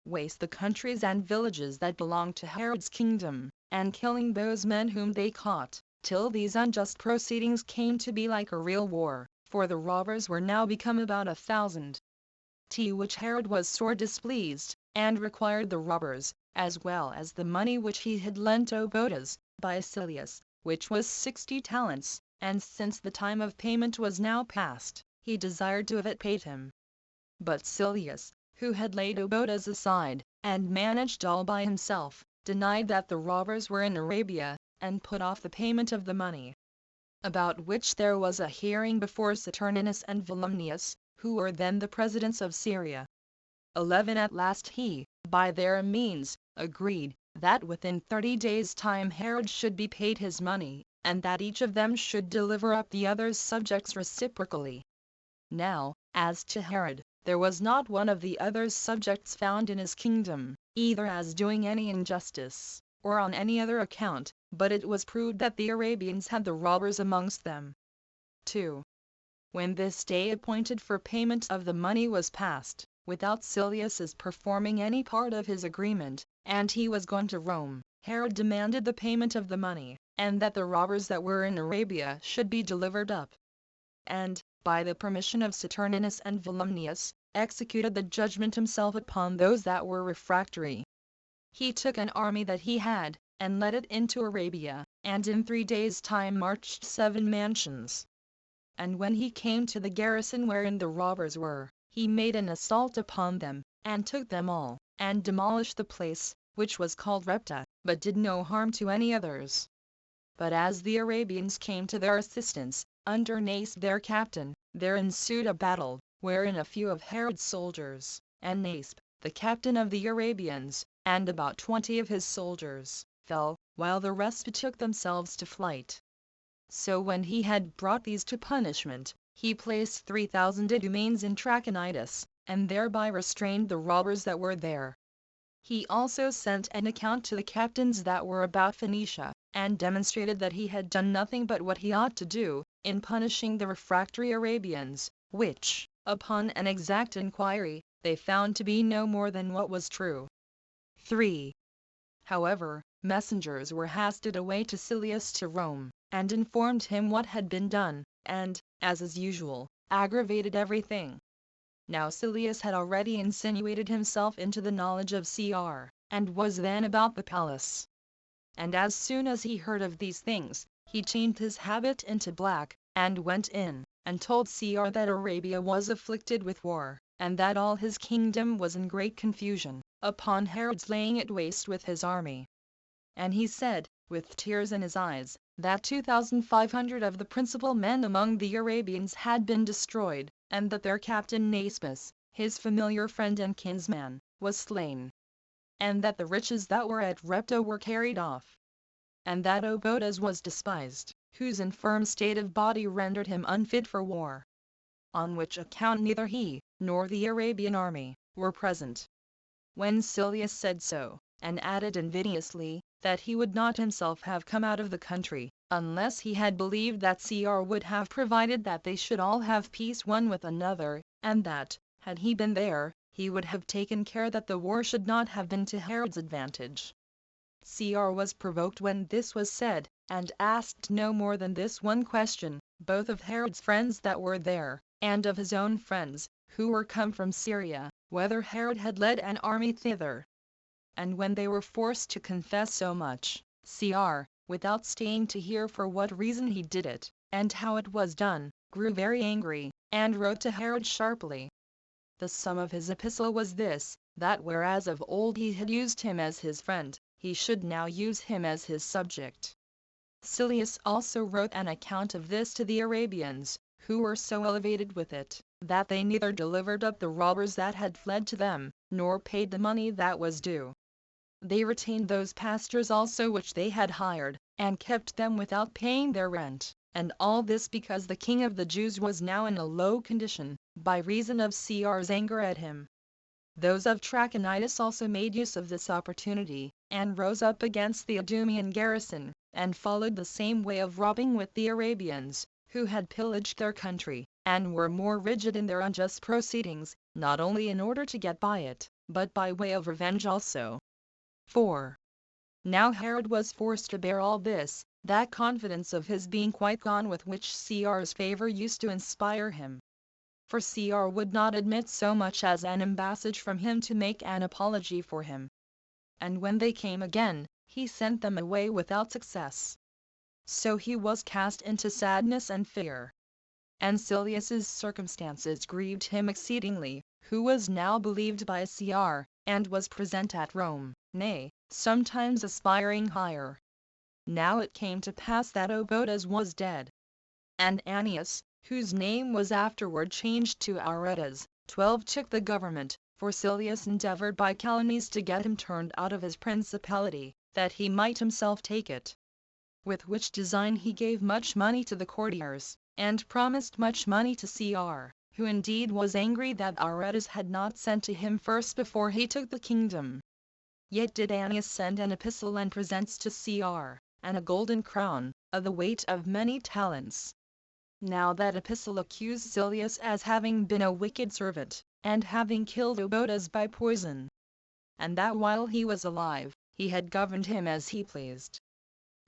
waste the countries and villages that belonged to Herod's kingdom, and killing those men whom they caught, till these unjust proceedings came to be like a real war, for the robbers were now become about 1,000. To which Herod was sore displeased, and required the robbers, as well as the money which he had lent Obodas, by Silius, which was 60 talents, and since the time of payment was now past, he desired to have it paid him. But Silius, who had laid Obodas aside, and managed all by himself, denied that the robbers were in Arabia, and put off the payment of the money. About which there was a hearing before Saturninus and Volumnius, who were then the presidents of Syria. 11. At last he, by their means, agreed, that within 30 days' time Herod should be paid his money, and that each of them should deliver up the other's subjects reciprocally. Now, as to Herod, there was not one of the other's subjects found in his kingdom, either as doing any injustice, or on any other account, but it was proved that the Arabians had the robbers amongst them. 2. When this day appointed for payment of the money was past, without Silius's performing any part of his agreement, and he was gone to Rome, Herod demanded the payment of the money, and that the robbers that were in Arabia should be delivered up. And, by the permission of Saturninus and Volumnius, executed the judgment himself upon those that were refractory. He took an army that he had, and led it into Arabia, and in 3 days' time marched 7 mansions. And when he came to the garrison wherein the robbers were, he made an assault upon them, and took them all, and demolished the place, which was called Repta, but did no harm to any others. But as the Arabians came to their assistance, under Nasb their captain, there ensued a battle, wherein a few of Herod's soldiers, and Nasb, the captain of the Arabians, and about 20 of his soldiers, fell, while the rest betook themselves to flight. So when he had brought these to punishment, he placed 3,000 Idumeans in Trachonitis, and thereby restrained the robbers that were there. He also sent an account to the captains that were about Phoenicia, and demonstrated that he had done nothing but what he ought to do, in punishing the refractory Arabians, which, upon an exact inquiry, they found to be no more than what was true. 3. However, messengers were hasted away to Silius to Rome, and informed him what had been done, and, as is usual, aggravated everything. Now Silius had already insinuated himself into the knowledge of Cr, and was then about the palace. And as soon as he heard of these things, he changed his habit into black, and went in, and told Cr that Arabia was afflicted with war, and that all his kingdom was in great confusion, upon Herod's laying it waste with his army. And he said, with tears in his eyes, that 2,500 of the principal men among the Arabians had been destroyed, and that their captain Nasbus, his familiar friend and kinsman, was slain. And that the riches that were at Repta were carried off. And that Obodas was despised, whose infirm state of body rendered him unfit for war. On which account neither he, nor the Arabian army, were present. When Silius said so, and added invidiously, that he would not himself have come out of the country, unless he had believed that Cr would have provided that they should all have peace one with another, and that, had he been there, he would have taken care that the war should not have been to Herod's advantage. Cr was provoked when this was said, and asked no more than this one question, both of Herod's friends that were there, and of his own friends, who were come from Syria, whether Herod had led an army thither. And when they were forced to confess so much, Cr, without staying to hear for what reason he did it, and how it was done, grew very angry, and wrote to Herod sharply. The sum of his epistle was this, that whereas of old he had used him as his friend, he should now use him as his subject. Silius also wrote an account of this to the Arabians, who were so elevated with it, that they neither delivered up the robbers that had fled to them, nor paid the money that was due. They retained those pastors also which they had hired, and kept them without paying their rent, and all this because the king of the Jews was now in a low condition, by reason of Cr's anger at him. Those of Trachonitis also made use of this opportunity, and rose up against the Idumean garrison, and followed the same way of robbing with the Arabians, who had pillaged their country, and were more rigid in their unjust proceedings, not only in order to get by it, but by way of revenge also. 4. Now Herod was forced to bear all this, that confidence of his being quite gone with which Cr's favor used to inspire him. For Cr would not admit so much as an embassage from him to make an apology for him. And when they came again, he sent them away without success. So he was cast into sadness and fear. And Silius's circumstances grieved him exceedingly, who was now believed by Cr, and was present at Rome, nay, sometimes aspiring higher. Now it came to pass that Obodas was dead. And Annius, whose name was afterward changed to Aretas, 12 took the government, for Silius endeavored by calumnies to get him turned out of his principality, that he might himself take it. With which design he gave much money to the courtiers, and promised much money to Cr, who indeed was angry that Aretas had not sent to him first before he took the kingdom. Yet did Annius send an epistle and presents to Cr, and a golden crown, of the weight of many talents. Now that epistle accused Silius as having been a wicked servant, and having killed Obodas by poison. And that while he was alive, he had governed him as he pleased.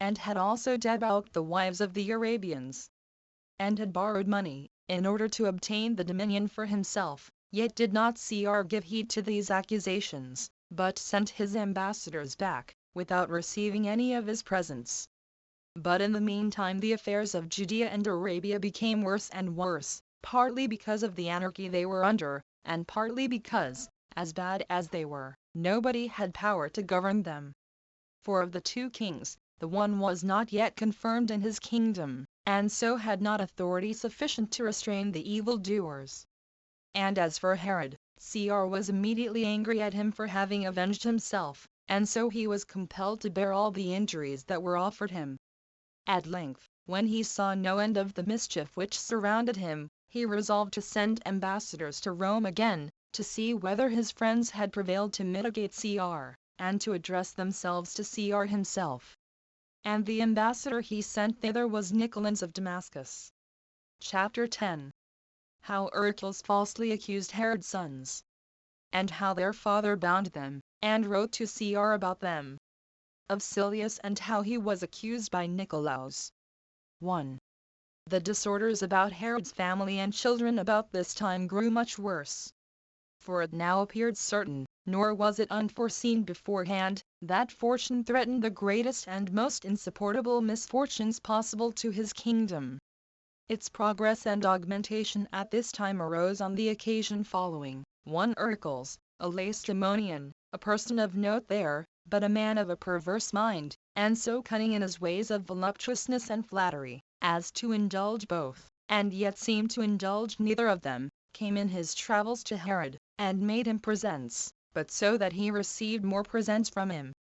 And had also debauched the wives of the Arabians. And had borrowed money, in order to obtain the dominion for himself, yet did not Cr give heed to these accusations, but sent his ambassadors back, without receiving any of his presents. But in the meantime the affairs of Judea and Arabia became worse and worse, partly because of the anarchy they were under, and partly because, as bad as they were, nobody had power to govern them. For of the 2 kings, the one was not yet confirmed in his kingdom, and so had not authority sufficient to restrain the evildoers. And as for Herod, Cr was immediately angry at him for having avenged himself, and so he was compelled to bear all the injuries that were offered him. At length, when he saw no end of the mischief which surrounded him, he resolved to send ambassadors to Rome again, to see whether his friends had prevailed to mitigate Cr, and to address themselves to Cr himself. And the ambassador he sent thither was Nicolans of Damascus. Chapter 10. How Hercules falsely accused Herod's sons, and how their father bound them, and wrote to Cr about them. Of Silius and how he was accused by Nicolaus. 1. The disorders about Herod's family and children about this time grew much worse. For it now appeared certain, nor was it unforeseen beforehand, that fortune threatened the greatest and most insupportable misfortunes possible to his kingdom. Its progress and augmentation at this time arose on the occasion following: 1. Hercules, a Lacedaemonian, a person of note there, but a man of a perverse mind, and so cunning in his ways of voluptuousness and flattery, as to indulge both, and yet seem to indulge neither of them, came in his travels to Herod, and made him presents, but so that he received more presents from him.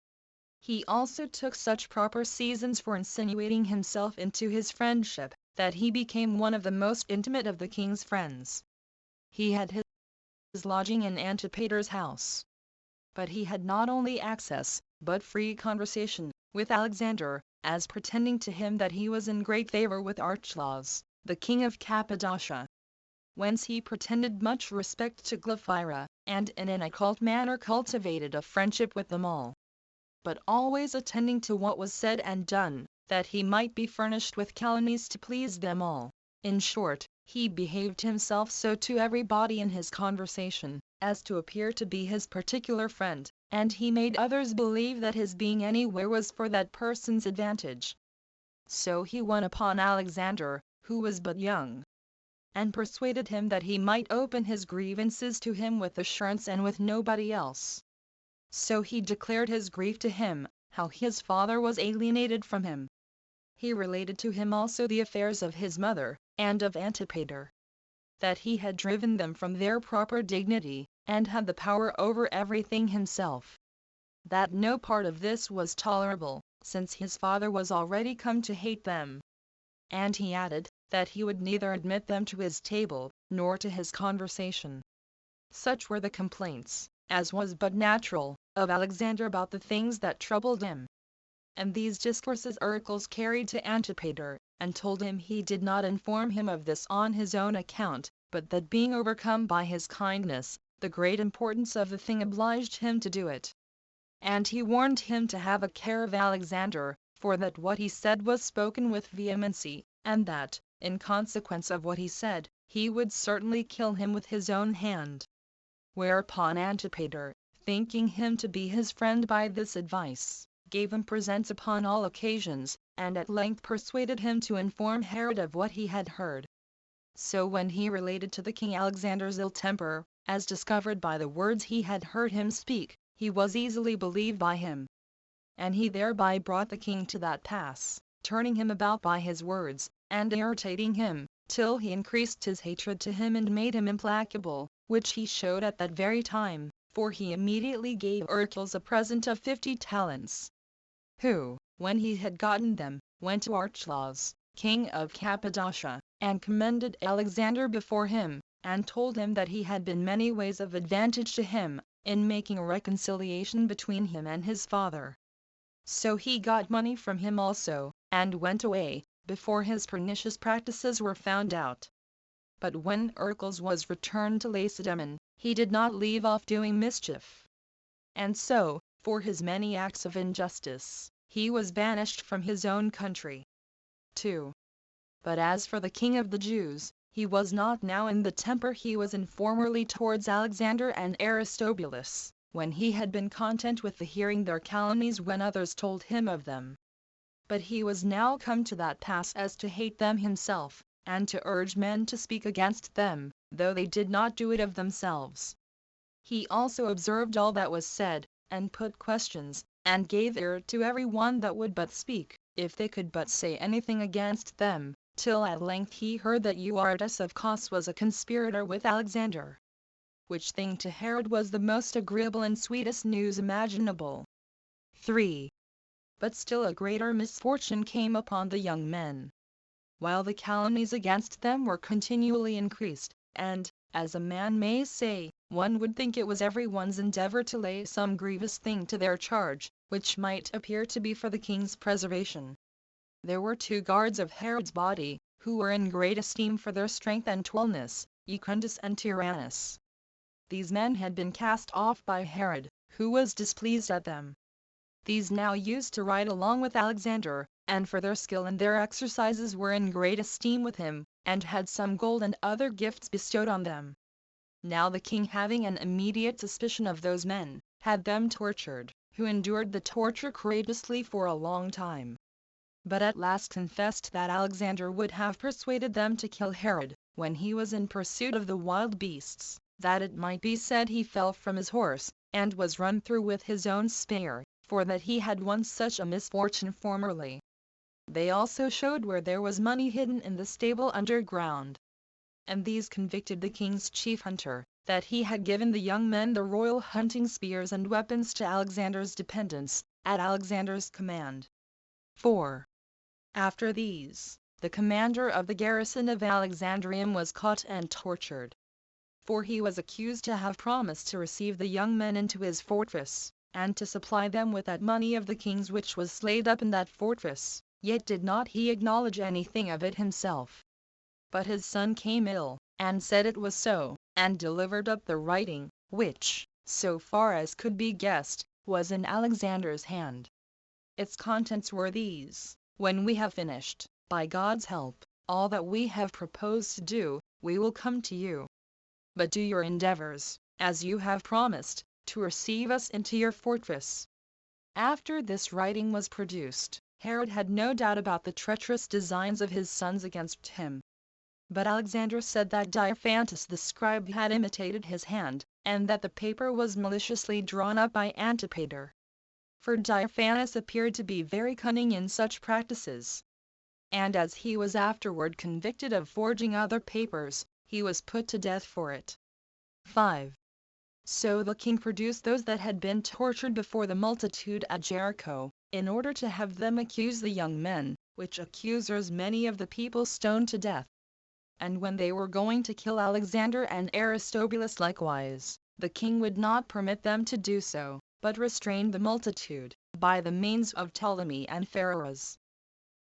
He also took such proper seasons for insinuating himself into his friendship, that he became one of the most intimate of the king's friends. He had his lodging in Antipater's house. But he had not only access, but free conversation, with Alexander, as pretending to him that he was in great favor with Archelaus, the king of Cappadocia. Whence he pretended much respect to Glaphyra, and in an occult manner cultivated a friendship with them all. But always attending to what was said and done, that he might be furnished with calumnies to please them all. In short, he behaved himself so to everybody in his conversation, as to appear to be his particular friend, and he made others believe that his being anywhere was for that person's advantage. So he won upon Alexander, who was but young, and persuaded him that he might open his grievances to him with assurance and with nobody else. So he declared his grief to him, how his father was alienated from him. He related to him also the affairs of his mother, and of Antipater, that he had driven them from their proper dignity, and had the power over everything himself. That no part of this was tolerable, since his father was already come to hate them. And he added, that he would neither admit them to his table, nor to his conversation. Such were the complaints, as was but natural, of Alexander about the things that troubled him. And these discourses Hercules carried to Antipater, and told him he did not inform him of this on his own account, but that being overcome by his kindness, the great importance of the thing obliged him to do it. And he warned him to have a care of Alexander, for that what he said was spoken with vehemency, and that, in consequence of what he said, he would certainly kill him with his own hand. Whereupon Antipater, thinking him to be his friend by this advice, gave him presents upon all occasions, and at length persuaded him to inform Herod of what he had heard. So when he related to the king Alexander's ill temper, as discovered by the words he had heard him speak, he was easily believed by him. And he thereby brought the king to that pass, turning him about by his words, and irritating him, till he increased his hatred to him and made him implacable, which he showed at that very time, for he immediately gave Hercules a present of 50 talents. Who, when he had gotten them, went to Archelaus, king of Cappadocia, and commended Alexander before him, and told him that he had been many ways of advantage to him, in making a reconciliation between him and his father. So he got money from him also, and went away, before his pernicious practices were found out. But when Hercules was returned to Lacedaemon, he did not leave off doing mischief. And so, for his many acts of injustice, he was banished from his own country. 2. But as for the king of the Jews, he was not now in the temper he was in formerly towards Alexander and Aristobulus, when he had been content with the hearing their calumnies when others told him of them. But he was now come to that pass as to hate them himself, and to urge men to speak against them, though they did not do it of themselves. He also observed all that was said, and put questions, and gave ear to every one that would but speak, if they could but say anything against them, till at length he heard that Euarchus of Cos was a conspirator with Alexander. Which thing to Herod was the most agreeable and sweetest news imaginable. 3. But still a greater misfortune came upon the young men. While the calumnies against them were continually increased, and, as a man may say, one would think it was every one's endeavor to lay some grievous thing to their charge, which might appear to be for the king's preservation. There were 2 guards of Herod's body, who were in great esteem for their strength and tallness, Secundus and Tyrannus. These men had been cast off by Herod, who was displeased at them. These now used to ride along with Alexander, and for their skill and their exercises were in great esteem with him, and had some gold and other gifts bestowed on them. Now the king, having an immediate suspicion of those men, had them tortured, who endured the torture courageously for a long time. But at last confessed that Alexander would have persuaded them to kill Herod, when he was in pursuit of the wild beasts, that it might be said he fell from his horse, and was run through with his own spear, for that he had once such a misfortune formerly. They also showed where there was money hidden in the stable underground. And these convicted the king's chief hunter, that he had given the young men the royal hunting spears and weapons to Alexander's dependents, at Alexander's command. 4. After these, the commander of the garrison of Alexandrium was caught and tortured. For he was accused to have promised to receive the young men into his fortress, and to supply them with that money of the king's which was laid up in that fortress, yet did not he acknowledge anything of it himself. But his son came ill, and said it was so, and delivered up the writing, which, so far as could be guessed, was in Alexander's hand. Its contents were these: "When we have finished, by God's help, all that we have proposed to do, we will come to you. But do your endeavors, as you have promised, to receive us into your fortress." After this writing was produced, Herod had no doubt about the treacherous designs of his sons against him. But Alexander said that Diophantus the scribe had imitated his hand, and that the paper was maliciously drawn up by Antipater. For Diophantus appeared to be very cunning in such practices. And as he was afterward convicted of forging other papers, he was put to death for it. 5. So the king produced those that had been tortured before the multitude at Jericho, in order to have them accuse the young men, which accusers many of the people stoned to death. And when they were going to kill Alexander and Aristobulus likewise, the king would not permit them to do so, but restrained the multitude, by the means of Ptolemy and Phares.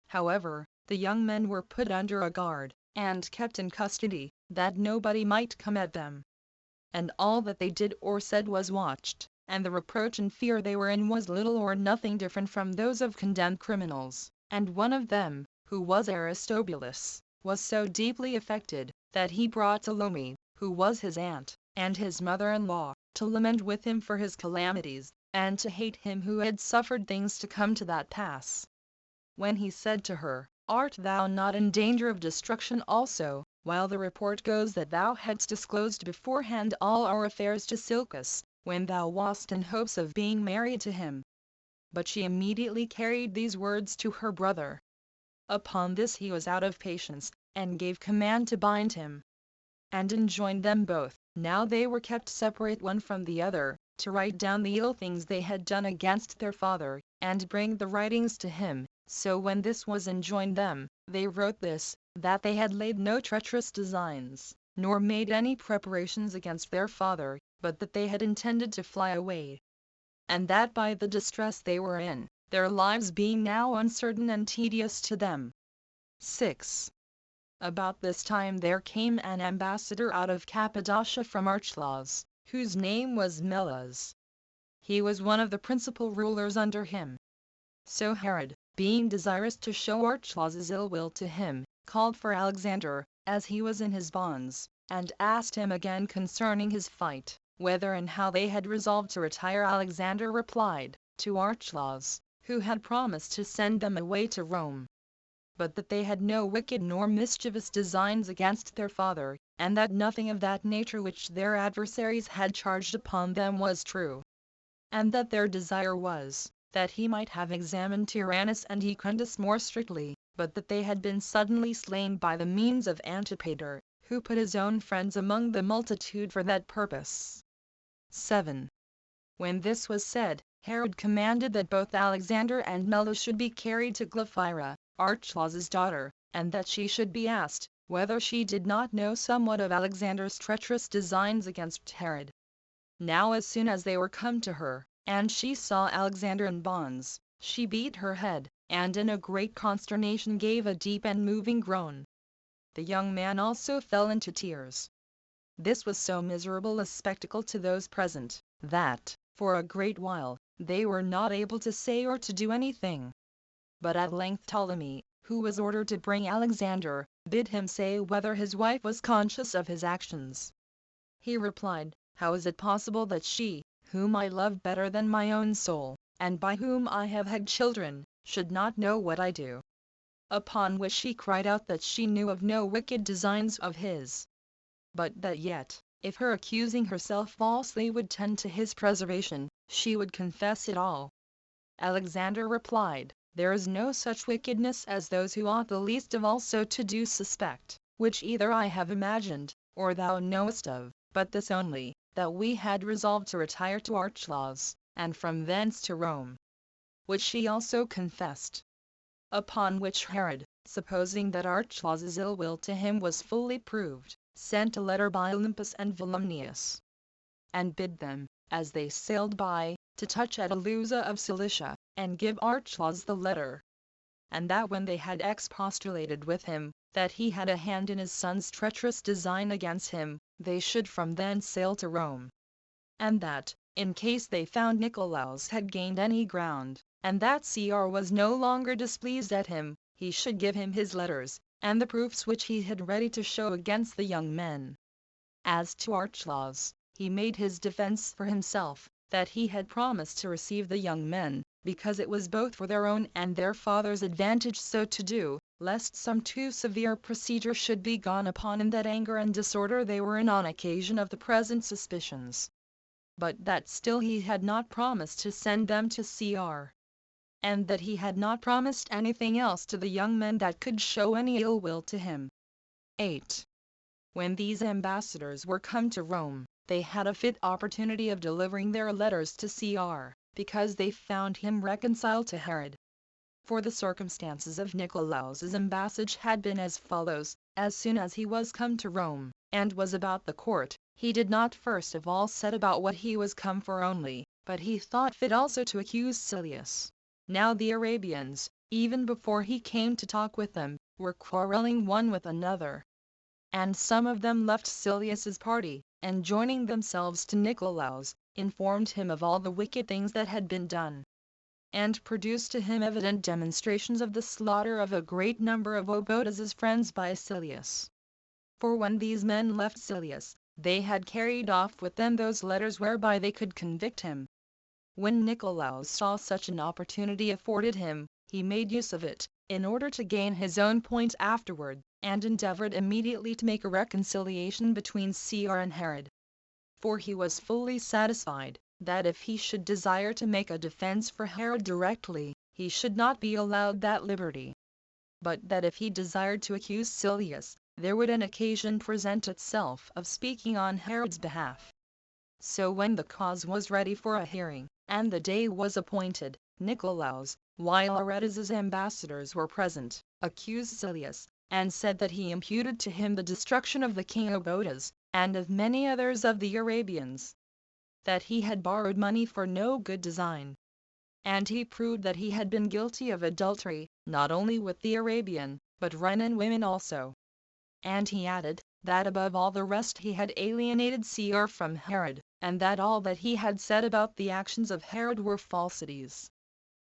However, the young men were put under a guard, and kept in custody, that nobody might come at them. and all that they did or said was watched, and the reproach and fear they were in was little or nothing different from those of condemned criminals. And one of them, who was Aristobulus, was so deeply affected, that he brought Salome, who was his aunt, and his mother-in-law, to lament with him for his calamities, and to hate him who had suffered things to come to that pass. When he said to her, "Art thou not in danger of destruction also, while the report goes that thou hadst disclosed beforehand all our affairs to Silcus, when thou wast in hopes of being married to him?" But she immediately carried these words to her brother. Upon this he was out of patience, and gave command to bind him, and enjoined them both, now they were kept separate one from the other, to write down the ill things they had done against their father, and bring the writings to him. So when this was enjoined them, they wrote this, that they had laid no treacherous designs, nor made any preparations against their father, but that they had intended to fly away, and that by the distress they were in, their lives being now uncertain and tedious to them. 6. About this time there came an ambassador out of Cappadocia from Archelaus, whose name was Melas. He was one of the principal rulers under him. So Herod, being desirous to show Archelaus's ill will to him, called for Alexander, as he was in his bonds, and asked him again concerning his fight, whether and how they had resolved to retire. Alexander replied, to Archelaus, who had promised to send them away to Rome, but that they had no wicked nor mischievous designs against their father, and that nothing of that nature which their adversaries had charged upon them was true, and that their desire was, that he might have examined Tyrannus and Secundus more strictly, but that they had been suddenly slain by the means of Antipater, who put his own friends among the multitude for that purpose. 7. When this was said, Herod commanded that both Alexander and Melas should be carried to Glaphyra, Archelaus's daughter, and that she should be asked, whether she did not know somewhat of Alexander's treacherous designs against Herod. Now as soon as they were come to her, and she saw Alexander in bonds, she beat her head, and in a great consternation gave a deep and moving groan. The young man also fell into tears. This was so miserable a spectacle to those present, that, for a great while, they were not able to say or to do anything. But at length Ptolemy, who was ordered to bring Alexander, bid him say whether his wife was conscious of his actions. He replied, "How is it possible that she, whom I love better than my own soul, and by whom I have had children, should not know what I do?" Upon which she cried out that she knew of no wicked designs of his, but that yet, if her accusing herself falsely would tend to his preservation, she would confess it all. Alexander replied, "There is no such wickedness as those who ought the least of all so to do suspect, which either I have imagined, or thou knowest of, but this only, that we had resolved to retire to Archelaus, and from thence to Rome." Which she also confessed. Upon which Herod, supposing that Archelaus's ill will to him was fully proved, sent a letter by Olympus and Volumnius, and bid them, as they sailed by, to touch at Alusa of Cilicia, and give Archelaus the letter, and that when they had expostulated with him, that he had a hand in his son's treacherous design against him, they should from thence sail to Rome, and that, in case they found Nicolaus had gained any ground, and that Cr was no longer displeased at him, he should give him his letters, and the proofs which he had ready to show against the young men. As to Archelaus, he made his defense for himself, that he had promised to receive the young men, because it was both for their own and their father's advantage so to do, lest some too severe procedure should be gone upon in that anger and disorder they were in on occasion of the present suspicions, but that still he had not promised to send them to Cr, and that he had not promised anything else to the young men that could show any ill will to him. 8. When these ambassadors were come to Rome, they had a fit opportunity of delivering their letters to Cr, because they found him reconciled to Herod. For the circumstances of Nicolaus's embassage had been as follows: as soon as he was come to Rome, and was about the court, he did not first of all set about what he was come for only, but he thought fit also to accuse Silius. Now the Arabians, even before he came to talk with them, were quarreling one with another, and some of them left Silius's party, and joining themselves to Nicolaus, informed him of all the wicked things that had been done, and produced to him evident demonstrations of the slaughter of a great number of Obotas's friends by Silius. For when these men left Silius, they had carried off with them those letters whereby they could convict him. When Nicolaus saw such an opportunity afforded him, he made use of it, in order to gain his own point afterward, and endeavored immediately to make a reconciliation between Caesar and Herod. For he was fully satisfied, that if he should desire to make a defense for Herod directly, he should not be allowed that liberty. But that if he desired to accuse Silius, there would an occasion present itself of speaking on Herod's behalf. So when the cause was ready for a hearing, and the day was appointed, Nicolaus, while Aretas's ambassadors were present, accused Silius, and said that he imputed to him the destruction of the king Obotas, and of many others of the Arabians; that he had borrowed money for no good design. And he proved that he had been guilty of adultery, not only with the Arabian, but Rhenan women also. And he added, that above all the rest he had alienated Caesar from Herod, and that all that he had said about the actions of Herod were falsities.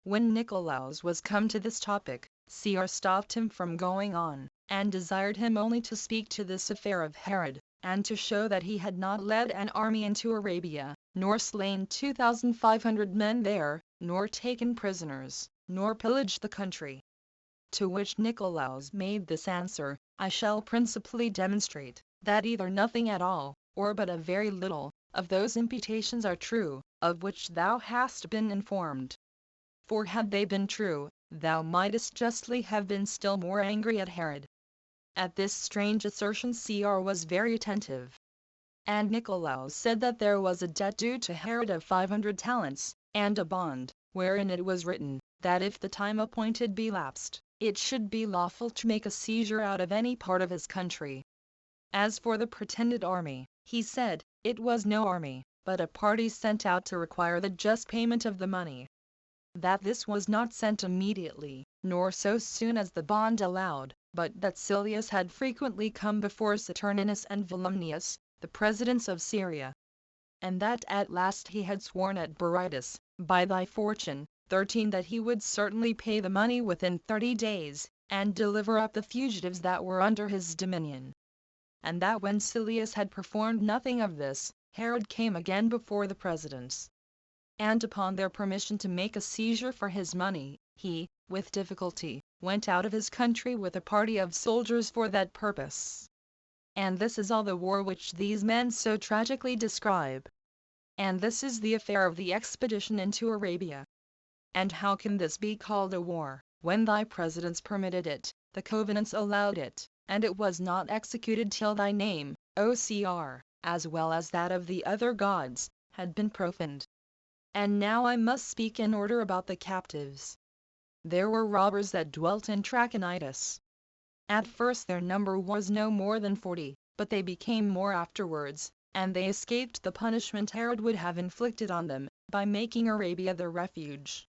When Nicolaus was come to this topic, Caesar stopped him from going on, and desired him only to speak to this affair of Herod, and to show that he had not led an army into Arabia, nor slain 2,500 men there, nor taken prisoners, nor pillaged the country. To which Nicolaus made this answer: I shall principally demonstrate, that either nothing at all, or but a very little, of those imputations are true, of which thou hast been informed. For had they been true, thou mightest justly have been still more angry at Herod. At this strange assertion Caesar was very attentive. And Nicolaus said that there was a debt due to Herod of 500 talents, and a bond, wherein it was written, that if the time appointed be lapsed, it should be lawful to make a seizure out of any part of his country. As for the pretended army, he said, it was no army, but a party sent out to require the just payment of the money. That this was not sent immediately, nor so soon as the bond allowed, but that Silius had frequently come before Saturninus and Volumnius, the presidents of Syria, and that at last he had sworn at Berytus, by thy fortune, 13, that he would certainly pay the money within 30 days, and deliver up the fugitives that were under his dominion. And that when Silius had performed nothing of this, Herod came again before the presidents, and upon their permission to make a seizure for his money, he, with difficulty, went out of his country with a party of soldiers for that purpose. And this is all the war which these men so tragically describe. And this is the affair of the expedition into Arabia. And how can this be called a war, when thy presidents permitted it, the covenants allowed it, and it was not executed till thy name, O Caesar, as well as that of the other gods, had been profaned? And now I must speak in order about the captives. There were robbers that dwelt in Trachonitis. At first their number was no more than 40, but they became more afterwards, and they escaped the punishment Herod would have inflicted on them, by making Arabia their refuge.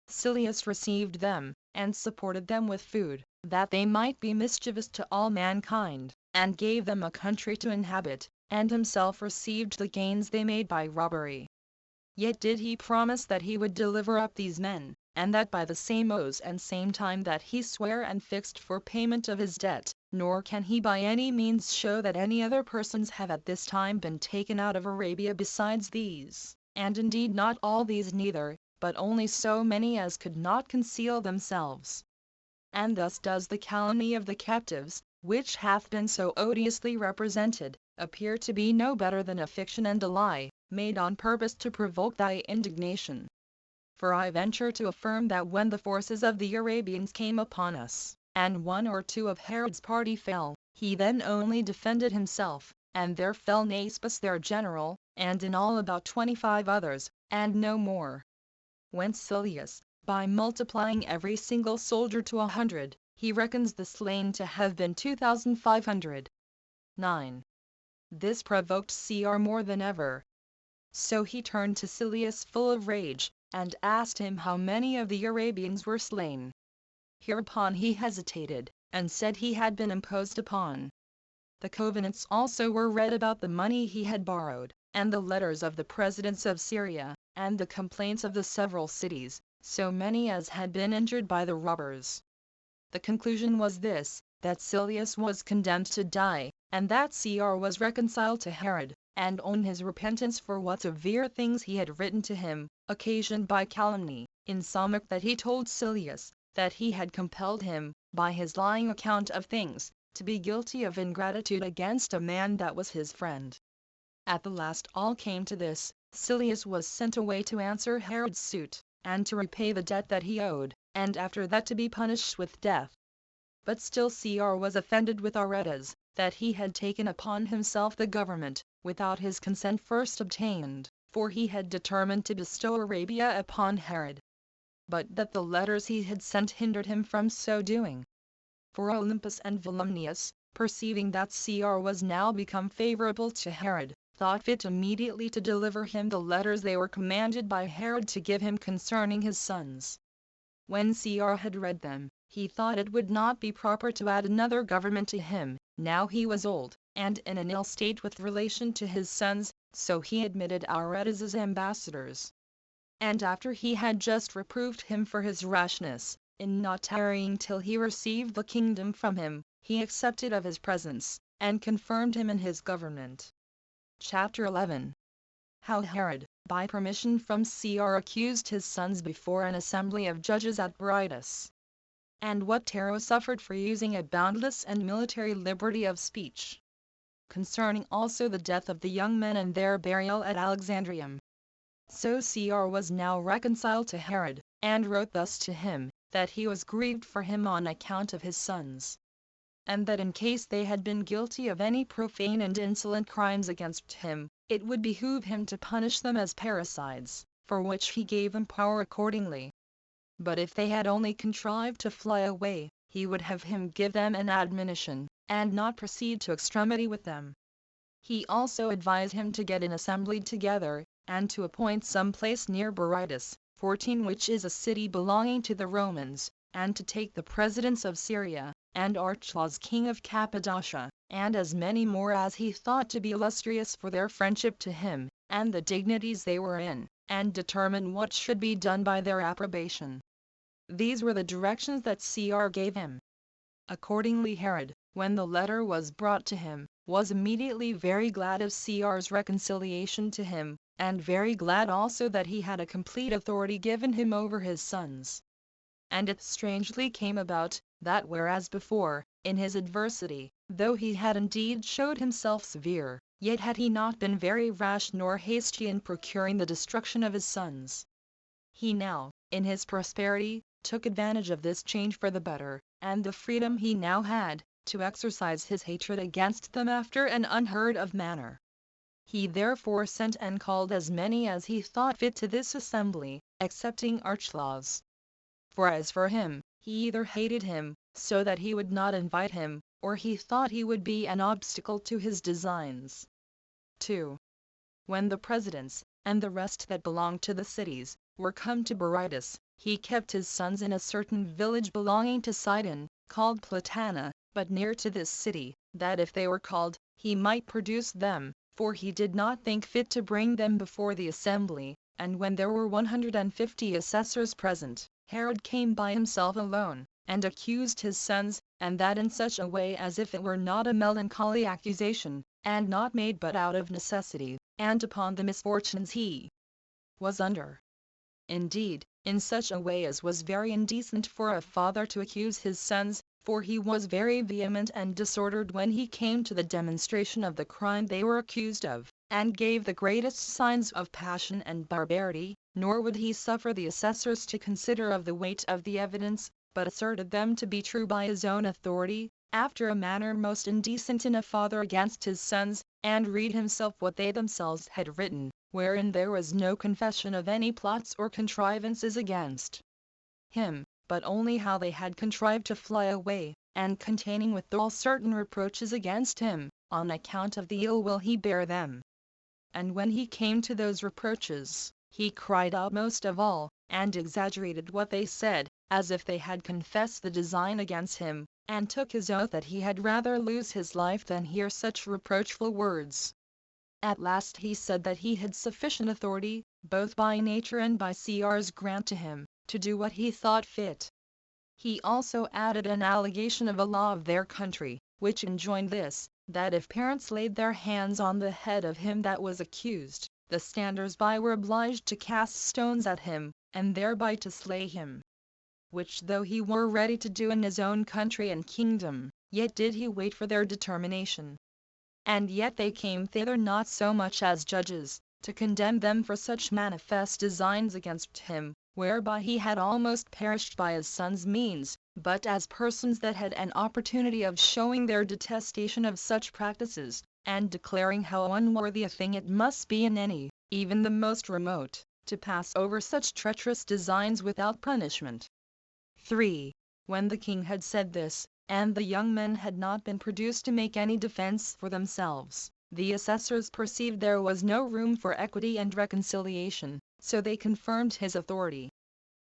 Silius received them, and supported them with food, that they might be mischievous to all mankind, and gave them a country to inhabit, and himself received the gains they made by robbery. Yet did he promise that he would deliver up these men, and that by the same oaths and same time that he sware and fixed for payment of his debt, nor can he by any means show that any other persons have at this time been taken out of Arabia besides these, and indeed not all these neither, but only so many as could not conceal themselves. And thus does the calumny of the captives, which hath been so odiously represented, appear to be no better than a fiction and a lie, made on purpose to provoke thy indignation. For I venture to affirm that when the forces of the Arabians came upon us, and one or two of Herod's party fell, he then only defended himself, and there fell Naspus their general, and in all about 25 others, and no more. When Silius, by multiplying every single soldier to 100, he reckons the slain to have been 2,500. 9. This provoked Caesar more than ever. So he turned to Silius full of rage, and asked him how many of the Arabians were slain. Hereupon he hesitated, and said he had been imposed upon. The covenants also were read about the money he had borrowed, and the letters of the presidents of Syria, and the complaints of the several cities, so many as had been injured by the robbers. The conclusion was this, that Silius was condemned to die, and that Cr was reconciled to Herod, and owned his repentance for what severe things he had written to him, occasioned by calumny, insomuch that he told Silius, that he had compelled him, by his lying account of things, to be guilty of ingratitude against a man that was his friend. At the last all came to this, Silius was sent away to answer Herod's suit, and to repay the debt that he owed, and after that to be punished with death. But still Cr was offended with Aretas, that he had taken upon himself the government, without his consent first obtained, for he had determined to bestow Arabia upon Herod. But that the letters he had sent hindered him from so doing. For Olympus and Volumnius, perceiving that Cr was now become favorable to Herod, thought fit immediately to deliver him the letters they were commanded by Herod to give him concerning his sons. When Cr had read them, he thought it would not be proper to add another government to him, now he was old, and in an ill state with relation to his sons, so he admitted Aretas as ambassadors. And after he had just reproved him for his rashness, in not tarrying till he received the kingdom from him, he accepted of his presence, and confirmed him in his government. Chapter 11. How Herod, by permission from Cr, accused his sons before an assembly of judges at Berytus. And what Tero suffered for using a boundless and military liberty of speech. Concerning also the death of the young men and their burial at Alexandrium. So Cr was now reconciled to Herod, and wrote thus to him, that he was grieved for him on account of his sons. And that in case they had been guilty of any profane and insolent crimes against him, it would behoove him to punish them as parricides, for which he gave them power accordingly. But if they had only contrived to fly away, he would have him give them an admonition, and not proceed to extremity with them. He also advised him to get an assembly together, and to appoint some place near Berytus, 14, which is a city belonging to the Romans, and to take the presidents of Syria, and Archelaus king of Cappadocia, and as many more as he thought to be illustrious for their friendship to him, and the dignities they were in, and determine what should be done by their approbation. These were the directions that Cr gave him. Accordingly Herod, when the letter was brought to him, was immediately very glad of Cr's reconciliation to him, and very glad also that he had a complete authority given him over his sons. And it strangely came about, that whereas before, in his adversity, though he had indeed showed himself severe, yet had he not been very rash nor hasty in procuring the destruction of his sons. He now, in his prosperity, took advantage of this change for the better, and the freedom he now had, to exercise his hatred against them after an unheard of manner. He therefore sent and called as many as he thought fit to this assembly, excepting Archelaus. For as for him, he either hated him, so that he would not invite him, or he thought he would be an obstacle to his designs. 2. When the presidents, and the rest that belonged to the cities, were come to Berytus, he kept his sons in a certain village belonging to Sidon, called Platana, but near to this city, that if they were called, he might produce them, for he did not think fit to bring them before the assembly. And when there were 150 assessors present, Herod came by himself alone, and accused his sons, and that in such a way as if it were not a melancholy accusation, and not made but out of necessity, and upon the misfortunes he was under. Indeed, in such a way as was very indecent for a father to accuse his sons, for he was very vehement and disordered when he came to the demonstration of the crime they were accused of, and gave the greatest signs of passion and barbarity, nor would he suffer the assessors to consider of the weight of the evidence, but asserted them to be true by his own authority, after a manner most indecent in a father against his sons, and read himself what they themselves had written, wherein there was no confession of any plots or contrivances against him, but only how they had contrived to fly away, and containing withal certain reproaches against him, on account of the ill will he bare them. And when he came to those reproaches, he cried out most of all, and exaggerated what they said, as if they had confessed the design against him, and took his oath that he had rather lose his life than hear such reproachful words. At last he said that he had sufficient authority, both by nature and by Cr's grant to him, to do what he thought fit. He also added an allegation of a law of their country, which enjoined this, that if parents laid their hands on the head of him that was accused, the standers-by were obliged to cast stones at him, and thereby to slay him. Which though he were ready to do in his own country and kingdom, yet did he wait for their determination. And yet they came thither not so much as judges, to condemn them for such manifest designs against him, whereby he had almost perished by his son's means, but as persons that had an opportunity of showing their detestation of such practices, and declaring how unworthy a thing it must be in any, even the most remote, to pass over such treacherous designs without punishment. 3. When the king had said this, and the young men had not been produced to make any defense for themselves, the assessors perceived there was no room for equity and reconciliation, so they confirmed his authority.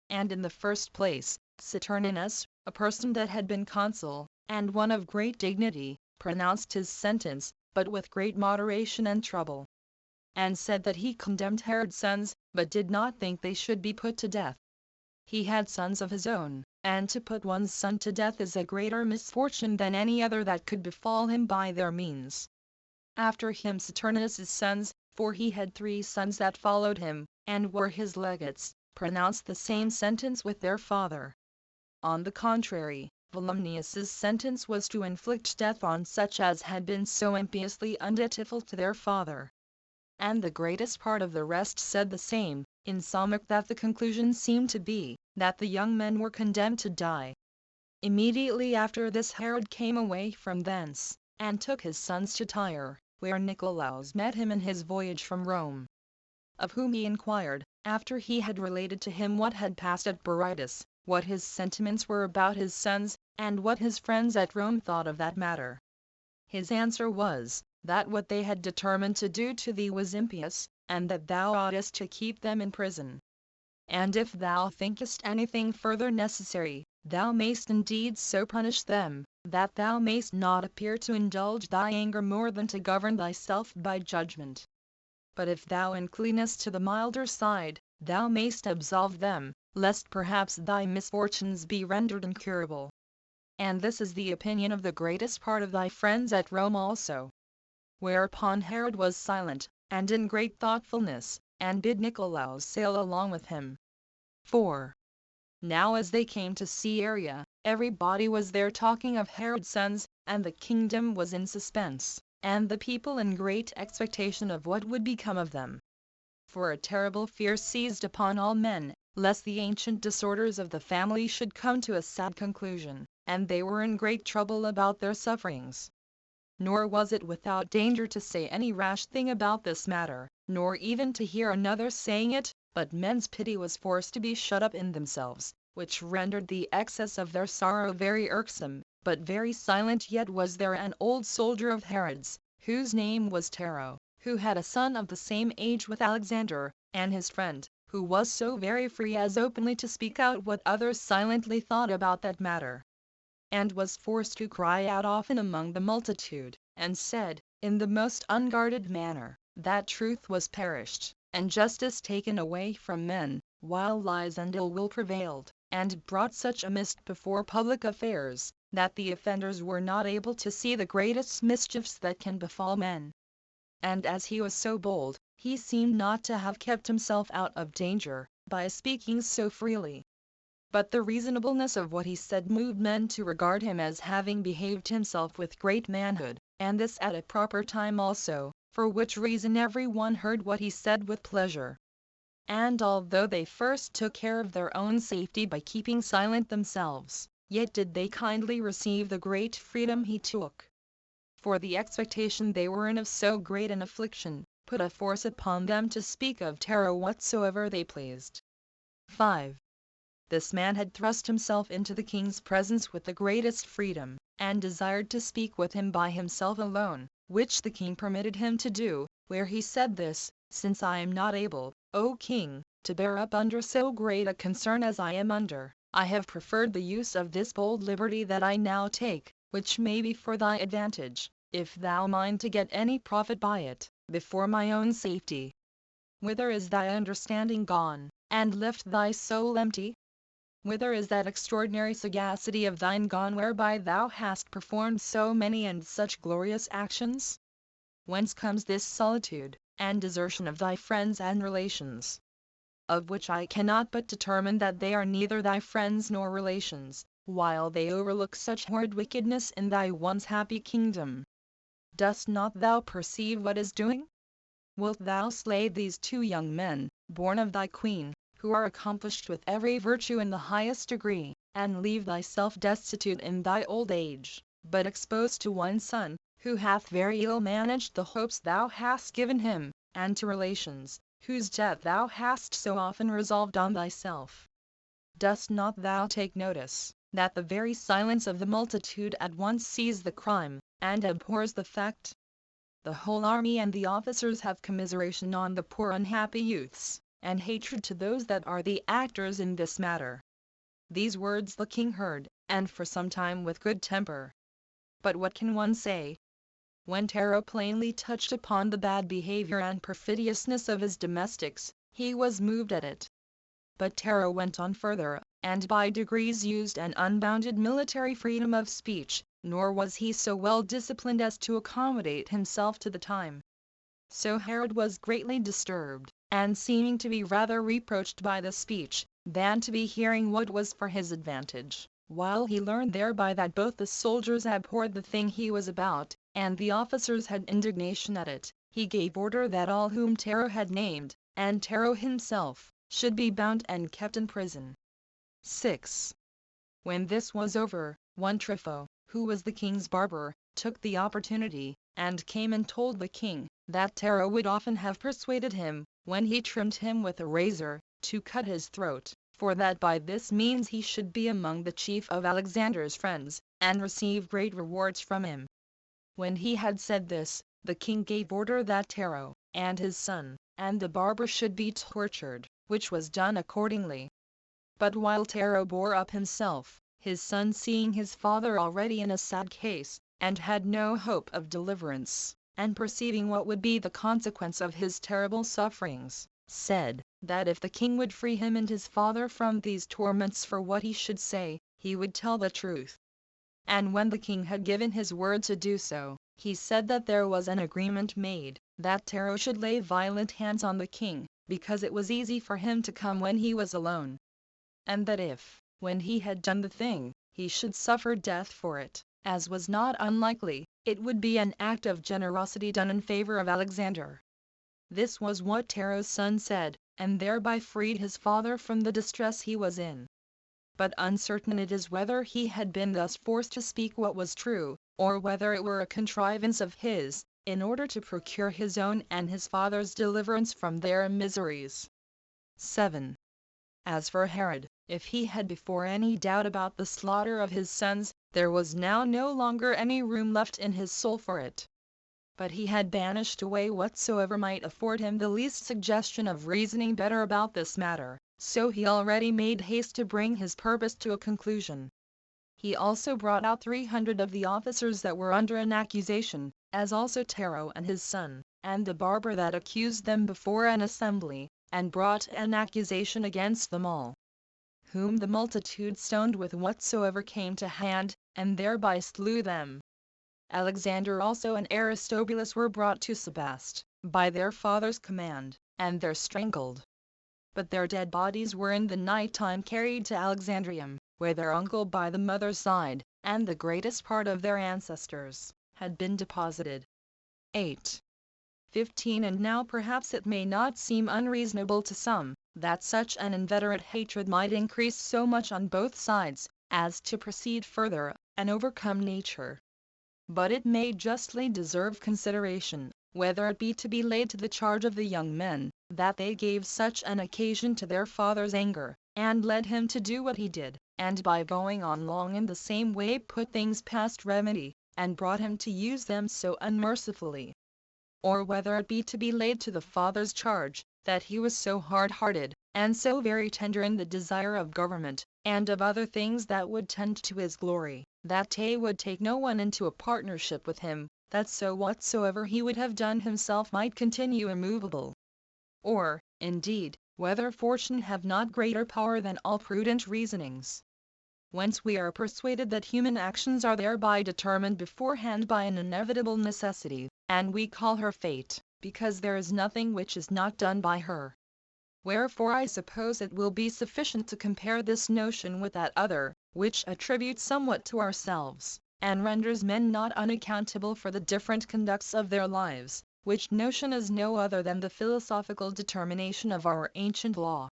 And in the first place, Saturninus, a person that had been consul, and one of great dignity, pronounced his sentence, but with great moderation and trouble, and said that he condemned Herod's sons, but did not think they should be put to death. He had sons of his own, and to put one's son to death is a greater misfortune than any other that could befall him by their means. After him Saturninus's sons, for he had 3 sons that followed him, and were his legates, pronounced the same sentence with their father. On the contrary, Volumnius's sentence was to inflict death on such as had been so impiously undutiful to their father. And the greatest part of the rest said the same, insomuch that the conclusion seemed to be, that the young men were condemned to die. Immediately after this Herod came away from thence, and took his sons to Tyre, where Nicolaus met him in his voyage from Rome. Of whom he inquired, after he had related to him what had passed at Berytus, what his sentiments were about his sons, and what his friends at Rome thought of that matter. His answer was, that what they had determined to do to thee was impious, and that thou oughtest to keep them in prison. And if thou thinkest anything further necessary, thou mayst indeed so punish them, that thou mayst not appear to indulge thy anger more than to govern thyself by judgment. But if thou inclinest to the milder side, thou mayst absolve them, lest perhaps thy misfortunes be rendered incurable. And this is the opinion of the greatest part of thy friends at Rome also. Whereupon Herod was silent, and in great thoughtfulness, and bid Nicolaus sail along with him. 4. Now as they came to Caesarea, everybody was there talking of Herod's sons, and the kingdom was in suspense, and the people in great expectation of what would become of them. For a terrible fear seized upon all men, lest the ancient disorders of the family should come to a sad conclusion, and they were in great trouble about their sufferings. Nor was it without danger to say any rash thing about this matter, nor even to hear another saying it, but men's pity was forced to be shut up in themselves, which rendered the excess of their sorrow very irksome. But very silent yet was there an old soldier of Herod's, whose name was Tero, who had a son of the same age with Alexander, and his friend, who was so very free as openly to speak out what others silently thought about that matter, and was forced to cry out often among the multitude, and said, in the most unguarded manner, that truth was perished, and justice taken away from men, while lies and ill will prevailed, and brought such a mist before public affairs, that the offenders were not able to see the greatest mischiefs that can befall men. And as he was so bold, he seemed not to have kept himself out of danger, by speaking so freely. But the reasonableness of what he said moved men to regard him as having behaved himself with great manhood, and this at a proper time also, for which reason every one heard what he said with pleasure. And although they first took care of their own safety by keeping silent themselves, yet did they kindly receive the great freedom he took. For the expectation they were in of so great an affliction, put a force upon them to speak of terror whatsoever they pleased. 5. This man had thrust himself into the king's presence with the greatest freedom, and desired to speak with him by himself alone, which the king permitted him to do, where he said this, since I am not able, O king, to bear up under so great a concern as I am under, I have preferred the use of this bold liberty that I now take, which may be for thy advantage, if thou mind to get any profit by it, before my own safety. Whither is thy understanding gone, and left thy soul empty? Whither is that extraordinary sagacity of thine gone whereby thou hast performed so many and such glorious actions? Whence comes this solitude, and desertion of thy friends and relations? Of which I cannot but determine that they are neither thy friends nor relations, while they overlook such horrid wickedness in thy once happy kingdom. Dost not thou perceive what is doing? Wilt thou slay these 2 young men, born of thy queen, who are accomplished with every virtue in the highest degree, and leave thyself destitute in thy old age, but exposed to one son, who hath very ill managed the hopes thou hast given him, and to relations, whose death thou hast so often resolved on thyself? Dost not thou take notice, that the very silence of the multitude at once sees the crime, and abhors the fact? The whole army and the officers have commiseration on the poor unhappy youths, and hatred to those that are the actors in this matter. These words the king heard, and for some time with good temper. But what can one say? When Tero plainly touched upon the bad behavior and perfidiousness of his domestics, he was moved at it. But Tero went on further, and by degrees used an unbounded military freedom of speech, nor was he so well disciplined as to accommodate himself to the time. So Herod was greatly disturbed, and seeming to be rather reproached by the speech, than to be hearing what was for his advantage, while he learned thereby that both the soldiers abhorred the thing he was about, and the officers had indignation at it, he gave order that all whom Tero had named, and Tero himself, should be bound and kept in prison. 6. When this was over, one Trypho, who was the king's barber, took the opportunity, and came and told the king, that Tero would often have persuaded him, when he trimmed him with a razor, to cut his throat, for that by this means he should be among the chief of Alexander's friends, and receive great rewards from him. When he had said this, the king gave order that Tero, and his son, and the barber should be tortured, which was done accordingly. But while Tero bore up himself, his son, seeing his father already in a sad case, and had no hope of deliverance, and perceiving what would be the consequence of his terrible sufferings, said, that if the king would free him and his father from these torments for what he should say, he would tell the truth. And when the king had given his word to do so, he said that there was an agreement made, that Tero should lay violent hands on the king, because it was easy for him to come when he was alone. And that if, when he had done the thing, he should suffer death for it, as was not unlikely, it would be an act of generosity done in favor of Alexander. This was what Tero's son said, and thereby freed his father from the distress he was in. But uncertain it is whether he had been thus forced to speak what was true, or whether it were a contrivance of his, in order to procure his own and his father's deliverance from their miseries. 7. As for Herod, if he had before any doubt about the slaughter of his sons, there was now no longer any room left in his soul for it. But he had banished away whatsoever might afford him the least suggestion of reasoning better about this matter, so he already made haste to bring his purpose to a conclusion. He also brought out 300 of the officers that were under an accusation, as also Tero and his son, and the barber that accused them before an assembly, and brought an accusation against them all. Whom the multitude stoned with whatsoever came to hand, and thereby slew them. Alexander also and Aristobulus were brought to Sebast, by their father's command, and there strangled. But their dead bodies were in the night time carried to Alexandrium, where their uncle by the mother's side, and the greatest part of their ancestors, had been deposited. 8. 15. And now perhaps it may not seem unreasonable to some, that such an inveterate hatred might increase so much on both sides, as to proceed further, and overcome nature. But it may justly deserve consideration, whether it be to be laid to the charge of the young men, that they gave such an occasion to their father's anger, and led him to do what he did, and by going on long in the same way put things past remedy, and brought him to use them so unmercifully. Or whether it be to be laid to the father's charge, that he was so hard-hearted, and so very tender in the desire of government, and of other things that would tend to his glory, that he would take no one into a partnership with him, that so whatsoever he would have done himself might continue immovable. Or, indeed, whether fortune have not greater power than all prudent reasonings. Whence we are persuaded that human actions are thereby determined beforehand by an inevitable necessity, and we call her fate, because there is nothing which is not done by her. Wherefore I suppose it will be sufficient to compare this notion with that other, which attributes somewhat to ourselves, and renders men not unaccountable for the different conducts of their lives, which notion is no other than the philosophical determination of our ancient law.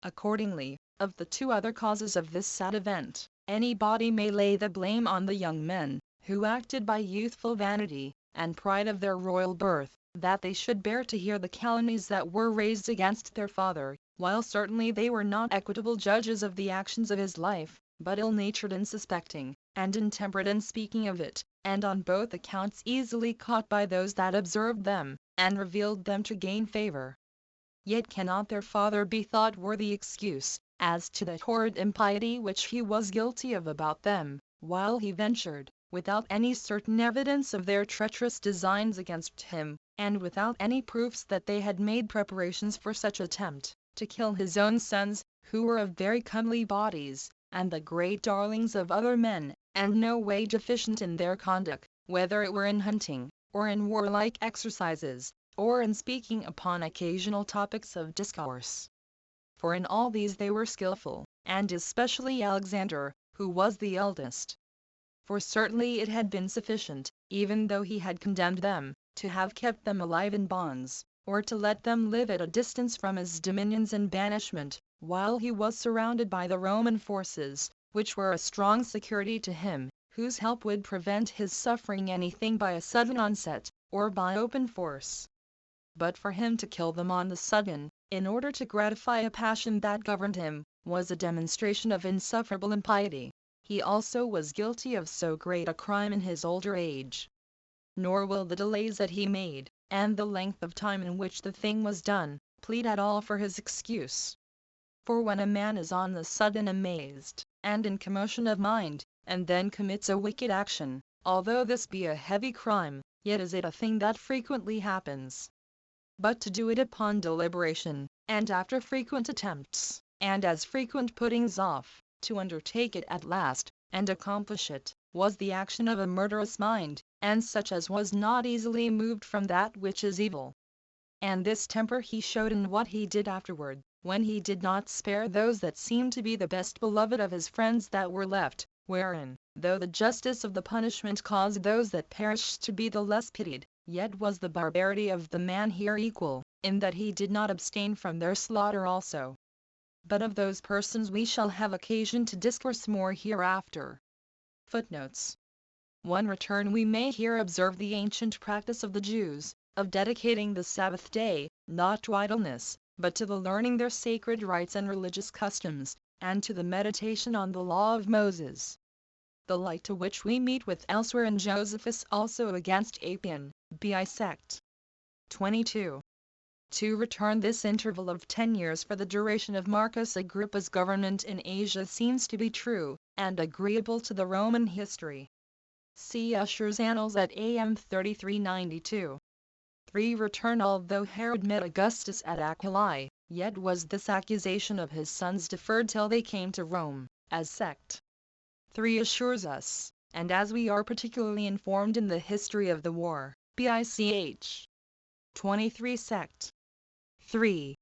Accordingly, of the two other causes of this sad event, any body may lay the blame on the young men, who acted by youthful vanity, and pride of their royal birth, that they should bear to hear the calumnies that were raised against their father, while certainly they were not equitable judges of the actions of his life, but ill-natured in suspecting, and intemperate in speaking of it, and on both accounts easily caught by those that observed them, and revealed them to gain favor. Yet cannot their father be thought worthy excuse, as to that horrid impiety which he was guilty of about them, while he ventured, without any certain evidence of their treacherous designs against him, and without any proofs that they had made preparations for such attempt, to kill his own sons, who were of very comely bodies, and the great darlings of other men, and no way deficient in their conduct, whether it were in hunting, or in warlike exercises, or in speaking upon occasional topics of discourse. For in all these they were skillful, and especially Alexander, who was the eldest. For certainly it had been sufficient, even though he had condemned them, to have kept them alive in bonds, or to let them live at a distance from his dominions in banishment, while he was surrounded by the Roman forces, which were a strong security to him, whose help would prevent his suffering anything by a sudden onset, or by open force. But for him to kill them on the sudden, in order to gratify a passion that governed him, was a demonstration of insufferable impiety. He also was guilty of so great a crime in his older age. Nor will the delays that he made, and the length of time in which the thing was done, plead at all for his excuse. For when a man is on the sudden amazed, and in commotion of mind, and then commits a wicked action, although this be a heavy crime, yet is it a thing that frequently happens. But to do it upon deliberation, and after frequent attempts, and as frequent puttings off, to undertake it at last, and accomplish it, was the action of a murderous mind, and such as was not easily moved from that which is evil. And this temper he showed in what he did afterward, when he did not spare those that seemed to be the best beloved of his friends that were left, wherein, though the justice of the punishment caused those that perished to be the less pitied, yet was the barbarity of the man here equal, in that he did not abstain from their slaughter also. But of those persons we shall have occasion to discourse more hereafter. Footnotes. 1. Return we may here observe the ancient practice of the Jews, of dedicating the Sabbath day, not to idleness, but to the learning their sacred rites and religious customs, and to the meditation on the law of Moses. The like to which we meet with elsewhere in Josephus also against Apion, bi sect. 22. To return this interval of 10 years for the duration of Marcus Agrippa's government in Asia seems to be true, and agreeable to the Roman history. See Usher's Annals at AM 3392. 3. Return Although Herod met Augustus at Aquilae, yet was this accusation of his sons deferred till they came to Rome, as sect. 3. Assures us, and as we are particularly informed in the history of the war, BICH. 23 sect. 3.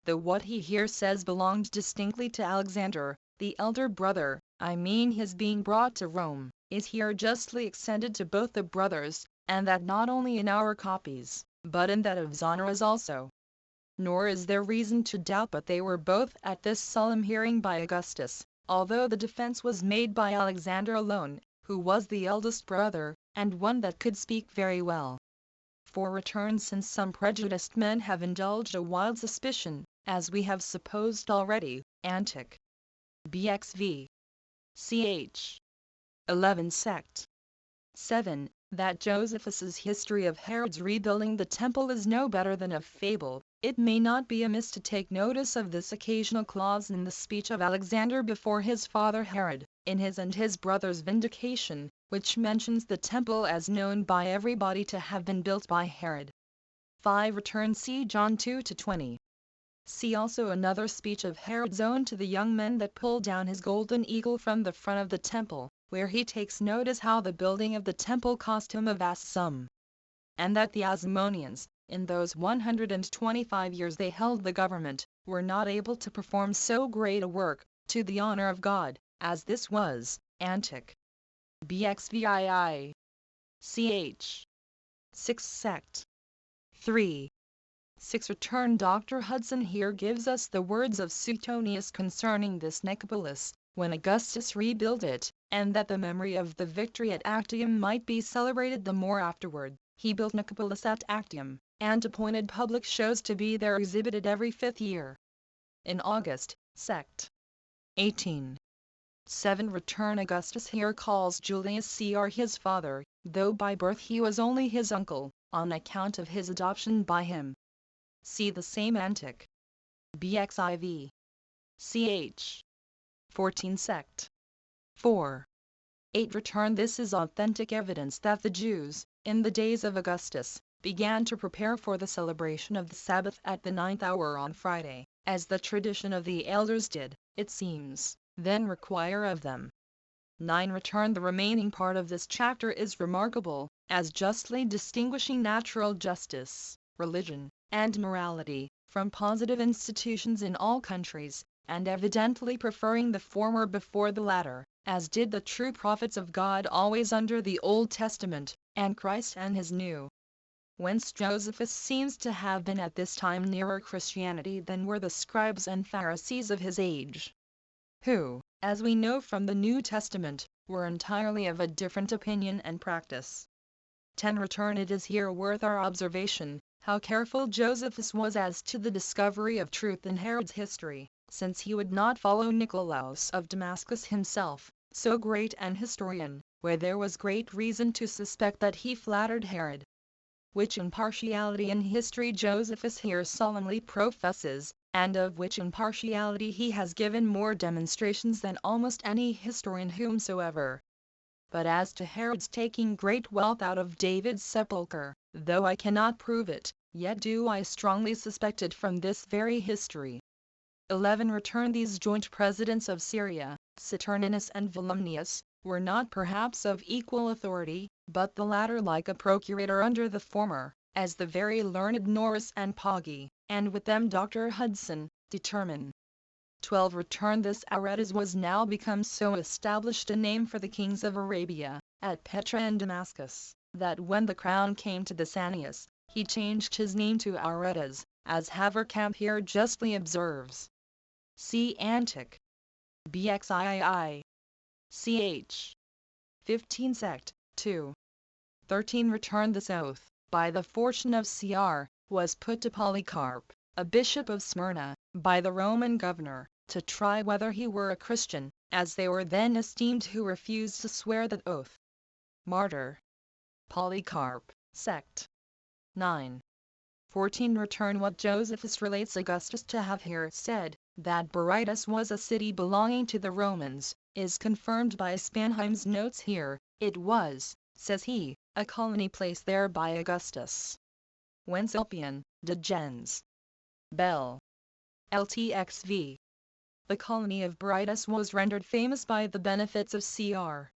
Though what he here says belonged distinctly to Alexander, the elder brother, I mean his being brought to Rome, is here justly extended to both the brothers, and that not only in our copies, but in that of Zonoras also. Nor is there reason to doubt but they were both at this solemn hearing by Augustus, although the defense was made by Alexander alone, who was the eldest brother, and one that could speak very well. For return since some prejudiced men have indulged a wild suspicion, as we have supposed already, Antic. BXV. Ch. 11 sect. 7. That Josephus's history of Herod's rebuilding the temple is no better than a fable, It may not be amiss to take notice of this occasional clause in the speech of Alexander before his father Herod, in his and his brother's vindication, which mentions the temple as known by everybody to have been built by Herod. 5. Return see John 2-20. See also another speech of Herod's own to the young men that pulled down his golden eagle from the front of the temple, where he takes notice how the building of the temple cost him a vast sum, and that the Asamoneans, in those 125 years they held the government, were not able to perform so great a work, to the honor of God, as this was. Antic. Bxvii. Ch. 6 Sect. 3. 6. Return Dr. Hudson here gives us the words of Suetonius concerning this necropolis, when Augustus rebuilt it, and that the memory of the victory at Actium might be celebrated the more afterward, he built Nicopolis at Actium, and appointed public shows to be there exhibited every 5th year. In August, Sect. 18. 7. Return Augustus here calls Julius Caesar his father, though by birth he was only his uncle, on account of his adoption by him. See the same Antic. Bxiv. Ch. 14 Sect. 4. 8. Return This is authentic evidence that the Jews, in the days of Augustus, began to prepare for the celebration of the Sabbath at the 9th hour on Friday, as the tradition of the elders did, it seems, then require of them. 9. Return The remaining part of this chapter is remarkable, as justly distinguishing natural justice, religion, and morality, from positive institutions in all countries, and evidently preferring the former before the latter, as did the true prophets of God always under the Old Testament, and Christ and his New. Whence Josephus seems to have been at this time nearer Christianity than were the scribes and Pharisees of his age, who, as we know from the New Testament, were entirely of a different opinion and practice. 10. Return It is here worth our observation, how careful Josephus was as to the discovery of truth in Herod's history, since he would not follow Nicolaus of Damascus himself, so great an historian, where there was great reason to suspect that he flattered Herod. Which impartiality in history Josephus here solemnly professes, and of which impartiality he has given more demonstrations than almost any historian whomsoever. But as to Herod's taking great wealth out of David's sepulchre, though I cannot prove it, yet do I strongly suspect it from this very history. 11. Return These joint presidents of Syria, Saturninus and Volumnius, were not perhaps of equal authority, but the latter like a procurator under the former, as the very learned Norris and Poggi, and with them Dr. Hudson, determine. 12. Return This Aretas was now become so established a name for the kings of Arabia, at Petra and Damascus, that when the crown came to Dysanias, he changed his name to Aretas, as Haverkamp here justly observes. See Antic. Bxii. Ch. 15 Sect. 2. 13. Return This oath, by the fortune of Cr, was put to Polycarp, a bishop of Smyrna, by the Roman governor, to try whether he were a Christian, as they were then esteemed who refused to swear that oath. Martyr. Polycarp, Sect. 9. 14. Return What Josephus relates Augustus to have here said, that Berytus was a city belonging to the Romans, is confirmed by Spanheim's notes here. It was, says he, a colony placed there by Augustus. Whence Ulpian, de gens. Bell. Ltxv. The colony of Berytus was rendered famous by the benefits of Cr.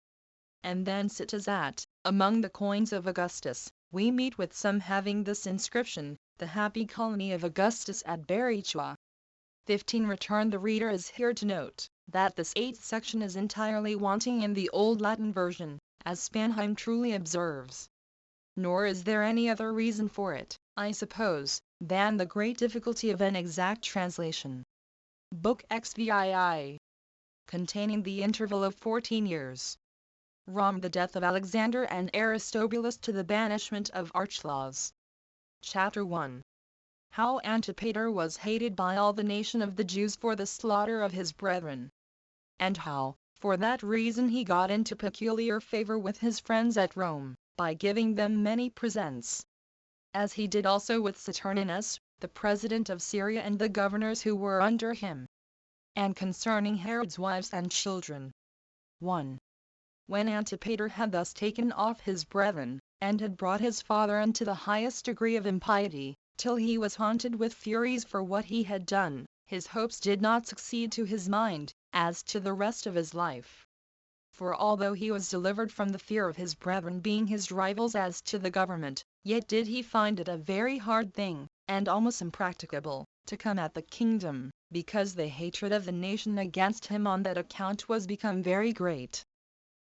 And thence it is that, among the coins of Augustus, we meet with some having this inscription, the happy colony of Augustus at Berytua. 15. Return The reader is here to note, that this 8th section is entirely wanting in the Old Latin version, as Spanheim truly observes. Nor is there any other reason for it, I suppose, than the great difficulty of an exact translation. Book XVII. Containing the interval of 14 years. Rome The death of Alexander and Aristobulus to the banishment of Archelaus. Chapter 1. How Antipater was hated by all the nation of the Jews for the slaughter of his brethren. And how, for that reason he got into peculiar favor with his friends at Rome, by giving them many presents. As he did also with Saturninus, the president of Syria and the governors who were under him. And concerning Herod's wives and children. 1. When Antipater had thus taken off his brethren, and had brought his father into the highest degree of impiety, till he was haunted with furies for what he had done, his hopes did not succeed to his mind, as to the rest of his life. For although he was delivered from the fear of his brethren being his rivals as to the government, yet did he find it a very hard thing, and almost impracticable, to come at the kingdom, because the hatred of the nation against him on that account was become very great.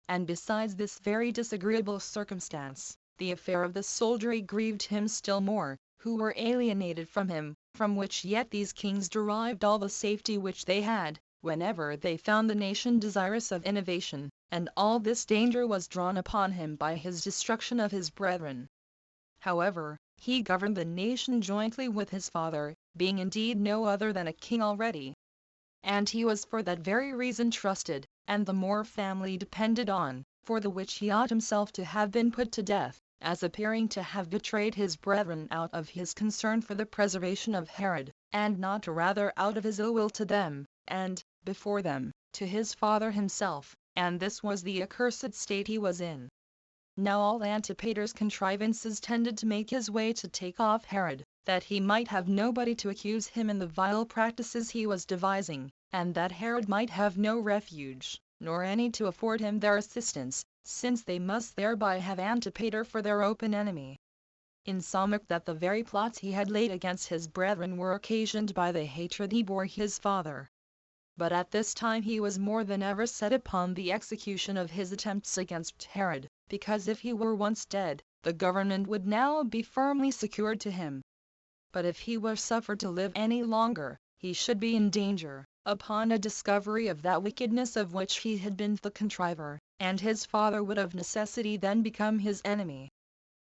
And besides this very disagreeable circumstance, the affair of the soldiery grieved him still more, who were alienated from him, from which yet these kings derived all the safety which they had, whenever they found the nation desirous of innovation, and all this danger was drawn upon him by his destruction of his brethren. However, he governed the nation jointly with his father, being indeed no other than a king already. And he was for that very reason trusted, and the more family depended on, for the which he ought himself to have been put to death, as appearing to have betrayed his brethren out of his concern for the preservation of Herod, and not rather out of his ill will to them, and, before them, to his father himself, and this was the accursed state he was in. Now all Antipater's contrivances tended to make his way to take off Herod, that he might have nobody to accuse him in the vile practices he was devising, and that Herod might have no refuge, nor any to afford him their assistance, since they must thereby have Antipater for their open enemy. Insomuch that the very plots he had laid against his brethren were occasioned by the hatred he bore his father. But at this time he was more than ever set upon the execution of his attempts against Herod, because if he were once dead, the government would now be firmly secured to him. But if he were suffered to live any longer, he should be in danger, upon a discovery of that wickedness of which he had been the contriver, and his father would of necessity then become his enemy.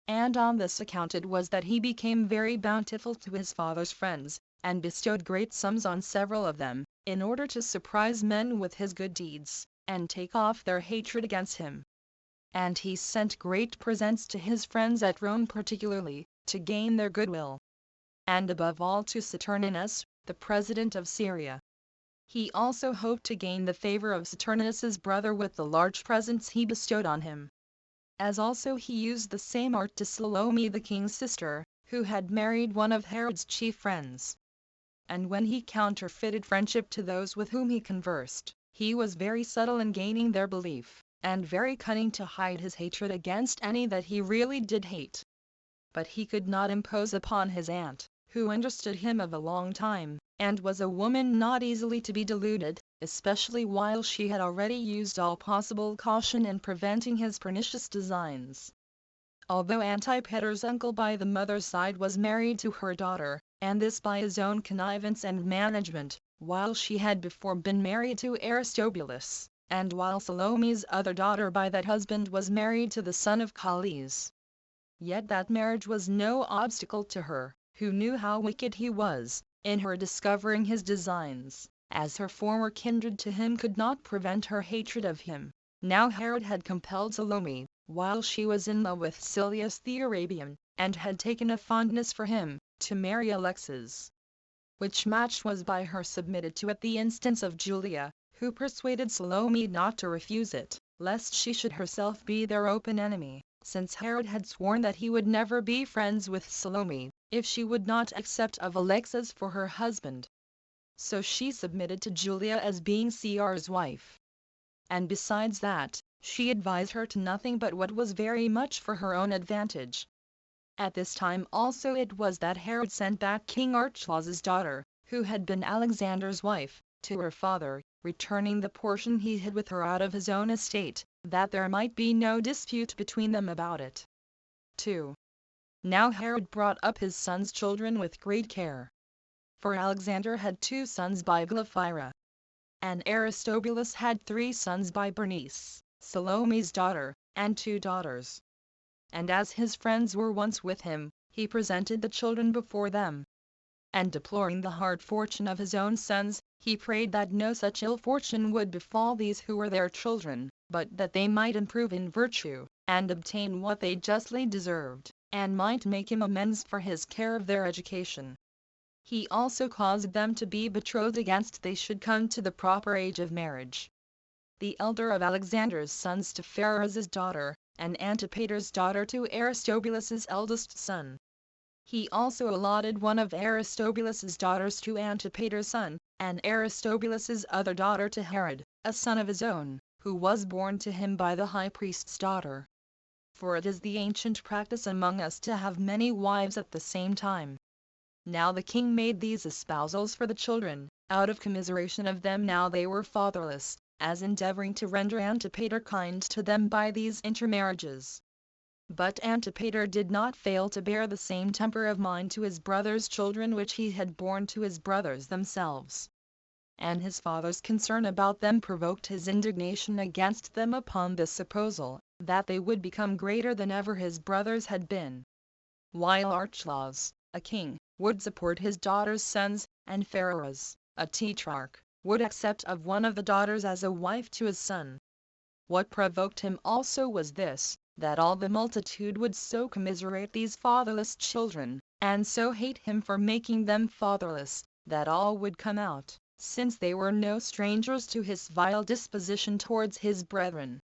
And on this account it was that he became very bountiful to his father's friends, and bestowed great sums on several of them, in order to surprise men with his good deeds, and take off their hatred against him. And he sent great presents to his friends at Rome particularly, to gain their goodwill. And above all to Saturninus, the president of Syria. He also hoped to gain the favor of Saturninus's brother with the large presents he bestowed on him. As also he used the same art to Salome the king's sister, who had married one of Herod's chief friends. And when he counterfeited friendship to those with whom he conversed, he was very subtle in gaining their belief, and very cunning to hide his hatred against any that he really did hate. But he could not impose upon his aunt, who understood him of a long time, and was a woman not easily to be deluded, especially while she had already used all possible caution in preventing his pernicious designs. Although Antipater's uncle by the mother's side was married to her daughter, and this by his own connivance and management, while she had before been married to Aristobulus, and while Salome's other daughter by that husband was married to the son of Callis. Yet that marriage was no obstacle to her, who knew how wicked he was, in her discovering his designs, as her former kindred to him could not prevent her hatred of him. Now Herod had compelled Salome, while she was in love with Silius the Arabian, and had taken a fondness for him, to marry Alexis. Which match was by her submitted to at the instance of Julia, who persuaded Salome not to refuse it, lest she should herself be their open enemy, since Herod had sworn that he would never be friends with Salome, if she would not accept of Alexis for her husband. So she submitted to Julia as being Caesar's wife. And besides that, she advised her to nothing but what was very much for her own advantage. At this time also it was that Herod sent back King Archelaus's daughter, who had been Alexander's wife, to her father, returning the portion he had with her out of his own estate, that there might be no dispute between them about it. 2. Now Herod brought up his sons' children with great care. For Alexander had 2 sons by Glaphyra, and Aristobulus had 3 sons by Bernice, Salome's daughter, and 2 daughters. And as his friends were once with him, he presented the children before them. And deploring the hard fortune of his own sons, he prayed that no such ill fortune would befall these who were their children, but that they might improve in virtue, and obtain what they justly deserved, and might make him amends for his care of their education. He also caused them to be betrothed against they should come to the proper age of marriage. The elder of Alexander's sons to Phares' daughter, and Antipater's daughter to Aristobulus' eldest son. He also allotted one of Aristobulus' daughters to Antipater's son, and Aristobulus' other daughter to Herod, a son of his own, who was born to him by the high priest's daughter. For it is the ancient practice among us to have many wives at the same time. Now the king made these espousals for the children, out of commiseration of them now they were fatherless, as endeavoring to render Antipater kind to them by these intermarriages. But Antipater did not fail to bear the same temper of mind to his brother's children which he had borne to his brothers themselves. And his father's concern about them provoked his indignation against them upon this supposal, that they would become greater than ever his brothers had been. While Archelaus, a king, would support his daughter's sons, and Phares, a tetrarch, would accept of one of the daughters as a wife to his son. What provoked him also was this, that all the multitude would so commiserate these fatherless children, and so hate him for making them fatherless, that all would come out, since they were no strangers to his vile disposition towards his brethren.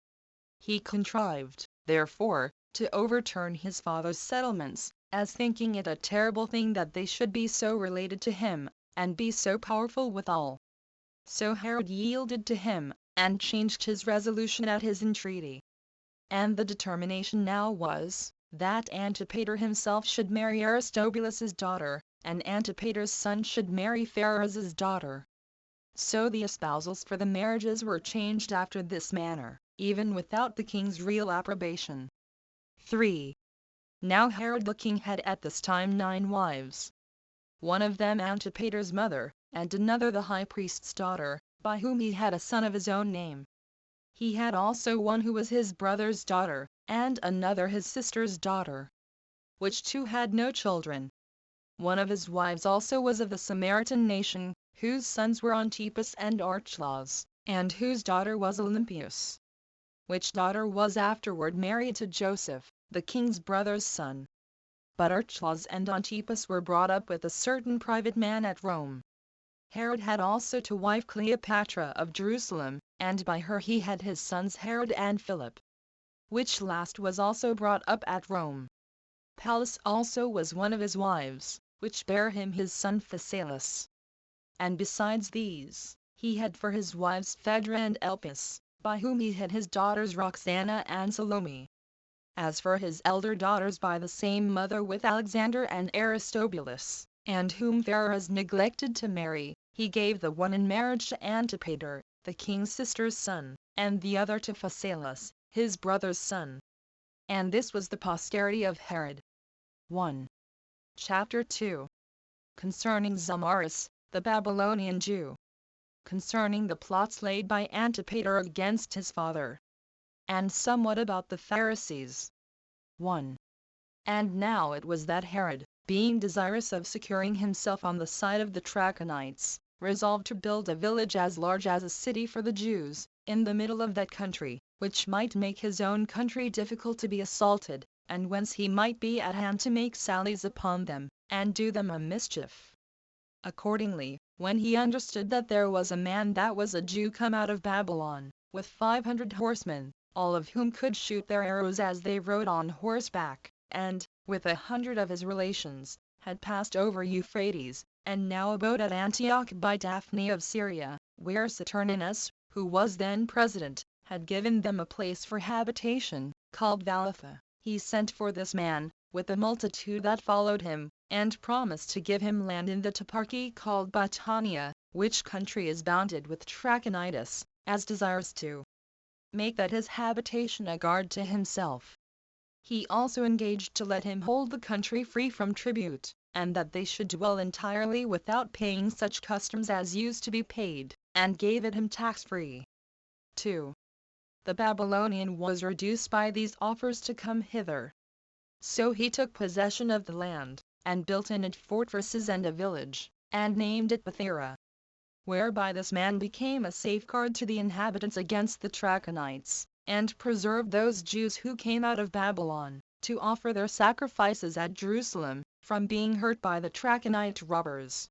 He contrived, therefore, to overturn his father's settlements, as thinking it a terrible thing that they should be so related to him, and be so powerful withal. So Herod yielded to him, and changed his resolution at his entreaty. And the determination now was, that Antipater himself should marry Aristobulus' daughter, and Antipater's son should marry Phares' daughter. So the espousals for the marriages were changed after this manner, even without the king's real approbation. 3. Now Herod the king had at this time 9 wives. One of them Antipater's mother, and another the high priest's daughter, by whom he had a son of his own name. He had also one who was his brother's daughter, and another his sister's daughter, which two had no children. One of his wives also was of the Samaritan nation, whose sons were Antipas and Archelaus, and whose daughter was Olympias, which daughter was afterward married to Joseph, the king's brother's son. But Archelaus and Antipas were brought up with a certain private man at Rome. Herod had also to wife Cleopatra of Jerusalem, and by her he had his sons Herod and Philip, which last was also brought up at Rome. Pallas also was one of his wives, which bare him his son Phasaelus. And besides these, he had for his wives Phaedra and Elpis, by whom he had his daughters Roxana and Salome. As for his elder daughters by the same mother with Alexander and Aristobulus, and whom Phares neglected to marry, he gave the one in marriage to Antipater, the king's sister's son, and the other to Phasaelus, his brother's son. And this was the posterity of Herod. 1. Chapter 2. Concerning Zamaris, the Babylonian Jew. Concerning the plots laid by Antipater against his father. And somewhat about the Pharisees. 1. And now it was that Herod, being desirous of securing himself on the side of the Trachonites, resolved to build a village as large as a city for the Jews, in the middle of that country, which might make his own country difficult to be assaulted, and whence he might be at hand to make sallies upon them, and do them a mischief. Accordingly, when he understood that there was a man that was a Jew come out of Babylon, with 500 horsemen, all of whom could shoot their arrows as they rode on horseback, and, with 100 of his relations, had passed over Euphrates, and now abode at Antioch by Daphne of Syria, where Saturninus, who was then president, had given them a place for habitation, called Valatha, he sent for this man, with the multitude that followed him, and promised to give him land in the toparchy called Batanea, which country is bounded with Trachonitis, as desirous to make that his habitation a guard to himself. He also engaged to let him hold the country free from tribute, and that they should dwell entirely without paying such customs as used to be paid, and gave it him tax-free. 2. The Babylonian was reduced by these offers to come hither. So he took possession of the land, and built in it fortresses and a village, and named it Bethera. Whereby this man became a safeguard to the inhabitants against the Trachonites, and preserved those Jews who came out of Babylon, to offer their sacrifices at Jerusalem, from being hurt by the Trachonite robbers.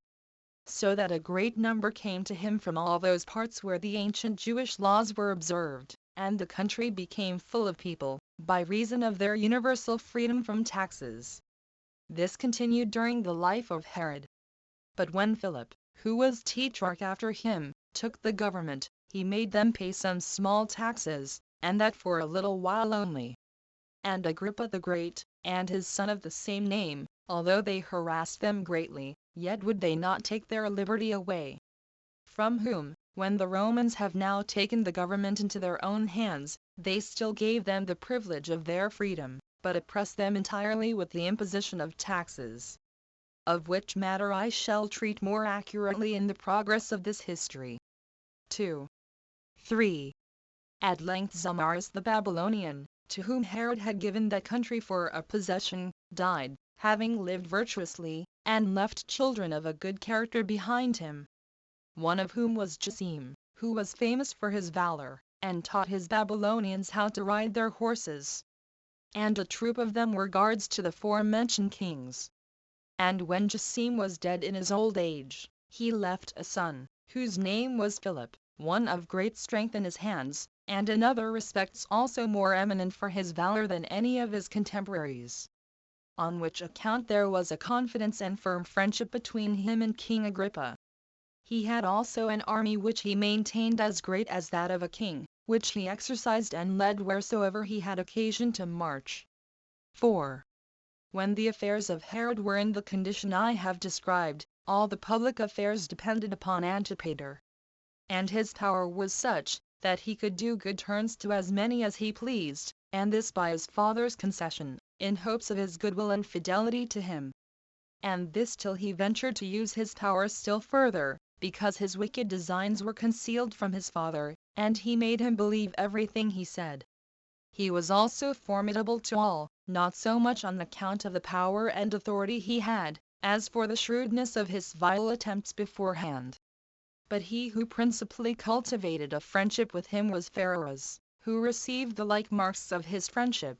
So that a great number came to him from all those parts where the ancient Jewish laws were observed, and the country became full of people, by reason of their universal freedom from taxes. This continued during the life of Herod. But when Philip, who was tetrarch after him, took the government, he made them pay some small taxes, and that for a little while only. And Agrippa the Great, and his son of the same name, although they harassed them greatly, yet would they not take their liberty away. From whom, when the Romans have now taken the government into their own hands, they still gave them the privilege of their freedom, but oppressed them entirely with the imposition of taxes. Of which matter I shall treat more accurately in the progress of this history. 2. 3. At length Zamaris the Babylonian, to whom Herod had given that country for a possession, died, having lived virtuously, and left children of a good character behind him. One of whom was Josephus, who was famous for his valor, and taught his Babylonians how to ride their horses. And a troop of them were guards to the forementioned kings. And when Josephus was dead in his old age, he left a son, whose name was Philip, one of great strength in his hands, and in other respects also more eminent for his valor than any of his contemporaries. On which account there was a confidence and firm friendship between him and King Agrippa. He had also an army which he maintained as great as that of a king, which he exercised and led wheresoever he had occasion to march. 4. When the affairs of Herod were in the condition I have described, all the public affairs depended upon Antipater. And his power was such, that he could do good turns to as many as he pleased, and this by his father's concession, in hopes of his goodwill and fidelity to him. And this till he ventured to use his power still further, because his wicked designs were concealed from his father, and he made him believe everything he said. He was also formidable to all, not so much on account of the power and authority he had, as for the shrewdness of his vile attempts beforehand. But he who principally cultivated a friendship with him was Phares, who received the like marks of his friendship.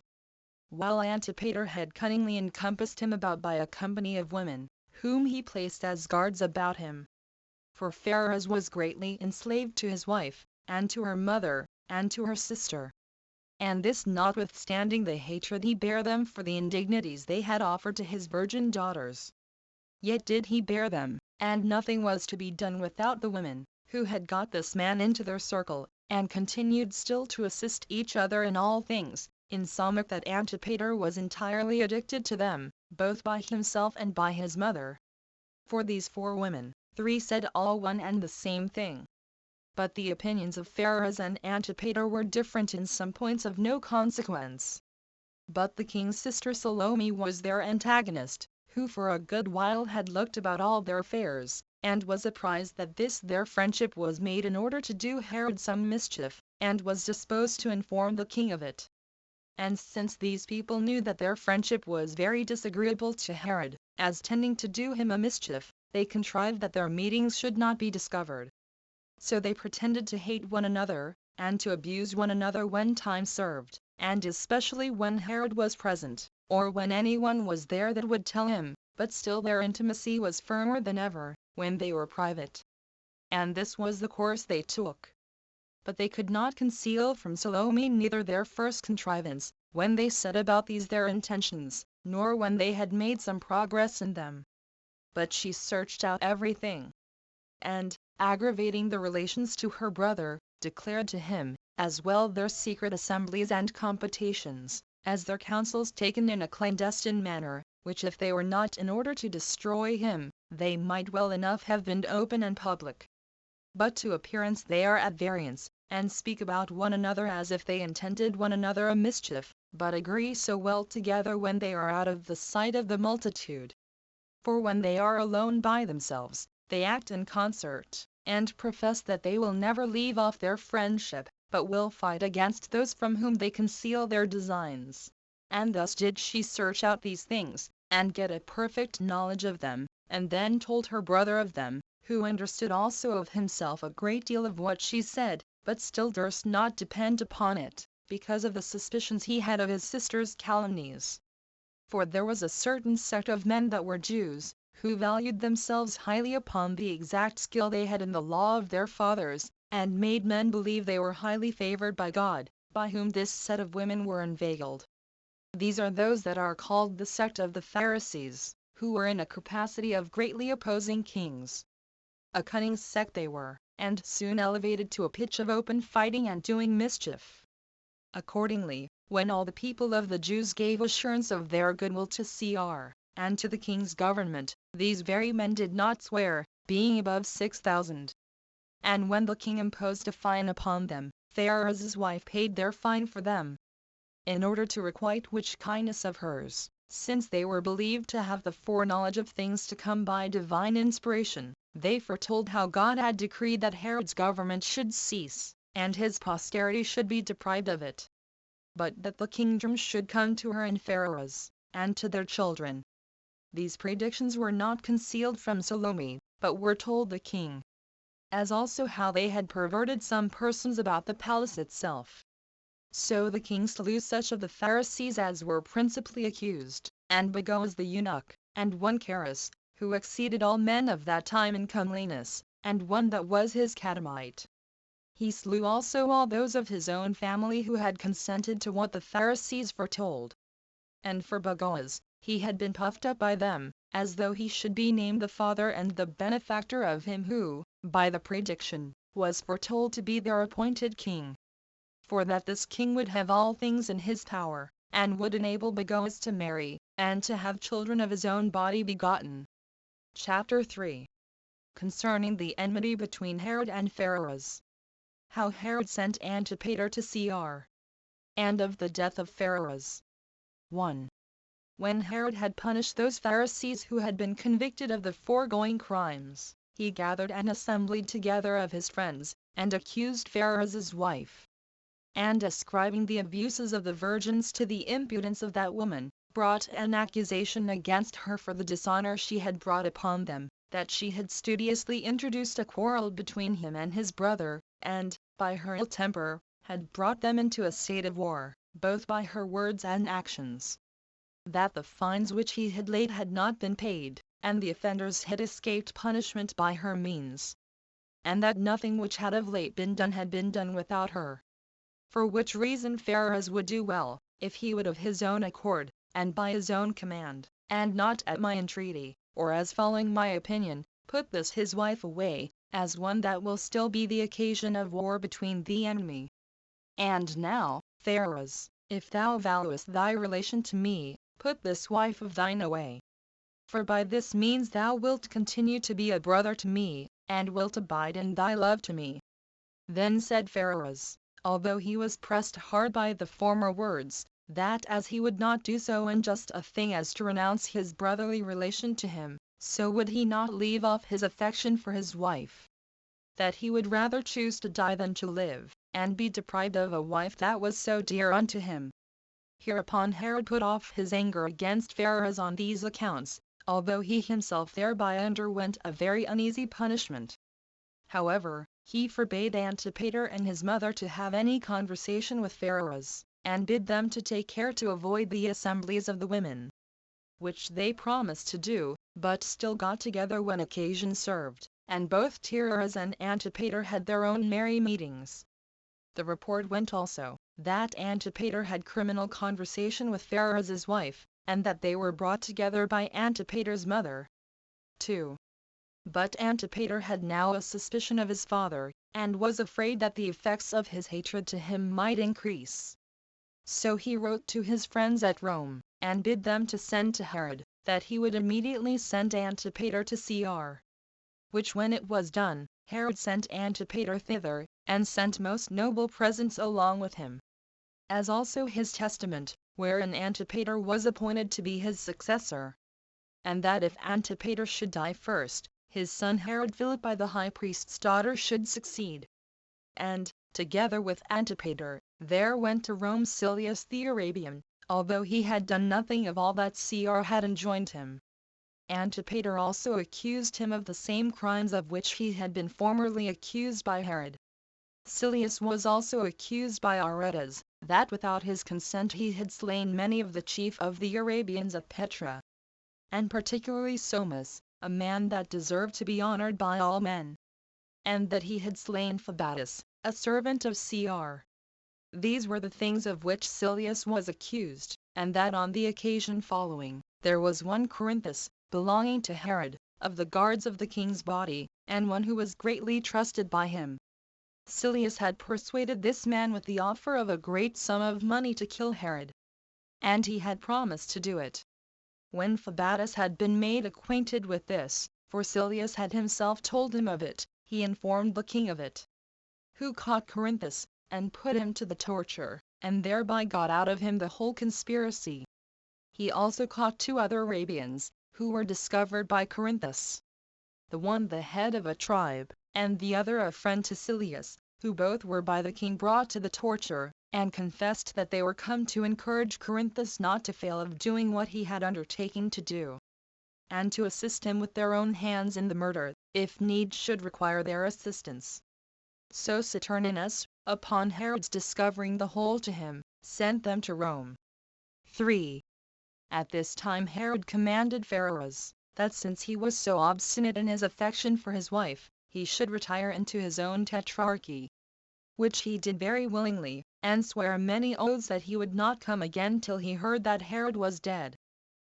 While Antipater had cunningly encompassed him about by a company of women, whom he placed as guards about him. For Phares was greatly enslaved to his wife, and to her mother, and to her sister. And this notwithstanding the hatred he bare them for the indignities they had offered to his virgin daughters. Yet did he bear them, and nothing was to be done without the women, who had got this man into their circle, and continued still to assist each other in all things, insomuch that Antipater was entirely addicted to them, both by himself and by his mother. For these 4 women, 3 said all one and the same thing. But the opinions of Phares and Antipater were different in some points of no consequence. But the king's sister Salome was their antagonist, who for a good while had looked about all their affairs, and was apprised that this their friendship was made in order to do Herod some mischief, and was disposed to inform the king of it. And since these people knew that their friendship was very disagreeable to Herod, as tending to do him a mischief, they contrived that their meetings should not be discovered. So they pretended to hate one another, and to abuse one another when time served, and especially when Herod was present, or when anyone was there that would tell him, but still their intimacy was firmer than ever, when they were private. And this was the course they took. But they could not conceal from Salome neither their first contrivance, when they set about these their intentions, nor when they had made some progress in them. But she searched out everything, and, aggravating the relations to her brother, declared to him, as well their secret assemblies and computations, as their counsels taken in a clandestine manner, which if they were not in order to destroy him, they might well enough have been open and public. But to appearance they are at variance, and speak about one another as if they intended one another a mischief, but agree so well together when they are out of the sight of the multitude. For when they are alone by themselves, they act in concert, and profess that they will never leave off their friendship, but will fight against those from whom they conceal their designs. And thus did she search out these things, and get a perfect knowledge of them, and then told her brother of them, who understood also of himself a great deal of what she said, but still durst not depend upon it, because of the suspicions he had of his sister's calumnies. For there was a certain sect of men that were Jews, who valued themselves highly upon the exact skill they had in the law of their fathers, and made men believe they were highly favored by God, by whom this set of women were inveigled. These are those that are called the sect of the Pharisees, who were in a capacity of greatly opposing kings. A cunning sect they were, and soon elevated to a pitch of open fighting and doing mischief. Accordingly, when all the people of the Jews gave assurance of their goodwill to Cr. and to the king's government, these very men did not swear, being above 6,000. And when the king imposed a fine upon them, Phares' wife paid their fine for them, in order to requite which kindness of hers, since they were believed to have the foreknowledge of things to come by divine inspiration, they foretold how God had decreed that Herod's government should cease, and his posterity should be deprived of it, but that the kingdom should come to her and Phares, and to their children. These predictions were not concealed from Salome, but were told the king, as also how they had perverted some persons about the palace itself. So the king slew such of the Pharisees as were principally accused, and Bagoas the eunuch, and one Charis, who exceeded all men of that time in comeliness, and one that was his catamite. He slew also all those of his own family who had consented to what the Pharisees foretold. And for Bagoas, he had been puffed up by them, as though he should be named the father and the benefactor of him who, by the prediction, was foretold to be their appointed king. For that this king would have all things in his power, and would enable Bagoas to marry, and to have children of his own body begotten. Chapter 3. Concerning the enmity between Herod and Phares. How Herod sent Antipater to Cr. And of the death of Phares. 1. When Herod had punished those Pharisees who had been convicted of the foregoing crimes, he gathered an assembly together of his friends, and accused Phares' wife. And ascribing the abuses of the virgins to the impudence of that woman, brought an accusation against her for the dishonor she had brought upon them, that she had studiously introduced a quarrel between him and his brother, and, by her ill temper, had brought them into a state of war, both by her words and actions. That the fines which he had laid had not been paid, and the offenders had escaped punishment by her means. And that nothing which had of late been done had been done without her. For which reason Phares would do well, if he would of his own accord, and by his own command, and not at my entreaty, or as following my opinion, put this his wife away, as one that will still be the occasion of war between thee and me. And now, Phares, if thou valuest thy relation to me, put this wife of thine away. For by this means thou wilt continue to be a brother to me, and wilt abide in thy love to me. Then said Phares, although he was pressed hard by the former words, that as he would not do so unjust a thing as to renounce his brotherly relation to him, so would he not leave off his affection for his wife. That he would rather choose to die than to live, and be deprived of a wife that was so dear unto him. Hereupon Herod put off his anger against Phares on these accounts, although he himself thereby underwent a very uneasy punishment. However, he forbade Antipater and his mother to have any conversation with Phares, and bid them to take care to avoid the assemblies of the women. Which they promised to do, but still got together when occasion served, and both Phares and Antipater had their own merry meetings. The report went also, that Antipater had criminal conversation with Phares' wife, and that they were brought together by Antipater's mother. 2. But Antipater had now a suspicion of his father, and was afraid that the effects of his hatred to him might increase. So he wrote to his friends at Rome, and bid them to send to Herod, that he would immediately send Antipater to Cr. Which when it was done, Herod sent Antipater thither, and sent most noble presents along with him, as also his testament, wherein Antipater was appointed to be his successor. And that if Antipater should die first, his son Herod Philippi the high priest's daughter should succeed. And, together with Antipater, there went to Rome Silius the Arabian, although he had done nothing of all that Cr had enjoined him. Antipater also accused him of the same crimes of which he had been formerly accused by Herod. Silius was also accused by Aretas, that without his consent he had slain many of the chief of the Arabians at Petra, and particularly Somus, a man that deserved to be honored by all men, and that he had slain Fabatus, a servant of Cr. These were the things of which Silius was accused, and that on the occasion following, there was one Corinthus, belonging to Herod, of the guards of the king's body, and one who was greatly trusted by him. Silius had persuaded this man with the offer of a great sum of money to kill Herod, and he had promised to do it. When Fabatus had been made acquainted with this, for Silius had himself told him of it, he informed the king of it, who caught Corinthus, and put him to the torture, and thereby got out of him the whole conspiracy. He also caught 2 other Arabians, who were discovered by Corinthus, the one the head of a tribe, and the other a friend to Silius, who both were by the king brought to the torture, and confessed that they were come to encourage Corinthus not to fail of doing what he had undertaken to do, and to assist him with their own hands in the murder, if need should require their assistance. So Saturninus, upon Herod's discovering the whole to him, sent them to Rome. 3. At this time Herod commanded Pharos, that since he was so obstinate in his affection for his wife, he should retire into his own tetrarchy, which he did very willingly, and sware many oaths that he would not come again till he heard that Herod was dead.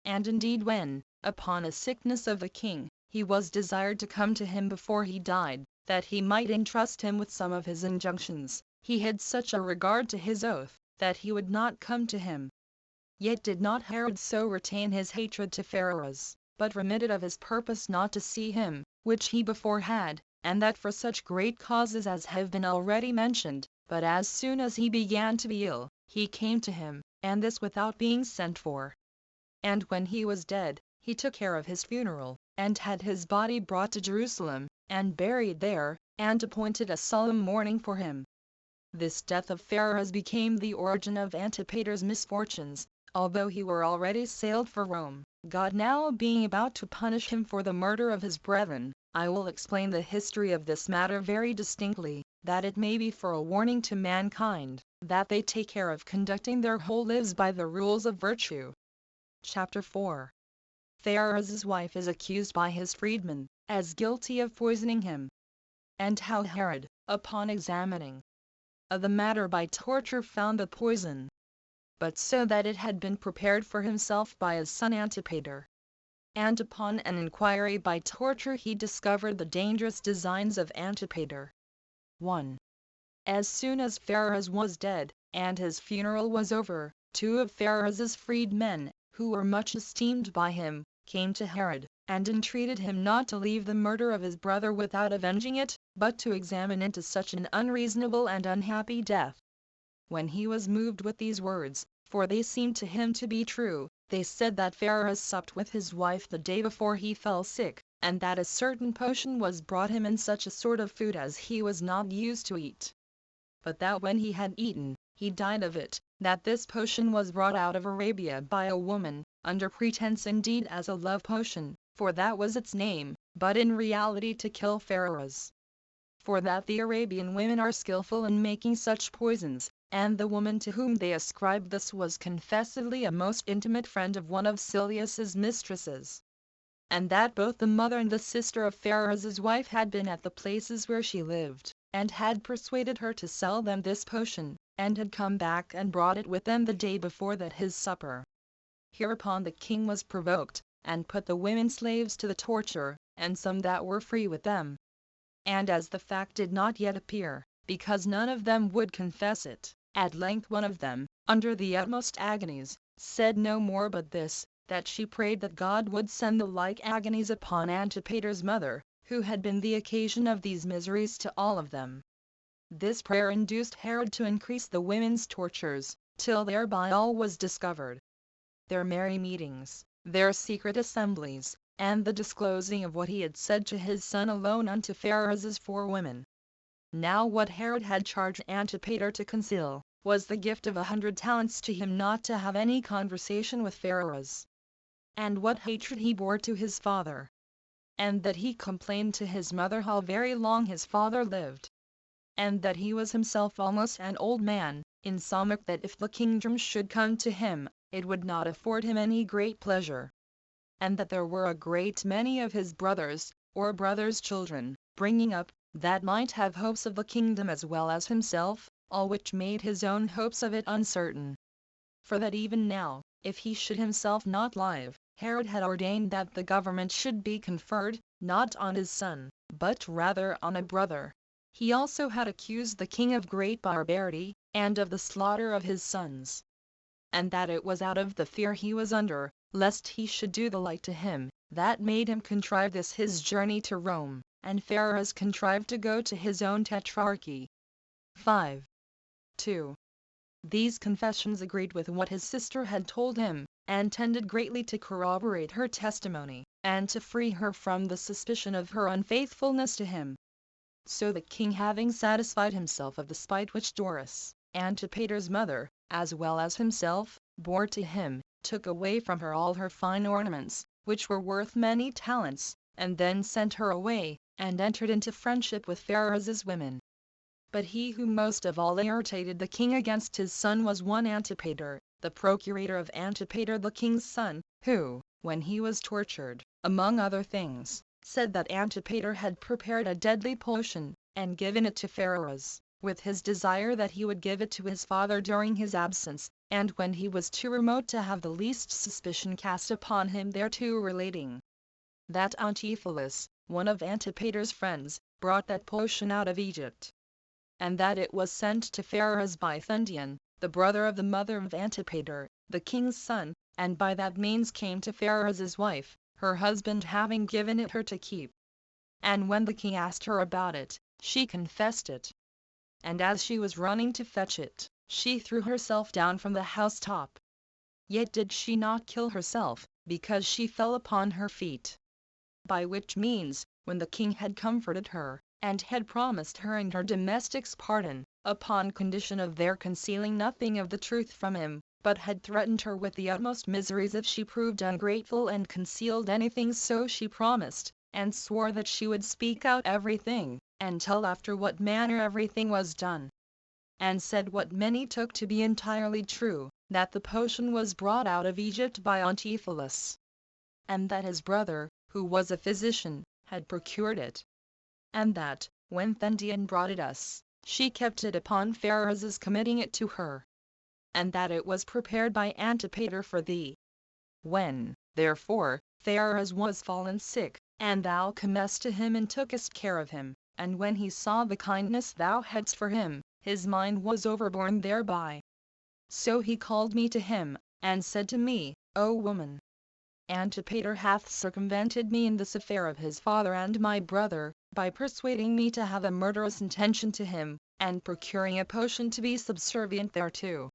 And indeed when, upon a sickness of the king, he was desired to come to him before he died, that he might entrust him with some of his injunctions, he had such a regard to his oath, that he would not come to him. Yet did not Herod so retain his hatred to Pharos, but remitted of his purpose not to see him, which he before had, and that for such great causes as have been already mentioned. But as soon as he began to be ill, he came to him, and this without being sent for. And when he was dead, he took care of his funeral, and had his body brought to Jerusalem, and buried there, and appointed a solemn mourning for him. This death of Pharos became the origin of Antipater's misfortunes, although he were already sailed for Rome, God now being about to punish him for the murder of his brethren. I will explain the history of this matter very distinctly, that it may be for a warning to mankind, that they take care of conducting their whole lives by the rules of virtue. Chapter 4. Pharos' wife is accused by his freedmen, as guilty of poisoning him, and how Herod, upon examining the matter by torture, found the poison, but so that it had been prepared for himself by his son Antipater. And upon an inquiry by torture he discovered the dangerous designs of Antipater. 1. As soon as Pharos was dead, and his funeral was over, 2 of Pharos' freedmen, who were much esteemed by him, came to Herod, and entreated him not to leave the murder of his brother without avenging it, but to examine into such an unreasonable and unhappy death. When he was moved with these words, for they seemed to him to be true, they said that Pharos supped with his wife the day before he fell sick, and that a certain potion was brought him in such a sort of food as he was not used to eat, but that when he had eaten, he died of it, that this potion was brought out of Arabia by a woman, under pretense indeed as a love potion, for that was its name, but in reality to kill Pharos. For that the Arabian women are skillful in making such poisons, and the woman to whom they ascribed this was confessedly a most intimate friend of one of Silius's mistresses, and that both the mother and the sister of Pharos' wife had been at the places where she lived, and had persuaded her to sell them this potion, and had come back and brought it with them the day before that his supper. Hereupon the king was provoked, and put the women slaves to the torture, and some that were free with them. And as the fact did not yet appear, because none of them would confess it, at length one of them, under the utmost agonies, said no more but this, that she prayed that God would send the like agonies upon Antipater's mother, who had been the occasion of these miseries to all of them. This prayer induced Herod to increase the women's tortures, till thereby all was discovered. Their merry meetings, their secret assemblies, and the disclosing of what he had said to his son alone unto Pharos' 4 women. Now what Herod had charged Antipater to conceal, was the gift of 100 talents to him not to have any conversation with Pharos, and what hatred he bore to his father, and that he complained to his mother how very long his father lived, and that he was himself almost an old man, insomuch that if the kingdom should come to him, it would not afford him any great pleasure. And that there were a great many of his brothers, or brothers' children, bringing up, that might have hopes of the kingdom as well as himself, all which made his own hopes of it uncertain. For that even now, if he should himself not live, Herod had ordained that the government should be conferred, not on his son, but rather on a brother. He also had accused the king of great barbarity, and of the slaughter of his sons. And that it was out of the fear he was under, lest he should do the like to him, that made him contrive this his journey to Rome, and Phares contrived to go to his own tetrarchy. 5. 2. These confessions agreed with what his sister had told him, and tended greatly to corroborate her testimony, and to free her from the suspicion of her unfaithfulness to him. So the king, having satisfied himself of the spite which Doris, Antipater's mother, as well as himself, bore to him, took away from her all her fine ornaments, which were worth many talents, and then sent her away, and entered into friendship with Phares's women. But he who most of all irritated the king against his son was one Antipater, the procurator of Antipater the king's son, who, when he was tortured, among other things, said that Antipater had prepared a deadly potion, and given it to Phares, with his desire that he would give it to his father during his absence, and when he was too remote to have the least suspicion cast upon him thereto relating. That Josephus, one of Antipater's friends, brought that potion out of Egypt, and that it was sent to Phares by Thundion, the brother of the mother of Antipater, the king's son, and by that means came to Phares's wife, her husband having given it her to keep. And when the king asked her about it, she confessed it. And as she was running to fetch it, she threw herself down from the housetop. Yet did she not kill herself, because she fell upon her feet. By which means, when the king had comforted her, and had promised her and her domestics pardon, upon condition of their concealing nothing of the truth from him, but had threatened her with the utmost miseries if she proved ungrateful and concealed anything, so she promised, and swore that she would speak out everything, and tell after what manner everything was done. And said what many took to be entirely true, that the potion was brought out of Egypt by Josephus, and that his brother, who was a physician, had procured it. And that, when Thundion brought it us, she kept it upon Phares's committing it to her. And that it was prepared by Antipater for thee. When, therefore, Phares was fallen sick, and thou camest to him and tookest care of him, and when he saw the kindness thou hadst for him, his mind was overborne thereby. So he called me to him, and said to me, O woman, Antipater hath circumvented me in this affair of his father and my brother, by persuading me to have a murderous intention to him, and procuring a potion to be subservient thereto.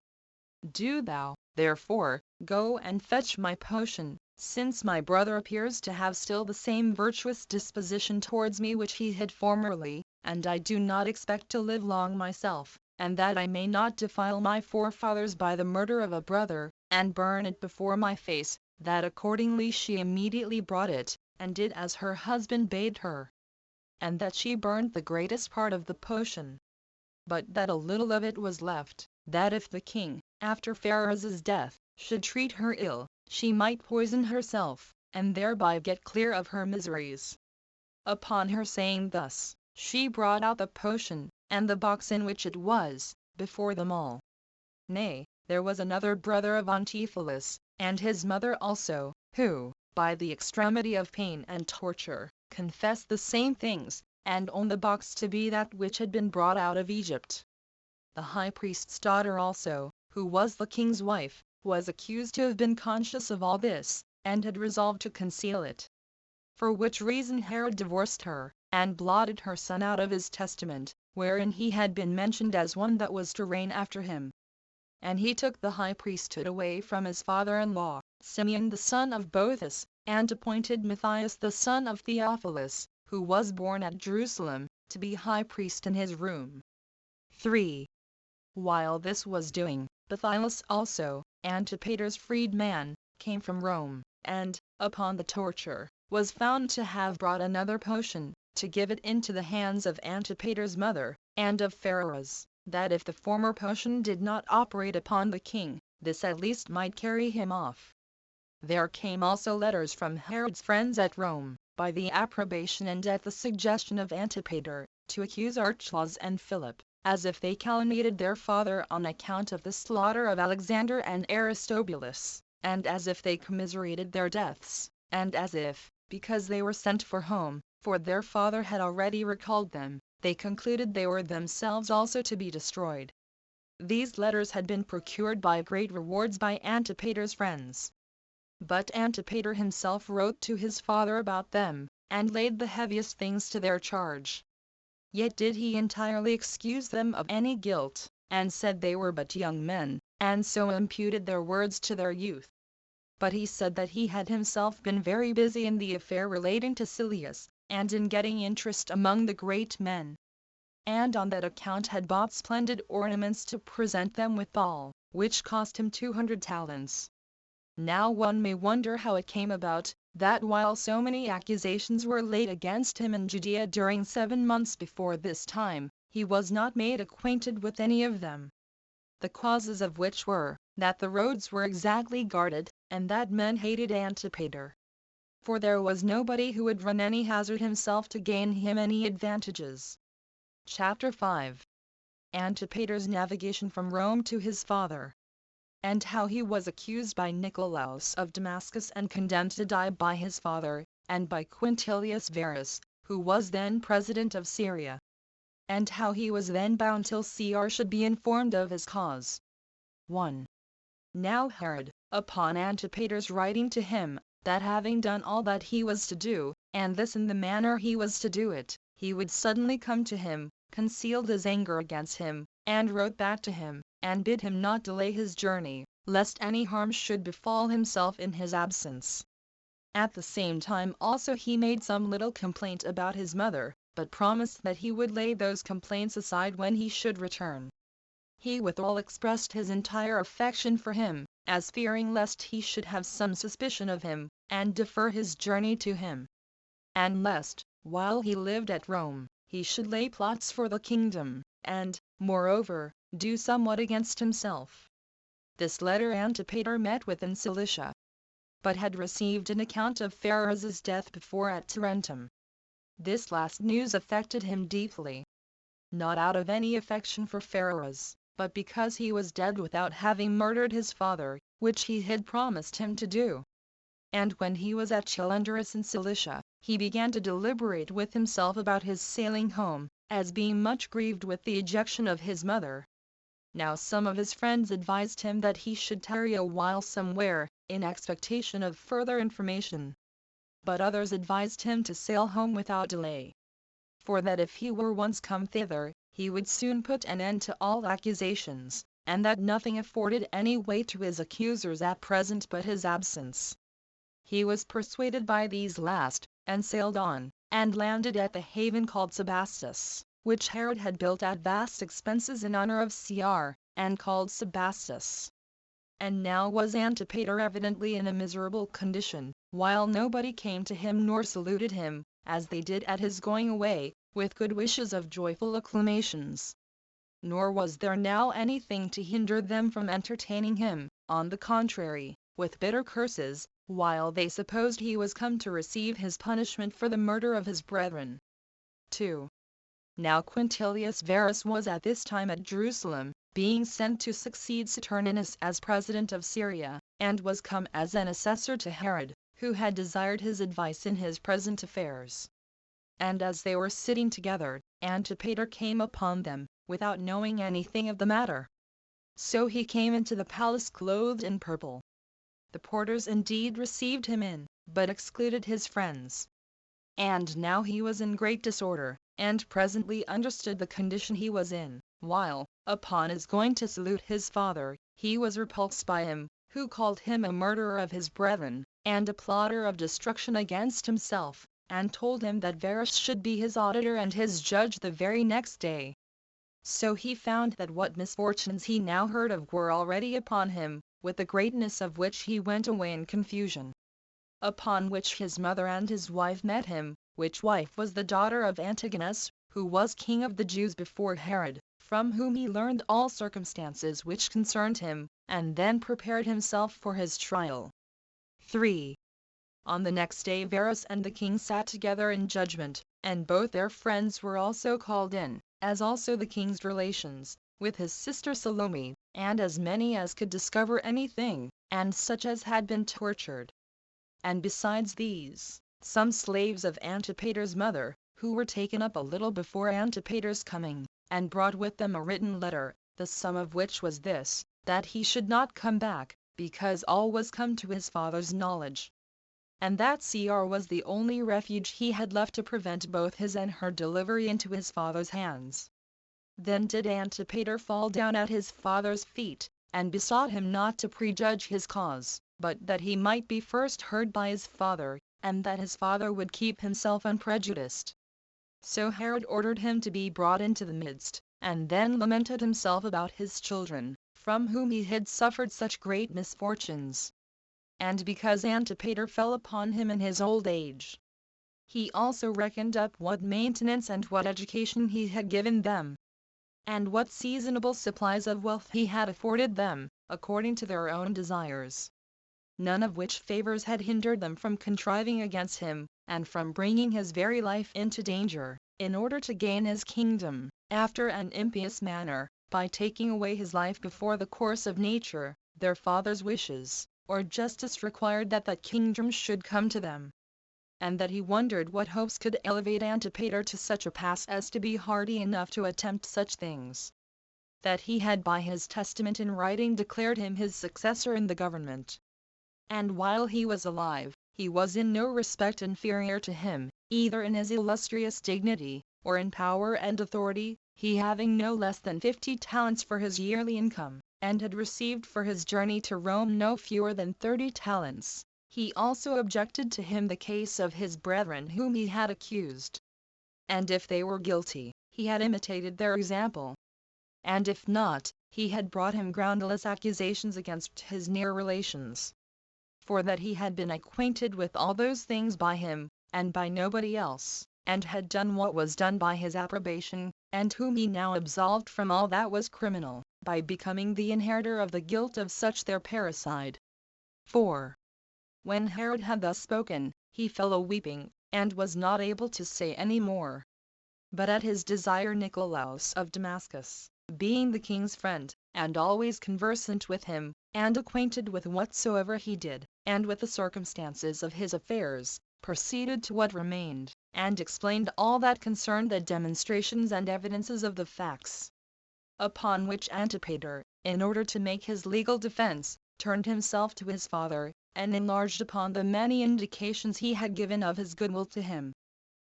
Do thou, therefore, go and fetch my potion, since my brother appears to have still the same virtuous disposition towards me which he had formerly, and I do not expect to live long myself, and that I may not defile my forefathers by the murder of a brother, and burn it before my face, that accordingly she immediately brought it, and did as her husband bade her. And that she burned the greatest part of the potion, but that a little of it was left, that if the king, after Phares's death, should treat her ill, she might poison herself, and thereby get clear of her miseries. Upon her saying thus, she brought out the potion, and the box in which it was, before them all. Nay, there was another brother of Josephus, and his mother also, who, by the extremity of pain and torture, confessed the same things, and owned the box to be that which had been brought out of Egypt. The high priest's daughter also, who was the king's wife, was accused to have been conscious of all this, and had resolved to conceal it. For which reason Herod divorced her, and blotted her son out of his testament, wherein he had been mentioned as one that was to reign after him. And he took the high priesthood away from his father-in-law, Simeon the son of Boethus, and appointed Matthias the son of Theophilus, who was born at Jerusalem, to be high priest in his room. 3. While this was doing, Bathyllus also, Antipater's freedman, came from Rome, and, upon the torture, was found to have brought another potion, to give it into the hands of Antipater's mother, and of Pharos, that if the former potion did not operate upon the king, this at least might carry him off. There came also letters from Herod's friends at Rome, by the approbation and at the suggestion of Antipater, to accuse Archelaus and Philip, as if they calumniated their father on account of the slaughter of Alexander and Aristobulus, and as if they commiserated their deaths, and as if, because they were sent for home, for their father had already recalled them, they concluded they were themselves also to be destroyed. These letters had been procured by great rewards by Antipater's friends. But Antipater himself wrote to his father about them, and laid the heaviest things to their charge. Yet did he entirely excuse them of any guilt, and said they were but young men, and so imputed their words to their youth. But he said that he had himself been very busy in the affair relating to Silius, and in getting interest among the great men, and on that account had bought splendid ornaments to present them withal, which cost him 200 talents. Now one may wonder how it came about, that while so many accusations were laid against him in Judea during 7 months before this time, he was not made acquainted with any of them. The causes of which were, that the roads were exactly guarded, and that men hated Antipater. For there was nobody who would run any hazard himself to gain him any advantages. Chapter 5. Antipater's navigation from Rome to his father, and how he was accused by Nicolaus of Damascus and condemned to die by his father, and by Quintilius Varus, who was then president of Syria, and how he was then bound till Cr should be informed of his cause. 1. Now Herod, upon Antipater's writing to him, that having done all that he was to do, and this in the manner he was to do it, he would suddenly come to him, concealed his anger against him, and wrote back to him, and bid him not delay his journey, lest any harm should befall himself in his absence. At the same time also he made some little complaint about his mother, but promised that he would lay those complaints aside when he should return. He withal expressed his entire affection for him, as fearing lest he should have some suspicion of him, and defer his journey to him, and lest, while he lived at Rome, he should lay plots for the kingdom, and, moreover, do somewhat against himself. This letter Antipater met with in Cilicia, but had received an account of Pharos's death before at Tarentum. This last news affected him deeply, not out of any affection for Pharos, but because he was dead without having murdered his father, which he had promised him to do. And when he was at Chilindrus in Cilicia, he began to deliberate with himself about his sailing home, as being much grieved with the ejection of his mother. Now some of his friends advised him that he should tarry a while somewhere, in expectation of further information. But others advised him to sail home without delay, for that if he were once come thither, he would soon put an end to all accusations, and that nothing afforded any weight to his accusers at present but his absence. He was persuaded by these last, and sailed on, and landed at the haven called Sebastus, which Herod had built at vast expenses in honor of Cr, and called Sebastus. And now was Antipater evidently in a miserable condition, while nobody came to him nor saluted him, as they did at his going away, with good wishes of joyful acclamations. Nor was there now anything to hinder them from entertaining him, on the contrary, with bitter curses, while they supposed he was come to receive his punishment for the murder of his brethren. 2. Now Quintilius Varus was at this time at Jerusalem, being sent to succeed Saturninus as president of Syria, and was come as an assessor to Herod, who had desired his advice in his present affairs. And as they were sitting together, Antipater came upon them, without knowing anything of the matter. So he came into the palace clothed in purple. The porters indeed received him in, but excluded his friends. And now he was in great disorder, and presently understood the condition he was in, while, upon his going to salute his father, he was repulsed by him, who called him a murderer of his brethren, and a plotter of destruction against himself, and told him that Varus should be his auditor and his judge the very next day. So he found that what misfortunes he now heard of were already upon him, with the greatness of which he went away in confusion. Upon which his mother and his wife met him, which wife was the daughter of Antigonus, who was king of the Jews before Herod, from whom he learned all circumstances which concerned him, and then prepared himself for his trial. 3. On the next day Varus and the king sat together in judgment, and both their friends were also called in, as also the king's relations, with his sister Salome, and as many as could discover anything, and such as had been tortured. And besides these, some slaves of Antipater's mother, who were taken up a little before Antipater's coming, and brought with them a written letter, the sum of which was this, that he should not come back, because all was come to his father's knowledge. And that Cr was the only refuge he had left to prevent both his and her delivery into his father's hands. Then did Antipater fall down at his father's feet, and besought him not to prejudge his cause, but that he might be first heard by his father, and that his father would keep himself unprejudiced. So Herod ordered him to be brought into the midst, and then lamented himself about his children, from whom he had suffered such great misfortunes. And because Antipater fell upon him in his old age, he also reckoned up what maintenance and what education he had given them, and what seasonable supplies of wealth he had afforded them, according to their own desires. None of which favors had hindered them from contriving against him, and from bringing his very life into danger, in order to gain his kingdom, after an impious manner, by taking away his life before the course of nature, their father's wishes, or justice required that that kingdom should come to them. And that he wondered what hopes could elevate Antipater to such a pass as to be hardy enough to attempt such things. That he had by his testament in writing declared him his successor in the government. And while he was alive, he was in no respect inferior to him, either in his illustrious dignity, or in power and authority, he having no less than 50 talents for his yearly income, and had received for his journey to Rome no fewer than 30 talents. He also objected to him the case of his brethren whom he had accused. And if they were guilty, he had imitated their example. And if not, he had brought him groundless accusations against his near relations. For that he had been acquainted with all those things by him, and by nobody else, and had done what was done by his approbation, and whom he now absolved from all that was criminal, by becoming the inheritor of the guilt of such their parricide. 4. When Herod had thus spoken, he fell a-weeping, and was not able to say any more. But at his desire Nicolaus of Damascus, being the king's friend, and always conversant with him, and acquainted with whatsoever he did, and with the circumstances of his affairs, proceeded to what remained, and explained all that concerned the demonstrations and evidences of the facts. Upon which Antipater, in order to make his legal defense, turned himself to his father, and enlarged upon the many indications he had given of his goodwill to him,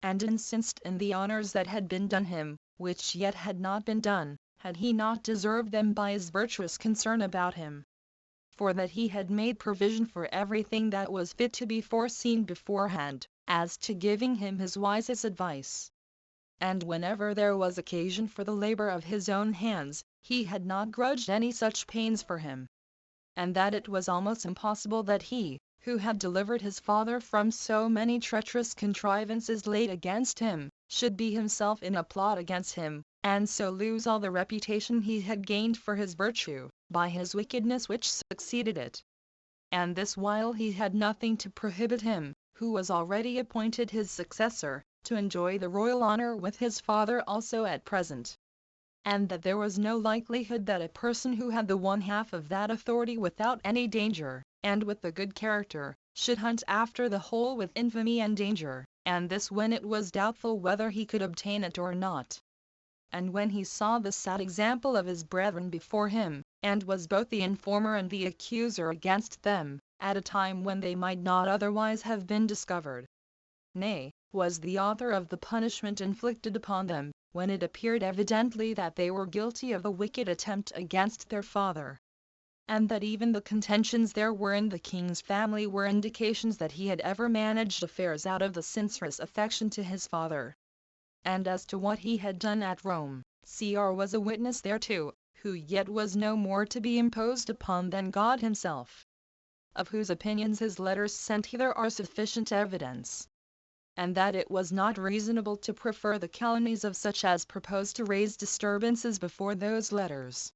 and insisted in the honors that had been done him, which yet had not been done, had he not deserved them by his virtuous concern about him. For that he had made provision for everything that was fit to be foreseen beforehand, as to giving him his wisest advice. And whenever there was occasion for the labor of his own hands, he had not grudged any such pains for him. And that it was almost impossible that he, who had delivered his father from so many treacherous contrivances laid against him, should be himself in a plot against him, and so lose all the reputation he had gained for his virtue, by his wickedness which succeeded it. And this while he had nothing to prohibit him, who was already appointed his successor, to enjoy the royal honor with his father also at present. And that there was no likelihood that a person who had the one half of that authority without any danger, and with the good character, should hunt after the whole with infamy and danger, and this when it was doubtful whether he could obtain it or not. And when he saw the sad example of his brethren before him, and was both the informer and the accuser against them, at a time when they might not otherwise have been discovered, nay, was the author of the punishment inflicted upon them, when it appeared evidently that they were guilty of a wicked attempt against their father, and that even the contentions there were in the king's family were indications that he had ever managed affairs out of the sincerest affection to his father. And as to what he had done at Rome, Cr was a witness thereto, who yet was no more to be imposed upon than God himself, of whose opinions his letters sent hither are sufficient evidence. and that it was not reasonable to prefer the calumnies of such as proposed to raise disturbances before those letters,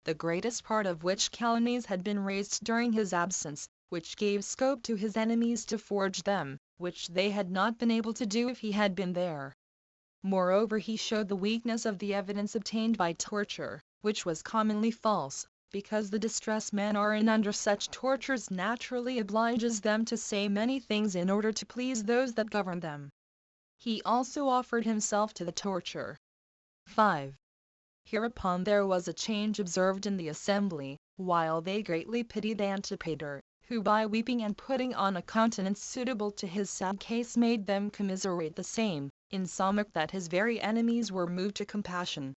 the greatest part of which calumnies had been raised during his absence, which gave scope to his enemies to forge them, which they had not been able to do if he had been there. Moreover, he showed the weakness of the evidence obtained by torture, which was commonly false, because the distress men are in under such tortures naturally obliges them to say many things in order to please those that govern them. He also offered himself to the torture. 5. Hereupon there was a change observed in the assembly, while they greatly pitied Antipater, who by weeping and putting on a countenance suitable to his sad case made them commiserate the same, insomuch that his very enemies were moved to compassion.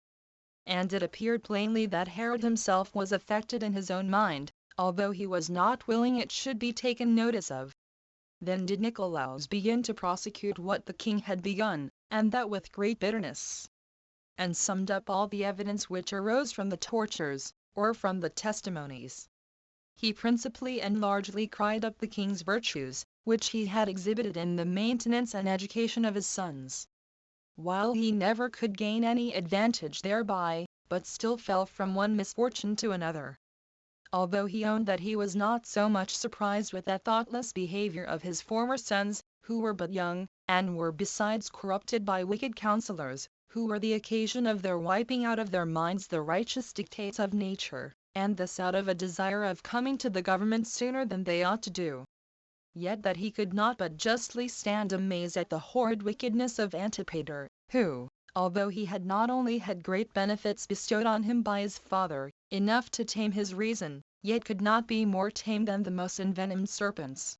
And it appeared plainly that Herod himself was affected in his own mind, although he was not willing it should be taken notice of. Then did Nicolaus begin to prosecute what the king had begun, and that with great bitterness, and summed up all the evidence which arose from the tortures, or from the testimonies. He principally and largely cried up the king's virtues, which he had exhibited in the maintenance and education of his sons, while he never could gain any advantage thereby, but still fell from one misfortune to another. Although he owned that he was not so much surprised with that thoughtless behavior of his former sons, who were but young, and were besides corrupted by wicked counselors, who were the occasion of their wiping out of their minds the righteous dictates of nature, and this out of a desire of coming to the government sooner than they ought to do. Yet that he could not but justly stand amazed at the horrid wickedness of Antipater, who, although he had not only had great benefits bestowed on him by his father, enough to tame his reason, yet could not be more tame than the most envenomed serpents.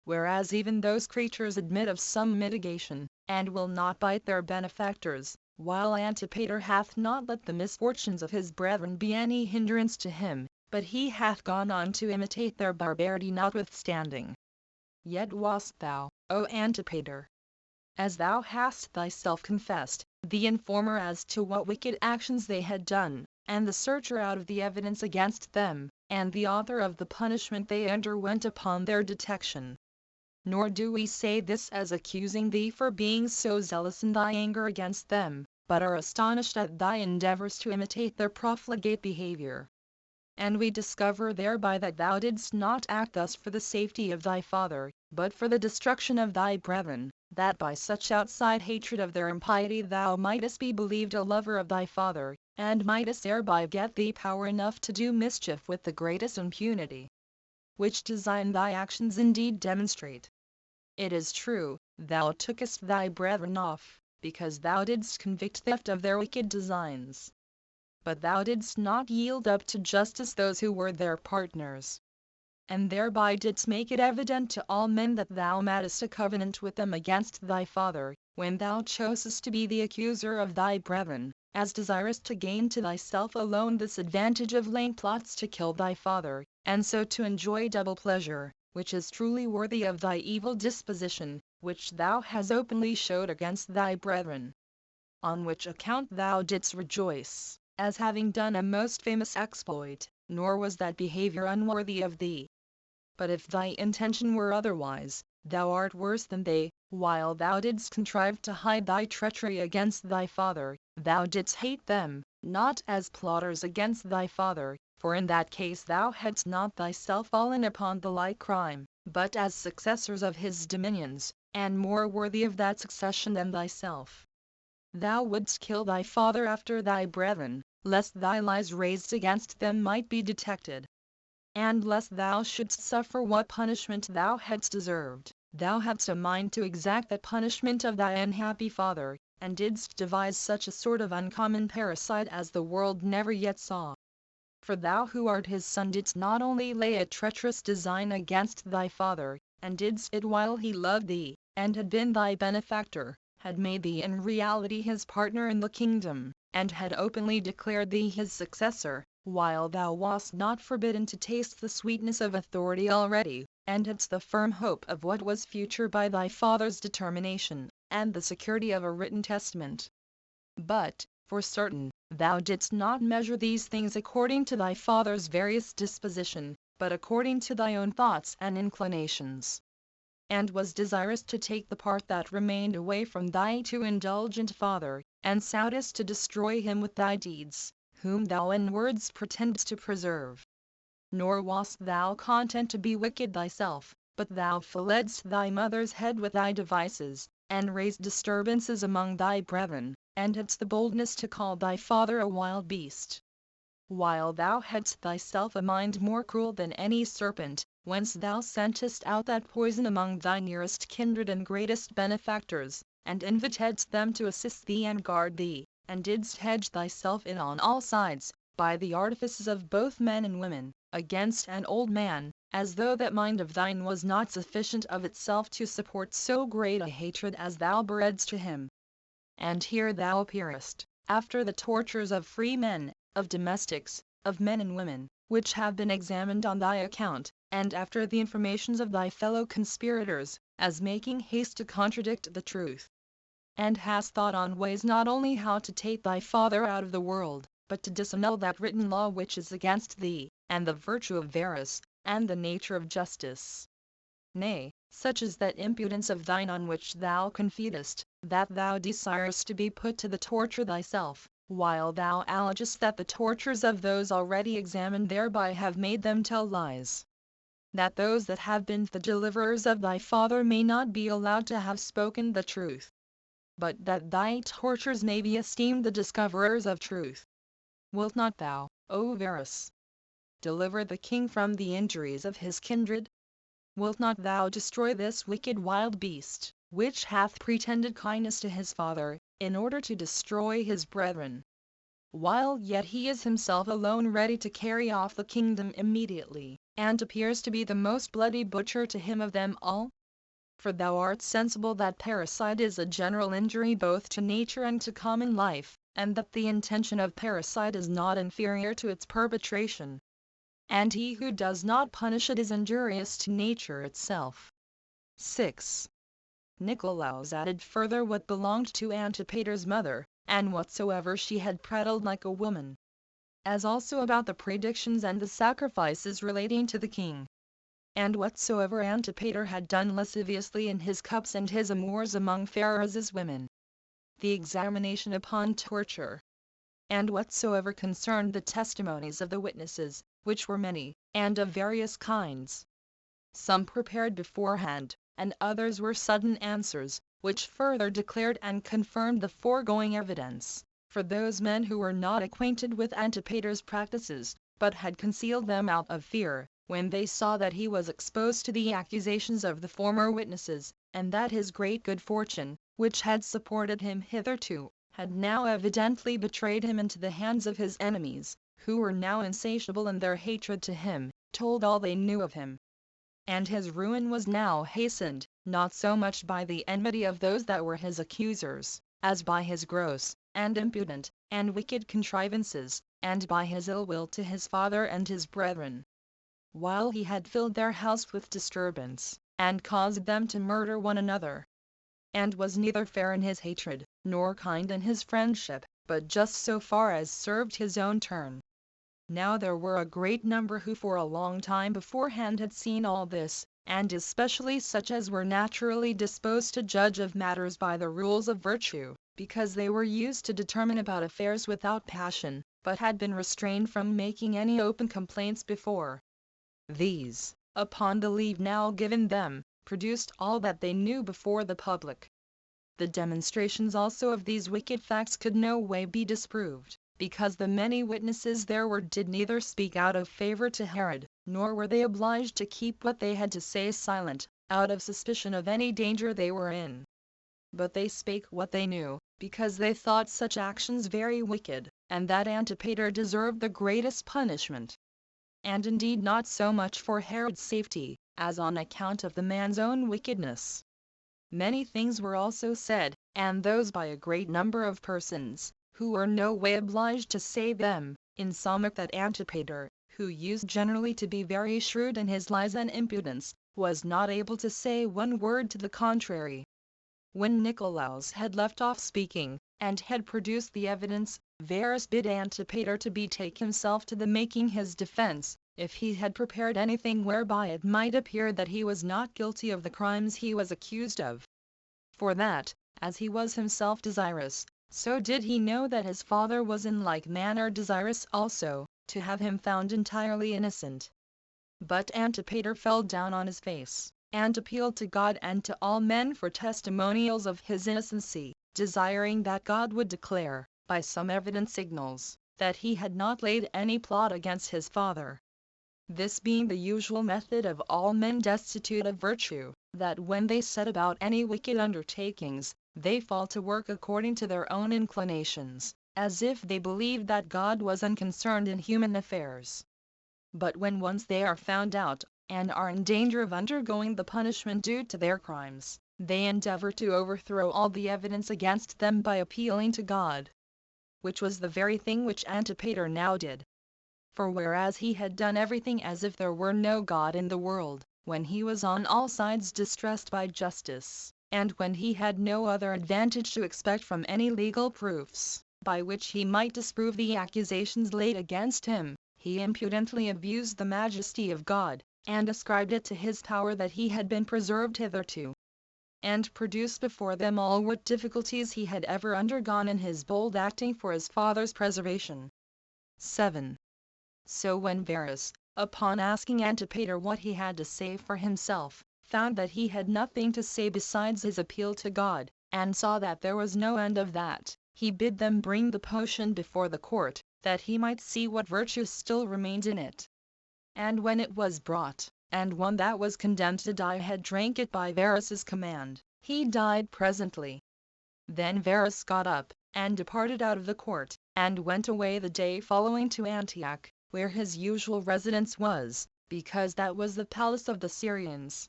Whereas even those creatures admit of some mitigation, and will not bite their benefactors, while Antipater hath not let the misfortunes of his brethren be any hindrance to him, but he hath gone on to imitate their barbarity notwithstanding. Yet wast thou, O Antipater, as thou hast thyself confessed, the informer as to what wicked actions they had done, and the searcher out of the evidence against them, and the author of the punishment they underwent upon their detection. Nor do we say this as accusing thee for being so zealous in thy anger against them, but are astonished at thy endeavors to imitate their profligate behavior. And we discover thereby that thou didst not act thus for the safety of thy father, but for the destruction of thy brethren, that by such outside hatred of their impiety thou mightest be believed a lover of thy father, and mightest thereby get thee power enough to do mischief with the greatest impunity. Which design thy actions indeed demonstrate. It is true, thou tookest thy brethren off, because thou didst convict theft of their wicked designs. But thou didst not yield up to justice those who were their partners, and thereby didst make it evident to all men that thou madest a covenant with them against thy father, when thou chosest to be the accuser of thy brethren, as desirous to gain to thyself alone this advantage of laying plots to kill thy father, and so to enjoy double pleasure, which is truly worthy of thy evil disposition, which thou hast openly showed against thy brethren. On which account thou didst rejoice, as having done a most famous exploit, nor was that behavior unworthy of thee. But if thy intention were otherwise, thou art worse than they, while thou didst contrive to hide thy treachery against thy father, thou didst hate them, not as plotters against thy father, for in that case thou hadst not thyself fallen upon the like crime, but as successors of his dominions, and more worthy of that succession than thyself. Thou wouldst kill thy father after thy brethren, lest thy lies raised against them might be detected. And lest thou shouldst suffer what punishment thou hadst deserved, thou hadst a mind to exact that punishment of thy unhappy father, and didst devise such a sort of uncommon parricide as the world never yet saw. For thou who art his son didst not only lay a treacherous design against thy father, and didst it while he loved thee, and had been thy benefactor, had made thee in reality his partner in the kingdom, and had openly declared thee his successor, while thou wast not forbidden to taste the sweetness of authority already, and hadst the firm hope of what was future by thy father's determination, and the security of a written testament. But, for certain, thou didst not measure these things according to thy father's various disposition, but according to thy own thoughts and inclinations. and was desirous to take the part that remained away from thy too indulgent father, and soughtest to destroy him with thy deeds, whom thou in words pretendest to preserve. Nor wast thou content to be wicked thyself, but thou filledst thy mother's head with thy devices, and raised disturbances among thy brethren, and hadst the boldness to call thy father a wild beast. While thou hadst thyself a mind more cruel than any serpent, whence thou sentest out that poison among thy nearest kindred and greatest benefactors, and invitedst them to assist thee and guard thee, and didst hedge thyself in on all sides, by the artifices of both men and women, against an old man, as though that mind of thine was not sufficient of itself to support so great a hatred as thou bredst to him. And here thou appearest, after the tortures of free men, of domestics, of men and women, which have been examined on thy account, and after the informations of thy fellow conspirators, as making haste to contradict the truth. And hast thought on ways not only how to take thy father out of the world, but to disannul that written law which is against thee, and the virtue of Verus, and the nature of justice. Nay, such is that impudence of thine on which thou confidest, that thou desirest to be put to the torture thyself, while thou allegest that the tortures of those already examined thereby have made them tell lies. That those that have been the deliverers of thy father may not be allowed to have spoken the truth, but that thy tortures may be esteemed the discoverers of truth. Wilt not thou, O Verus, deliver the king from the injuries of his kindred? Wilt not thou destroy this wicked wild beast, which hath pretended kindness to his father, in order to destroy his brethren, while yet he is himself alone ready to carry off the kingdom immediately, and appears to be the most bloody butcher to him of them all? For thou art sensible that parricide is a general injury both to nature and to common life, and that the intention of parricide is not inferior to its perpetration. And he who does not punish it is injurious to nature itself. 6. Nicolaus added further what belonged to Antipater's mother, and whatsoever she had prattled like a woman, as also about the predictions and the sacrifices relating to the king, and whatsoever Antipater had done lasciviously in his cups and his amours among Phares' women, the examination upon torture, and whatsoever concerned the testimonies of the witnesses, which were many, and of various kinds, some prepared beforehand, and others were sudden answers, which further declared and confirmed the foregoing evidence, for those men who were not acquainted with Antipater's practices, but had concealed them out of fear, when they saw that he was exposed to the accusations of the former witnesses, and that his great good fortune, which had supported him hitherto, had now evidently betrayed him into the hands of his enemies, who were now insatiable in their hatred to him, told all they knew of him. And his ruin was now hastened, not so much by the enmity of those that were his accusers, as by his gross, and impudent, and wicked contrivances, and by his ill will to his father and his brethren. While he had filled their house with disturbance, and caused them to murder one another, and was neither fair in his hatred, nor kind in his friendship, but just so far as served his own turn. Now there were a great number who for a long time beforehand had seen all this, and especially such as were naturally disposed to judge of matters by the rules of virtue, because they were used to determine about affairs without passion, but had been restrained from making any open complaints before. These, upon the leave now given them, produced all that they knew before the public. The demonstrations also of these wicked facts could no way be disproved, because the many witnesses there were did neither speak out of favor to Herod, nor were they obliged to keep what they had to say silent, out of suspicion of any danger they were in. But they spake what they knew, because they thought such actions very wicked, and that Antipater deserved the greatest punishment. And indeed not so much for Herod's safety, as on account of the man's own wickedness. Many things were also said, and those by a great number of persons, who were no way obliged to say them, insomuch that Antipater, who used generally to be very shrewd in his lies and impudence, was not able to say one word to the contrary. When Nicolaus had left off speaking, and had produced the evidence, Verus bid Antipater to betake himself to the making his defense, if he had prepared anything whereby it might appear that he was not guilty of the crimes he was accused of. For that, as he was himself desirous, so did he know that his father was in like manner desirous also, to have him found entirely innocent. But Antipater fell down on his face, and appealed to God and to all men for testimonials of his innocency, desiring that God would declare, by some evident signals, that he had not laid any plot against his father. This being the usual method of all men destitute of virtue, that when they set about any wicked undertakings, they fall to work according to their own inclinations, as if they believed that God was unconcerned in human affairs. But when once they are found out, and are in danger of undergoing the punishment due to their crimes, they endeavor to overthrow all the evidence against them by appealing to God. Which was the very thing which Antipater now did. For whereas he had done everything as if there were no God in the world, when he was on all sides distressed by justice, and when he had no other advantage to expect from any legal proofs, by which he might disprove the accusations laid against him, he impudently abused the majesty of God, and ascribed it to his power that he had been preserved hitherto, and produced before them all what difficulties he had ever undergone in his bold acting for his father's preservation. 7. So when Varus, upon asking Antipater what he had to say for himself, found that he had nothing to say besides his appeal to God, and saw that there was no end of that, he bid them bring the potion before the court, that he might see what virtue still remained in it. And when it was brought, and one that was condemned to die had drank it by Varus's command, he died presently. Then Varus got up, and departed out of the court, and went away the day following to Antioch, where his usual residence was, because that was the palace of the Syrians.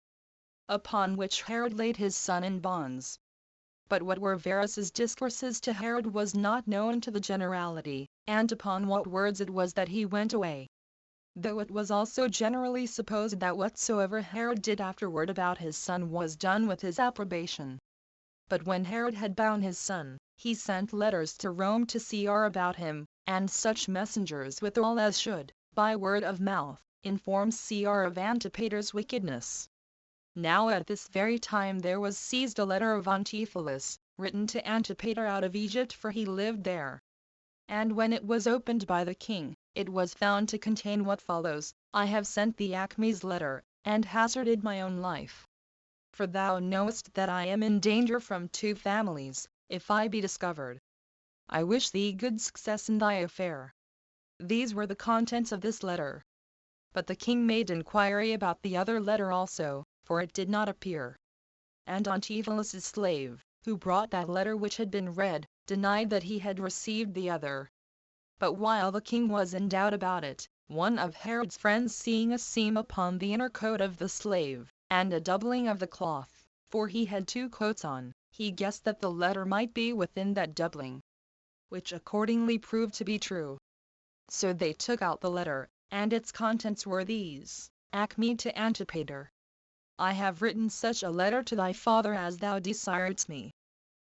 Upon which Herod laid his son in bonds. But what were Varus's discourses to Herod was not known to the generality, and upon what words it was that he went away. Though it was also generally supposed that whatsoever Herod did afterward about his son was done with his approbation. But when Herod had bound his son, he sent letters to Rome to Cr about him, and such messengers withal as should, by word of mouth, inform Cr of Antipater's wickedness. Now at this very time there was seized a letter of Antipholus, written to Antipater out of Egypt, for he lived there. And when it was opened by the king, it was found to contain what follows: I have sent thee Acme's letter, and hazarded my own life. For thou knowest that I am in danger from 2 families, if I be discovered. I wish thee good success in thy affair. These were the contents of this letter. But the king made inquiry about the other letter also, for it did not appear. And Antipholus' slave, who brought that letter which had been read, denied that he had received the other. But while the king was in doubt about it, one of Herod's friends, seeing a seam upon the inner coat of the slave, and a doubling of the cloth, for he had 2 coats on, he guessed that the letter might be within that doubling, which accordingly proved to be true. So they took out the letter, and its contents were these: Acme to Antipater. I have written such a letter to thy father as thou desiredst me.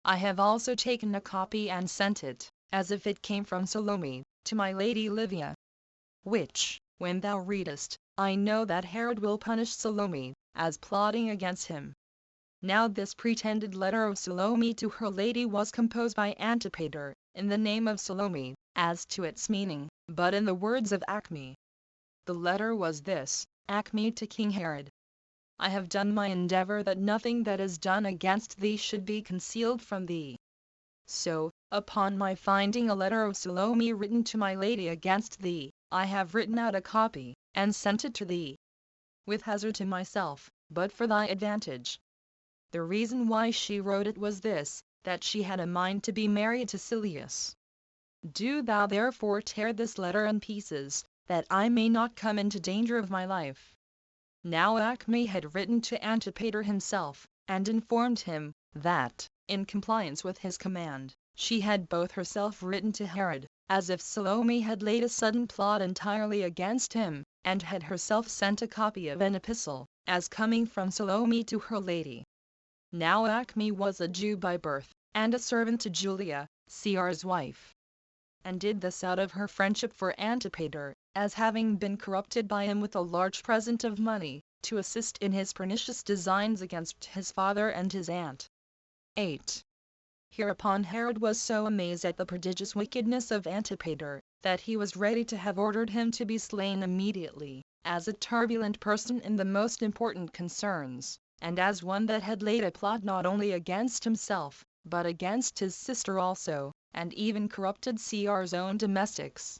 I have also taken a copy and sent it, as if it came from Salome, to my lady Livia. Which, when thou readest, I know that Herod will punish Salome, as plotting against him. Now this pretended letter of Salome to her lady was composed by Antipater, in the name of Salome, as to its meaning, but in the words of Acme. The letter was this: Acme to King Herod. I have done my endeavor that nothing that is done against thee should be concealed from thee. So, upon my finding a letter of Salome written to my lady against thee, I have written out a copy, and sent it to thee. With hazard to myself, but for thy advantage. The reason why she wrote it was this, that she had a mind to be married to Silius. Do thou therefore tear this letter in pieces, that I may not come into danger of my life. Now Acme had written to Antipater himself, and informed him, that, in compliance with his command, she had both herself written to Herod, as if Salome had laid a sudden plot entirely against him, and had herself sent a copy of an epistle, as coming from Salome to her lady. Now Acme was a Jew by birth, and a servant to Julia, Cr's wife, and did this out of her friendship for Antipater, as having been corrupted by him with a large present of money, to assist in his pernicious designs against his father and his aunt. 8. Hereupon Herod was so amazed at the prodigious wickedness of Antipater, that he was ready to have ordered him to be slain immediately, as a turbulent person in the most important concerns, and as one that had laid a plot not only against himself, but against his sister also, and even corrupted Cr's own domestics.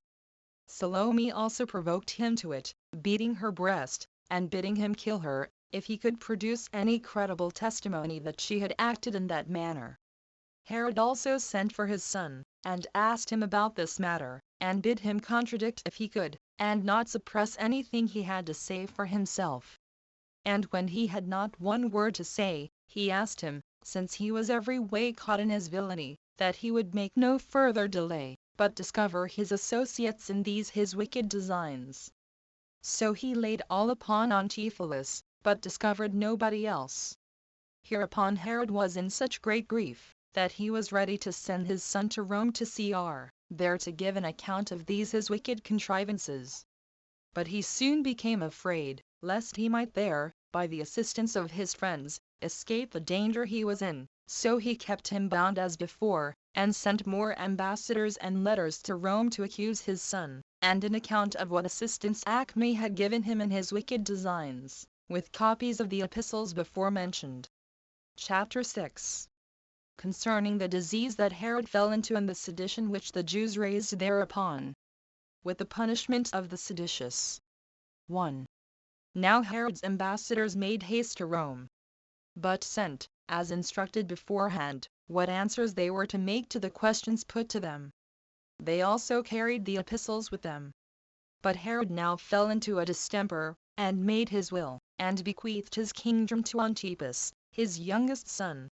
Salome also provoked him to it, beating her breast, and bidding him kill her, if he could produce any credible testimony that she had acted in that manner. Herod also sent for his son, and asked him about this matter, and bid him contradict if he could, and not suppress anything he had to say for himself. And when he had not one word to say, he asked him, since he was every way caught in his villainy, that he would make no further delay, but discover his associates in these his wicked designs. So he laid all upon Antiphilus, but discovered nobody else. Hereupon Herod was in such great grief, that he was ready to send his son to Rome to Cr, there to give an account of these his wicked contrivances. But he soon became afraid, lest he might there, by the assistance of his friends, escape the danger he was in, so he kept him bound as before, and sent more ambassadors and letters to Rome to accuse his son, and an account of what assistance Acme had given him in his wicked designs, with copies of the epistles before mentioned. Chapter 6. Concerning the disease that Herod fell into and the sedition which the Jews raised thereupon, with the punishment of the seditious. 1. Now Herod's ambassadors made haste to Rome, but sent, as instructed beforehand, what answers they were to make to the questions put to them. They also carried the epistles with them. But Herod now fell into a distemper, and made his will, and bequeathed his kingdom to Antipas, his youngest son.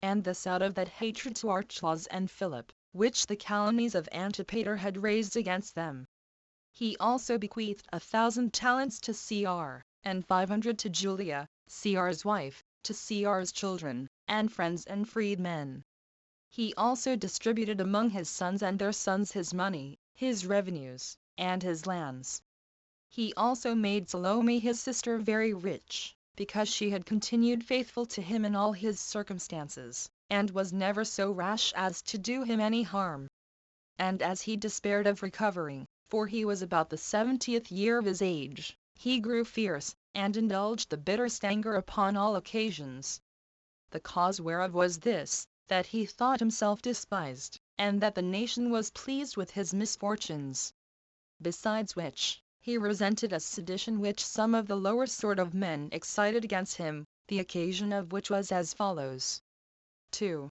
And this out of that hatred to Archelaus and Philip, which the calumnies of Antipater had raised against them. He also bequeathed 1,000 talents to Cr, and 500 to Julia, Cr's wife, to Cr's children, and friends and freedmen. He also distributed among his sons and their sons his money, his revenues, and his lands. He also made Salome his sister very rich, because she had continued faithful to him in all his circumstances, and was never so rash as to do him any harm. And as he despaired of recovering, for he was about the 70th year of his age, he grew fierce, and indulged the bitterest anger upon all occasions. The cause whereof was this, that he thought himself despised, and that the nation was pleased with his misfortunes. Besides which, he resented a sedition which some of the lower sort of men excited against him, the occasion of which was as follows. 2.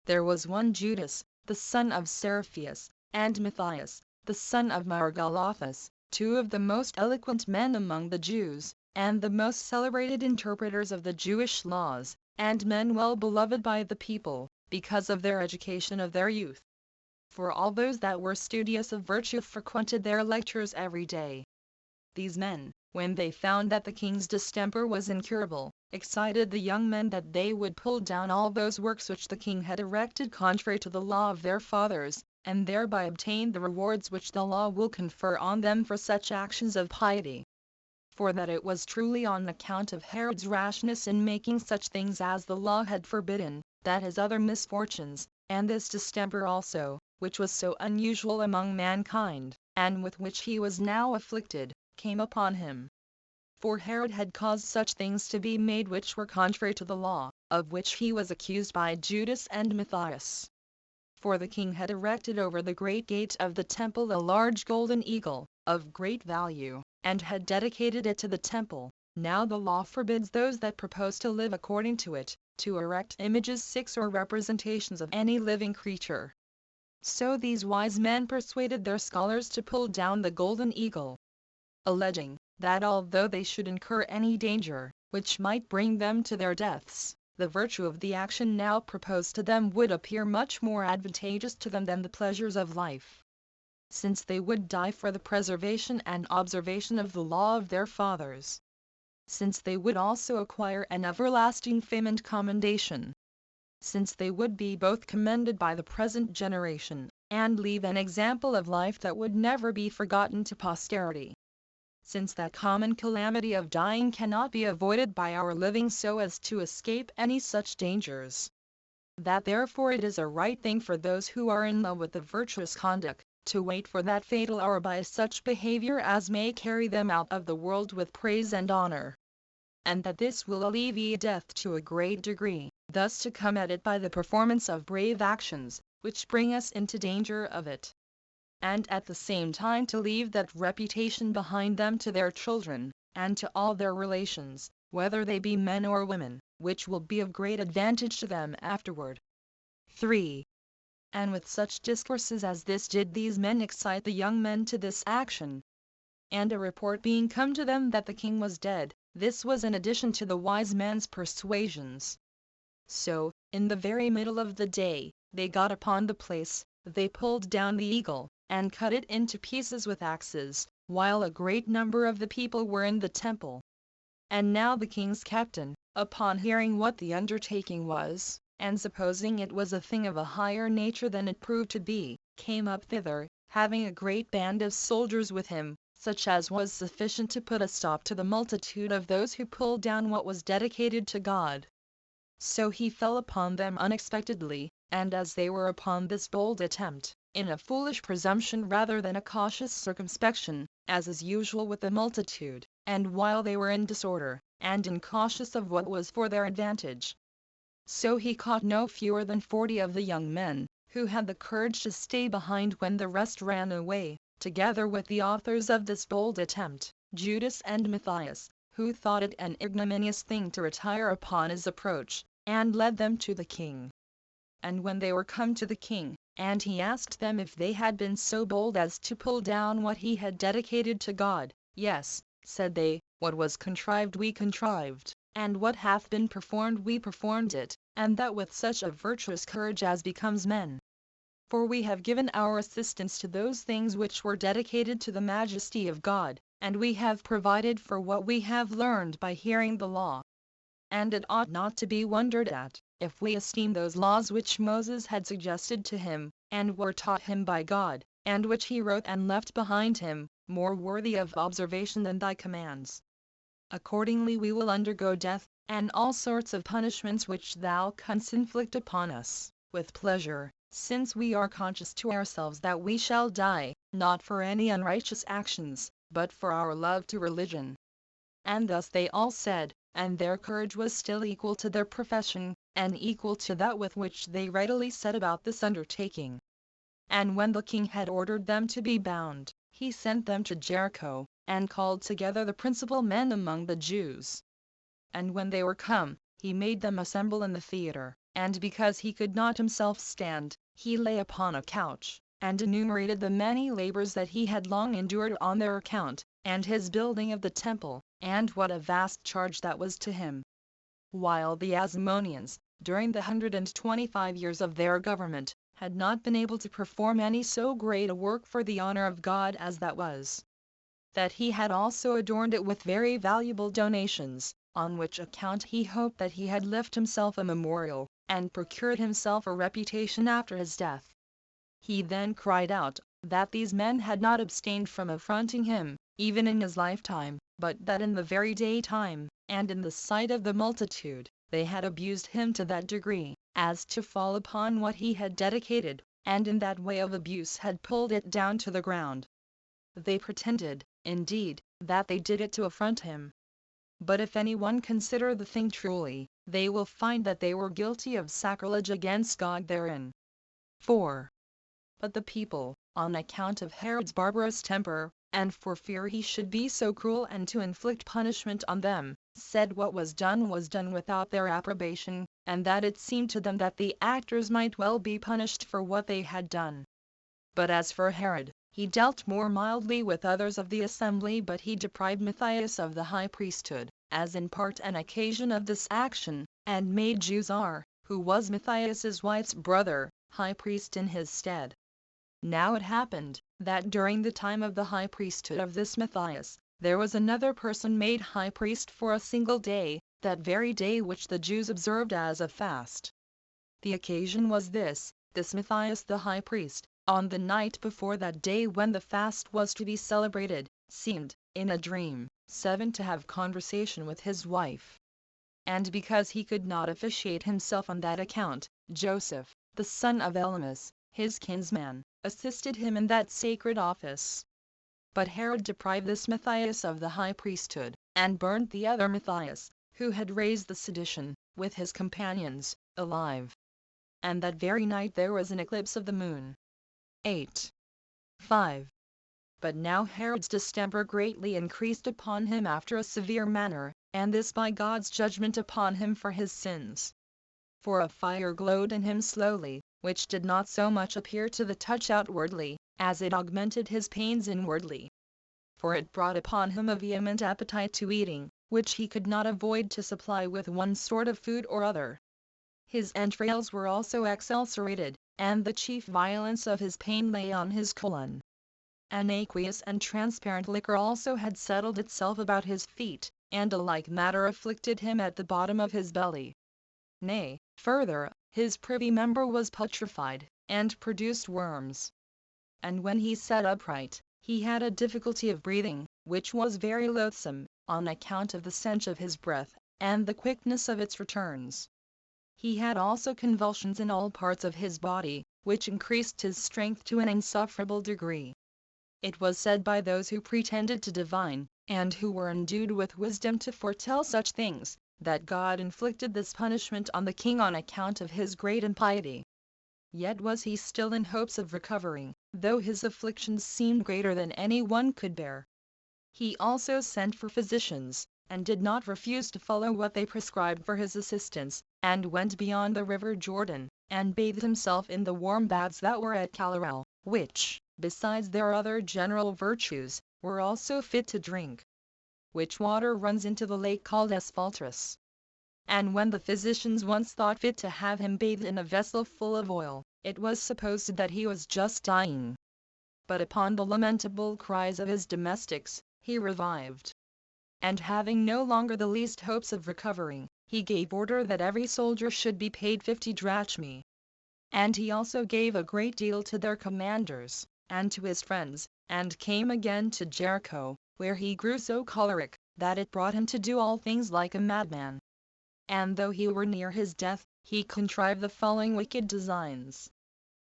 There was one Judas, the son of Seraphius, and Matthias, the son of Margalathus, two of the most eloquent men among the Jews, and the most celebrated interpreters of the Jewish laws, and men well beloved by the people, because of their education of their youth. For all those that were studious of virtue frequented their lectures every day. These men, when they found that the king's distemper was incurable, excited the young men that they would pull down all those works which the king had erected contrary to the law of their fathers, and thereby obtain the rewards which the law will confer on them for such actions of piety. For that it was truly on account of Herod's rashness in making such things as the law had forbidden, that his other misfortunes, and this distemper also, which was so unusual among mankind, and with which he was now afflicted, came upon him. For Herod had caused such things to be made which were contrary to the law, of which he was accused by Judas and Matthias. For the king had erected over the great gate of the temple a large golden eagle, of great value, and had dedicated it to the temple. Now the law forbids those that propose to live according to it, to erect images, six or representations of any living creature. So these wise men persuaded their scholars to pull down the golden eagle, alleging that although they should incur any danger, which might bring them to their deaths, the virtue of the action now proposed to them would appear much more advantageous to them than the pleasures of life, since they would die for the preservation and observation of the law of their fathers, since they would also acquire an everlasting fame and commendation, since they would be both commended by the present generation, and leave an example of life that would never be forgotten to posterity. Since that common calamity of dying cannot be avoided by our living so as to escape any such dangers, that therefore it is a right thing for those who are in love with the virtuous conduct, to wait for that fatal hour by such behavior as may carry them out of the world with praise and honor, and that this will alleviate death to a great degree, thus to come at it by the performance of brave actions, which bring us into danger of it, and at the same time to leave that reputation behind them to their children, and to all their relations, whether they be men or women, which will be of great advantage to them afterward. 3. And with such discourses as this did these men excite the young men to this action. And a report being come to them that the king was dead, this was in addition to the wise men's persuasions. So, in the very middle of the day, they got upon the place, they pulled down the eagle, and cut it into pieces with axes, while a great number of the people were in the temple. And now the king's captain, upon hearing what the undertaking was, and supposing it was a thing of a higher nature than it proved to be, came up thither, having a great band of soldiers with him, such as was sufficient to put a stop to the multitude of those who pulled down what was dedicated to God. So he fell upon them unexpectedly, and as they were upon this bold attempt, in a foolish presumption rather than a cautious circumspection, as is usual with the multitude, and while they were in disorder, and incautious of what was for their advantage. So he caught no fewer than 40 of the young men, who had the courage to stay behind when the rest ran away, together with the authors of this bold attempt, Judas and Matthias, who thought it an ignominious thing to retire upon his approach, and led them to the king. And when they were come to the king, and he asked them if they had been so bold as to pull down what he had dedicated to God, yes, said they, what was contrived we contrived, and what hath been performed we performed it, and that with such a virtuous courage as becomes men. For we have given our assistance to those things which were dedicated to the majesty of God, and we have provided for what we have learned by hearing the law. And it ought not to be wondered at, if we esteem those laws which Moses had suggested to him, and were taught him by God, and which he wrote and left behind him, more worthy of observation than thy commands. Accordingly we will undergo death, and all sorts of punishments which thou canst inflict upon us, with pleasure, since we are conscious to ourselves that we shall die, not for any unrighteous actions, but for our love to religion. And thus they all said, and their courage was still equal to their profession, and equal to that with which they readily set about this undertaking. And when the king had ordered them to be bound, he sent them to Jericho, and called together the principal men among the Jews. And when they were come, he made them assemble in the theatre, and because he could not himself stand, he lay upon a couch, and enumerated the many labors that he had long endured on their account, and his building of the temple, and what a vast charge that was to him. While the Asmoneans, during the 125 years of their government, had not been able to perform any so great a work for the honor of God as that was. That he had also adorned it with very valuable donations, on which account he hoped that he had left himself a memorial, and procured himself a reputation after his death. He then cried out, that these men had not abstained from affronting him, even in his lifetime, but that in the very daytime, and in the sight of the multitude, they had abused him to that degree, as to fall upon what he had dedicated, and in that way of abuse had pulled it down to the ground. They pretended, indeed, that they did it to affront him. But if any one consider the thing truly, they will find that they were guilty of sacrilege against God therein. 4. But the people, on account of Herod's barbarous temper, and for fear he should be so cruel and to inflict punishment on them, said what was done without their approbation, and that it seemed to them that the actors might well be punished for what they had done. But as for Herod, he dealt more mildly with others of the assembly, but he deprived Matthias of the high priesthood, as in part an occasion of this action, and made Josephus, who was Matthias's wife's brother, high priest in his stead. Now it happened, that during the time of the high priesthood of this Matthias, there was another person made high priest for a single day, that very day which the Jews observed as a fast. The occasion was this Matthias the high priest, on the night before that day when the fast was to be celebrated, seemed, in a dream, to have conversation with his wife. And because he could not officiate himself on that account, Joseph, the son of Elimas, his kinsman, assisted him in that sacred office. But Herod deprived this Matthias of the high priesthood, and burnt the other Matthias, who had raised the sedition, with his companions, alive. And that very night there was an eclipse of the moon. 8. 5. But now Herod's distemper greatly increased upon him after a severe manner, and this by God's judgment upon him for his sins. For a fire glowed in him slowly, which did not so much appear to the touch outwardly, as it augmented his pains inwardly. For it brought upon him a vehement appetite to eating, which he could not avoid to supply with one sort of food or other. His entrails were also exulcerated, and the chief violence of his pain lay on his colon. An aqueous and transparent liquor also had settled itself about his feet, and a like matter afflicted him at the bottom of his belly. Nay, further, his privy member was putrefied, and produced worms. And when he sat upright, he had a difficulty of breathing, which was very loathsome, on account of the stench of his breath, and the quickness of its returns. He had also convulsions in all parts of his body, which increased his strength to an insufferable degree. It was said by those who pretended to divine, and who were endued with wisdom to foretell such things, that God inflicted this punishment on the king on account of his great impiety. Yet was he still in hopes of recovering, though his afflictions seemed greater than any one could bear. He also sent for physicians, and did not refuse to follow what they prescribed for his assistance, and went beyond the river Jordan, and bathed himself in the warm baths that were at Calaral, which, besides their other general virtues, were also fit to drink. Which water runs into the lake called Asphaltus. And when the physicians once thought fit to have him bathed in a vessel full of oil, it was supposed that he was just dying. But upon the lamentable cries of his domestics, he revived. And having no longer the least hopes of recovering, he gave order that every soldier should be paid 50 drachmae. And he also gave a great deal to their commanders, and to his friends, and came again to Jericho, where he grew so choleric, that it brought him to do all things like a madman. And though he were near his death, he contrived the following wicked designs.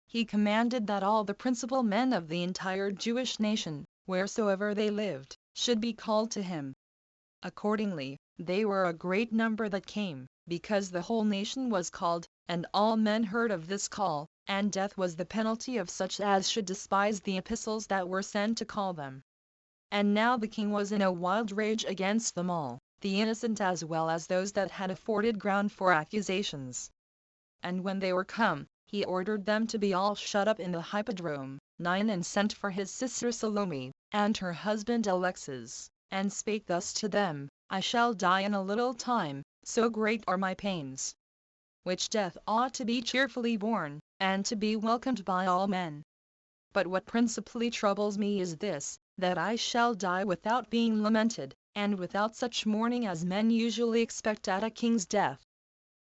He commanded that all the principal men of the entire Jewish nation, wheresoever they lived, should be called to him. Accordingly, they were a great number that came, because the whole nation was called, and all men heard of this call, and death was the penalty of such as should despise the epistles that were sent to call them. And now the king was in a wild rage against them all, the innocent as well as those that had afforded ground for accusations. And when they were come, he ordered them to be all shut up in the hippodrome, 9, and sent for his sister Salome, and her husband Alexas, and spake thus to them, I shall die in a little time, so great are my pains. Which death ought to be cheerfully borne, and to be welcomed by all men. But what principally troubles me is this, that I shall die without being lamented, and without such mourning as men usually expect at a king's death.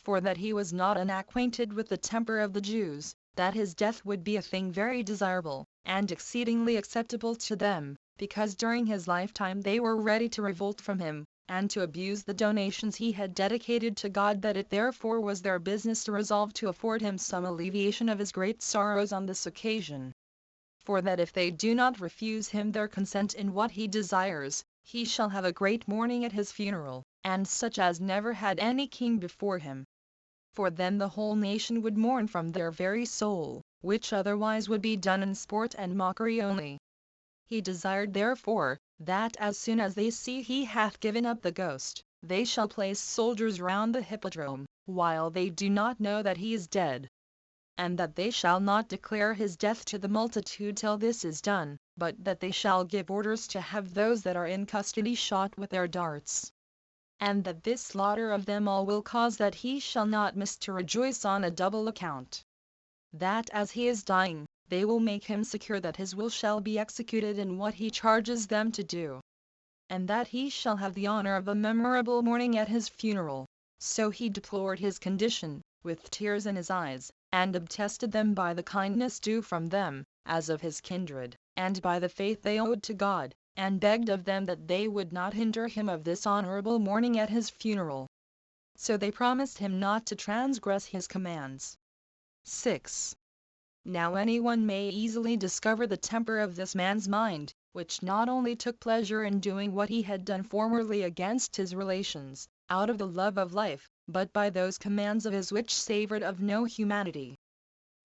For that he was not unacquainted with the temper of the Jews, that his death would be a thing very desirable, and exceedingly acceptable to them, because during his lifetime they were ready to revolt from him, and to abuse the donations he had dedicated to God, that it therefore was their business to resolve to afford him some alleviation of his great sorrows on this occasion. For that if they do not refuse him their consent in what he desires, he shall have a great mourning at his funeral, and such as never had any king before him. For then the whole nation would mourn from their very soul, which otherwise would be done in sport and mockery only. He desired therefore, that as soon as they see he hath given up the ghost, they shall place soldiers round the hippodrome, while they do not know that he is dead. And that they shall not declare his death to the multitude till this is done, but that they shall give orders to have those that are in custody shot with their darts. And that this slaughter of them all will cause that he shall not miss to rejoice on a double account. That as he is dying, they will make him secure that his will shall be executed in what he charges them to do. And that he shall have the honor of a memorable mourning at his funeral. So he deplored his condition, with tears in his eyes, and obtested them by the kindness due from them, as of his kindred, and by the faith they owed to God, and begged of them that they would not hinder him of this honorable mourning at his funeral. So they promised him not to transgress his commands. 6. Now anyone may easily discover the temper of this man's mind, which not only took pleasure in doing what he had done formerly against his relations, out of the love of life, but by those commands of his which savored of no humanity.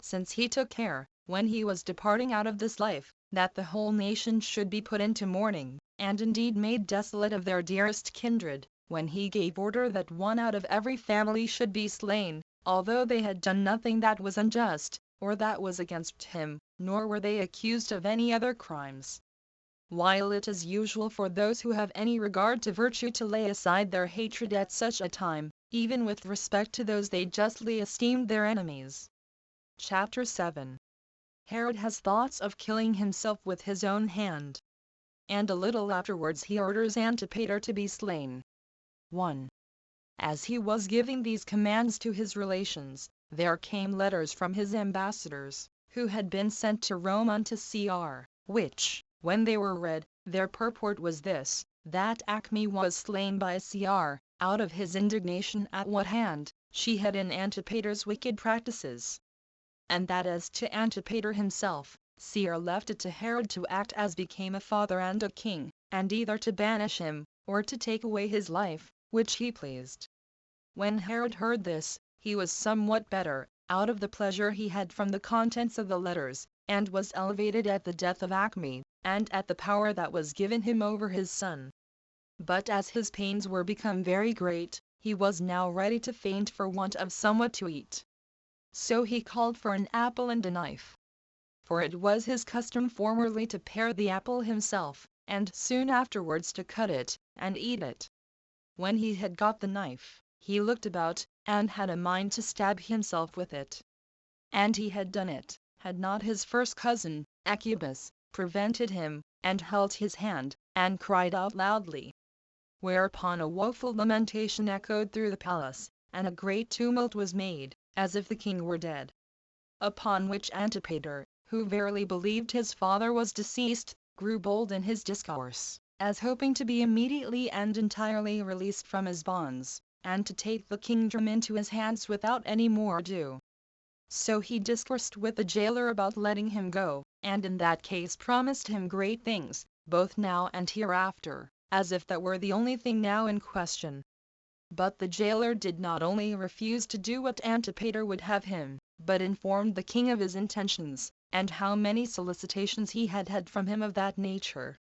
Since he took care, when he was departing out of this life, that the whole nation should be put into mourning, and indeed made desolate of their dearest kindred, when he gave order that one out of every family should be slain, although they had done nothing that was unjust, or that was against him, nor were they accused of any other crimes. While it is usual for those who have any regard to virtue to lay aside their hatred at such a time, even with respect to those they justly esteemed their enemies. Chapter 7. Herod has thoughts of killing himself with his own hand. And a little afterwards he orders Antipater to be slain. 1. As he was giving these commands to his relations, there came letters from his ambassadors, who had been sent to Rome unto Cr, which, when they were read, their purport was this, that Acme was slain by Cr, out of his indignation at what hand she had in Antipater's wicked practices. And that as to Antipater himself, Cr left it to Herod to act as became a father and a king, and either to banish him, or to take away his life, which he pleased. When Herod heard this, he was somewhat better, out of the pleasure he had from the contents of the letters, and was elevated at the death of Acme, and at the power that was given him over his son. But as his pains were become very great, he was now ready to faint for want of somewhat to eat. So he called for an apple and a knife. For it was his custom formerly to pare the apple himself, and soon afterwards to cut it, and eat it. When he had got the knife, he looked about, and had a mind to stab himself with it. And he had done it, had not his first cousin, Antiquities, prevented him, and held his hand, and cried out loudly. Whereupon a woeful lamentation echoed through the palace, and a great tumult was made, as if the king were dead. Upon which Antipater, who verily believed his father was deceased, grew bold in his discourse, as hoping to be immediately and entirely released from his bonds, and to take the kingdom into his hands without any more ado. So he discoursed with the jailer about letting him go, and in that case promised him great things, both now and hereafter, as if that were the only thing now in question. But the jailer did not only refuse to do what Antipater would have him, but informed the king of his intentions, and how many solicitations he had had from him of that nature.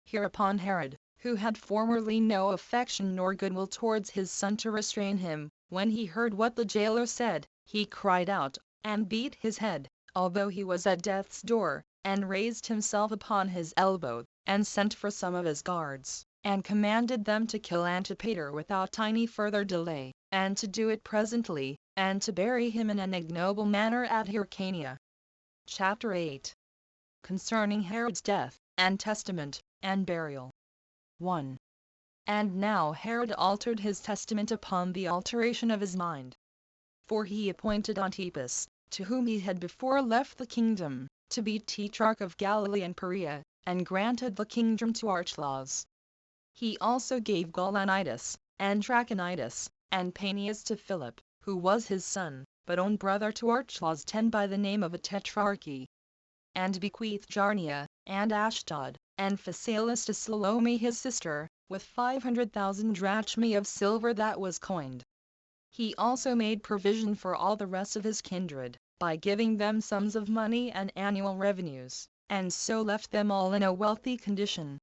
Hereupon Herod, who had formerly no affection nor goodwill towards his son to restrain him, when he heard what the jailer said, he cried out, and beat his head, although he was at death's door, and raised himself upon his elbow, and sent for some of his guards, and commanded them to kill Antipater without any further delay, and to do it presently, and to bury him in an ignoble manner at Hyrcania. Chapter 8. Concerning Herod's death, and testament, and burial. 1. And now Herod altered his testament upon the alteration of his mind. For he appointed Antipas, to whom he had before left the kingdom, to be tetrarch of Galilee and Perea, and granted the kingdom to Archelaus. He also gave Gaulanitis, and Trachonitis, and Paneas to Philip, who was his son, but own brother to Archelaus by the name of a tetrarchy. And bequeathed Jarnia, and Ashdod, and Phasaelis to Salome his sister, with 500,000 drachmae of silver that was coined. He also made provision for all the rest of his kindred, by giving them sums of money and annual revenues, and so left them all in a wealthy condition.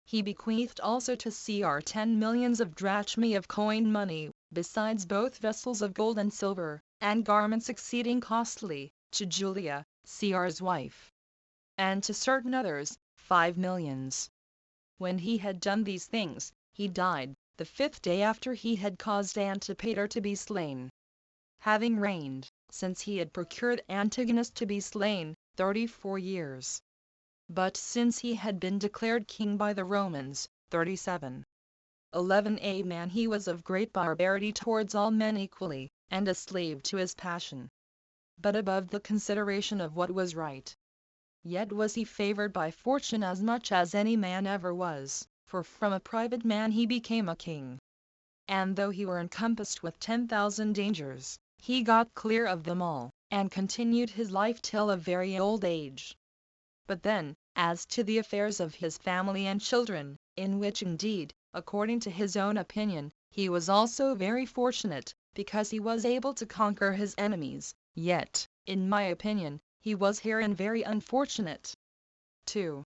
He bequeathed also to Cr 10 millions of drachmae of coined money, besides both vessels of gold and silver, and garments exceeding costly, to Julia, Cr's wife. And to certain others, 5 millions. When he had done these things, he died, the 5th day after he had caused Antipater to be slain. Having reigned, since he had procured Antigonus to be slain, 34 years. But since he had been declared king by the Romans, 37. 11. A man he was of great barbarity towards all men equally, and a slave to his passion. but above the consideration of what was right. Yet was he favored by fortune as much as any man ever was, for from a private man he became a king. And though he were encompassed with 10,000 dangers, he got clear of them all, and continued his life till a very old age. But then, as to the affairs of his family and children, in which indeed, according to his own opinion, he was also very fortunate, because he was able to conquer his enemies, yet, in my opinion, he was herein very unfortunate. 2.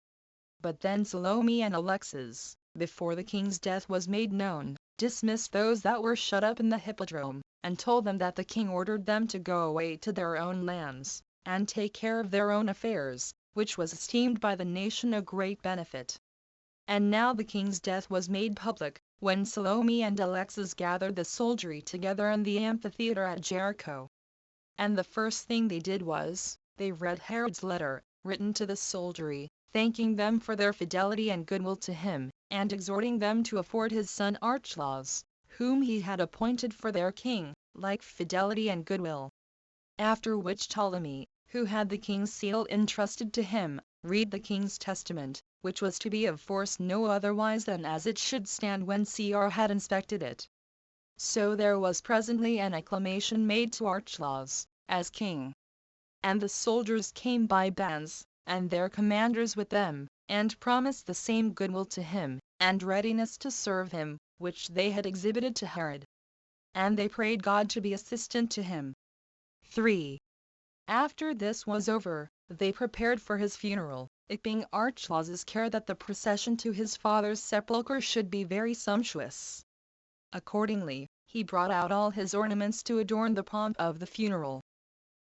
But then Salome and Alexis, before the king's death was made known, dismissed those that were shut up in the hippodrome, and told them that the king ordered them to go away to their own lands, and take care of their own affairs, which was esteemed by the nation a great benefit. And now the king's death was made public, when Salome and Alexis gathered the soldiery together in the amphitheater at Jericho. And the first thing they did was, they read Herod's letter, written to the soldiery, thanking them for their fidelity and goodwill to him, and exhorting them to afford his son Archelaus, whom he had appointed for their king, like fidelity and goodwill. After which Ptolemy, who had the king's seal entrusted to him, read the king's testament, which was to be of force no otherwise than as it should stand when Cr had inspected it. So there was presently an acclamation made to Archelaus, as king. And the soldiers came by bands, and their commanders with them, and promised the same goodwill to him, and readiness to serve him, which they had exhibited to Herod. And they prayed God to be assistant to him. 3. After this was over, they prepared for his funeral, it being Archelaus's care that the procession to his father's sepulchre should be very sumptuous. Accordingly, he brought out all his ornaments to adorn the pomp of the funeral.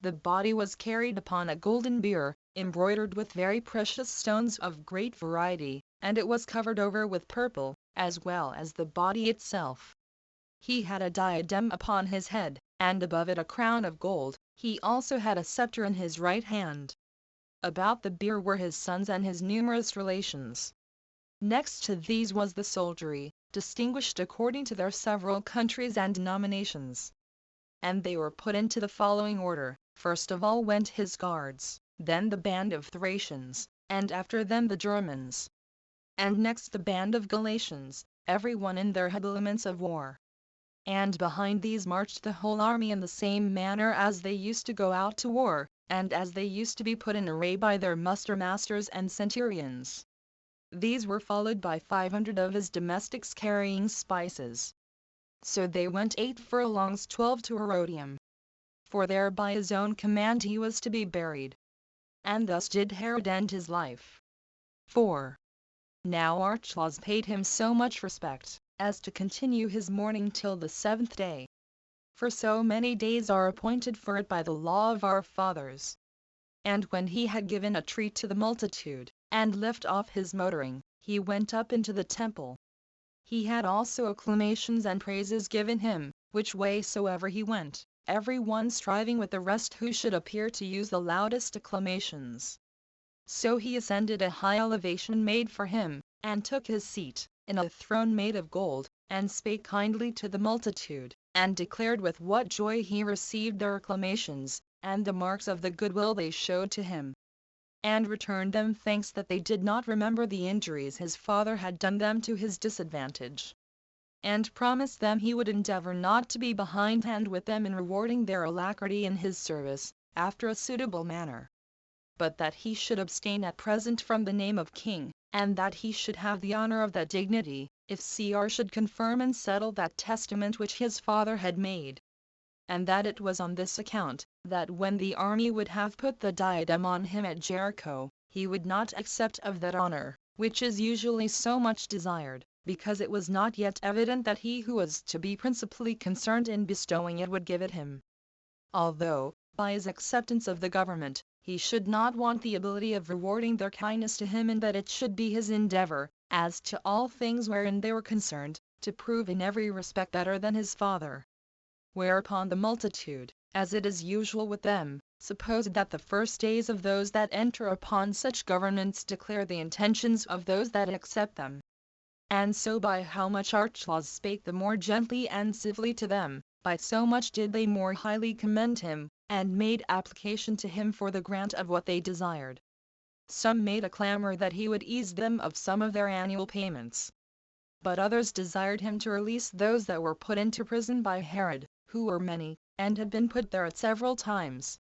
The body was carried upon a golden bier, embroidered with very precious stones of great variety, and it was covered over with purple, as well as the body itself. He had a diadem upon his head, and above it a crown of gold. He also had a scepter in his right hand. About the bier were his sons and his numerous relations. Next to these was the soldiery, distinguished according to their several countries and denominations. And they were put into the following order: first of all went his guards, then the band of Thracians, and after them the Germans. And next the band of Galatians, every one in their habiliments of war. And behind these marched the whole army in the same manner as they used to go out to war, and as they used to be put in array by their muster-masters and centurions. These were followed by 500 of his domestics carrying spices. So they went 8 furlongs 12 to Herodium. For there by his own command he was to be buried. And thus did Herod end his life. 4. Now Archelaus paid him so much respect, as to continue his mourning till the 7th day. For so many days are appointed for it by the law of our fathers. And when he had given a treat to the multitude, and left off his motoring, he went up into the temple. He had also acclamations and praises given him, which way soever he went, every one striving with the rest who should appear to use the loudest acclamations. So he ascended a high elevation made for him, and took his seat, in a throne made of gold, and spake kindly to the multitude, and declared with what joy he received their acclamations, and the marks of the goodwill they showed to him. And returned them thanks that they did not remember the injuries his father had done them to his disadvantage. And promised them he would endeavor not to be behindhand with them in rewarding their alacrity in his service, after a suitable manner. But that he should abstain at present from the name of king, and that he should have the honor of that dignity, if Cr should confirm and settle that testament which his father had made. And that it was on this account, that when the army would have put the diadem on him at Jericho, he would not accept of that honor, which is usually so much desired, because it was not yet evident that he who was to be principally concerned in bestowing it would give it him. Although, by his acceptance of the government, he should not want the ability of rewarding their kindness to him, and that it should be his endeavor, as to all things wherein they were concerned, to prove in every respect better than his father. Whereupon the multitude, as it is usual with them, supposed that the first days of those that enter upon such governments declare the intentions of those that accept them. And so by how much Archelaus spake the more gently and civilly to them, by so much did they more highly commend him, and made application to him for the grant of what they desired. Some made a clamor that he would ease them of some of their annual payments. But others desired him to release those that were put into prison by Herod, who were many, and had been put there at several times.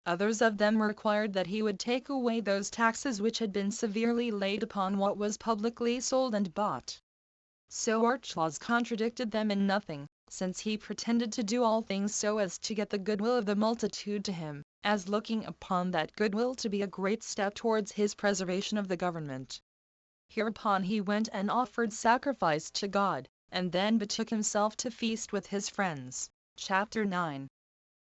Others of them required that he would take away those taxes which had been severely laid upon what was publicly sold and bought. So Archelaus contradicted them in nothing, since he pretended to do all things so as to get the goodwill of the multitude to him, as looking upon that goodwill to be a great step towards his preservation of the government. Hereupon he went and offered sacrifice to God, and then betook himself to feast with his friends. Chapter 9.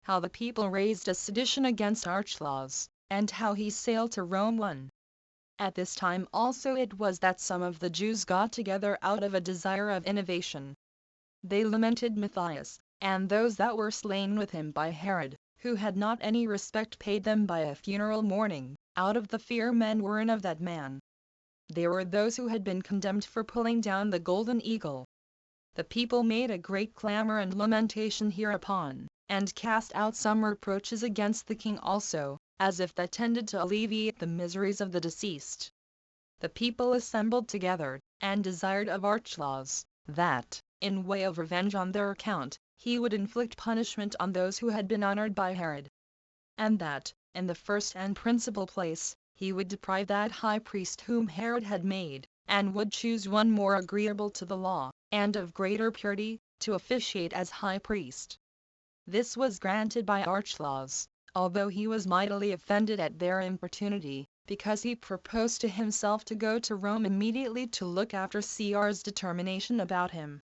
How the people raised a sedition against Archelaus, and how he sailed to Rome. 1. At this time also it was that some of the Jews got together out of a desire of innovation. They lamented Matthias, and those that were slain with him by Herod, who had not any respect paid them by a funeral mourning, out of the fear men were in of that man. There were those who had been condemned for pulling down the golden eagle. The people made a great clamor and lamentation hereupon, and cast out some reproaches against the king also, as if that tended to alleviate the miseries of the deceased. The people assembled together, and desired of Archelaus, that, in way of revenge on their account, he would inflict punishment on those who had been honored by Herod. And that, in the first and principal place, he would deprive that high priest whom Herod had made, and would choose one more agreeable to the law, and of greater purity, to officiate as high priest. This was granted by Archelaus, although he was mightily offended at their importunity, because he proposed to himself to go to Rome immediately to look after Caesar's determination about him.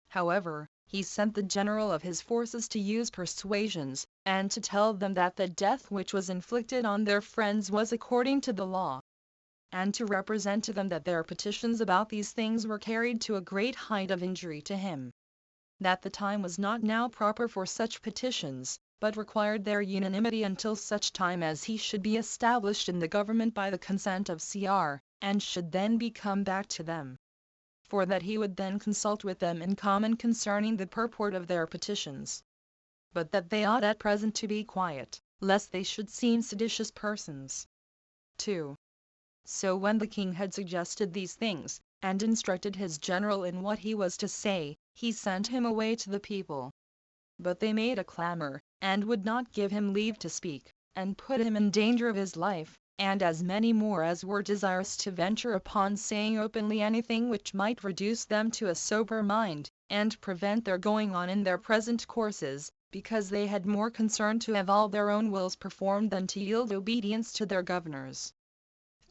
However, he sent the general of his forces to use persuasions, and to tell them that the death which was inflicted on their friends was according to the law, and to represent to them that their petitions about these things were carried to a great height of injury to him. That the time was not now proper for such petitions, but required their unanimity until such time as he should be established in the government by the consent of Caesar, and should then be come back to them. For that he would then consult with them in common concerning the purport of their petitions. But that they ought at present to be quiet, lest they should seem seditious persons. 2. So when the king had suggested these things, and instructed his general in what he was to say, he sent him away to the people. But they made a clamor, and would not give him leave to speak, and put him in danger of his life, and as many more as were desirous to venture upon saying openly anything which might reduce them to a sober mind, and prevent their going on in their present courses, because they had more concern to have all their own wills performed than to yield obedience to their governors.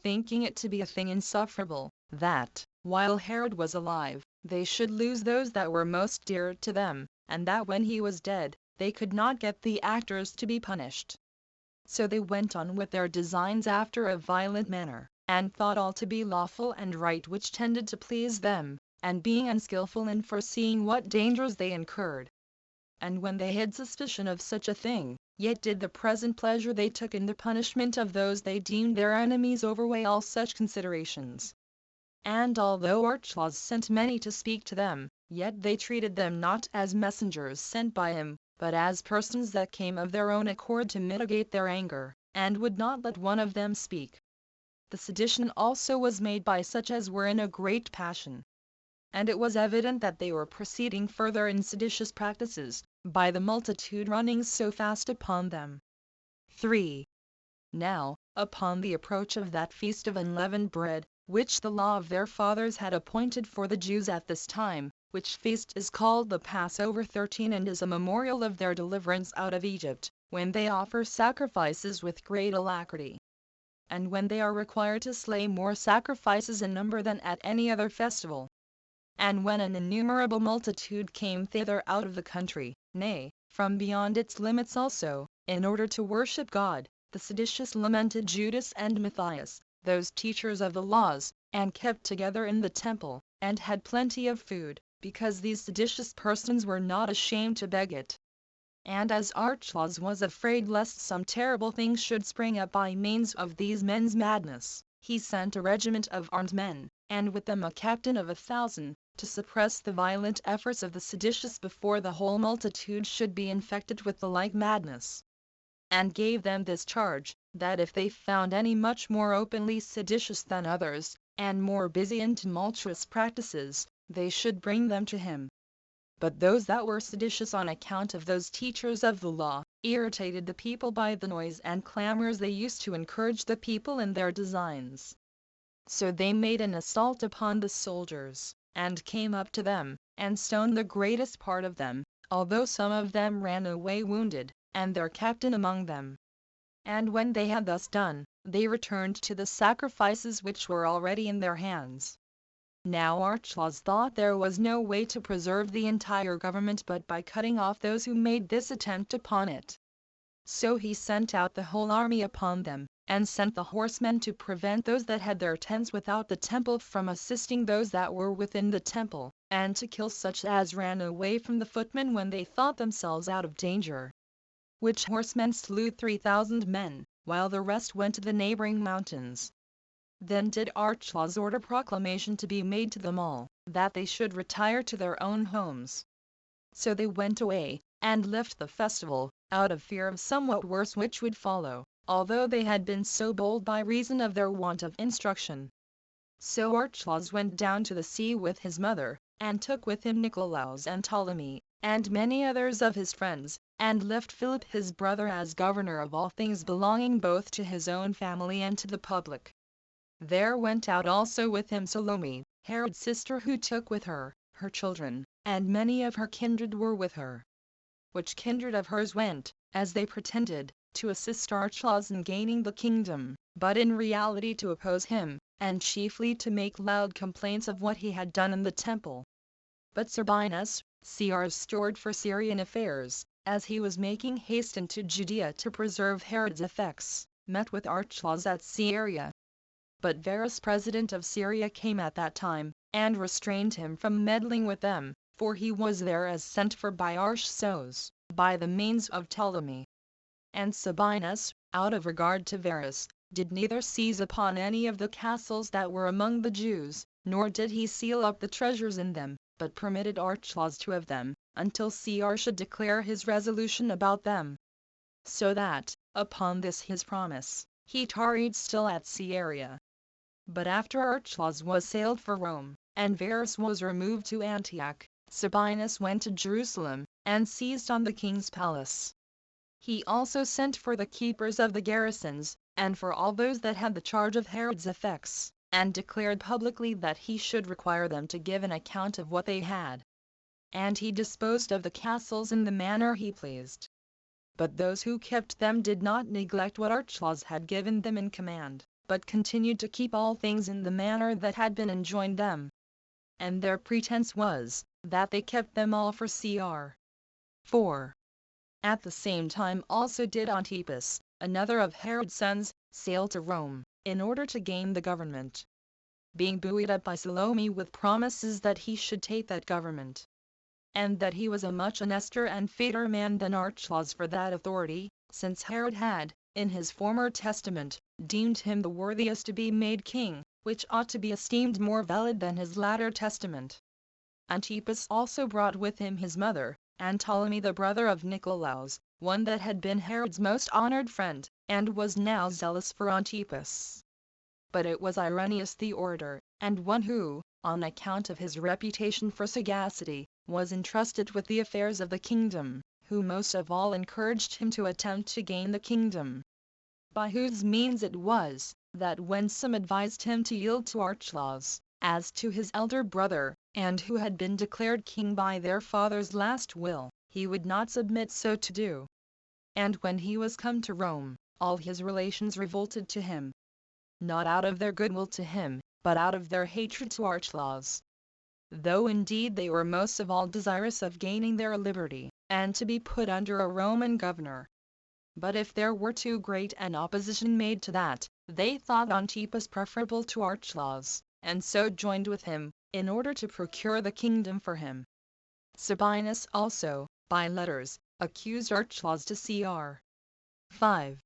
Thinking it to be a thing insufferable, that, while Herod was alive, they should lose those that were most dear to them, and that when he was dead, they could not get the actors to be punished. So they went on with their designs after a violent manner, and thought all to be lawful and right which tended to please them, and being unskilful in foreseeing what dangers they incurred. And when they had suspicion of such a thing, yet did the present pleasure they took in the punishment of those they deemed their enemies overweigh all such considerations. And although Archelaus sent many to speak to them, yet they treated them not as messengers sent by him, but as persons that came of their own accord to mitigate their anger, and would not let one of them speak. The sedition also was made by such as were in a great passion. And it was evident that they were proceeding further in seditious practices, by the multitude running so fast upon them. 3. Now, upon the approach of that feast of unleavened bread, which the law of their fathers had appointed for the Jews at this time, which feast is called the Passover 13 and is a memorial of their deliverance out of Egypt, when they offer sacrifices with great alacrity, and when they are required to slay more sacrifices in number than at any other festival. And when an innumerable multitude came thither out of the country, nay, from beyond its limits also, in order to worship God, the seditious lamented Judas and Matthias, those teachers of the laws, and kept together in the temple, and had plenty of food, because these seditious persons were not ashamed to beg it. And as Archelaus was afraid lest some terrible thing should spring up by means of these men's madness, he sent a regiment of armed men, and with them a captain of 1,000, to suppress the violent efforts of the seditious before the whole multitude should be infected with the like madness. and gave them this charge, that if they found any much more openly seditious than others, and more busy in tumultuous practices, they should bring them to him. But those that were seditious on account of those teachers of the law, irritated the people by the noise and clamors they used to encourage the people in their designs. So they made an assault upon the soldiers, and came up to them, and stoned the greatest part of them, although some of them ran away wounded, and their captain among them. And when they had thus done, they returned to the sacrifices which were already in their hands. Now Archelaus thought there was no way to preserve the entire government but by cutting off those who made this attempt upon it. So he sent out the whole army upon them, and sent the horsemen to prevent those that had their tents without the temple from assisting those that were within the temple, and to kill such as ran away from the footmen when they thought themselves out of danger. Which horsemen slew 3,000 men, while the rest went to the neighboring mountains. Then did Archelaus order proclamation to be made to them all, that they should retire to their own homes. So they went away, and left the festival, out of fear of somewhat worse which would follow, although they had been so bold by reason of their want of instruction. So Archelaus went down to the sea with his mother, and took with him Nicolaus and Ptolemy, and many others of his friends, and left Philip his brother as governor of all things belonging both to his own family and to the public. There went out also with him Salome, Herod's sister, who took with her her children, and many of her kindred were with her. Which kindred of hers went, as they pretended, to assist Archelaus in gaining the kingdom, but in reality to oppose him, and chiefly to make loud complaints of what he had done in the temple. But Sabinus, Cyr's steward for Syrian affairs, as he was making haste into Judea to preserve Herod's effects, met with Archelaus at Syria. But Varus, president of Syria, came at that time, and restrained him from meddling with them, for he was there as sent for by Archelaus, by the means of Ptolemy. And Sabinus, out of regard to Varus, did neither seize upon any of the castles that were among the Jews, nor did he seal up the treasures in them, but permitted Archelaus to have them, until Cr should declare his resolution about them. So that, upon this his promise, he tarried still at Syria. But after Archelaus was sailed for Rome, and Varus was removed to Antioch, Sabinus went to Jerusalem, and seized on the king's palace. He also sent for the keepers of the garrisons, and for all those that had the charge of Herod's effects, and declared publicly that he should require them to give an account of what they had. And he disposed of the castles in the manner he pleased. But those who kept them did not neglect what Archelaus had given them in command, but continued to keep all things in the manner that had been enjoined them. And their pretense was, that they kept them all for Cr. 4. At the same time also did Antipas, another of Herod's sons, sail to Rome, in order to gain the government, being buoyed up by Salome with promises that he should take that government, and that he was a much honester and fitter man than Archelaus for that authority, since Herod had, in his former testament, deemed him the worthiest to be made king, which ought to be esteemed more valid than his latter testament. Antipas also brought with him his mother, and Ptolemy the brother of Nicolaus, one that had been Herod's most honored friend, and was now zealous for Antipas. But it was Irenaeus the orator, and one who, on account of his reputation for sagacity, was entrusted with the affairs of the kingdom, who most of all encouraged him to attempt to gain the kingdom. By whose means it was, that when some advised him to yield to Archelaus, as to his elder brother, and who had been declared king by their father's last will, he would not submit so to do. And when he was come to Rome, all his relations revolted to him, not out of their goodwill to him, but out of their hatred to Archelaus. Though indeed they were most of all desirous of gaining their liberty, and to be put under a Roman governor. But if there were too great an opposition made to that, they thought Antipas preferable to Archelaus, and so joined with him, in order to procure the kingdom for him. Sabinus also, by letters, accused Archelaus to Cr. 5.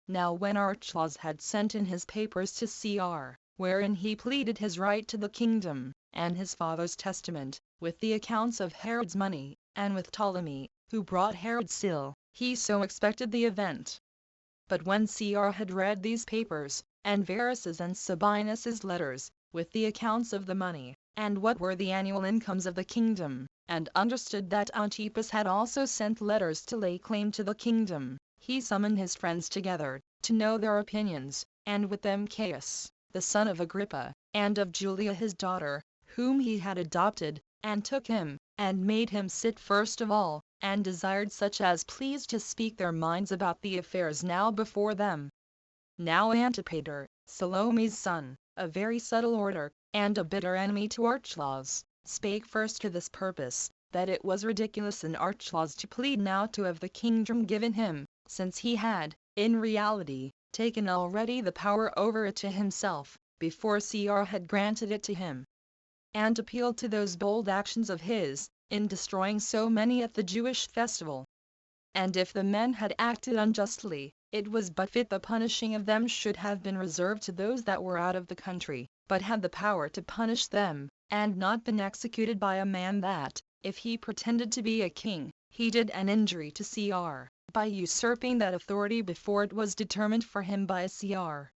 Now when Archelaus had sent in his papers to Cr, wherein he pleaded his right to the kingdom, and his father's testament, with the accounts of Herod's money, and with Ptolemy, who brought Herod's seal, he so expected the event, But when Cr had read these papers, and Verus's and Sabinus's letters, with the accounts of the money, and what were the annual incomes of the kingdom, and understood that Antipas had also sent letters to lay claim to the kingdom, he summoned his friends together, to know their opinions, and with them Caius, the son of Agrippa, and of Julia his daughter, whom he had adopted, and took him, and made him sit first of all, and desired such as pleased to speak their minds about the affairs now before them. Now Antipater, Salome's son, a very subtle orator, and a bitter enemy to Archelaus, spake first to this purpose, that it was ridiculous in Archelaus to plead now to have the kingdom given him, since he had, in reality, taken already the power over it to himself, before Cr had granted it to him, and appealed to those bold actions of his, in destroying so many at the Jewish festival. And if the men had acted unjustly, it was but fit the punishing of them should have been reserved to those that were out of the country, but had the power to punish them, and not been executed by a man that, if he pretended to be a king, he did an injury to Cr, by usurping that authority before it was determined for him by Cr.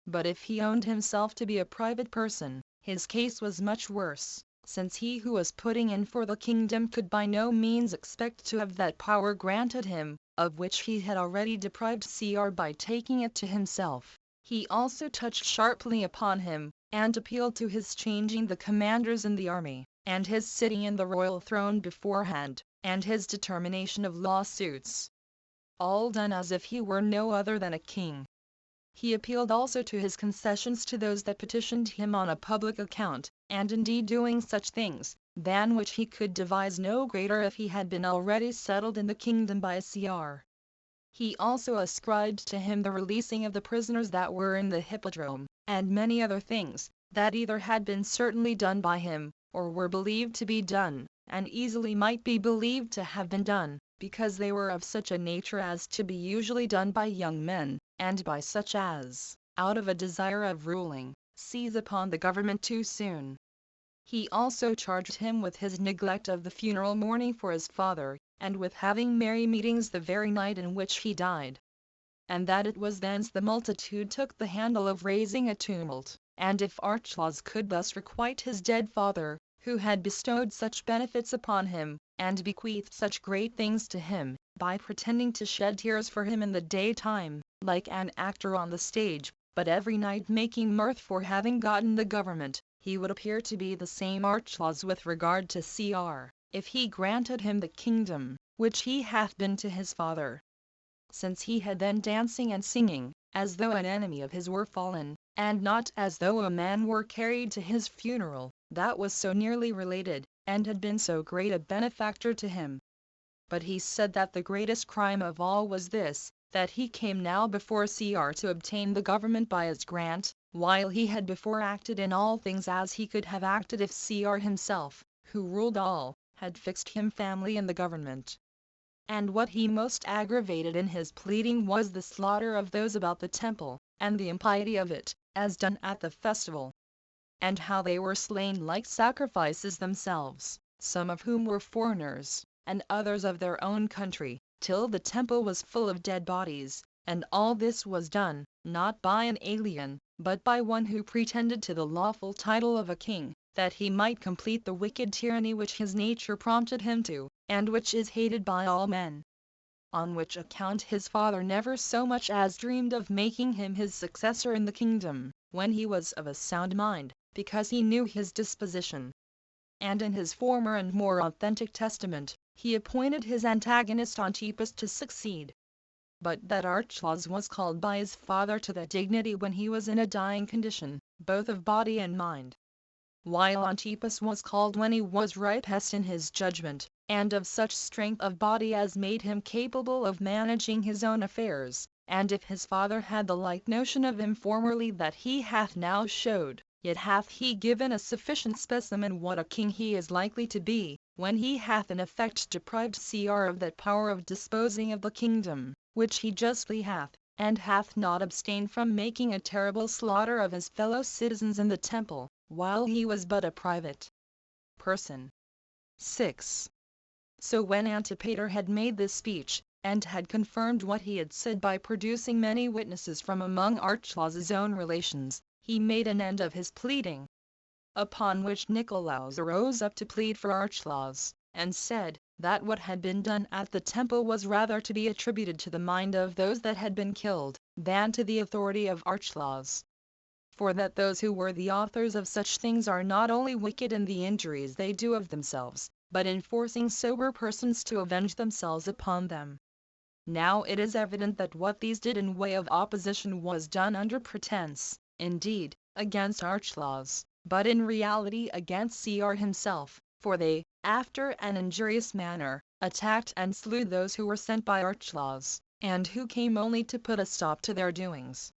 But if he owned himself to be a private person, his case was much worse, since he who was putting in for the kingdom could by no means expect to have that power granted him, of which he had already deprived Cr by taking it to himself. He also touched sharply upon him, and appealed to his changing the commanders in the army, and his sitting in the royal throne beforehand, and his determination of lawsuits. All done as if he were no other than a king. He appealed also to his concessions to those that petitioned him on a public account, and indeed doing such things, than which he could devise no greater if he had been already settled in the kingdom by Cr. He also ascribed to him the releasing of the prisoners that were in the hippodrome, and many other things, that either had been certainly done by him, or were believed to be done, and easily might be believed to have been done, because they were of such a nature as to be usually done by young men, and by such as, out of a desire of ruling, seize upon the government too soon. He also charged him with his neglect of the funeral mourning for his father, and with having merry meetings the very night in which he died. And that it was thence the multitude took the handle of raising a tumult, and if Archelaus could thus requite his dead father, who had bestowed such benefits upon him, and bequeathed such great things to him, by pretending to shed tears for him in the daytime, like an actor on the stage, but every night making mirth for having gotten the government, he would appear to be the same Archelaus with regard to Cr, if he granted him the kingdom, which he hath been to his father. Since he had then dancing and singing, as though an enemy of his were fallen, and not as though a man were carried to his funeral, that was so nearly related, and had been so great a benefactor to him. But he said that the greatest crime of all was this, that he came now before Cr to obtain the government by his grant, while he had before acted in all things as he could have acted if Cr himself, who ruled all, had fixed him family in the government. And what he most aggravated in his pleading was the slaughter of those about the temple, and the impiety of it, as done at the festival. And how they were slain like sacrifices themselves, some of whom were foreigners, and others of their own country, till the temple was full of dead bodies, and all this was done, not by an alien, but by one who pretended to the lawful title of a king, that he might complete the wicked tyranny which his nature prompted him to, and which is hated by all men. On which account his father never so much as dreamed of making him his successor in the kingdom, when he was of a sound mind, because he knew his disposition. And in his former and more authentic testament, he appointed his antagonist Antipas to succeed. But that Archelaus was called by his father to that dignity when he was in a dying condition, both of body and mind, while Antipas was called when he was ripest in his judgment, and of such strength of body as made him capable of managing his own affairs. And if his father had the like notion of him formerly that he hath now showed, yet hath he given a sufficient specimen what a king he is likely to be, when he hath in effect deprived Cr of that power of disposing of the kingdom, which he justly hath, and hath not abstained from making a terrible slaughter of his fellow citizens in the temple, while he was but a private person. 6. So when Antipater had made this speech, and had confirmed what he had said by producing many witnesses from among Archelaus's own relations, he made an end of his pleading. Upon which Nicolaus arose up to plead for Archelaus, and said, that what had been done at the temple was rather to be attributed to the mind of those that had been killed, than to the authority of Archelaus. For that those who were the authors of such things are not only wicked in the injuries they do of themselves, but in forcing sober persons to avenge themselves upon them. Now it is evident that what these did in way of opposition was done under pretense, indeed, against Archelaus, but in reality against Cr himself, for they, after an injurious manner, attacked and slew those who were sent by Archelaus, and who came only to put a stop to their doings.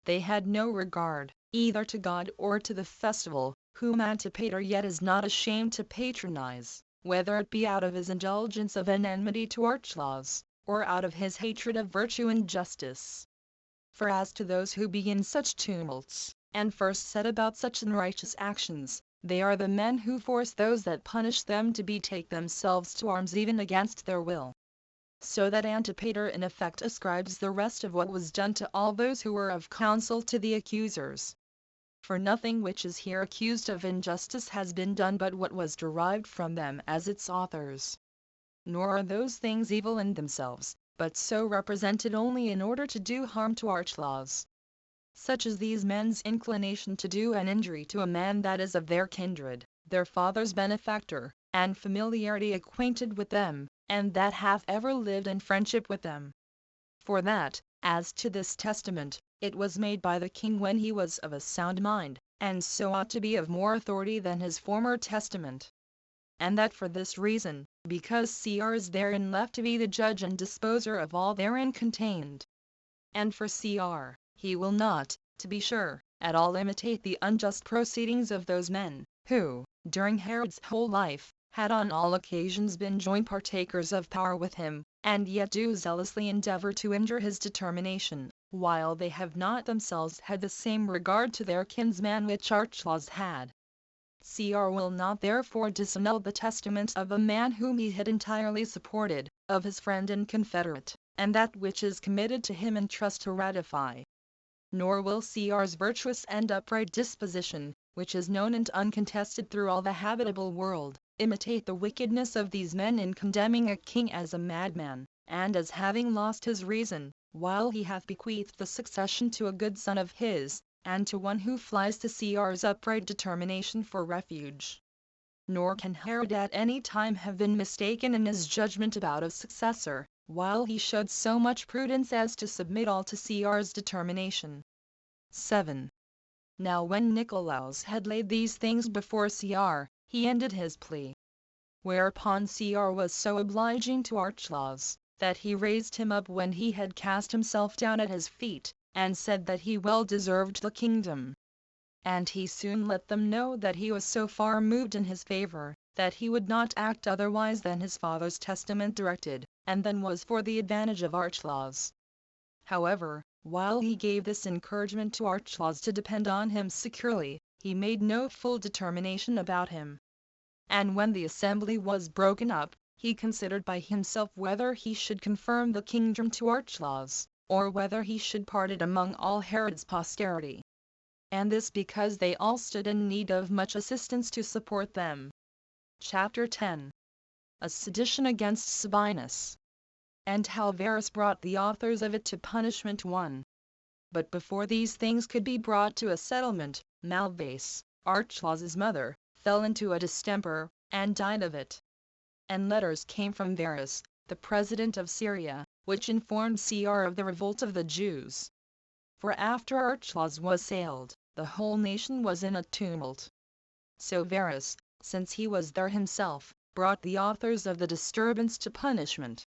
They had no regard, either to God or to the festival, whom Antipater yet is not ashamed to patronize, whether it be out of his indulgence of an enmity to Archelaus, or out of his hatred of virtue and justice. For as to those who begin such tumults, and first set about such unrighteous actions, they are the men who force those that punish them to betake themselves to arms even against their will. So that Antipater in effect ascribes the rest of what was done to all those who were of counsel to the accusers. For nothing which is here accused of injustice has been done but what was derived from them as its authors. Nor are those things evil in themselves, but so represented only in order to do harm to Archelaus. Such is these men's inclination to do an injury to a man that is of their kindred, their father's benefactor, and familiarity acquainted with them, and that hath ever lived in friendship with them. For that, as to this testament, it was made by the king when he was of a sound mind, and so ought to be of more authority than his former testament. And that for this reason, because Cr is therein left to be the judge and disposer of all therein contained. And for Cr, he will not, to be sure, at all imitate the unjust proceedings of those men, who, during Herod's whole life, had on all occasions been joint partakers of power with him, and yet do zealously endeavor to injure his determination, while they have not themselves had the same regard to their kinsman which Archelaus had. Cr will not therefore disannul the testament of a man whom he had entirely supported, of his friend and confederate, and that which is committed to him in trust to ratify. Nor will Cr's virtuous and upright disposition, which is known and uncontested through all the habitable world, imitate the wickedness of these men in condemning a king as a madman, and as having lost his reason, while he hath bequeathed the succession to a good son of his, and to one who flies to Cr's upright determination for refuge. Nor can Herod at any time have been mistaken in his judgment about a successor, while he showed so much prudence as to submit all to Cr's determination. 7. Now when Nicolaus had laid these things before Cr, he ended his plea. Whereupon Cr was so obliging to Archelaus, that he raised him up when he had cast himself down at his feet, and said that he well deserved the kingdom. And he soon let them know that he was so far moved in his favor, that he would not act otherwise than his father's testament directed, and than was for the advantage of Archelaus. However, while he gave this encouragement to Archelaus to depend on him securely, he made no full determination about him. And when the assembly was broken up, he considered by himself whether he should confirm the kingdom to Archelaus, or whether he should part it among all Herod's posterity. And this because they all stood in need of much assistance to support them. Chapter 10. A sedition against Sabinus. And how Varus brought the authors of it to punishment 1. But before these things could be brought to a settlement, Malvase, Archelaus's mother, fell into a distemper, and died of it. And letters came from Varus, the president of Syria, which informed Cr of the revolt of the Jews. For after Archelaus was sailed, the whole nation was in a tumult. So Varus, since he was there himself, brought the authors of the disturbance to punishment.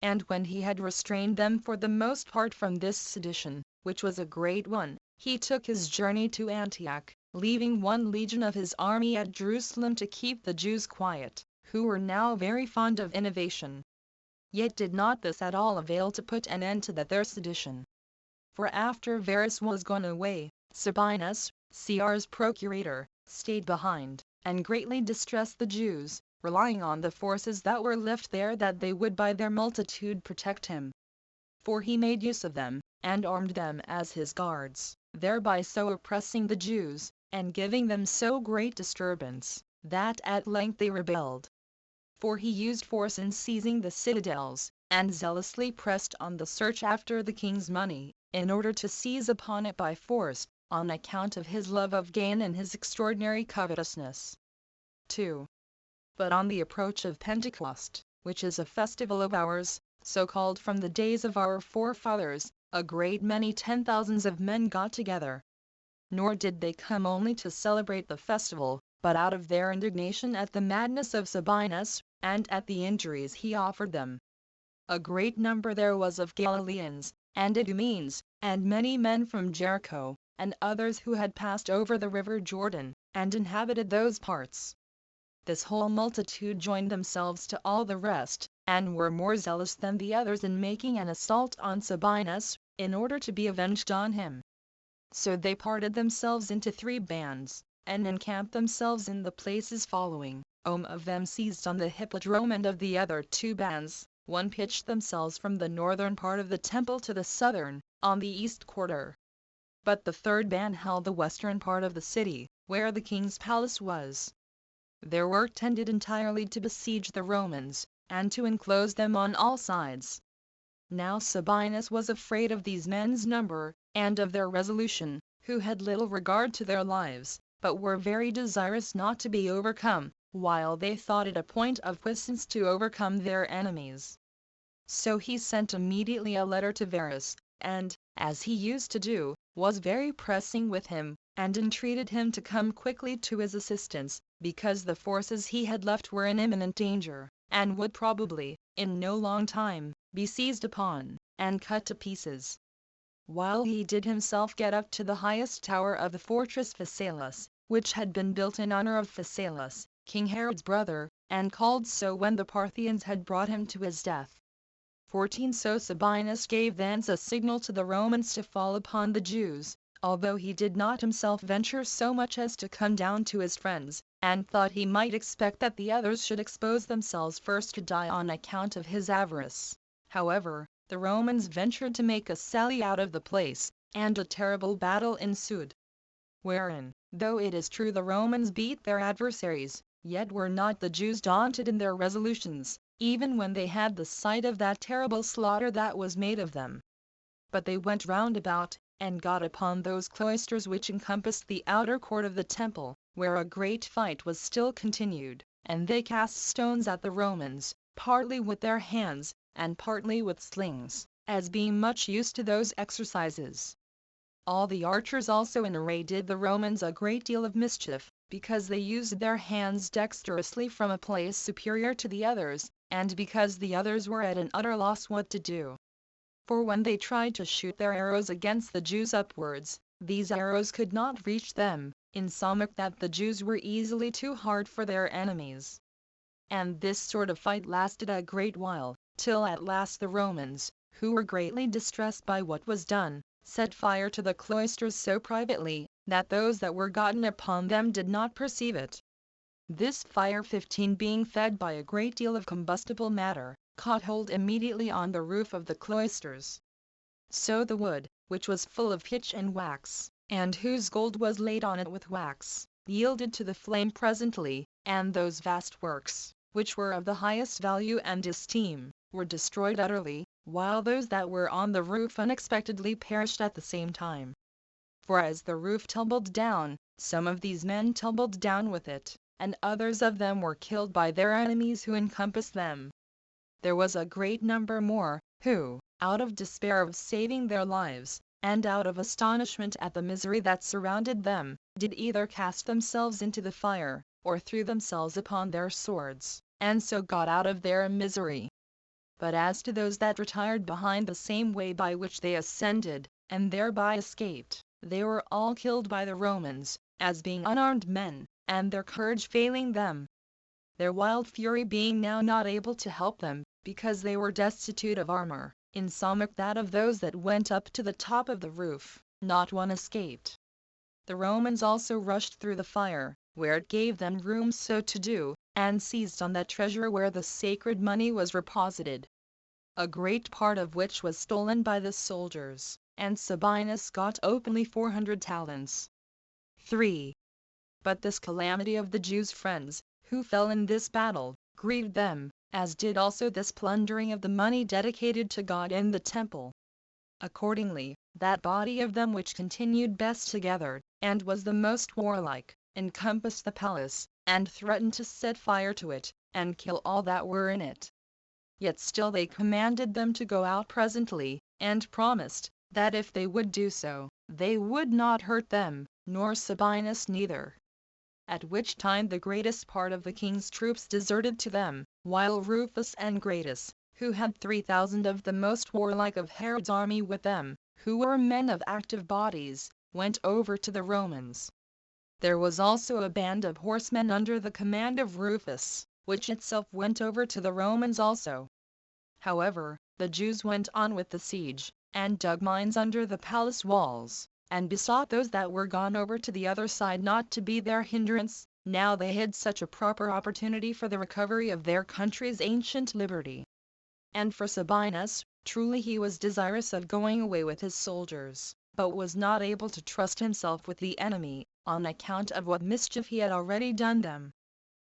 And when he had restrained them for the most part from this sedition, which was a great one, he took his journey to Antioch, leaving 1 legion of his army at Jerusalem to keep the Jews quiet, who were now very fond of innovation. Yet did not this at all avail to put an end to their sedition. For after Varus was gone away, Sabinus, Cr's procurator, stayed behind, and greatly distressed the Jews, relying on the forces that were left there that they would by their multitude protect him. For he made use of them, and armed them as his guards, thereby so oppressing the Jews, and giving them so great disturbance, that at length they rebelled. For he used force in seizing the citadels, and zealously pressed on the search after the king's money, in order to seize upon it by force, on account of his love of gain and his extraordinary covetousness. 2. But on the approach of Pentecost, which is a festival of ours, so called from the days of our forefathers, a great many 10,000s of men got together. Nor did they come only to celebrate the festival, but out of their indignation at the madness of Sabinus, and at the injuries he offered them. A great number there was of Galileans, and Idumeans, and many men from Jericho, and others who had passed over the river Jordan, and inhabited those parts. This whole multitude joined themselves to all the rest, and were more zealous than the others in making an assault on Sabinus, in order to be avenged on him. So they parted themselves into 3 bands, and encamped themselves in the places following. Of them seized on the hippodrome, and of the other 2 bands, one pitched themselves from the northern part of the temple to the southern, on the east quarter. But the 3rd band held the western part of the city, where the king's palace was. Their work tended entirely to besiege the Romans, and to enclose them on all sides. Now Sabinus was afraid of these men's number, and of their resolution, who had little regard to their lives, but were very desirous not to be overcome, while they thought it a point of puissance to overcome their enemies. So he sent immediately a letter to Varus, and, as he used to do, was very pressing with him, and entreated him to come quickly to his assistance, because the forces he had left were in imminent danger, and would probably, in no long time, be seized upon, and cut to pieces. While he did himself get up to the highest tower of the fortress Phasaelus, which had been built in honor of Phasaelus, King Herod's brother, and called so when the Parthians had brought him to his death. 14 So Sabinus gave thence a signal to the Romans to fall upon the Jews, although he did not himself venture so much as to come down to his friends, and thought he might expect that the others should expose themselves first to die on account of his avarice. However, the Romans ventured to make a sally out of the place, and a terrible battle ensued. Wherein, though it is true the Romans beat their adversaries, yet were not the Jews daunted in their resolutions, even when they had the sight of that terrible slaughter that was made of them. But they went round about, and got upon those cloisters which encompassed the outer court of the temple, where a great fight was still continued, and they cast stones at the Romans, partly with their hands, and partly with slings, as being much used to those exercises. All the archers also in array did the Romans a great deal of mischief, because they used their hands dexterously from a place superior to the others, and because the others were at an utter loss what to do. For when they tried to shoot their arrows against the Jews upwards, these arrows could not reach them, insomuch that the Jews were easily too hard for their enemies. And this sort of fight lasted a great while, till at last the Romans, who were greatly distressed by what was done, set fire to the cloisters so privately, that those that were gotten upon them did not perceive it. This fire 15 being fed by a great deal of combustible matter, caught hold immediately on the roof of the cloisters. So the wood, which was full of pitch and wax, and whose gold was laid on it with wax, yielded to the flame presently, and those vast works, which were of the highest value and esteem, were destroyed utterly, while those that were on the roof unexpectedly perished at the same time. For as the roof tumbled down, some of these men tumbled down with it, and others of them were killed by their enemies who encompassed them. There was a great number more, who, out of despair of saving their lives, and out of astonishment at the misery that surrounded them, did either cast themselves into the fire, or threw themselves upon their swords, and so got out of their misery. But as to those that retired behind the same way by which they ascended, and thereby escaped, they were all killed by the Romans, as being unarmed men, and their courage failing them. Their wild fury being now not able to help them, because they were destitute of armor, insomuch that of those that went up to the top of the roof, not one escaped. The Romans also rushed through the fire, where it gave them room so to do, and seized on that treasure where the sacred money was reposited, a great part of which was stolen by the soldiers, and Sabinus got openly 400 talents. 3. But this calamity of the Jews' friends, who fell in this battle, grieved them, as did also this plundering of the money dedicated to God in the temple. Accordingly, that body of them which continued best together, and was the most warlike, encompassed the palace, and threatened to set fire to it, and kill all that were in it. Yet still they commanded them to go out presently, and promised, that if they would do so, they would not hurt them, nor Sabinus neither. At which time the greatest part of the king's troops deserted to them, while Rufus and Gratus, who had 3,000 of the most warlike of Herod's army with them, who were men of active bodies, went over to the Romans. There was also a band of horsemen under the command of Rufus, which itself went over to the Romans also. However, the Jews went on with the siege, and dug mines under the palace walls, and besought those that were gone over to the other side not to be their hindrance, now they had such a proper opportunity for the recovery of their country's ancient liberty. And for Sabinus, truly he was desirous of going away with his soldiers, but was not able to trust himself with the enemy, on account of what mischief he had already done them.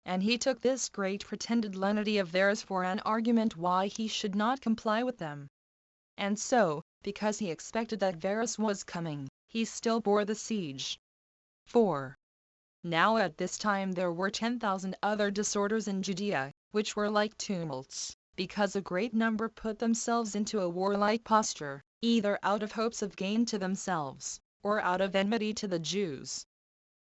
And he took this great pretended lenity of theirs for an argument why he should not comply with them. And so, because he expected that Varus was coming, he still bore the siege. 4. Now at this time there were 10,000 other disorders in Judea, which were like tumults, because a great number put themselves into a warlike posture, either out of hopes of gain to themselves, or out of enmity to the Jews.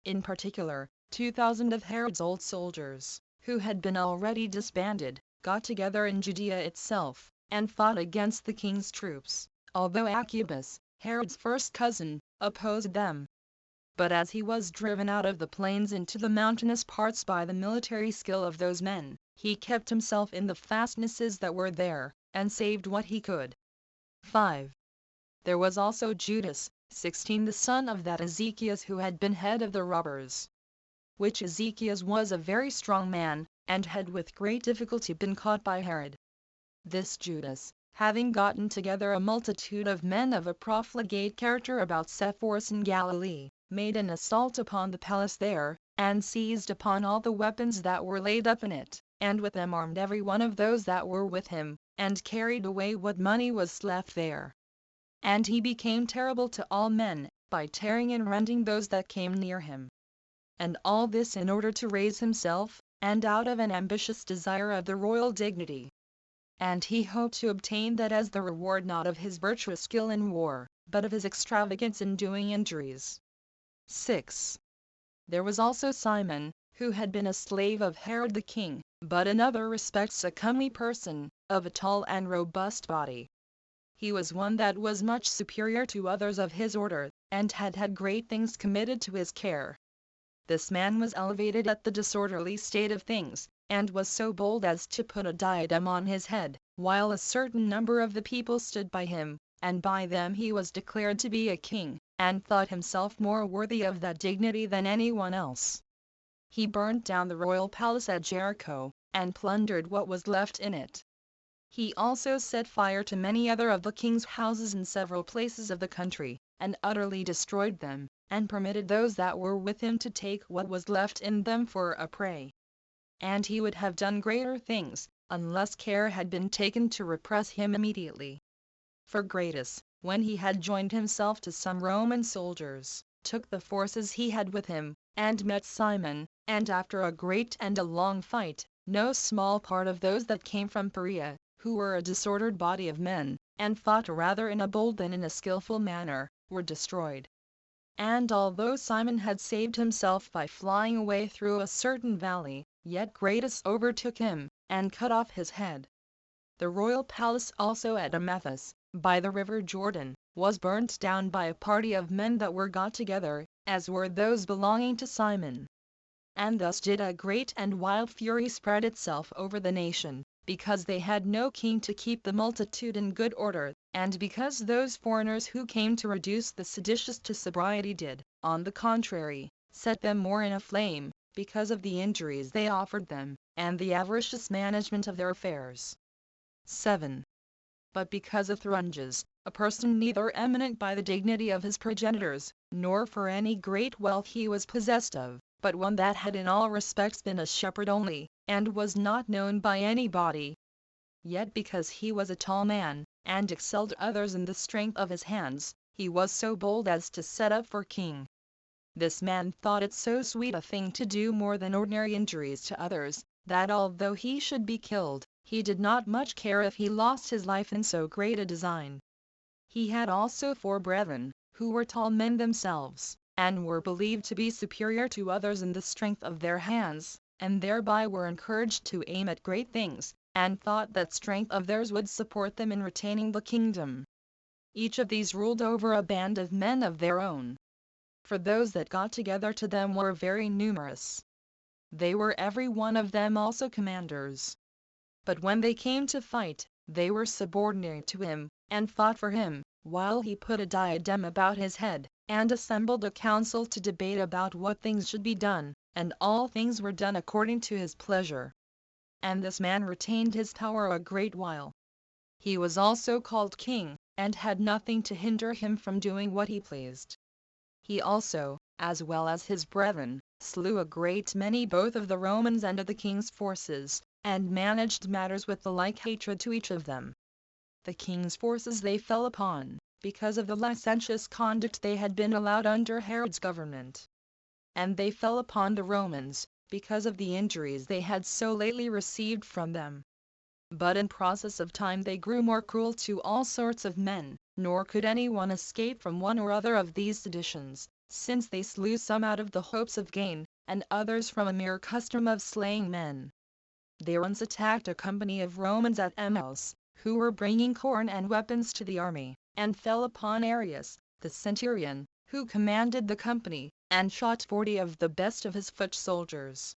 In particular, 2,000 of Herod's old soldiers, who had been already disbanded, got together in Judea itself, and fought against the king's troops, although Agabus, Herod's first cousin, opposed them. But as he was driven out of the plains into the mountainous parts by the military skill of those men, he kept himself in the fastnesses that were there, and saved what he could. 5. There was also Judas, 16, the son of that Ezekias who had been head of the robbers. Which Ezekias was a very strong man, and had with great difficulty been caught by Herod. This Judas, having gotten together a multitude of men of a profligate character about Sepphoris in Galilee, made an assault upon the palace there, and seized upon all the weapons that were laid up in it, and with them armed every one of those that were with him, and carried away what money was left there. And he became terrible to all men, by tearing and rending those that came near him. And all this in order to raise himself, and out of an ambitious desire of the royal dignity. And he hoped to obtain that as the reward not of his virtuous skill in war, but of his extravagance in doing injuries. 6. There was also Simon, who had been a slave of Herod the king, but in other respects a comely person, of a tall and robust body. He was one that was much superior to others of his order, and had had great things committed to his care. This man was elevated at the disorderly state of things, and was so bold as to put a diadem on his head, while a certain number of the people stood by him, and by them he was declared to be a king, and thought himself more worthy of that dignity than anyone else. He burned down the royal palace at Jericho, and plundered what was left in it. He also set fire to many other of the king's houses in several places of the country, and utterly destroyed them, and permitted those that were with him to take what was left in them for a prey. And he would have done greater things, unless care had been taken to repress him immediately. For Gratus, when he had joined himself to some Roman soldiers, took the forces he had with him, and met Simon, and after a great and a long fight, no small part of those that came from Perea, who were a disordered body of men, and fought rather in a bold than in a skilful manner, were destroyed. And although Simon had saved himself by flying away through a certain valley, yet Gratus overtook him, and cut off his head. The royal palace also at Amathus, by the river Jordan, was burnt down by a party of men that were got together, as were those belonging to Simon. And thus did a great and wild fury spread itself over the nation, because they had no king to keep the multitude in good order, and because those foreigners who came to reduce the seditious to sobriety did, on the contrary, set them more in a flame, because of the injuries they offered them, and the avaricious management of their affairs. 7. But because of Thrunges, a person neither eminent by the dignity of his progenitors, nor for any great wealth he was possessed of, but one that had in all respects been a shepherd only, and was not known by anybody. Yet because he was a tall man, and excelled others in the strength of his hands, he was so bold as to set up for king. This man thought it so sweet a thing to do more than ordinary injuries to others, that although he should be killed, he did not much care if he lost his life in so great a design. He had also 4 brethren, who were tall men themselves, and were believed to be superior to others in the strength of their hands, and thereby were encouraged to aim at great things, and thought that strength of theirs would support them in retaining the kingdom. Each of these ruled over a band of men of their own. For those that got together to them were very numerous. They were every one of them also commanders. But when they came to fight, they were subordinate to him, and fought for him, while he put a diadem about his head, and assembled a council to debate about what things should be done, and all things were done according to his pleasure. And this man retained his power a great while. He was also called king, and had nothing to hinder him from doing what he pleased. He also, as well as his brethren, slew a great many both of the Romans and of the king's forces, and managed matters with the like hatred to each of them. The king's forces they fell upon, because of the licentious conduct they had been allowed under Herod's government. And they fell upon the Romans, because of the injuries they had so lately received from them. But in process of time they grew more cruel to all sorts of men, nor could any one escape from one or other of these seditions, since they slew some out of the hopes of gain, and others from a mere custom of slaying men. They once attacked a company of Romans at Emmaus, who were bringing corn and weapons to the army, and fell upon Arius, the centurion, who commanded the company, and shot 40 of the best of his foot soldiers.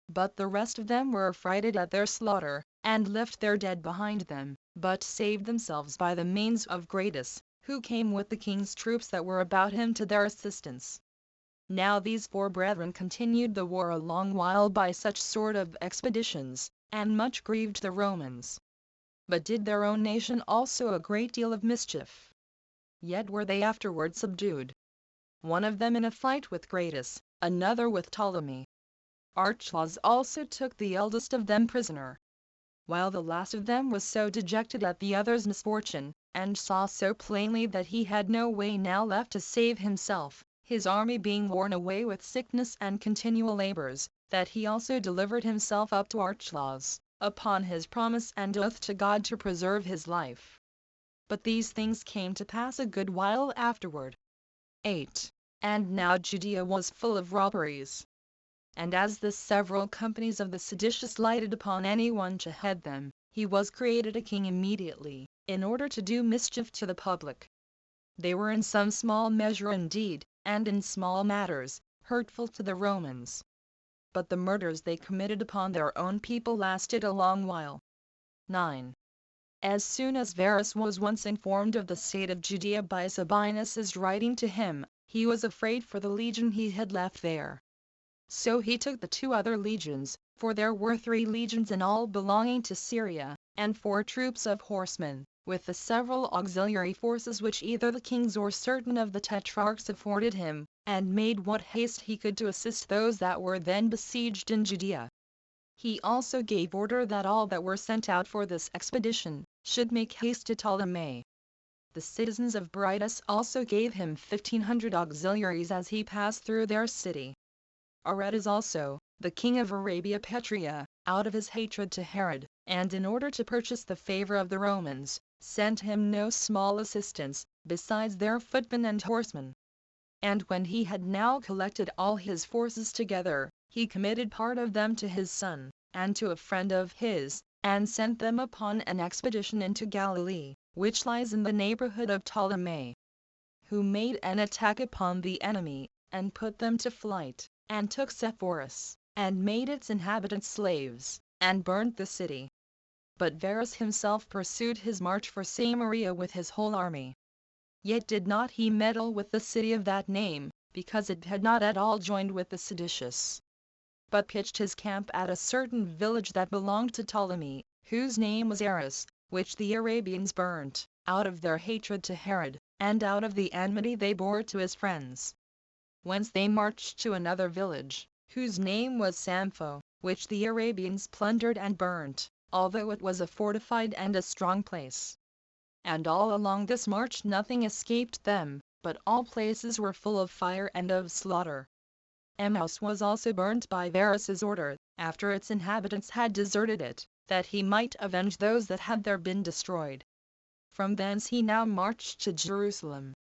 But the rest of them were affrighted at their slaughter, and left their dead behind them, but saved themselves by the means of Gratus, who came with the king's troops that were about him to their assistance. Now these 4 brethren continued the war a long while by such sort of expeditions, and much grieved the Romans, but did their own nation also a great deal of mischief. Yet were they afterward subdued. One of them in a fight with Gratus, another with Ptolemy. Archelaus also took the eldest of them prisoner. While the last of them was so dejected at the other's misfortune, and saw so plainly that he had no way now left to save himself, his army being worn away with sickness and continual labors, that he also delivered himself up to Archelaus, upon his promise and oath to God to preserve his life. But these things came to pass a good while afterward. 8. And now Judea was full of robberies. And as the several companies of the seditious lighted upon any one to head them, he was created a king immediately, in order to do mischief to the public. They were in some small measure indeed, and in small matters, hurtful to the Romans. But the murders they committed upon their own people lasted a long while. 9. As soon as Varus was once informed of the state of Judea by Sabinus's writing to him, he was afraid for the legion he had left there. So he took the 2 other legions, for there were 3 legions in all belonging to Syria, and 4 troops of horsemen, with the several auxiliary forces which either the kings or certain of the tetrarchs afforded him, and made what haste he could to assist those that were then besieged in Judea. He also gave order that all that were sent out for this expedition should make haste to Ptolemy. The citizens of Brytus also gave him 1,500 auxiliaries as he passed through their city. Aretas also, the king of Arabia Petrea, out of his hatred to Herod, and in order to purchase the favor of the Romans, sent him no small assistance, besides their footmen and horsemen. And when he had now collected all his forces together, he committed part of them to his son, and to a friend of his, and sent them upon an expedition into Galilee, which lies in the neighborhood of Ptolemy, who made an attack upon the enemy, and put them to flight, and took Sepphoris, and made its inhabitants slaves, and burnt the city. But Varus himself pursued his march for Samaria with his whole army. Yet did not he meddle with the city of that name, because it had not at all joined with the seditious. but pitched his camp at a certain village that belonged to Ptolemy, whose name was Eris, which the Arabians burnt, out of their hatred to Herod, and out of the enmity they bore to his friends. Whence they marched to another village, whose name was Sampho, which the Arabians plundered and burnt, although it was a fortified and a strong place. And all along this march nothing escaped them, but all places were full of fire and of slaughter. Emmaus was also burnt by Varus's order, after its inhabitants had deserted it, that he might avenge those that had there been destroyed. From thence he now marched to Jerusalem.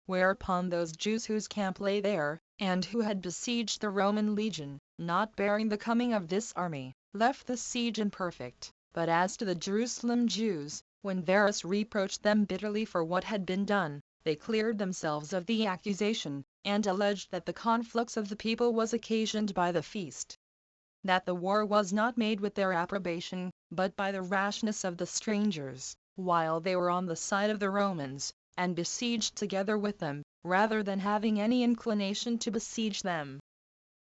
Whereupon those Jews whose camp lay there, and who had besieged the Roman legion, not bearing the coming of this army, left the siege imperfect. But as to the Jerusalem Jews, when Varus reproached them bitterly for what had been done, they cleared themselves of the accusation, and alleged that the conflux of the people was occasioned by the feast. That the war was not made with their approbation, but by the rashness of the strangers, while they were on the side of the Romans, and besieged together with them, rather than having any inclination to besiege them.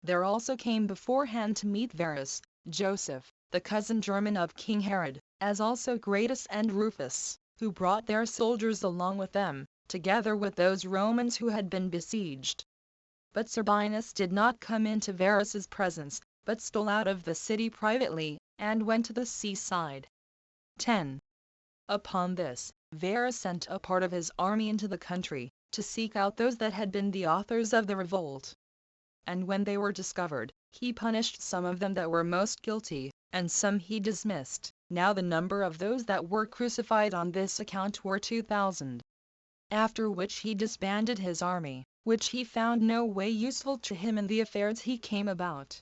There also came beforehand to meet Varus, Joseph, the cousin german of King Herod, as also Gratus and Rufus, who brought their soldiers along with them, together with those Romans who had been besieged. But Sabinus did not come into Varus's presence, but stole out of the city privately, and went to the seaside. 10. Upon this, Varus sent a part of his army into the country, to seek out those that had been the authors of the revolt. And when they were discovered, he punished some of them that were most guilty, and some he dismissed. Now the number of those that were crucified on this account were 2,000. After which he disbanded his army, which he found no way useful to him in the affairs he came about.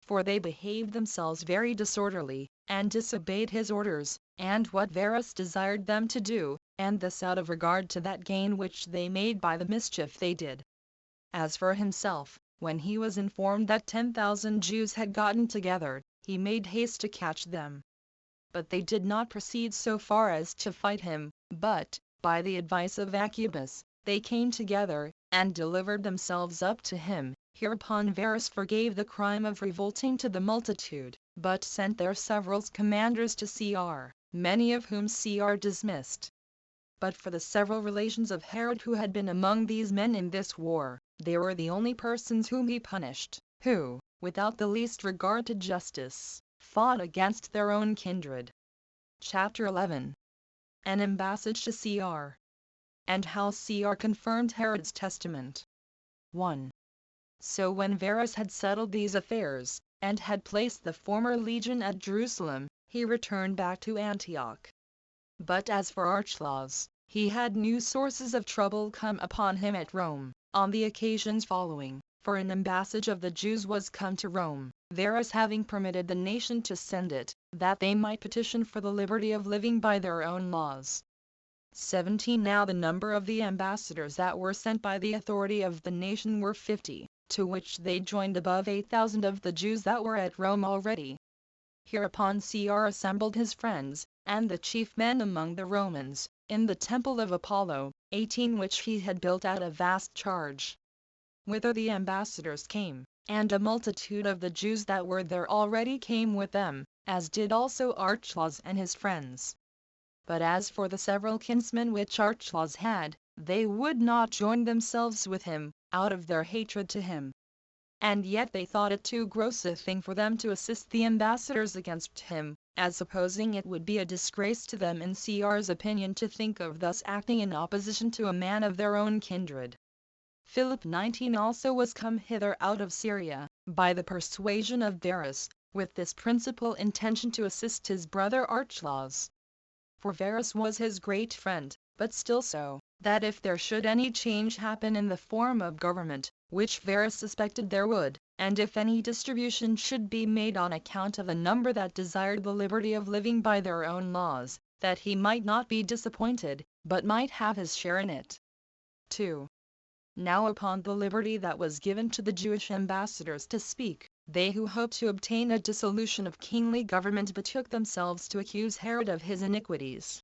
For they behaved themselves very disorderly, and disobeyed his orders, and what Varus desired them to do, and this out of regard to that gain which they made by the mischief they did. As for himself, when he was informed that 10,000 Jews had gotten together, he made haste to catch them. But they did not proceed so far as to fight him, but, by the advice of Agabus, they came together, and delivered themselves up to him. Hereupon Varus forgave the crime of revolting to the multitude, but sent their several commanders to Cr, many of whom Cr dismissed. But for the several relations of Herod who had been among these men in this war, they were the only persons whom he punished, who, without the least regard to justice, fought against their own kindred. Chapter 11. An embassage to Cr. And how Cr confirmed Herod's testament. 1. So when Varus had settled these affairs, and had placed the former legion at Jerusalem, he returned back to Antioch. But as for Archelaus, he had new sources of trouble come upon him at Rome, on the occasions following, for an embassage of the Jews was come to Rome, Varus having permitted the nation to send it, that they might petition for the liberty of living by their own laws. 17. Now the number of the ambassadors that were sent by the authority of the nation were 50, to which they joined above 8,000 of the Jews that were at Rome already. Hereupon Cr assembled his friends, and the chief men among the Romans, in the temple of Apollo, 18 which he had built at a vast charge. Whither the ambassadors came, and a multitude of the Jews that were there already came with them, as did also Archelaus and his friends. But as for the several kinsmen which Archelaus had, they would not join themselves with him, out of their hatred to him. And yet they thought it too gross a thing for them to assist the ambassadors against him, as supposing it would be a disgrace to them in Cr's opinion to think of thus acting in opposition to a man of their own kindred. Philip 19 also was come hither out of Syria, by the persuasion of Varus, with this principal intention to assist his brother Archelaus. For Varus was his great friend, but still so, that if there should any change happen in the form of government, which Varus suspected there would, and if any distribution should be made on account of a number that desired the liberty of living by their own laws, that he might not be disappointed, but might have his share in it. 2. Now upon the liberty that was given to the Jewish ambassadors to speak, they who hoped to obtain a dissolution of kingly government betook themselves to accuse Herod of his iniquities.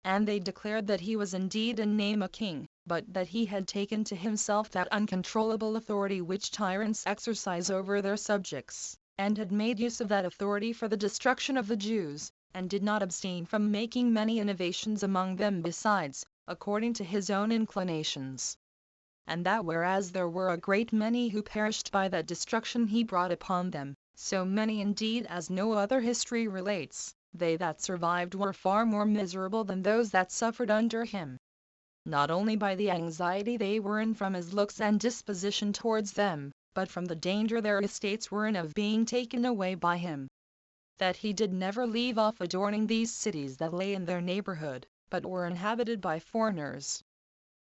And they declared that he was indeed in name a king, but that he had taken to himself that uncontrollable authority which tyrants exercise over their subjects, and had made use of that authority for the destruction of the Jews, and did not abstain from making many innovations among them besides, according to his own inclinations. And that whereas there were a great many who perished by that destruction he brought upon them, so many indeed as no other history relates, they that survived were far more miserable than those that suffered under him, not only by the anxiety they were in from his looks and disposition towards them, but from the danger their estates were in of being taken away by him. That he did never leave off adorning these cities that lay in their neighborhood, but were inhabited by foreigners.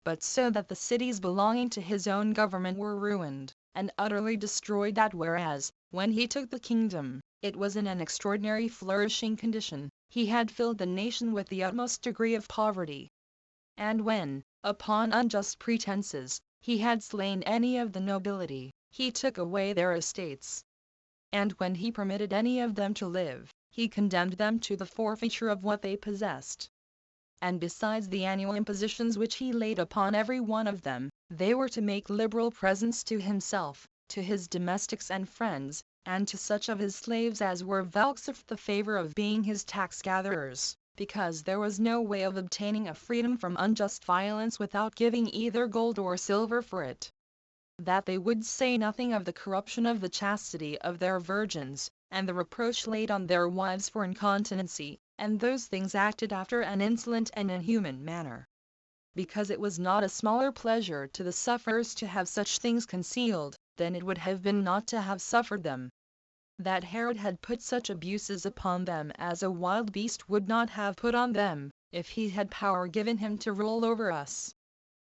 But so that the cities belonging to his own government were ruined, and utterly destroyed, that whereas, when he took the kingdom, it was in an extraordinary flourishing condition, he had filled the nation with the utmost degree of poverty. And when, upon unjust pretenses, he had slain any of the nobility, he took away their estates. And when he permitted any of them to live, he condemned them to the forfeiture of what they possessed. And besides the annual impositions which he laid upon every one of them, they were to make liberal presents to himself, to his domestics and friends, and to such of his slaves as were vouchsafed the favor of being his tax-gatherers, because there was no way of obtaining a freedom from unjust violence without giving either gold or silver for it. That they would say nothing of the corruption of the chastity of their virgins, and the reproach laid on their wives for incontinency, and those things acted after an insolent and inhuman manner. Because it was not a smaller pleasure to the sufferers to have such things concealed, than it would have been not to have suffered them. That Herod had put such abuses upon them as a wild beast would not have put on them, if he had power given him to rule over us.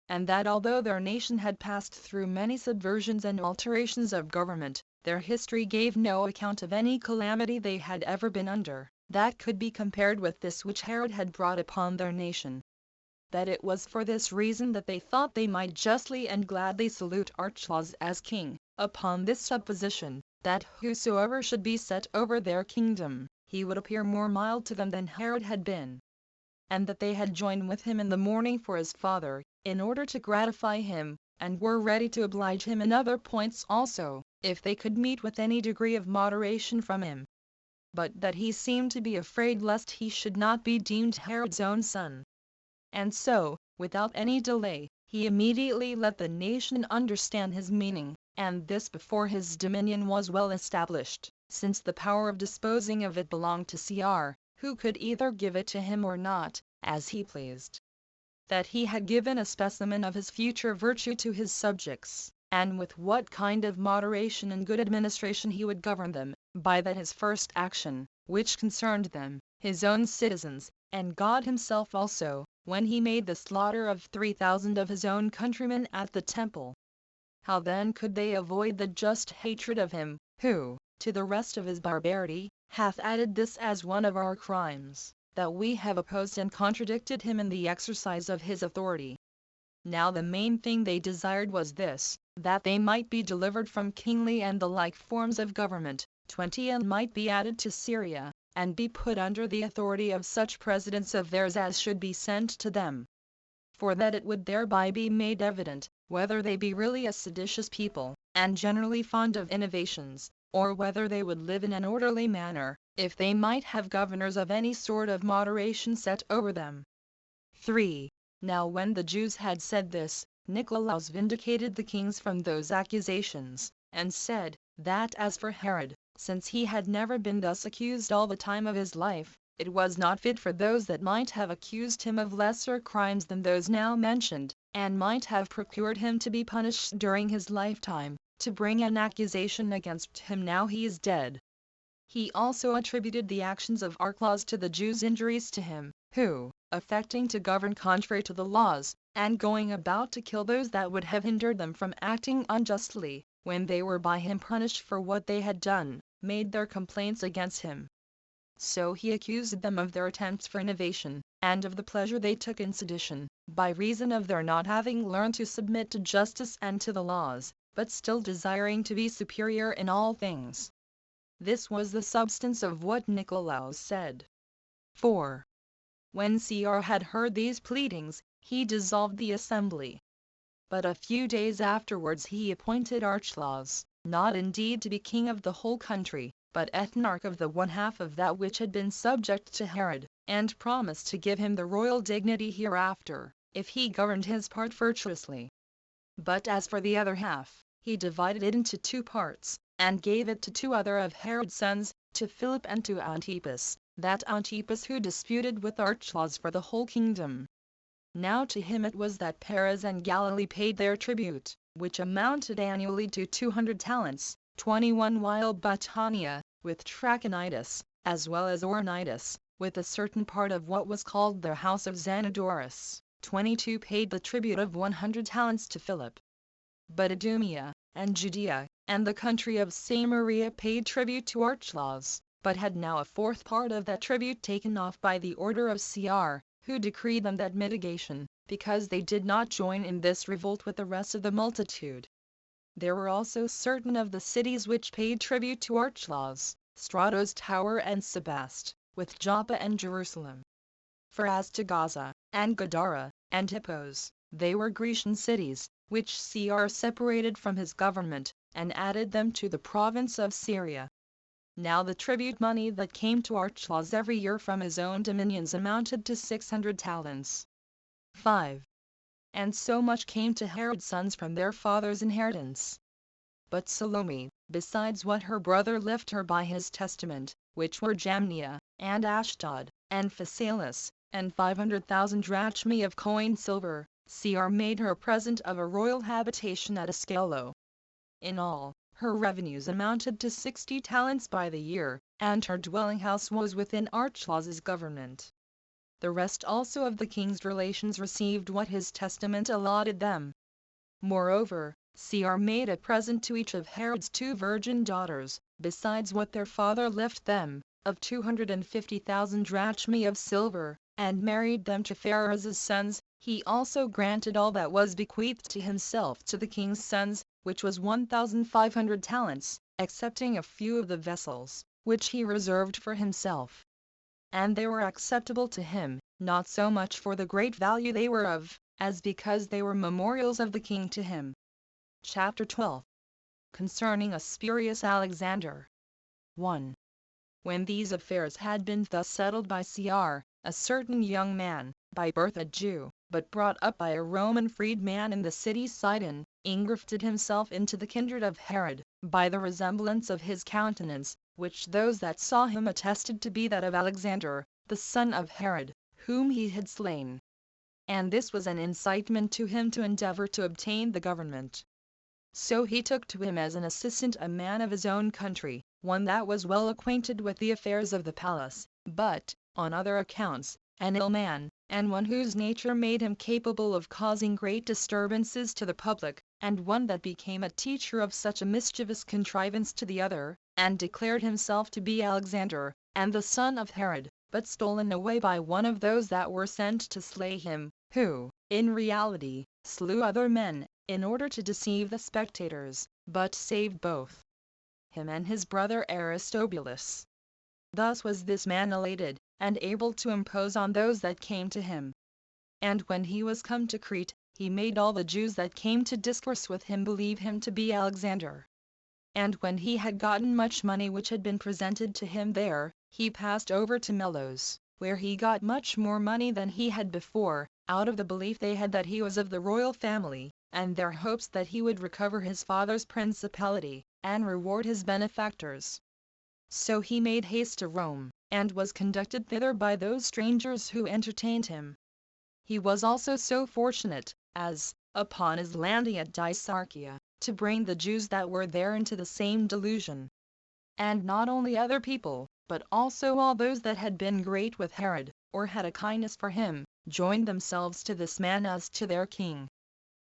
And that although their nation had passed through many subversions and alterations of government, their history gave no account of any calamity they had ever been under, that could be compared with this which Herod had brought upon their nation. That it was for this reason that they thought they might justly and gladly salute Archelaus as king, upon this supposition, that whosoever should be set over their kingdom, he would appear more mild to them than Herod had been. And that they had joined with him in the mourning for his father, in order to gratify him, and were ready to oblige him in other points also, if they could meet with any degree of moderation from him. But that he seemed to be afraid lest he should not be deemed Herod's own son. And so, without any delay, he immediately let the nation understand his meaning, and this before his dominion was well established, since the power of disposing of it belonged to Cr, who could either give it to him or not, as he pleased. That he had given a specimen of his future virtue to his subjects, and with what kind of moderation and good administration he would govern them, by that his first action, which concerned them, his own citizens, and God himself also, when he made the slaughter of 3,000 of his own countrymen at the temple. How then could they avoid the just hatred of him, who, to the rest of his barbarity, hath added this as one of our crimes, that we have opposed and contradicted him in the exercise of his authority? Now the main thing they desired was this, that they might be delivered from kingly and the like forms of government, 20 and might be added to Syria, and be put under the authority of such presidents of theirs as should be sent to them. For that it would thereby be made evident, whether they be really a seditious people, and generally fond of innovations, or whether they would live in an orderly manner, if they might have governors of any sort of moderation set over them. 3. Now when the Jews had said this, Nicolaus vindicated the kings from those accusations, and said, that as for Herod, since he had never been thus accused all the time of his life, it was not fit for those that might have accused him of lesser crimes than those now mentioned, and might have procured him to be punished during his lifetime, to bring an accusation against him now he is dead. He also attributed the actions of Archelaus to the Jews' injuries to him, who, affecting to govern contrary to the laws, and going about to kill those that would have hindered them from acting unjustly, when they were by him punished for what they had done, made their complaints against him. So he accused them of their attempts for innovation, and of the pleasure they took in sedition, by reason of their not having learned to submit to justice and to the laws, but still desiring to be superior in all things. This was the substance of what Nicolaus said. 4. When Cr had heard these pleadings, he dissolved the assembly. But a few days afterwards he appointed Archelaus, not indeed to be king of the whole country, but ethnarch of the one half of that which had been subject to Herod, and promised to give him the royal dignity hereafter, if he governed his part virtuously. But as for the other half, he divided it into two parts, and gave it to two other of Herod's sons, to Philip and to Antipas, that Antipas who disputed with Archelaus for the whole kingdom. Now to him it was that Perez and Galilee paid their tribute, which amounted annually to 200 talents, 21, while Batanea, with Trachonitis, as well as Oronitis, with a certain part of what was called the house of Zenodorus, 22, paid the tribute of 100 talents to Philip. But Idumea, and Judea, and the country of Samaria paid tribute to Archelaus, but had now a fourth part of that tribute taken off by the order of Cr, who decreed them that mitigation, because they did not join in this revolt with the rest of the multitude. There were also certain of the cities which paid tribute to Archelaus, Stratos Tower and Sebast, with Joppa and Jerusalem. For as to Gaza, and Gadara, and Hippos, they were Grecian cities, which Cr separated from his government, and added them to the province of Syria. Now the tribute money that came to Archelaus every year from his own dominions amounted to 600 talents. 5. And so much came to Herod's sons from their father's inheritance. But Salome, besides what her brother left her by his testament, which were Jamnia, and Ashdod, and Phasaelis, and 500,000 drachmae of coined silver, Cr made her a present of a royal habitation at Ascalo. In all, her revenues amounted to 60 talents by the year, and her dwelling house was within Archelaus's government. The rest also of the king's relations received what his testament allotted them. Moreover, Cr made a present to each of Herod's 2 virgin daughters, besides what their father left them, of 250,000 drachmae of silver, and married them to Phares' sons. He also granted all that was bequeathed to himself to the king's sons, which was 1,500 talents, excepting a few of the vessels, which he reserved for himself. And they were acceptable to him, not so much for the great value they were of, as because they were memorials of the king to him. Chapter 12. Concerning a spurious Alexander. 1. When these affairs had been thus settled by Cr, a certain young man, by birth a Jew, but brought up by a Roman freedman in the city Sidon, engrafted himself into the kindred of Herod, by the resemblance of his countenance, which those that saw him attested to be that of Alexander, the son of Herod, whom he had slain. And this was an incitement to him to endeavor to obtain the government. So he took to him as an assistant a man of his own country, one that was well acquainted with the affairs of the palace, but, on other accounts, an ill man, and one whose nature made him capable of causing great disturbances to the public, and one that became a teacher of such a mischievous contrivance to the other, and declared himself to be Alexander, and the son of Herod, but stolen away by one of those that were sent to slay him, who, in reality, slew other men, in order to deceive the spectators, but saved both him and his brother Aristobulus. Thus was this man elated, and able to impose on those that came to him. And when he was come to Crete, he made all the Jews that came to discourse with him believe him to be Alexander. And when he had gotten much money which had been presented to him there, he passed over to Melos, where he got much more money than he had before, out of the belief they had that he was of the royal family, and their hopes that he would recover his father's principality, and reward his benefactors. So he made haste to Rome, and was conducted thither by those strangers who entertained him. He was also so fortunate, as, upon his landing at Dicearchia, to bring the Jews that were there into the same delusion. And not only other people, but also all those that had been great with Herod, or had a kindness for him, joined themselves to this man as to their king.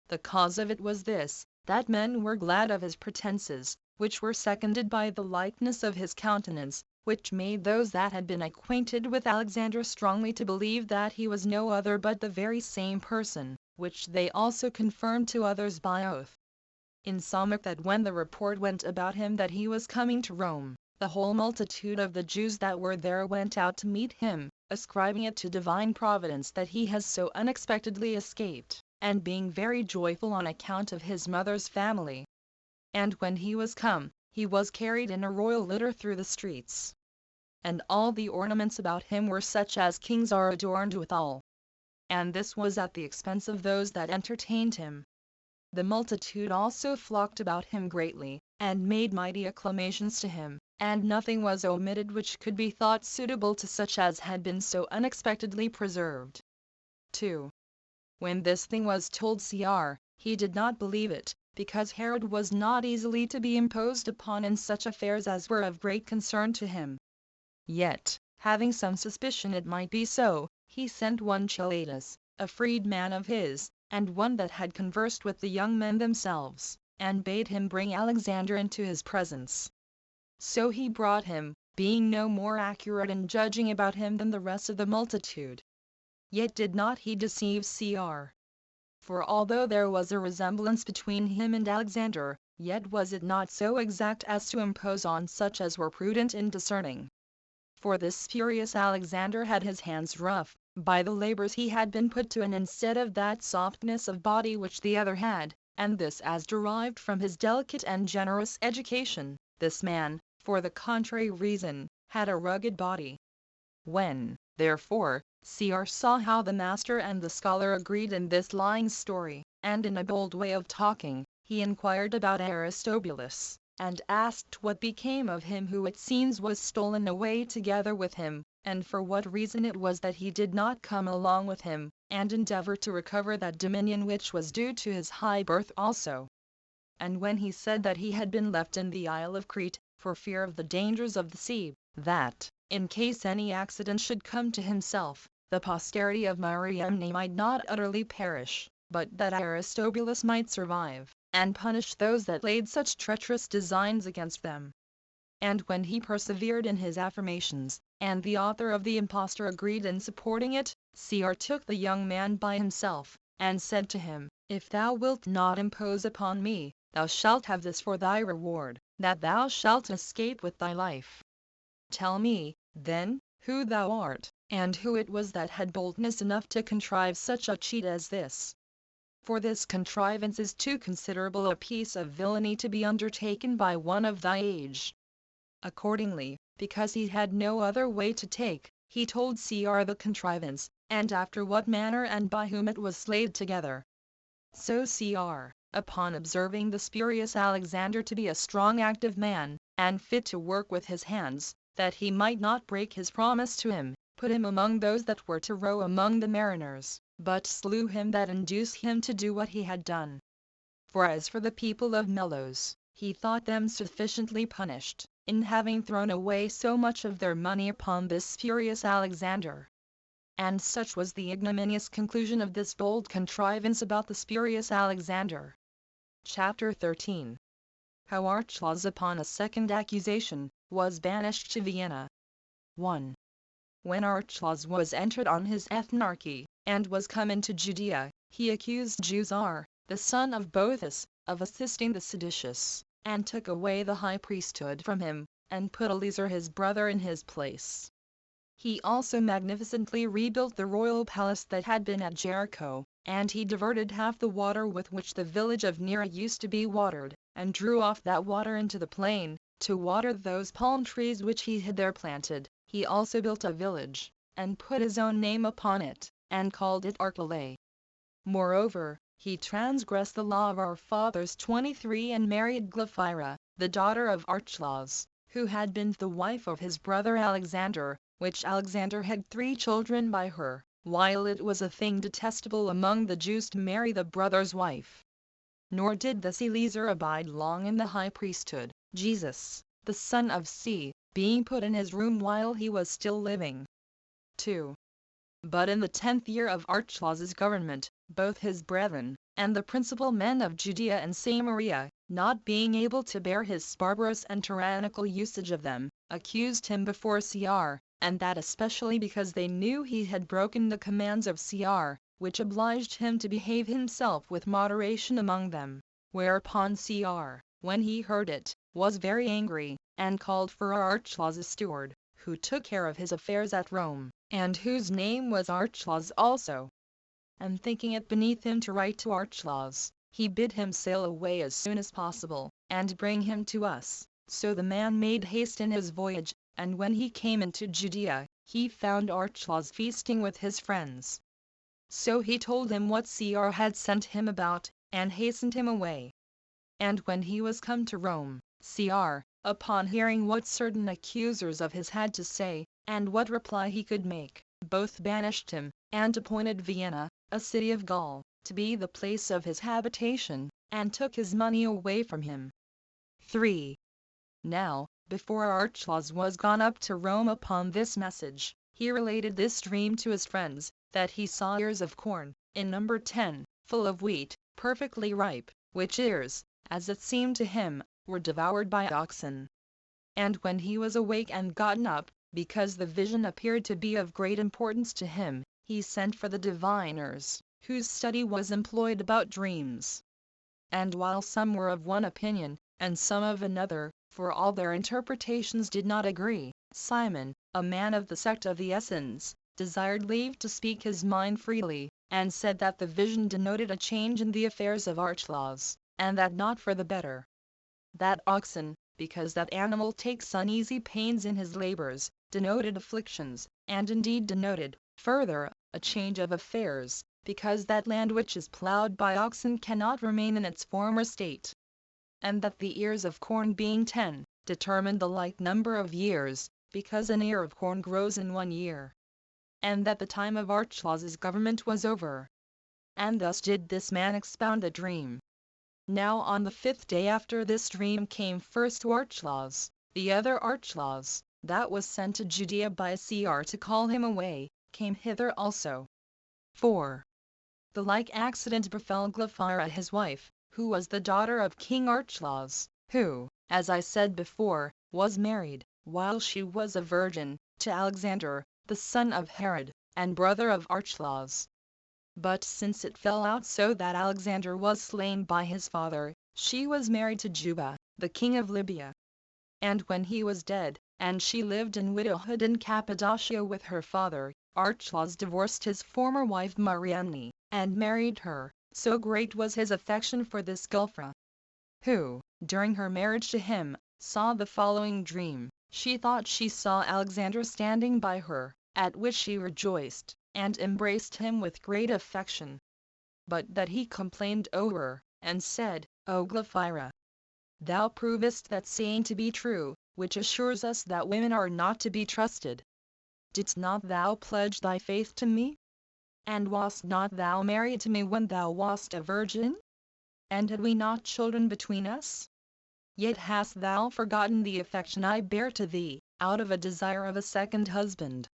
The cause of it was this, that men were glad of his pretenses, which were seconded by the likeness of his countenance, which made those that had been acquainted with Alexander strongly to believe that he was no other but the very same person, which they also confirmed to others by oath. Insomuch that when the report went about him that he was coming to Rome, the whole multitude of the Jews that were there went out to meet him, ascribing it to divine providence that he has so unexpectedly escaped, and being very joyful on account of his mother's family. And when he was come, he was carried in a royal litter through the streets. And all the ornaments about him were such as kings are adorned withal. And this was at the expense of those that entertained him. The multitude also flocked about him greatly, and made mighty acclamations to him, and nothing was omitted which could be thought suitable to such as had been so unexpectedly preserved. 2. When this thing was told Cr, he did not believe it, because Herod was not easily to be imposed upon in such affairs as were of great concern to him. Yet, having some suspicion it might be so, he sent one Chelatus, a freedman of his, and one that had conversed with the young men themselves, and bade him bring Alexander into his presence. So he brought him, being no more accurate in judging about him than the rest of the multitude. Yet did not he deceive Cr. For although there was a resemblance between him and Alexander, yet was it not so exact as to impose on such as were prudent in discerning. For this spurious Alexander had his hands rough, by the labors he had been put to, and instead of that softness of body which the other had, and this as derived from his delicate and generous education, this man, for the contrary reason, had a rugged body. When, therefore, Cr saw how the master and the scholar agreed in this lying story, and in a bold way of talking, he inquired about Aristobulus, and asked what became of him who it seems was stolen away together with him, and for what reason it was that he did not come along with him, and endeavor to recover that dominion which was due to his high birth also. And when he said that he had been left in the Isle of Crete, for fear of the dangers of the sea, that, in case any accident should come to himself, the posterity of Mariamne might not utterly perish, but that Aristobulus might survive, and punish those that laid such treacherous designs against them. And when he persevered in his affirmations, and the author of the impostor agreed in supporting it, Cr took the young man by himself, and said to him, If thou wilt not impose upon me, thou shalt have this for thy reward, that thou shalt escape with thy life. Tell me, then, who thou art, and who it was that had boldness enough to contrive such a cheat as this. For this contrivance is too considerable a piece of villainy to be undertaken by one of thy age. Accordingly, because he had no other way to take, he told Cr the contrivance, and after what manner and by whom it was laid together. So Cr, upon observing the spurious Alexander to be a strong active man, and fit to work with his hands, that he might not break his promise to him, put him among those that were to row among the mariners, but slew him that induced him to do what he had done. For as for the people of Melos, he thought them sufficiently punished, in having thrown away so much of their money upon this spurious Alexander. And such was the ignominious conclusion of this bold contrivance about the spurious Alexander. Chapter 13. How Archelaus upon a second accusation, was banished to Vienna. 1. When Archelaus was entered on his ethnarchy, and was come into Judea, he accused Jusar, the son of Boethus, of assisting the seditious, and took away the high priesthood from him, and put Eleazar his brother in his place. He also magnificently rebuilt the royal palace that had been at Jericho, and he diverted half the water with which the village of Nera used to be watered, and drew off that water into the plain, to water those palm trees which he had there planted. He also built a village, and put his own name upon it, and called it Archelae. Moreover, he transgressed the law of our fathers 23 and married Glaphyra, the daughter of Archelaus, who had been the wife of his brother Alexander, which Alexander had 3 children by her, while it was a thing detestable among the Jews to marry the brother's wife. Nor did this Eleazar abide long in the high priesthood, Jesus, the son of C, being put in his room while he was still living. 2. But in the 10th year of Archelaus's government, both his brethren, and the principal men of Judea and Samaria, not being able to bear his barbarous and tyrannical usage of them, accused him before Cr, and that especially because they knew he had broken the commands of Cr, which obliged him to behave himself with moderation among them. Whereupon Cr, when he heard it, was very angry, and called for Archelaus' steward, who took care of his affairs at Rome, and whose name was Archelaus also. And thinking it beneath him to write to Archelaus, he bid him sail away as soon as possible, and bring him to us. So the man made haste in his voyage, and when he came into Judea, he found Archelaus feasting with his friends. So he told him what Cr had sent him about, and hastened him away. And when he was come to Rome, Cr, upon hearing what certain accusers of his had to say, and what reply he could make, both banished him, and appointed Vienna, a city of Gaul, to be the place of his habitation, and took his money away from him. 3. Now, before Archelaus was gone up to Rome upon this message, he related this dream to his friends, that he saw ears of corn, in number 10, full of wheat, perfectly ripe, which ears, as it seemed to him, were devoured by oxen. And when he was awake and gotten up, because the vision appeared to be of great importance to him, he sent for the diviners, whose study was employed about dreams. And while some were of one opinion, and some of another, for all their interpretations did not agree, Simon, a man of the sect of the Essenes, desired leave to speak his mind freely, and said that the vision denoted a change in the affairs of Archelaus, and that not for the better. That oxen, because that animal takes uneasy pains in his labors, denoted afflictions, and indeed denoted, further, a change of affairs, because that land which is plowed by oxen cannot remain in its former state. And that the ears of corn being 10, determined the like number of years, because an ear of corn grows in 1 year. And that the time of Archelaus's government was over. And thus did this man expound the dream. Now on the 5th day after this dream came first to Archelaus, the other Archelaus, that was sent to Judea by Cr to call him away, came hither also. 4. The like accident befell Glaphyra his wife, who was the daughter of King Archelaus, who, as I said before, was married, while she was a virgin, to Alexander, the son of Herod, and brother of Archelaus. But since it fell out so that Alexander was slain by his father, she was married to Juba, the king of Libya. And when he was dead, and she lived in widowhood in Cappadocia with her father, Archelaus divorced his former wife Mariamne, and married her, so great was his affection for this Glaphyra, who, during her marriage to him, saw the following dream. She thought she saw Alexander standing by her, at which she rejoiced, and embraced him with great affection. But that he complained o'er her, and said, O Glaphyra, thou provest that saying to be true, which assures us that women are not to be trusted. Didst not thou pledge thy faith to me? And wast not thou married to me when thou wast a virgin? And had we not children between us? Yet hast thou forgotten the affection I bear to thee, out of a desire of a second husband.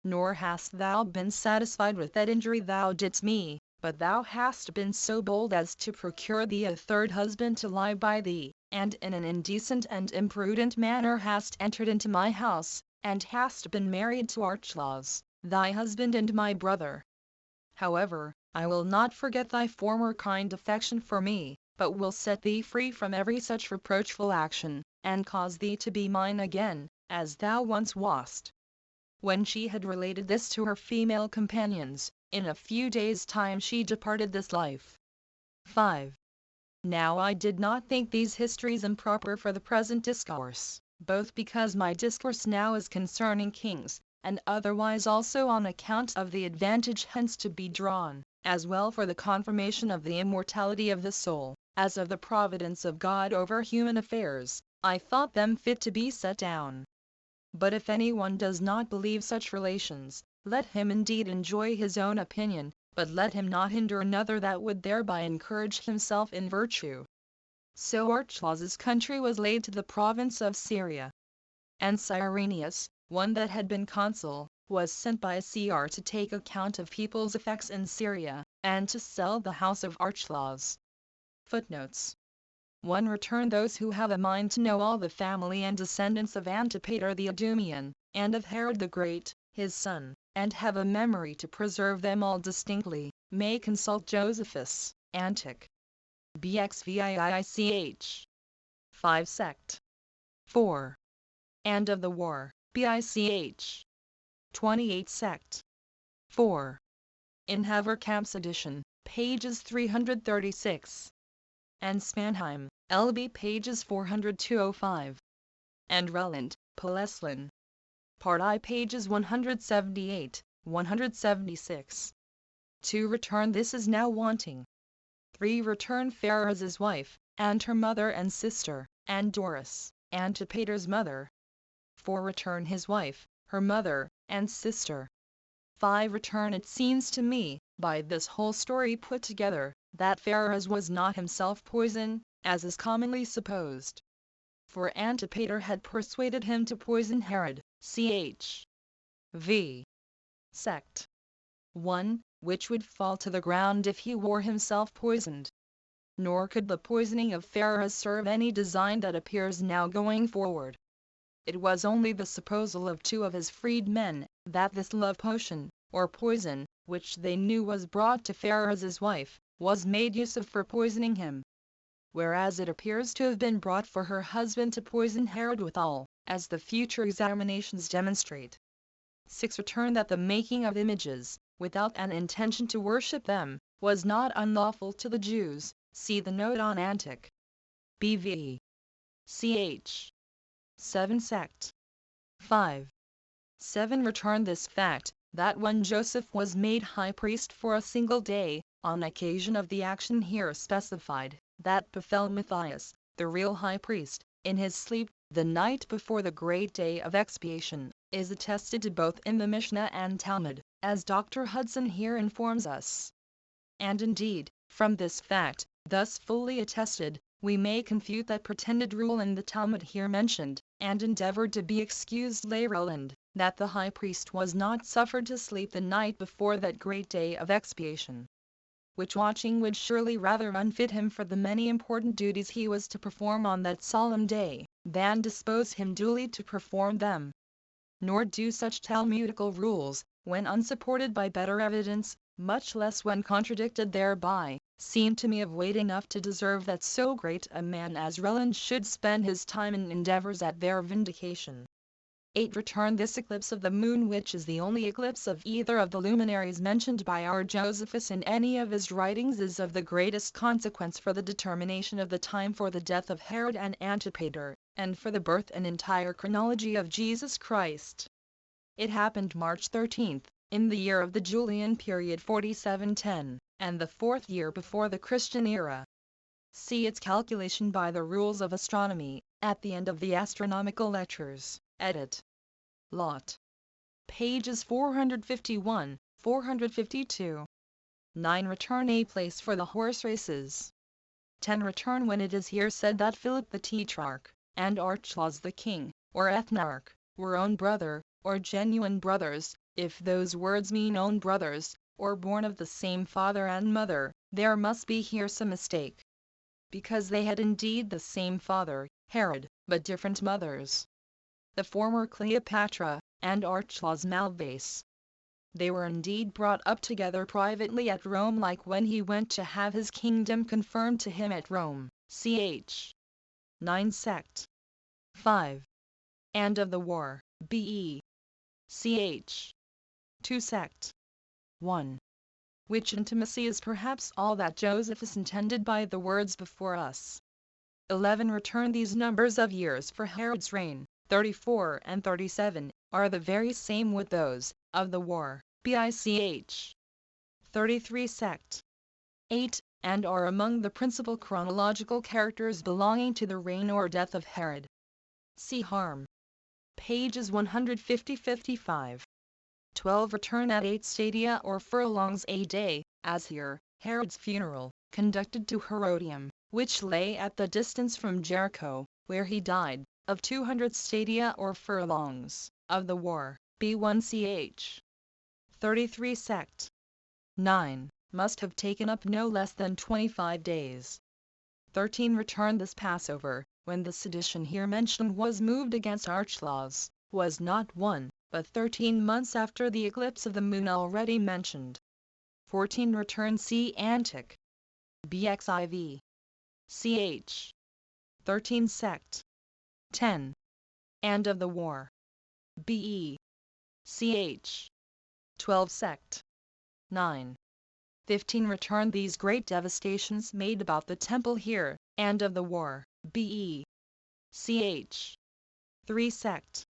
Nor hast thou been satisfied with that injury thou didst me, but thou hast been so bold as to procure thee a third husband to lie by thee, and in an indecent and imprudent manner hast entered into my house, and hast been married to Archelaus, thy husband and my brother. However, I will not forget thy former kind affection for me, but will set thee free from every such reproachful action, and cause thee to be mine again, as thou once wast. When she had related this to her female companions, in a few days' time she departed this life. 5. Now I did not think these histories improper for the present discourse, both because my discourse now is concerning kings, and otherwise also on account of the advantage hence to be drawn, as well for the confirmation of the immortality of the soul, as of the providence of God over human affairs. I thought them fit to be set down. But if any one does not believe such relations, let him indeed enjoy his own opinion, but let him not hinder another that would thereby encourage himself in virtue. So Archelaus's country was laid to the province of Syria. And Cyrenius, one that had been consul, was sent by Cr to take account of people's effects in Syria, and to sell the house of Archelaus. Footnotes 1. Return those who have a mind to know all the family and descendants of Antipater the Idumean, and of Herod the Great, his son, and have a memory to preserve them all distinctly, may consult Josephus, Antiq. BXVIIICH. 5 Sect. 4. And of the war, BICH 28 sect. 4. In Haverkamp's edition, pages 336. And Spanheim, LB pages 400-205. And Relland, Poleslin. Part I pages 178, 176. 2. Return this is now wanting. 3. Return Phares' wife, and her mother and sister, and Doris, Antipater's mother. 4. Return his wife, her mother, and sister. 5. Return it seems to me, by this whole story put together, that Phares was not himself poison, as is commonly supposed. For Antipater had persuaded him to poison Herod, ch. v. sect. 1, which would fall to the ground if he were himself poisoned. Nor could the poisoning of Phares serve any design that appears now going forward. It was only the supposal of 2 of his freedmen, that this love potion, or poison, which they knew was brought to Phares' wife, was made use of for poisoning him. Whereas it appears to have been brought for her husband to poison Herod withal, as the future examinations demonstrate. 6. Return that the making of images, without an intention to worship them, was not unlawful to the Jews. See the note on Antic. BV. Ch. 7 sect. 5. 7. Return this fact, that when Joseph was made high priest for a single day, on occasion of the action here specified, that befell Matthias, the real high priest, in his sleep, the night before the great day of expiation, is attested both in the Mishnah and Talmud, as Dr. Hudson here informs us. And indeed, from this fact, thus fully attested, we may confute that pretended rule in the Talmud here mentioned, and endeavored to be excused Relland, that the high priest was not suffered to sleep the night before that great day of expiation. Which watching would surely rather unfit him for the many important duties he was to perform on that solemn day, than dispose him duly to perform them. Nor do such Talmudical rules, when unsupported by better evidence, much less when contradicted thereby, seem to me of weight enough to deserve that so great a man as Relland should spend his time in endeavors at their vindication. 8. Return this eclipse of the moon, which is the only eclipse of either of the luminaries mentioned by our Josephus in any of his writings, is of the greatest consequence for the determination of the time for the death of Herod and Antipater, and for the birth and entire chronology of Jesus Christ. It happened March 13th, in the year of the Julian period 4710, and the 4th year before the Christian era. See its calculation by the rules of astronomy, at the end of the astronomical lectures. Edit. Lot. Pages 451, 452. 9. Return a place for the horse races. 10. Return when it is here said that Philip the Tetrarch, and Archelaus the king, or ethnarch, were own brother, or genuine brothers. If those words mean own brothers, or born of the same father and mother, there must be here some mistake. Because they had indeed the same father, Herod, but different mothers. The former Cleopatra, and Archelaus Malvace. They were indeed brought up together privately at Rome, like when he went to have his kingdom confirmed to him at Rome, ch. 9 sect. 5. And of the war, B.E. ch. 2 sect. 1. Which intimacy is perhaps all that Josephus intended by the words before us. 11. Return these numbers of years for Herod's reign, 34 and 37, are the very same with those of the war, BICH. 33 sect. 8, and are among the principal chronological characters belonging to the reign or death of Herod. See Harm. Pages 150-55. 12. Return at 8 stadia or furlongs a day, as here, Herod's funeral, conducted to Herodium, which lay at the distance from Jericho, where he died, of 200 stadia or furlongs, of the war, B1ch. 33 sect. 9. Must have taken up no less than 25 days. 13. Return this Passover, when the sedition here mentioned was moved against Archelaus, was not 1, but 13 months after the eclipse of the moon already mentioned. 14. Return C. Antic. BXIV. Ch. 13 sect. 10. And of the war. B.E. Ch. 12 sect. 9. 15 Return these great devastations made about the temple here, and of the war, B.E. Ch. 3 sect.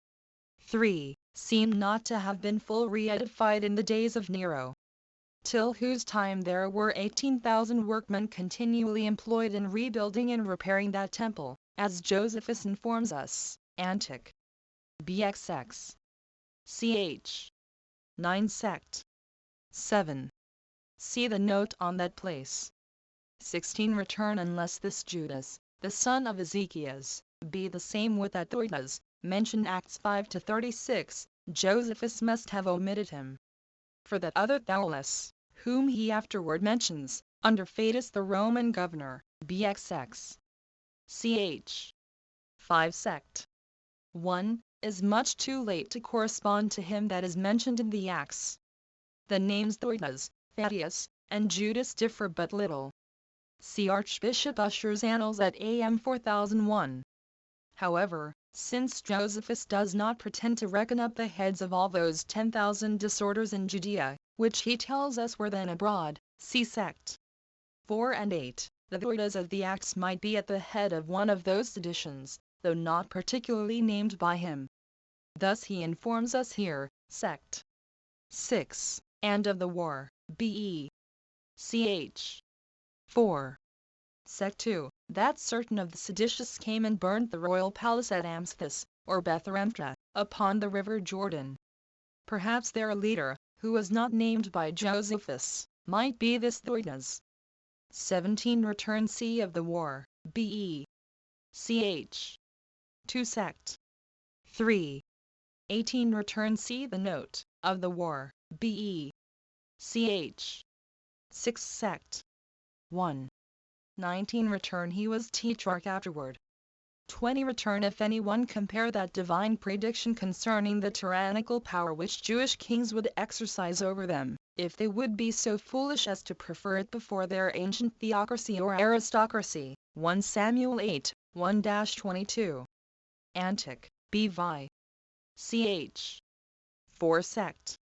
3. Seem not to have been full re-edified in the days of Nero, till whose time there were 18,000 workmen continually employed in rebuilding and repairing that temple, as Josephus informs us, Antiquities. BXX. Ch. 9 sect. 7. See the note on that place. 16 Return unless this Judas, the son of Ezekias, be the same with that Theudas, mentioned Acts 5-36, Josephus must have omitted him. For that other Theudas, whom he afterward mentions, under Fatus the Roman governor, BXX. Ch. 5 sect. 1, is much too late to correspond to him that is mentioned in the Acts. The names Theudas, Thaddeus, and Judas differ but little. See Archbishop Usher's Annals at AM 4001. However, since Josephus does not pretend to reckon up the heads of all those 10,000 disorders in Judea, which he tells us were then abroad, see sect. 4 and 8, the Theudas of the Acts might be at the head of one of those seditions, though not particularly named by him. Thus he informs us here, sect. 6, and of the war, B.E. Ch. 4. Sect 2, that certain of the seditious came and burnt the royal palace at Amsthus, or Betharemtra, upon the river Jordan. Perhaps their leader, who was not named by Josephus, might be this Theudas. 17 Return C of the war, B.E. Ch. 2 sect. 3. 18 Return C the note, of the war, B.E. Ch. 6 sect. 1. 19 Return he was tetrarch afterward. 20 Return if anyone compare that divine prediction concerning the tyrannical power which Jewish kings would exercise over them, if they would be so foolish as to prefer it before their ancient theocracy or aristocracy, 1 Samuel 8, 1-22. Antic, B.V. Ch. 4 sect.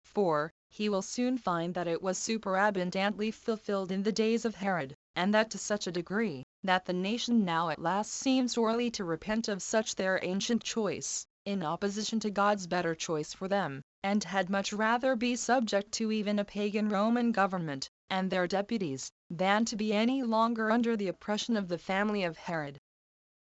4. He will soon find that it was superabundantly fulfilled in the days of Herod, and that to such a degree, that the nation now at last seems sorely to repent of such their ancient choice, in opposition to God's better choice for them, and had much rather be subject to even a pagan Roman government, and their deputies, than to be any longer under the oppression of the family of Herod.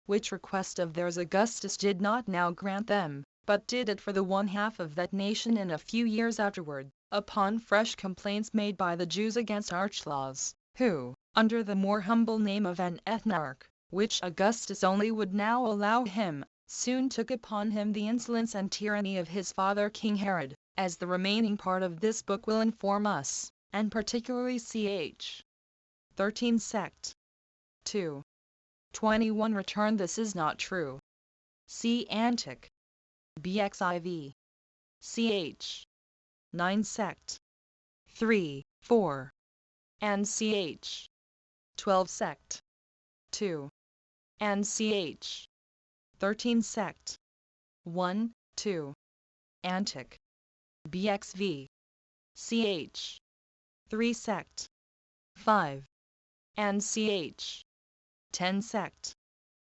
Which request of theirs Augustus did not now grant them, but did it for the one half of that nation in a few years afterward, upon fresh complaints made by the Jews against Archelaus, who, under the more humble name of an ethnarch, which Augustus only would now allow him, soon took upon him the insolence and tyranny of his father King Herod, as the remaining part of this book will inform us, and particularly Ch. 13 sect. 2. 21 Return this is not true. See Antic. BXIV. Ch. 9 sect. 3, 4. And Ch. 12 sect. 2. And Ch. 13 sect. 1, 2. Antic. BXV. Ch. 3 sect. 5. And Ch. 10 sect.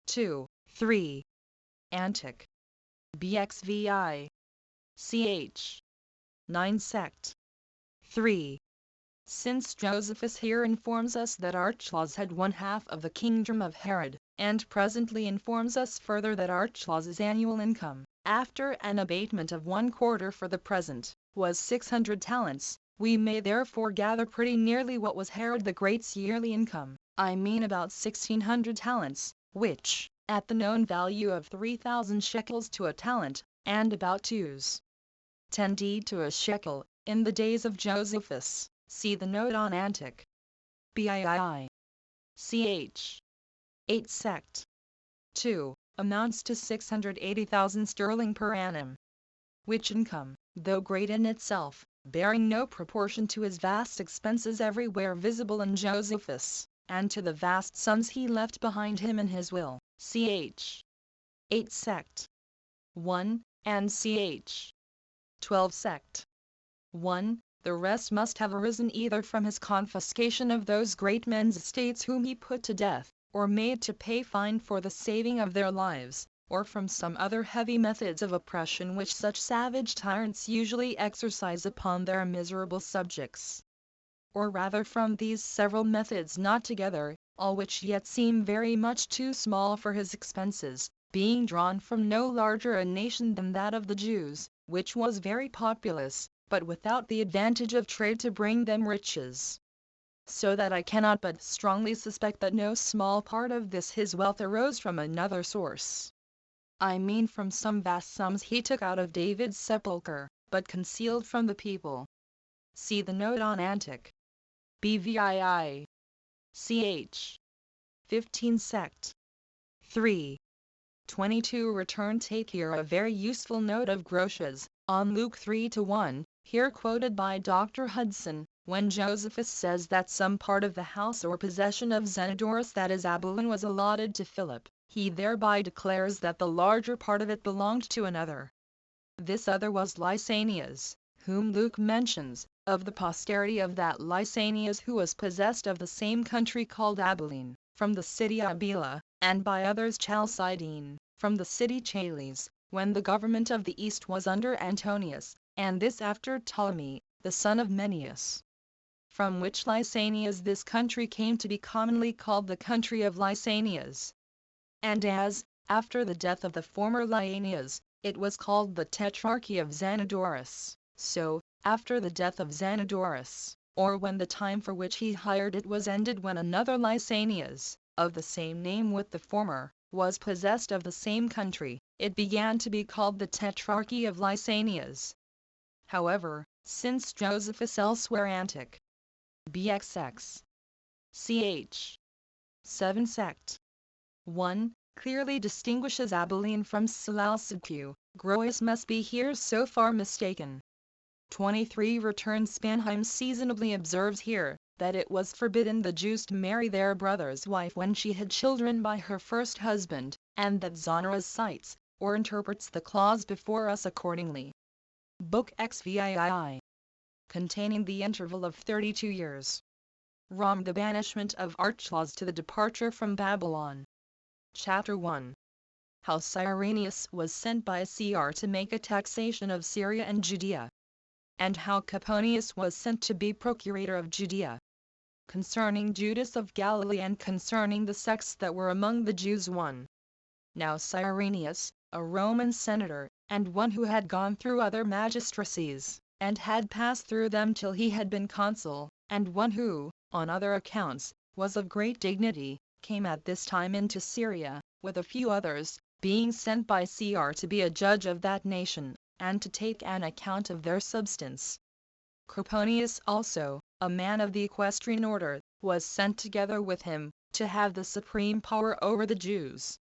2, 3. Antic. BXVI. Ch. 9 sect. 3. Since Josephus here informs us that Archelaus had one half of the kingdom of Herod, and presently informs us further that Archelaus's annual income, after an abatement of 1/4 for the present, was 600 talents, we may therefore gather pretty nearly what was Herod the Great's yearly income, I mean about 1,600 talents, which, at the known value of 3,000 shekels to a talent, and about 2s. 10d to a shekel, in the days of Josephus, see the note on Antic. BIII. Ch. 8 sect. 2, amounts to 680,000 sterling per annum. Which income, though great in itself, bearing no proportion to his vast expenses everywhere visible in Josephus, and to the vast sums he left behind him in his will, Ch. 8 sect. 1, and ch. 12 sect. 1. The rest must have arisen either from his confiscation of those great men's estates whom he put to death, or made to pay fine for the saving of their lives, or from some other heavy methods of oppression which such savage tyrants usually exercise upon their miserable subjects. Or rather from these several methods not together, all which yet seem very much too small for his expenses, being drawn from no larger a nation than that of the Jews, which was very populous, but without the advantage of trade to bring them riches. So that I cannot but strongly suspect that no small part of this his wealth arose from another source. I mean from some vast sums he took out of David's sepulchre, but concealed from the people. See the note on Antiquities. BVII. Ch. 15 sect. 3. 22 Return. Take here a very useful note of Grotius, on Luke 3:1, here quoted by Dr. Hudson, when Josephus says that some part of the house or possession of Zenodorus, that is Abilene, was allotted to Philip, he thereby declares that the larger part of it belonged to another. This other was Lysanias, whom Luke mentions, of the posterity of that Lysanias who was possessed of the same country called Abilene, from the city Abila, and by others Chalcedine, from the city Chales, when the government of the East was under Antonius, and this after Ptolemy, the son of Menneus. From which Lysanias this country came to be commonly called the country of Lysanias. And as, after the death of the former Lyanias, it was called the Tetrarchy of Zenodorus, so, after the death of Zenodorus, or when the time for which he hired it was ended, when another Lysanias, of the same name with the former, was possessed of the same country, it began to be called the Tetrarchy of Lysanias. However, since Josephus elsewhere Antiquities. BXX. Ch. 7 sect. 1. Clearly distinguishes Abilene from Salalsadq, Grotius must be here so far mistaken. 23 Return. Spanheim seasonably observes here, that it was forbidden the Jews to marry their brother's wife when she had children by her first husband, and that Zonoras cites, or interprets the clause before us accordingly. Book XVII. Containing the interval of 32 years. Rom. The banishment of Archelaus to the departure from Babylon. Chapter 1. How Cyrenius was sent by Cr to make a taxation of Syria and Judea. And how Coponius was sent to be procurator of Judea. Concerning Judas of Galilee, and concerning the sects that were among the Jews. 1. Now Cyrenius, a Roman senator, and one who had gone through other magistracies, and had passed through them till he had been consul, and one who, on other accounts, was of great dignity, came at this time into Syria, with a few others, being sent by Cr to be a judge of that nation, and to take an account of their substance. Coponius also, a man of the equestrian order, was sent together with him, to have the supreme power over the Jews.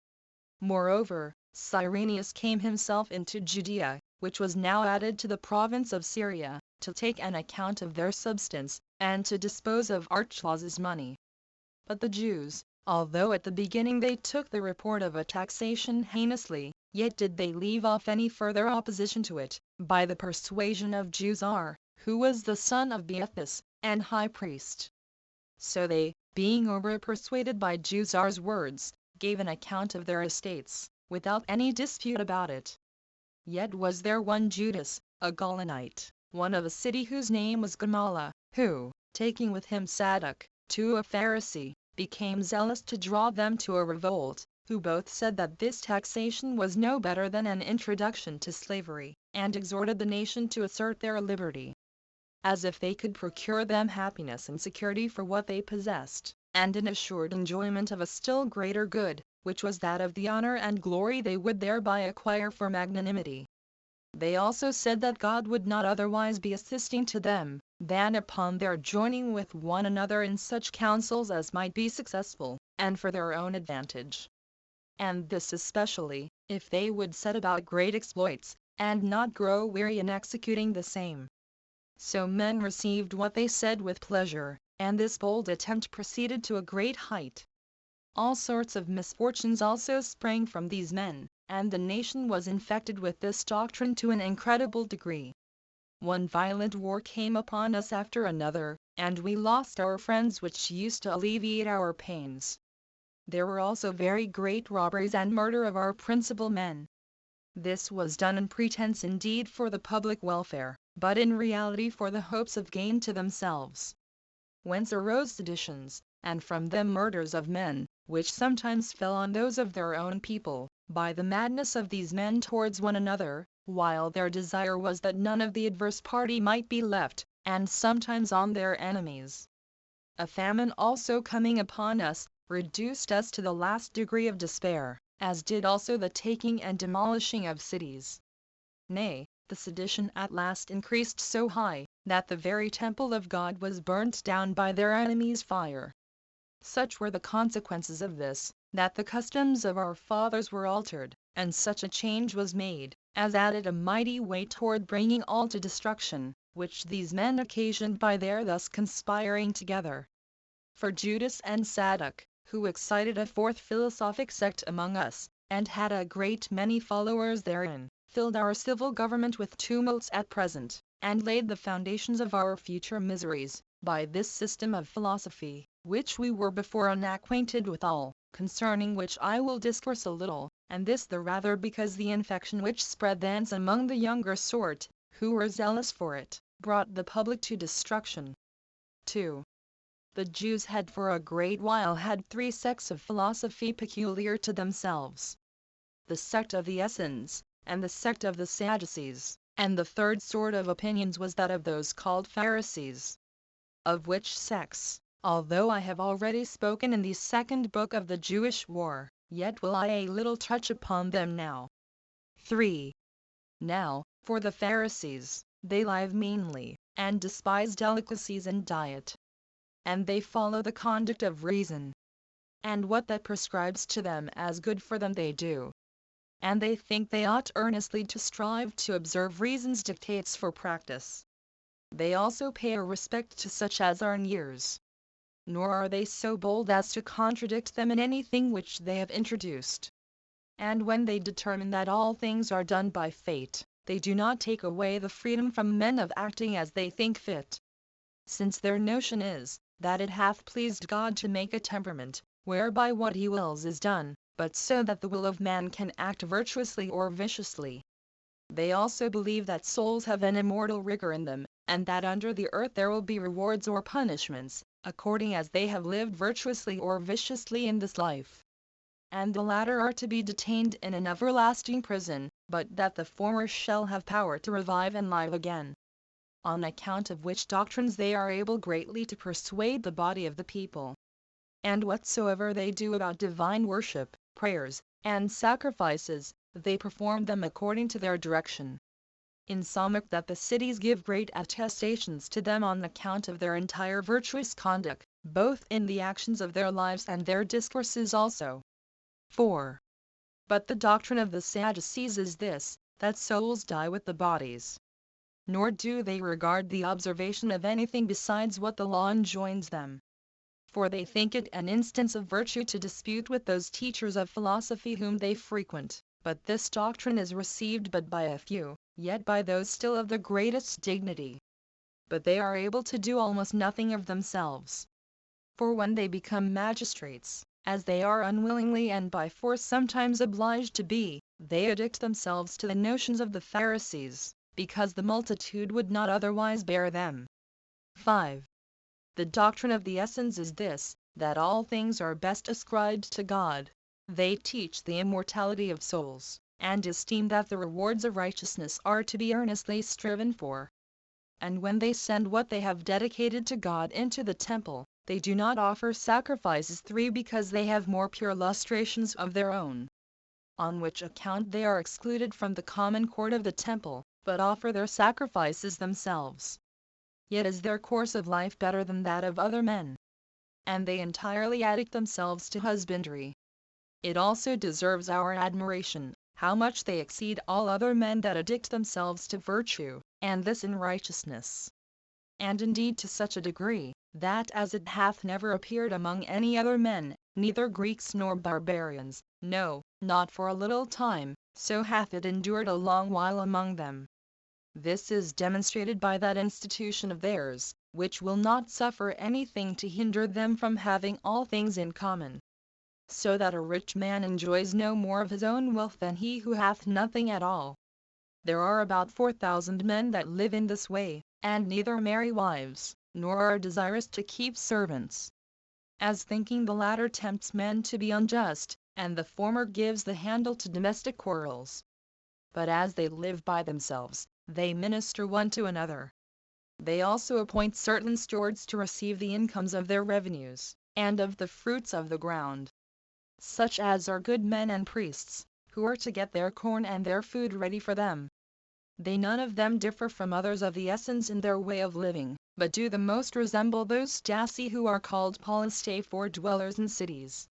Moreover, Cyrenius came himself into Judea, which was now added to the province of Syria, to take an account of their substance, and to dispose of Archelaus's money. But the Jews, although at the beginning they took the report of a taxation heinously, yet did they leave off any further opposition to it, by the persuasion of Jusar, who was the son of Beathus, and high priest. So they, being over-persuaded by Jusar's words, gave an account of their estates, without any dispute about it. Yet was there one Judas, a Gaulonite, one of a city whose name was Gamala, who, taking with him Sadok, too a Pharisee, became zealous to draw them to a revolt, who both said that this taxation was no better than an introduction to slavery, and exhorted the nation to assert their liberty, as if they could procure them happiness and security for what they possessed, and an assured enjoyment of a still greater good, which was that of the honor and glory they would thereby acquire for magnanimity. They also said that God would not otherwise be assisting to them, than upon their joining with one another in such counsels as might be successful, and for their own advantage. And this especially, if they would set about great exploits, and not grow weary in executing the same. So men received what they said with pleasure, and this bold attempt proceeded to a great height. All sorts of misfortunes also sprang from these men, and the nation was infected with this doctrine to an incredible degree. One violent war came upon us after another, and we lost our friends which used to alleviate our pains. There were also very great robberies and murder of our principal men. This was done in pretense indeed for the public welfare, but in reality for the hopes of gain to themselves. Whence arose seditions, and from them murders of men, which sometimes fell on those of their own people, by the madness of these men towards one another, while their desire was that none of the adverse party might be left, and sometimes on their enemies. A famine also coming upon us, reduced us to the last degree of despair, as did also the taking and demolishing of cities. Nay, the sedition at last increased so high, that the very temple of God was burnt down by their enemies' fire. Such were the consequences of this, that the customs of our fathers were altered, and such a change was made, as added a mighty weight toward bringing all to destruction, which these men occasioned by their thus conspiring together. For Judas and Sadduc, who excited a fourth philosophic sect among us, and had a great many followers therein, filled our civil government with tumults at present, and laid the foundations of our future miseries, by this system of philosophy, which we were before unacquainted withal, concerning which I will discourse a little, and this the rather because the infection which spread thence among the younger sort, who were zealous for it, brought the public to destruction. 2. The Jews had for a great while had three sects of philosophy peculiar to themselves. The sect of the Essenes, and the sect of the Sadducees, and the third sort of opinions was that of those called Pharisees. Of which sects, although I have already spoken in the second book of the Jewish War, yet will I a little touch upon them now. 3. Now, for the Pharisees, they live meanly, and despise delicacies in diet. And they follow the conduct of reason. And what that prescribes to them as good for them they do. And they think they ought earnestly to strive to observe reason's dictates for practice. They also pay a respect to such as are in years. Nor are they so bold as to contradict them in anything which they have introduced. And when they determine that all things are done by fate, they do not take away the freedom from men of acting as they think fit. Since their notion is, that it hath pleased God to make a temperament, whereby what he wills is done, but so that the will of man can act virtuously or viciously. They also believe that souls have an immortal rigor in them, and that under the earth there will be rewards or punishments, according as they have lived virtuously or viciously in this life. And the latter are to be detained in an everlasting prison, but that the former shall have power to revive and live again. On account of which doctrines they are able greatly to persuade the body of the people. And whatsoever they do about divine worship, prayers, and sacrifices, they perform them according to their direction. Insomuch that the cities give great attestations to them on account of their entire virtuous conduct, both in the actions of their lives and their discourses also. 4. But the doctrine of the Sadducees is this, that souls die with the bodies. Nor do they regard the observation of anything besides what the law enjoins them. For they think it an instance of virtue to dispute with those teachers of philosophy whom they frequent, but this doctrine is received but by a few, yet by those still of the greatest dignity. But they are able to do almost nothing of themselves. For when they become magistrates, as they are unwillingly and by force sometimes obliged to be, they addict themselves to the notions of the Pharisees, because the multitude would not otherwise bear them. 5. The doctrine of the Essenes is this, that all things are best ascribed to God. They teach the immortality of souls, and esteem that the rewards of righteousness are to be earnestly striven for. And when they send what they have dedicated to God into the temple, they do not offer sacrifices 3 because they have more pure lustrations of their own. On which account they are excluded from the common court of the temple, but offer their sacrifices themselves. Yet is their course of life better than that of other men. And they entirely addict themselves to husbandry. It also deserves our admiration, how much they exceed all other men that addict themselves to virtue, and this in righteousness. And indeed to such a degree, that as it hath never appeared among any other men, neither Greeks nor barbarians, no, not for a little time, so hath it endured a long while among them. This is demonstrated by that institution of theirs, which will not suffer anything to hinder them from having all things in common. So that a rich man enjoys no more of his own wealth than he who hath nothing at all. There are about 4,000 men that live in this way, and neither marry wives, nor are desirous to keep servants. As thinking the latter tempts men to be unjust, and the former gives the handle to domestic quarrels. But as they live by themselves, they minister one to another. They also appoint certain stewards to receive the incomes of their revenues, and of the fruits of the ground. Such as are good men and priests, who are to get their corn and their food ready for them. They none of them differ from others of the essence in their way of living, but do the most resemble those Stasi who are called Polistæ for dwellers in cities.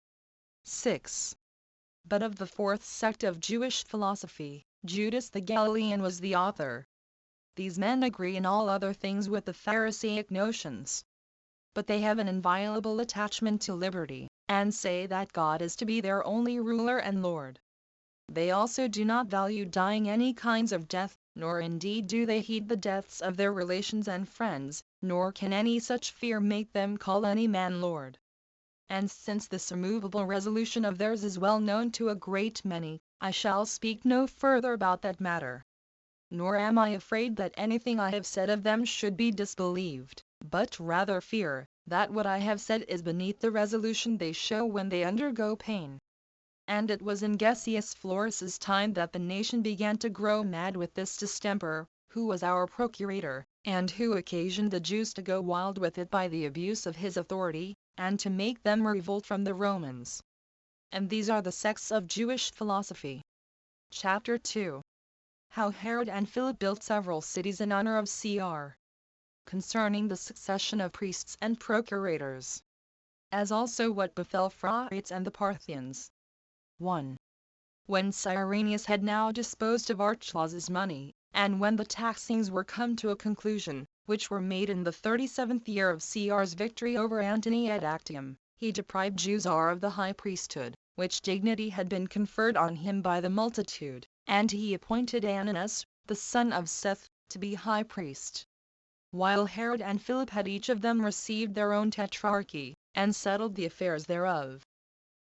6. But of the fourth sect of Jewish philosophy, Judas the Galilean was the author. These men agree in all other things with the Pharisaic notions. But they have an inviolable attachment to liberty, and say that God is to be their only ruler and Lord. They also do not value dying any kinds of death, nor indeed do they heed the deaths of their relations and friends, nor can any such fear make them call any man Lord. And since this immovable resolution of theirs is well known to a great many, I shall speak no further about that matter. Nor am I afraid that anything I have said of them should be disbelieved, but rather fear that what I have said is beneath the resolution they show when they undergo pain. And it was in Gessius Florus's time that the nation began to grow mad with this distemper, who was our procurator, and who occasioned the Jews to go wild with it by the abuse of his authority, and to make them revolt from the Romans. And these are the sects of Jewish philosophy. Chapter 2. How Herod and Philip built several cities in honor of Cr. Concerning the succession of priests and procurators. As also what befell Phraates and the Parthians. 1. When Cyrenius had now disposed of Archelaus's money, and when the taxings were come to a conclusion, which were made in the 37th year of Cr's victory over Antony at Actium, he deprived Jusar of the high priesthood, which dignity had been conferred on him by the multitude, and he appointed Ananus, the son of Seth, to be high priest. While Herod and Philip had each of them received their own tetrarchy, and settled the affairs thereof.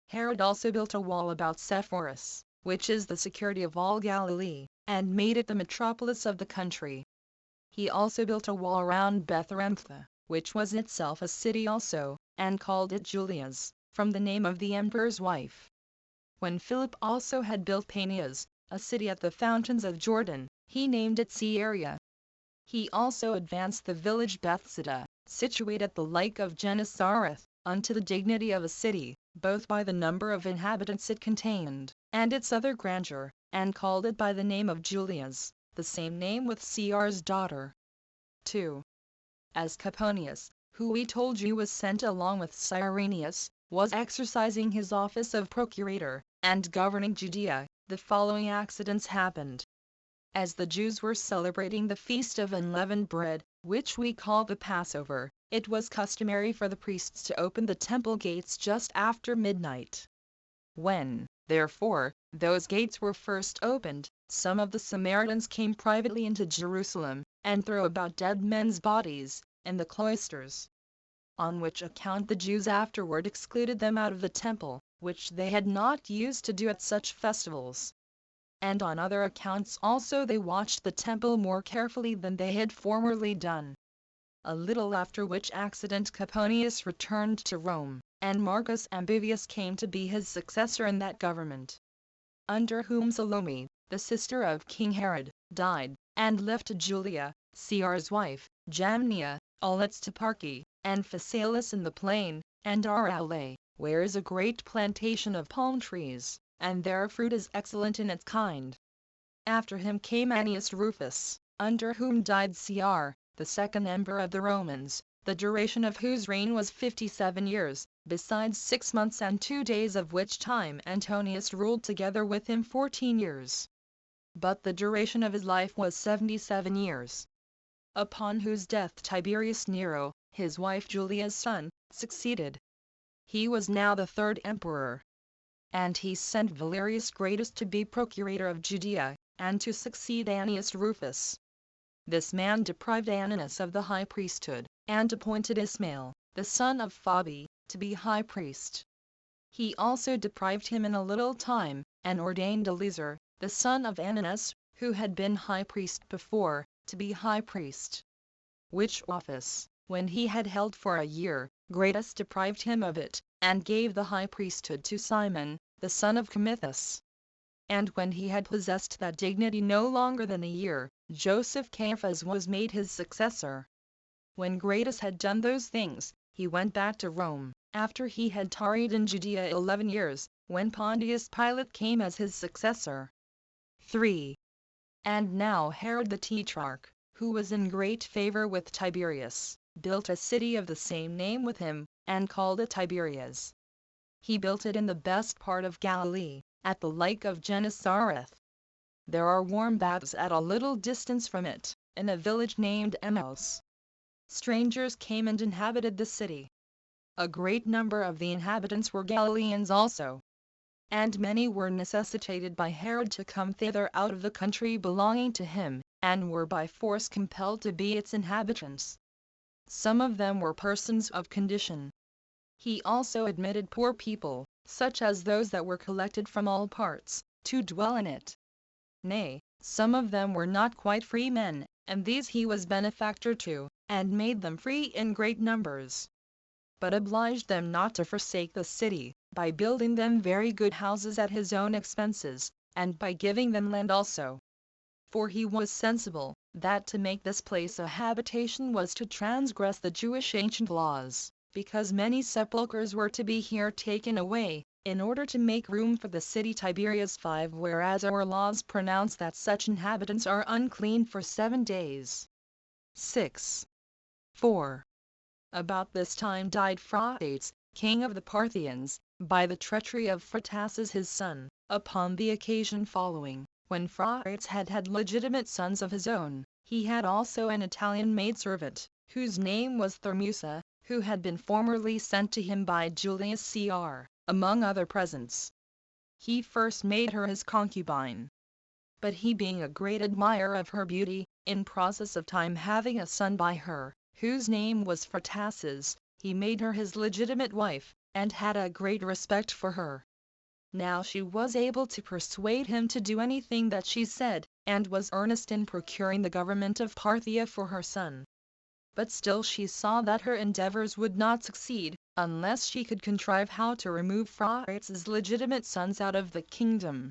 Herod also built a wall about Sepphoris, which is the security of all Galilee, and made it the metropolis of the country. He also built a wall around Betharempha, which was itself a city also, and called it Julia's, from the name of the emperor's wife. When Philip also had built Paneas, a city at the fountains of Jordan, he named it Caesarea. He also advanced the village Bethsaida, situate at the lake of Gennesareth, unto the dignity of a city, both by the number of inhabitants it contained, and its other grandeur, and called it by the name of Julia's, the same name with Cr's daughter. 2. As Coponius, who we told you was sent along with Cyrenius, was exercising his office of procurator, and governing Judea, the following accidents happened. As the Jews were celebrating the feast of unleavened bread, which we call the Passover, it was customary for the priests to open the temple gates just after midnight. When, therefore, those gates were first opened, some of the Samaritans came privately into Jerusalem, and threw about dead men's bodies in the cloisters. On which account the Jews afterward excluded them out of the temple, which they had not used to do at such festivals. And on other accounts also they watched the temple more carefully than they had formerly done. A little after which accident Coponius returned to Rome, and Marcus Ambivius came to be his successor in that government. Under whom Salome, the sister of King Herod, died, and left to Julia, Cr's wife, Jamnia, all its toparchy, and Phasaelis in the plain, and Araule, where is a great plantation of palm trees, and their fruit is excellent in its kind. After him came Annius Rufus, under whom died Cr, the second emperor of the Romans, the duration of whose reign was 57 years, besides 6 months and 2 days, of which time Antonius ruled together with him 14 years. But the duration of his life was 77 years. Upon whose death Tiberius Nero, his wife Julia's son, succeeded. He was now the third emperor. and he sent Valerius Gratus to be procurator of Judea, and to succeed Annius Rufus. This man deprived Ananus of the high priesthood, and appointed Ismail, the son of Phoebe, to be high priest. He also deprived him in a little time, and ordained Eleazar, the son of Ananus, who had been high priest before, to be high priest. Which office, when he had held for a year, Gratus deprived him of it, and gave the high priesthood to Simon, the son of Comithus. And when he had possessed that dignity no longer than a year, Joseph Caiaphas was made his successor. When Gratus had done those things, he went back to Rome, after he had tarried in Judea 11 years, when Pontius Pilate came as his successor. 3. And now Herod the Tetrarch, who was in great favor with Tiberius, built a city of the same name with him, and called it Tiberias. He built it in the best part of Galilee, at the lake of Gennesareth. There are warm baths at a little distance from it, in a village named Emmaus. Strangers came and inhabited the city. A great number of the inhabitants were Galileans also. And many were necessitated by Herod to come thither out of the country belonging to him, and were by force compelled to be its inhabitants. Some of them were persons of condition. He also admitted poor people, such as those that were collected from all parts, to dwell in it. Nay, some of them were not quite free men, and these he was benefactor to, and made them free in great numbers. But obliged them not to forsake the city, by building them very good houses at his own expenses, and by giving them land also. For he was sensible, that to make this place a habitation was to transgress the Jewish ancient laws, because many sepulchres were to be here taken away, in order to make room for the city Tiberias 5, whereas our laws pronounce that such inhabitants are unclean for 7 days. 6. 4. About this time died Phraates, king of the Parthians, by the treachery of Phraates his son, upon the occasion following. When Phraates had had legitimate sons of his own, he had also an Italian maidservant, whose name was Thermusa, who had been formerly sent to him by Julius Caesar, among other presents. He first made her his concubine. But he being a great admirer of her beauty, in process of time having a son by her, whose name was Phraates, he made her his legitimate wife, and had a great respect for her. Now she was able to persuade him to do anything that she said, and was earnest in procuring the government of Parthia for her son. But still she saw that her endeavors would not succeed, unless she could contrive how to remove Phraates' legitimate sons out of the kingdom.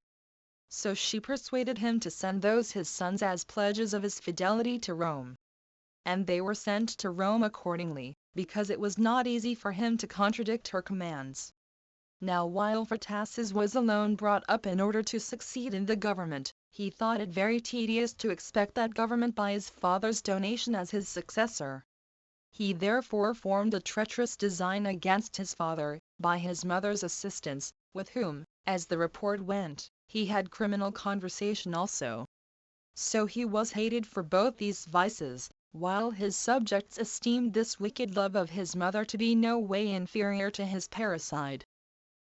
So she persuaded him to send those his sons as pledges of his fidelity to Rome. And they were sent to Rome accordingly, because it was not easy for him to contradict her commands. Now while Phraates was alone brought up in order to succeed in the government, he thought it very tedious to expect that government by his father's donation as his successor. He therefore formed a treacherous design against his father, by his mother's assistance, with whom, as the report went, he had criminal conversation also. So he was hated for both these vices, while his subjects esteemed this wicked love of his mother to be no way inferior to his parricide.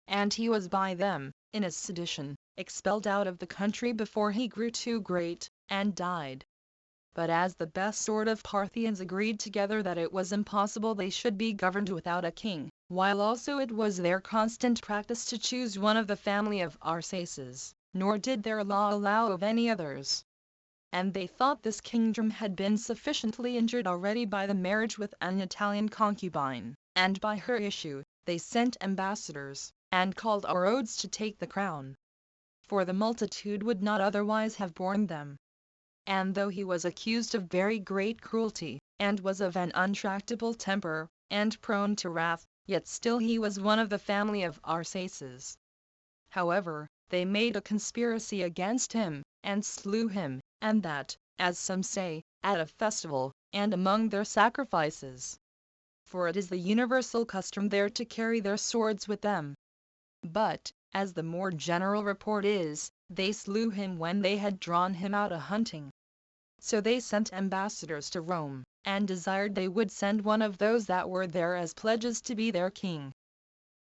And he was by them, in a sedition, expelled out of the country before he grew too great, and died. But as the best sort of Parthians agreed together that it was impossible they should be governed without a king, while also it was their constant practice to choose one of the family of Arsaces, nor did their law allow of any others. And they thought this kingdom had been sufficiently injured already by the marriage with an Italian concubine, and by her issue, they sent ambassadors, and called Orodes to take the crown. For the multitude would not otherwise have borne them. And though he was accused of very great cruelty, and was of an untractable temper, and prone to wrath, yet still he was one of the family of Arsaces. However, they made a conspiracy against him, and slew him, and that, as some say, at a festival, and among their sacrifices. For it is the universal custom there to carry their swords with them. But, as the more general report is, they slew him when they had drawn him out a-hunting. So they sent ambassadors to Rome, and desired they would send one of those that were there as pledges to be their king.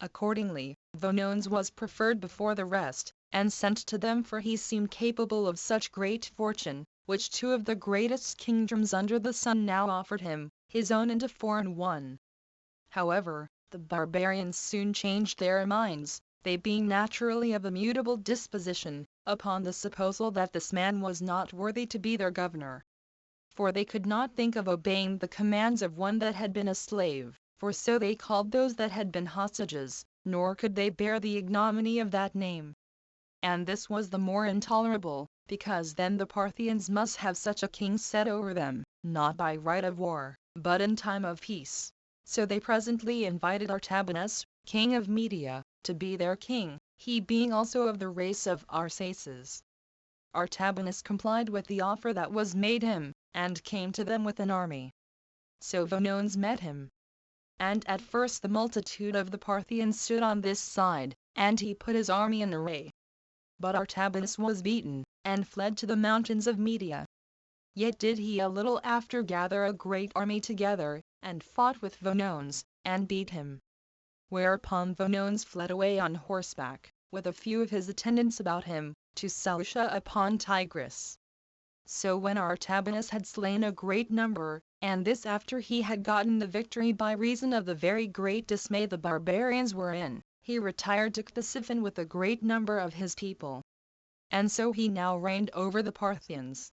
Accordingly, Vonones was preferred before the rest, and sent to them, for he seemed capable of such great fortune, which two of the greatest kingdoms under the sun now offered him, his own and a foreign one. However, the barbarians soon changed their minds, they being naturally of a mutable disposition, upon the supposal that this man was not worthy to be their governor. For they could not think of obeying the commands of one that had been a slave, for so they called those that had been hostages, nor could they bear the ignominy of that name. And this was the more intolerable, because then the Parthians must have such a king set over them, not by right of war, but in time of peace. So they presently invited Artabanus, king of Media, to be their king, he being also of the race of Arsaces. Artabanus complied with the offer that was made him, and came to them with an army. So Vonones met him. And at first the multitude of the Parthians stood on this side, and he put his army in array. But Artabanus was beaten, and fled to the mountains of Media. Yet did he a little after gather a great army together, and fought with Vonones, and beat him. Whereupon Vonones fled away on horseback, with a few of his attendants about him, to Seleucia upon Tigris. So when Artabanus had slain a great number, and this after he had gotten the victory by reason of the very great dismay the barbarians were in, he retired to Ctesiphon with a great number of his people. And so he now reigned over the Parthians.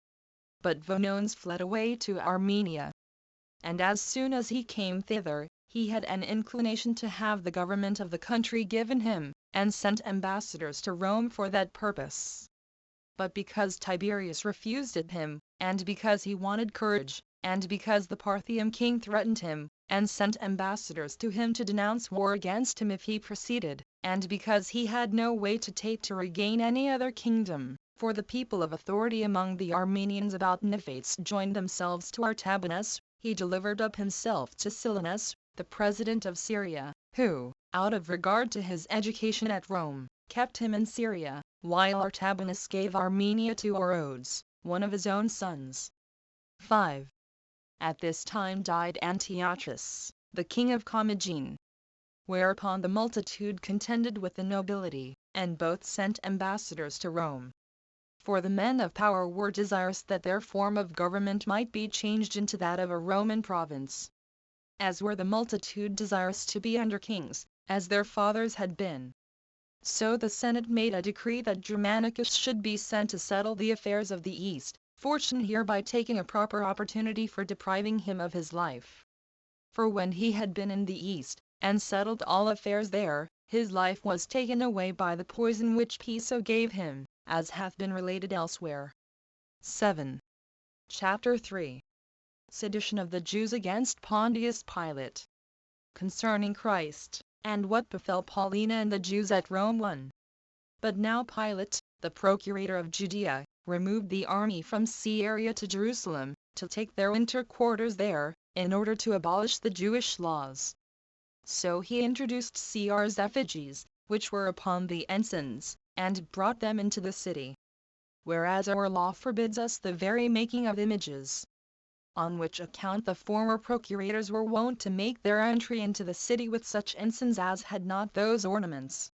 But Vonones fled away to Armenia. And as soon as he came thither, he had an inclination to have the government of the country given him, and sent ambassadors to Rome for that purpose. But because Tiberius refused it him, and because he wanted courage, and because the Parthian king threatened him, and sent ambassadors to him to denounce war against him if he proceeded, and because he had no way to take to regain any other kingdom, for the people of authority among the Armenians about Nephates joined themselves to Artabanus, he delivered up himself to Silanus, the president of Syria, who, out of regard to his education at Rome, kept him in Syria, while Artabanus gave Armenia to Orodes, one of his own sons. 5. At this time died Antiochus, the king of Commagene. Whereupon the multitude contended with the nobility, and both sent ambassadors to Rome. For the men of power were desirous that their form of government might be changed into that of a Roman province. As were the multitude desirous to be under kings, as their fathers had been. So the Senate made a decree that Germanicus should be sent to settle the affairs of the East, fortune hereby taking a proper opportunity for depriving him of his life. For when he had been in the East, and settled all affairs there, his life was taken away by the poison which Piso gave him, as hath been related elsewhere. 7. Chapter 3. Sedition of the Jews against Pontius Pilate. Concerning Christ, and what befell Paulina and the Jews at Rome. 1. But now Pilate, the procurator of Judea, removed the army from Syria to Jerusalem, to take their winter quarters there, in order to abolish the Jewish laws. So he introduced Caesar's effigies, which were upon the ensigns, and brought them into the city. Whereas our law forbids us the very making of images. On which account the former procurators were wont to make their entry into the city with such ensigns as had not those ornaments.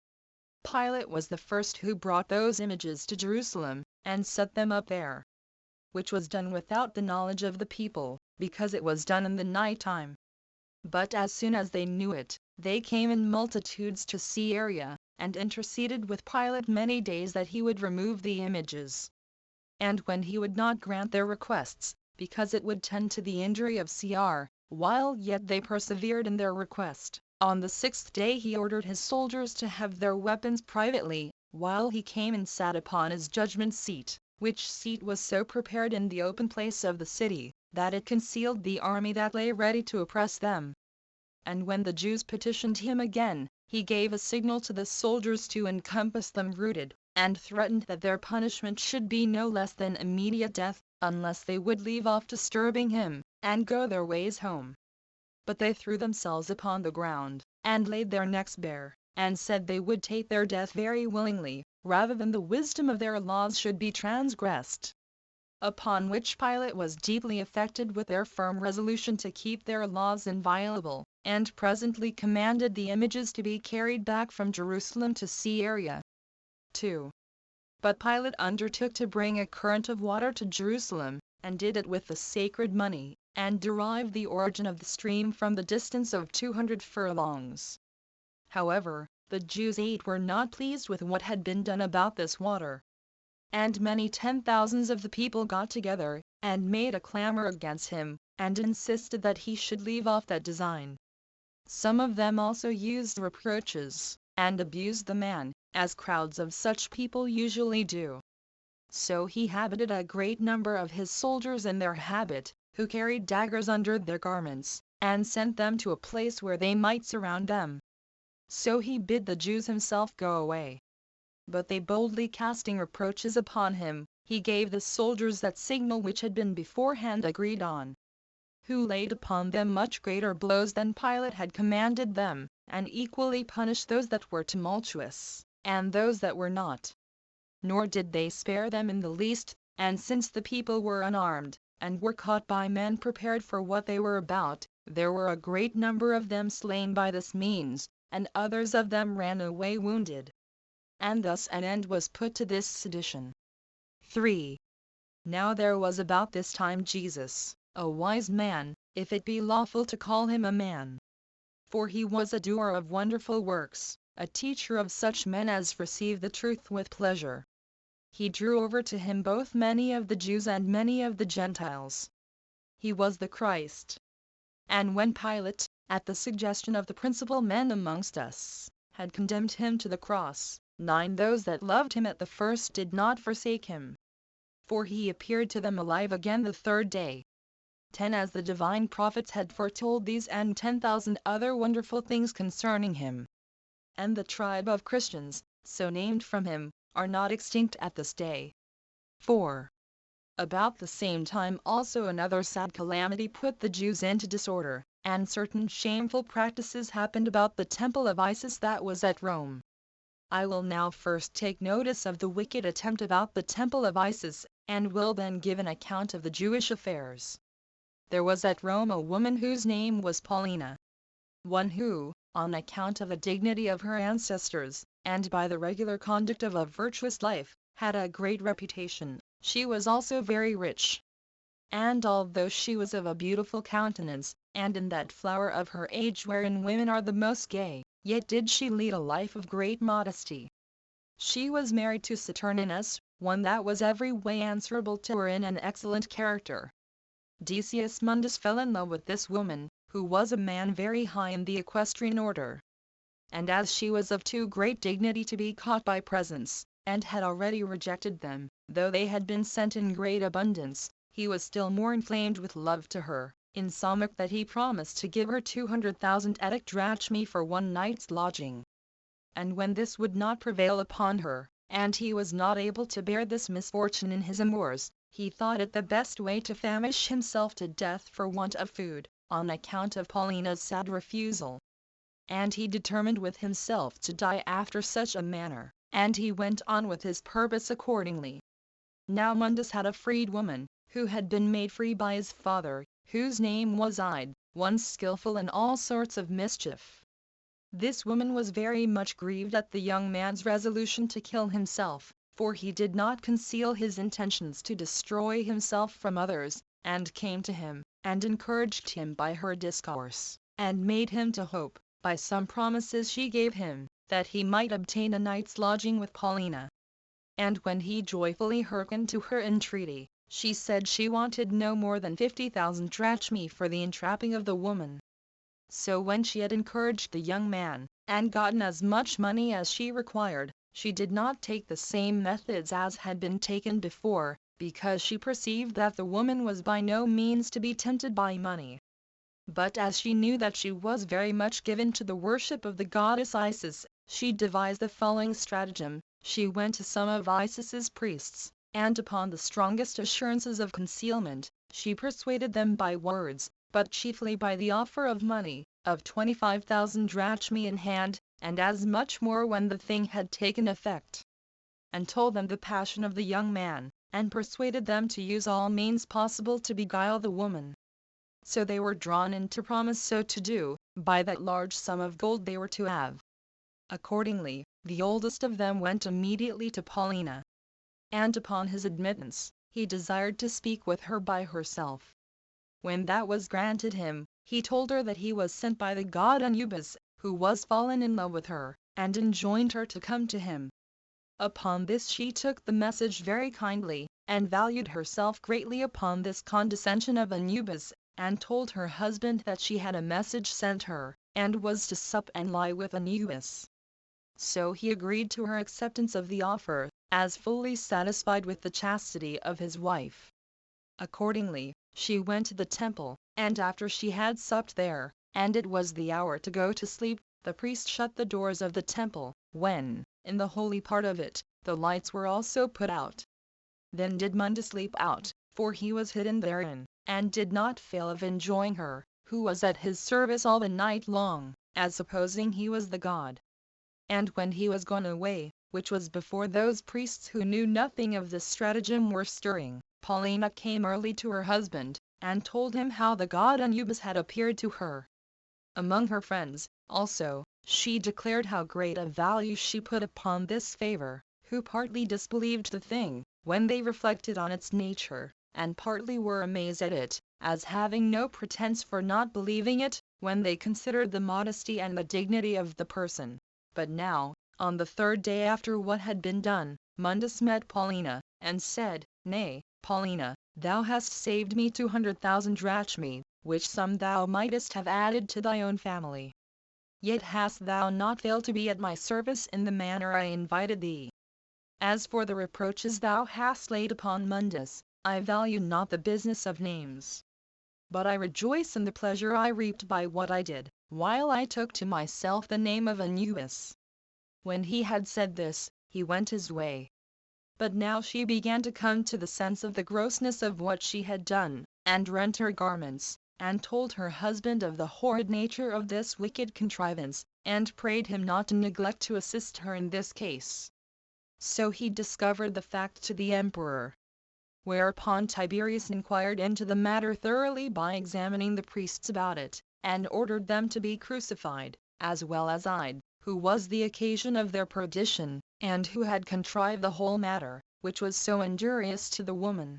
Pilate was the first who brought those images to Jerusalem, and set them up there. Which was done without the knowledge of the people, because it was done in the night time. But as soon as they knew it, they came in multitudes to Syria, and interceded with Pilate many days that he would remove the images. And when he would not grant their requests, because it would tend to the injury of Caesar, while yet they persevered in their request, on the 6th day he ordered his soldiers to have their weapons privately, while he came and sat upon his judgment seat, which seat was so prepared in the open place of the city, that it concealed the army that lay ready to oppress them. And when the Jews petitioned him again, he gave a signal to the soldiers to encompass them rooted, and threatened that their punishment should be no less than immediate death, unless they would leave off disturbing him, and go their ways home. But they threw themselves upon the ground, and laid their necks bare, and said they would take their death very willingly, rather than the wisdom of their laws should be transgressed. Upon which Pilate was deeply affected with their firm resolution to keep their laws inviolable, and presently commanded the images to be carried back from Jerusalem to Syria. 2. But Pilate undertook to bring a current of water to Jerusalem, and did it with the sacred money, and derived the origin of the stream from the distance of 200 furlongs. However, the Jews were not pleased with what had been done about this water. And many 10,000s of the people got together, and made a clamor against him, and insisted that he should leave off that design. Some of them also used reproaches, and abused the man, as crowds of such people usually do. So he habited a great number of his soldiers in their habit, who carried daggers under their garments, and sent them to a place where they might surround them. So he bid the Jews himself go away. But they boldly casting reproaches upon him, he gave the soldiers that signal which had been beforehand agreed on, who laid upon them much greater blows than Pilate had commanded them, and equally punished those that were tumultuous, and those that were not. Nor did they spare them in the least, and since the people were unarmed, and were caught by men prepared for what they were about, there were a great number of them slain by this means, and others of them ran away wounded. And thus an end was put to this sedition. 3. Now there was about this time Jesus, a wise man, if it be lawful to call him a man. For he was a doer of wonderful works, a teacher of such men as receive the truth with pleasure. He drew over to him both many of the Jews and many of the Gentiles. He was the Christ. And when Pilate, at the suggestion of the principal men amongst us, had condemned him to the cross, 9 those that loved him at the first did not forsake him. For he appeared to them alive again the 3rd day. 10 As the divine prophets had foretold these and 10,000 other wonderful things concerning him. And the tribe of Christians, so named from him, are not extinct at this day. 4. About the same time also another sad calamity put the Jews into disorder, and certain shameful practices happened about the temple of Isis that was at Rome. I will now first take notice of the wicked attempt about the temple of Isis, and will then give an account of the Jewish affairs. There was at Rome a woman whose name was Paulina, one who, on account of the dignity of her ancestors, and by the regular conduct of a virtuous life, had a great reputation. She was also very rich. And although she was of a beautiful countenance, and in that flower of her age wherein women are the most gay, yet did she lead a life of great modesty. She was married to Saturninus, one that was every way answerable to her in an excellent character. Decius Mundus fell in love with this woman, who was a man very high in the equestrian order. And as she was of too great dignity to be caught by presents, and had already rejected them, though they had been sent in great abundance, he was still more inflamed with love to her, insomuch that he promised to give her 200,000 Attic drachmae for one night's lodging. And when this would not prevail upon her, and he was not able to bear this misfortune in his amours, he thought it the best way to famish himself to death for want of food, on account of Paulina's sad refusal. And he determined with himself to die after such a manner, and he went on with his purpose accordingly. Now Mundus had a freed woman, who had been made free by his father, whose name was Ide, one skillful in all sorts of mischief. This woman was very much grieved at the young man's resolution to kill himself, for he did not conceal his intentions to destroy himself from others, and came to him, and encouraged him by her discourse, and made him to hope, by some promises she gave him, that he might obtain a night's lodging with Paulina. And when he joyfully hearkened to her entreaty, she said she wanted no more than 50,000 drachmae for the entrapping of the woman. So when she had encouraged the young man, and gotten as much money as she required, she did not take the same methods as had been taken before, because she perceived that the woman was by no means to be tempted by money. But as she knew that she was very much given to the worship of the goddess Isis, she devised the following stratagem. She went to some of Isis's priests, and upon the strongest assurances of concealment, she persuaded them by words, but chiefly by the offer of money, of 25,000 drachmae in hand, and as much more when the thing had taken effect, and told them the passion of the young man, and persuaded them to use all means possible to beguile the woman. So they were drawn in to promise so to do, by that large sum of gold they were to have. Accordingly, the oldest of them went immediately to Paulina, and upon his admittance, he desired to speak with her by herself. When that was granted him, he told her that he was sent by the god Anubis, who was fallen in love with her, and enjoined her to come to him. Upon this she took the message very kindly, and valued herself greatly upon this condescension of Anubis, and told her husband that she had a message sent her, and was to sup and lie with Anubis. So he agreed to her acceptance of the offer, as fully satisfied with the chastity of his wife. Accordingly, she went to the temple, and after she had supped there, and it was the hour to go to sleep, the priest shut the doors of the temple, when, in the holy part of it, the lights were also put out. Then did Mundus leap out, for he was hidden therein, and did not fail of enjoying her, who was at his service all the night long, as supposing he was the god. And when he was gone away, which was before those priests who knew nothing of this stratagem were stirring, Paulina came early to her husband, and told him how the god Anubis had appeared to her. Among her friends, also, she declared how great a value she put upon this favor, who partly disbelieved the thing, when they reflected on its nature, and partly were amazed at it, as having no pretense for not believing it, when they considered the modesty and the dignity of the person. But now, on the third day after what had been done, Mundus met Paulina, and said, "Nay, Paulina, thou hast saved me 200,000 drachmae, which sum thou mightest have added to thy own family. Yet hast thou not failed to be at my service in the manner I invited thee. As for the reproaches thou hast laid upon Mundus, I value not the business of names. But I rejoice in the pleasure I reaped by what I did, while I took to myself the name of Anubis." When he had said this, he went his way. But now she began to come to the sense of the grossness of what she had done, and rent her garments, and told her husband of the horrid nature of this wicked contrivance, and prayed him not to neglect to assist her in this case. So he discovered the fact to the emperor. Whereupon Tiberius inquired into the matter thoroughly by examining the priests about it, and ordered them to be crucified, as well as Ide, who was the occasion of their perdition, and who had contrived the whole matter, which was so injurious to the woman.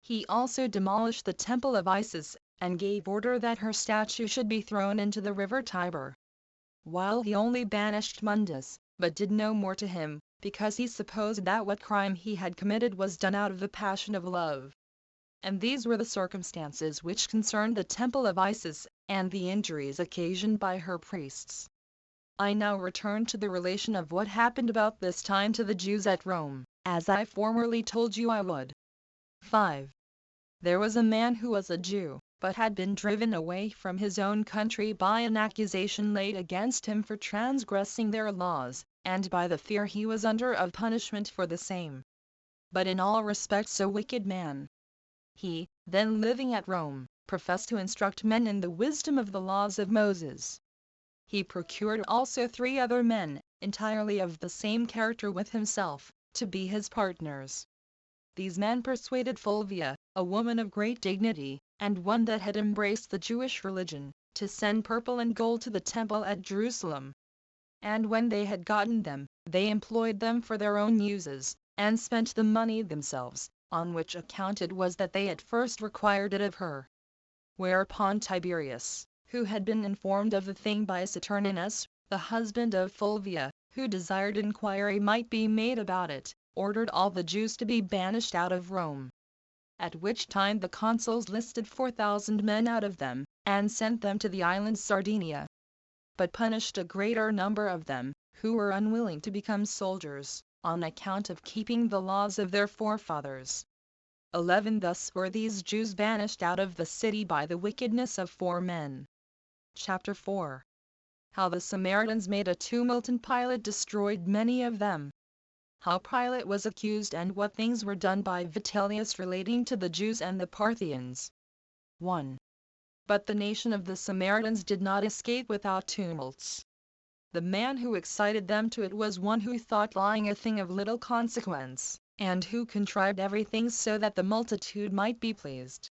He also demolished the temple of Isis, and gave order that her statue should be thrown into the river Tiber. While he only banished Mundus, but did no more to him, because he supposed that what crime he had committed was done out of the passion of love. And these were the circumstances which concerned the temple of Isis, and the injuries occasioned by her priests. I now return to the relation of what happened about this time to the Jews at Rome, as I formerly told you I would. 5. There was a man who was a Jew, but had been driven away from his own country by an accusation laid against him for transgressing their laws, and by the fear he was under of punishment for the same. But in all respects a wicked man. He, then living at Rome, professed to instruct men in the wisdom of the laws of Moses. He procured also 3 other men, entirely of the same character with himself, to be his partners. These men persuaded Fulvia, a woman of great dignity, and one that had embraced the Jewish religion, to send purple and gold to the temple at Jerusalem. And when they had gotten them, they employed them for their own uses, and spent the money themselves, on which account it was that they at first required it of her. Whereupon Tiberius, who had been informed of the thing by Saturninus, the husband of Fulvia, who desired inquiry might be made about it, ordered all the Jews to be banished out of Rome. At which time the consuls listed 4,000 men out of them, and sent them to the island Sardinia. But punished a greater number of them, who were unwilling to become soldiers, on account of keeping the laws of their forefathers. 11 Thus were these Jews banished out of the city by the wickedness of 4 men. Chapter 4. How the Samaritans made a tumult and Pilate destroyed many of them. How Pilate was accused and what things were done by Vitellius relating to the Jews and the Parthians. 1. But the nation of the Samaritans did not escape without tumults. The man who excited them to it was one who thought lying a thing of little consequence, and who contrived everything so that the multitude might be pleased.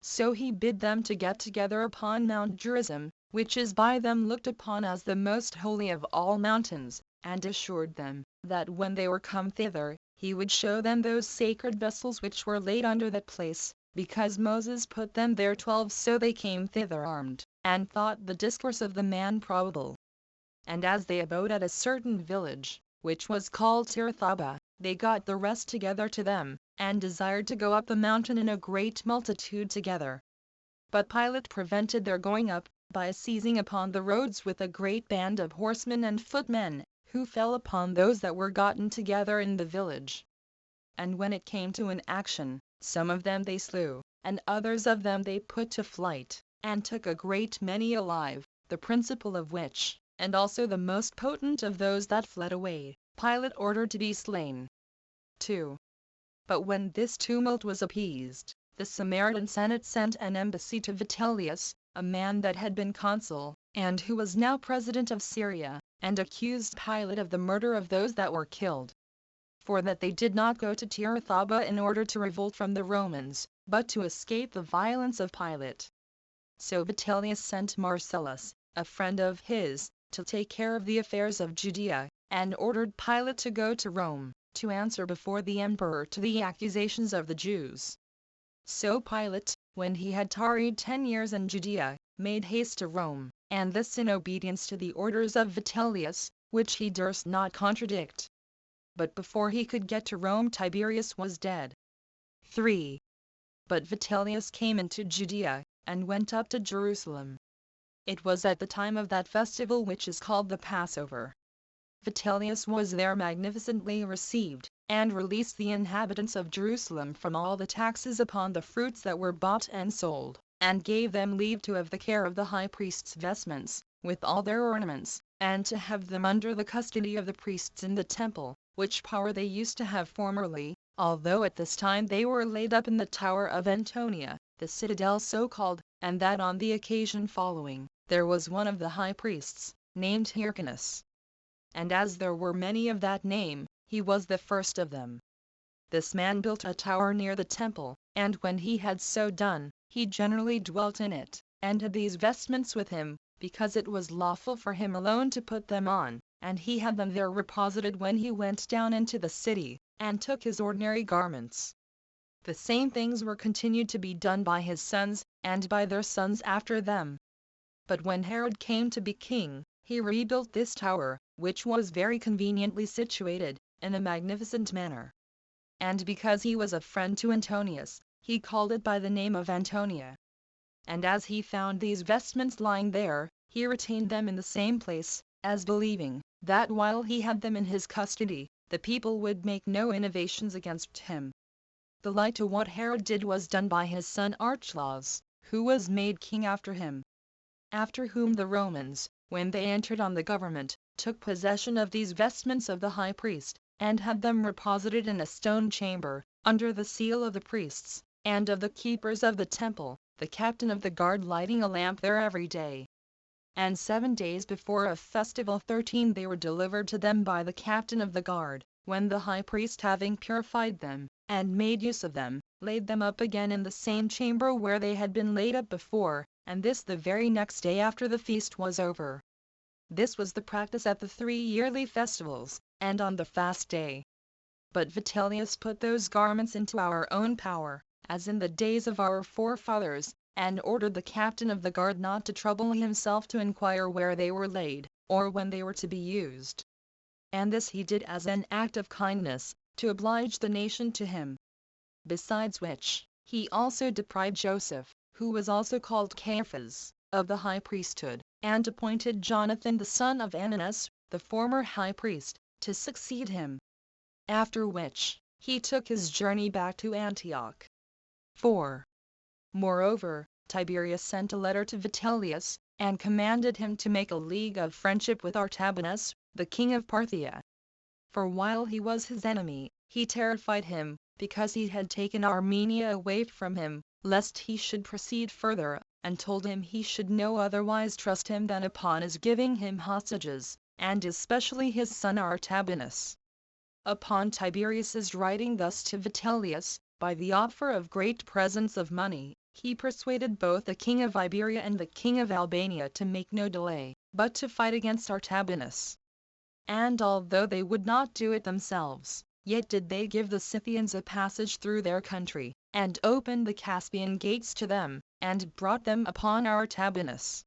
So he bid them to get together upon Mount Gerizim, which is by them looked upon as the most holy of all mountains, and assured them, that when they were come thither, he would show them those sacred vessels which were laid under that place, because Moses put them there 12. So they came thither armed, and thought the discourse of the man probable. And as they abode at a certain village, which was called Tirathaba, they got the rest together to them, and desired to go up the mountain in a great multitude together. But Pilate prevented their going up, by seizing upon the roads with a great band of horsemen and footmen, who fell upon those that were gotten together in the village. And when it came to an action, some of them they slew, and others of them they put to flight, and took a great many alive, the principal of which, and also the most potent of those that fled away, Pilate ordered to be slain. 2. But when this tumult was appeased, the Samaritan Senate sent an embassy to Vitellius, a man that had been consul, and who was now president of Syria, and accused Pilate of the murder of those that were killed. For that they did not go to Tirathaba in order to revolt from the Romans, but to escape the violence of Pilate. So Vitellius sent Marcellus, a friend of his, to take care of the affairs of Judea, and ordered Pilate to go to Rome, to answer before the emperor to the accusations of the Jews. So Pilate, when he had tarried 10 years in Judea, made haste to Rome, and this in obedience to the orders of Vitellius, which he durst not contradict. But before he could get to Rome, Tiberius was dead. 3. But Vitellius came into Judea, and went up to Jerusalem. It was at the time of that festival which is called the Passover. Vitellius was there magnificently received, and released the inhabitants of Jerusalem from all the taxes upon the fruits that were bought and sold, and gave them leave to have the care of the high priest's vestments, with all their ornaments, and to have them under the custody of the priests in the temple, which power they used to have formerly, although at this time they were laid up in the tower of Antonia, the citadel so called, and that on the occasion following, there was one of the high priests, named Hyrcanus. And as there were many of that name, he was the first of them. This man built a tower near the temple, and when he had so done, he generally dwelt in it, and had these vestments with him, because it was lawful for him alone to put them on, and he had them there reposited when he went down into the city, and took his ordinary garments. The same things were continued to be done by his sons, and by their sons after them. But when Herod came to be king, he rebuilt this tower, which was very conveniently situated, in a magnificent manner. And because he was a friend to Antonius, he called it by the name of Antonia. And as he found these vestments lying there, he retained them in the same place, as believing, that while he had them in his custody, the people would make no innovations against him. The like to what Herod did was done by his son Archelaus, who was made king after him. After whom the Romans, when they entered on the government, took possession of these vestments of the high priest, and had them reposited in a stone chamber, under the seal of the priests, and of the keepers of the temple, the captain of the guard lighting a lamp there every day. And 7 days before a festival 13 they were delivered to them by the captain of the guard, when the high priest having purified them, and made use of them, laid them up again in the same chamber where they had been laid up before, and this the very next day after the feast was over. This was the practice at the 3 yearly festivals, and on the fast day. But Vitellius put those garments into our own power, as in the days of our forefathers, and ordered the captain of the guard not to trouble himself to inquire where they were laid, or when they were to be used. And this he did as an act of kindness, to oblige the nation to him. Besides which, he also deprived Joseph, who was also called Caiaphas, of the high priesthood, and appointed Jonathan the son of Ananus, the former high priest, to succeed him. After which, he took his journey back to Antioch. 4. Moreover, Tiberius sent a letter to Vitellius, and commanded him to make a league of friendship with Artabanus, the king of Parthia. For while he was his enemy, he terrified him, because he had taken Armenia away from him, lest he should proceed further, and told him he should no otherwise trust him than upon his giving him hostages, and especially his son Artabanus. Upon Tiberius's writing thus to Vitellius, by the offer of great presents of money, He persuaded both the king of Iberia and the king of Albania to make no delay, but to fight against Artabanus. And although they would not do it themselves, yet did they give the Scythians a passage through their country, and opened the Caspian gates to them, and brought them upon Artabanus.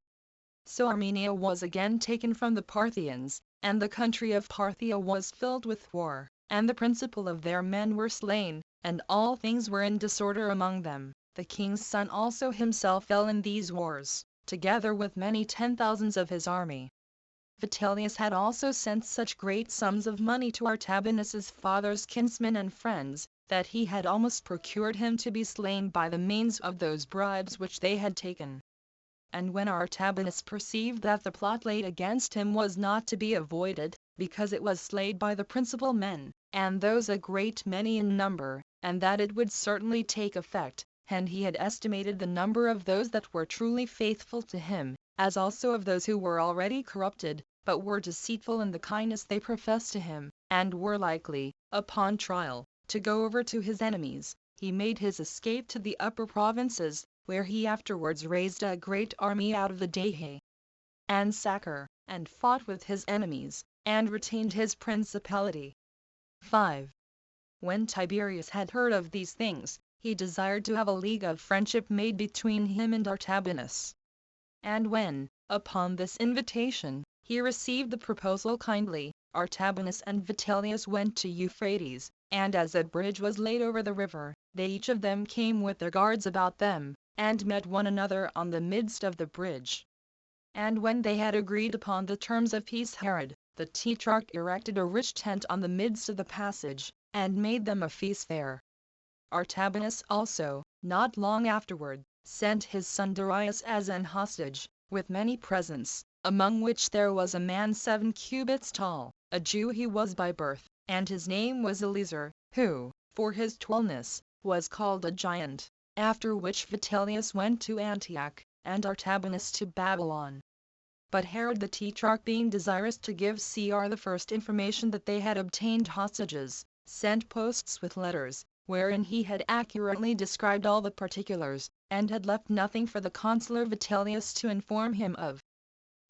So Armenia was again taken from the Parthians, and the country of Parthia was filled with war, and the principal of their men were slain, and all things were in disorder among them. The king's son also himself fell in these wars, together with many 10,000s of his army. Vitellius had also sent such great sums of money to Artabanus's father's kinsmen and friends, that he had almost procured him to be slain by the means of those bribes which they had taken. And when Artabanus perceived that the plot laid against him was not to be avoided, because it was laid by the principal men, and those a great many in number, and that it would certainly take effect, and he had estimated the number of those that were truly faithful to him, as also of those who were already corrupted, but were deceitful in the kindness they professed to him, and were likely, upon trial, to go over to his enemies, he made his escape to the upper provinces, where he afterwards raised a great army out of the Dahe and Sacer, and fought with his enemies, and retained his principality. 5. When Tiberius had heard of these things, he desired to have a league of friendship made between him and Artabanus. And when, upon this invitation, he received the proposal kindly, Artabanus and Vitellius went to Euphrates, and as a bridge was laid over the river, they each of them came with their guards about them, and met one another on the midst of the bridge. And when they had agreed upon the terms of peace, Herod, the tetrarch, erected a rich tent on the midst of the passage, and made them a feast there. Artabanus also, not long afterward, sent his son Darius as an hostage, with many presents, among which there was a man 7 cubits tall, a Jew he was by birth, and his name was Eleazar, who, for his tallness, was called a giant. After which Vitellius went to Antioch, and Artabanus to Babylon. But Herod the tetrarch, being desirous to give Cr the first information that they had obtained hostages, sent posts with letters, wherein he had accurately described all the particulars, and had left nothing for the consular Vitellius to inform him of.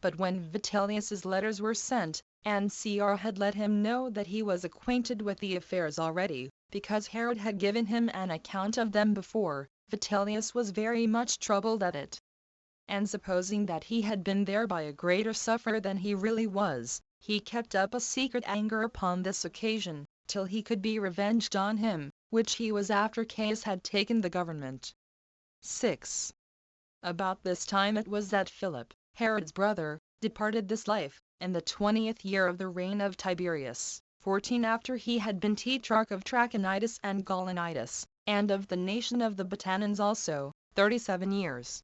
But when Vitellius's letters were sent, and Cr had let him know that he was acquainted with the affairs already, because Herod had given him an account of them before, Vitellius was very much troubled at it. And supposing that he had been thereby a greater sufferer than he really was, he kept up a secret anger upon this occasion, till he could be revenged on him, which he was after Caius had taken the government. 6. About this time it was that Philip, Herod's brother, departed this life, in the 20th year of the reign of Tiberius, 14 after he had been tetrarch of Trachonitis and Gaulonitis, and of the nation of the Batanans also, 37 years.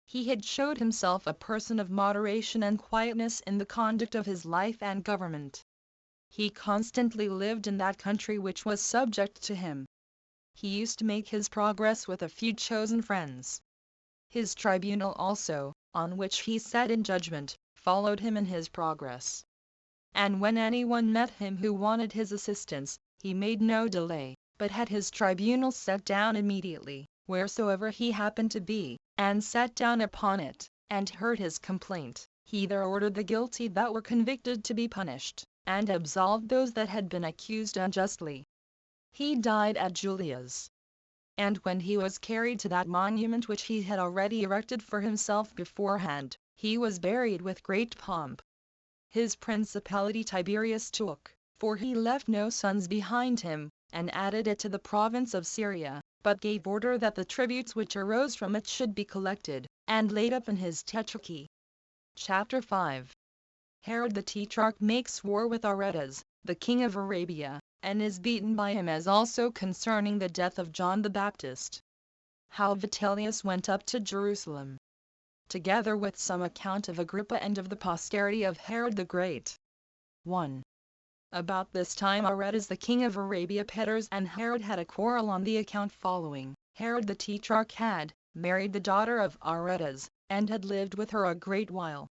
He had showed himself a person of moderation and quietness in the conduct of his life and government. He constantly lived in that country which was subject to him. He used to make his progress with a few chosen friends. His tribunal also, on which he sat in judgment, followed him in his progress. And when anyone met him who wanted his assistance, he made no delay, but had his tribunal set down immediately, wheresoever he happened to be, and sat down upon it, and heard his complaint. He there ordered the guilty that were convicted to be punished, and absolved those that had been accused unjustly. He died at Julia's. And when he was carried to that monument which he had already erected for himself beforehand, he was buried with great pomp. His principality Tiberius took, for he left no sons behind him, and added it to the province of Syria, but gave order that the tributes which arose from it should be collected, and laid up in his tetrarchy. Chapter 5. Herod the tetrarch makes war with Aretas, the king of Arabia, and is beaten by him, as also concerning the death of John the Baptist. How Vitellius went up to Jerusalem, together with some account of Agrippa and of the posterity of Herod the Great. 1. About this time Aretas the king of Arabia Peters and Herod had a quarrel on the account following. Herod the tetrarch had married the daughter of Aretas, and had lived with her a great while.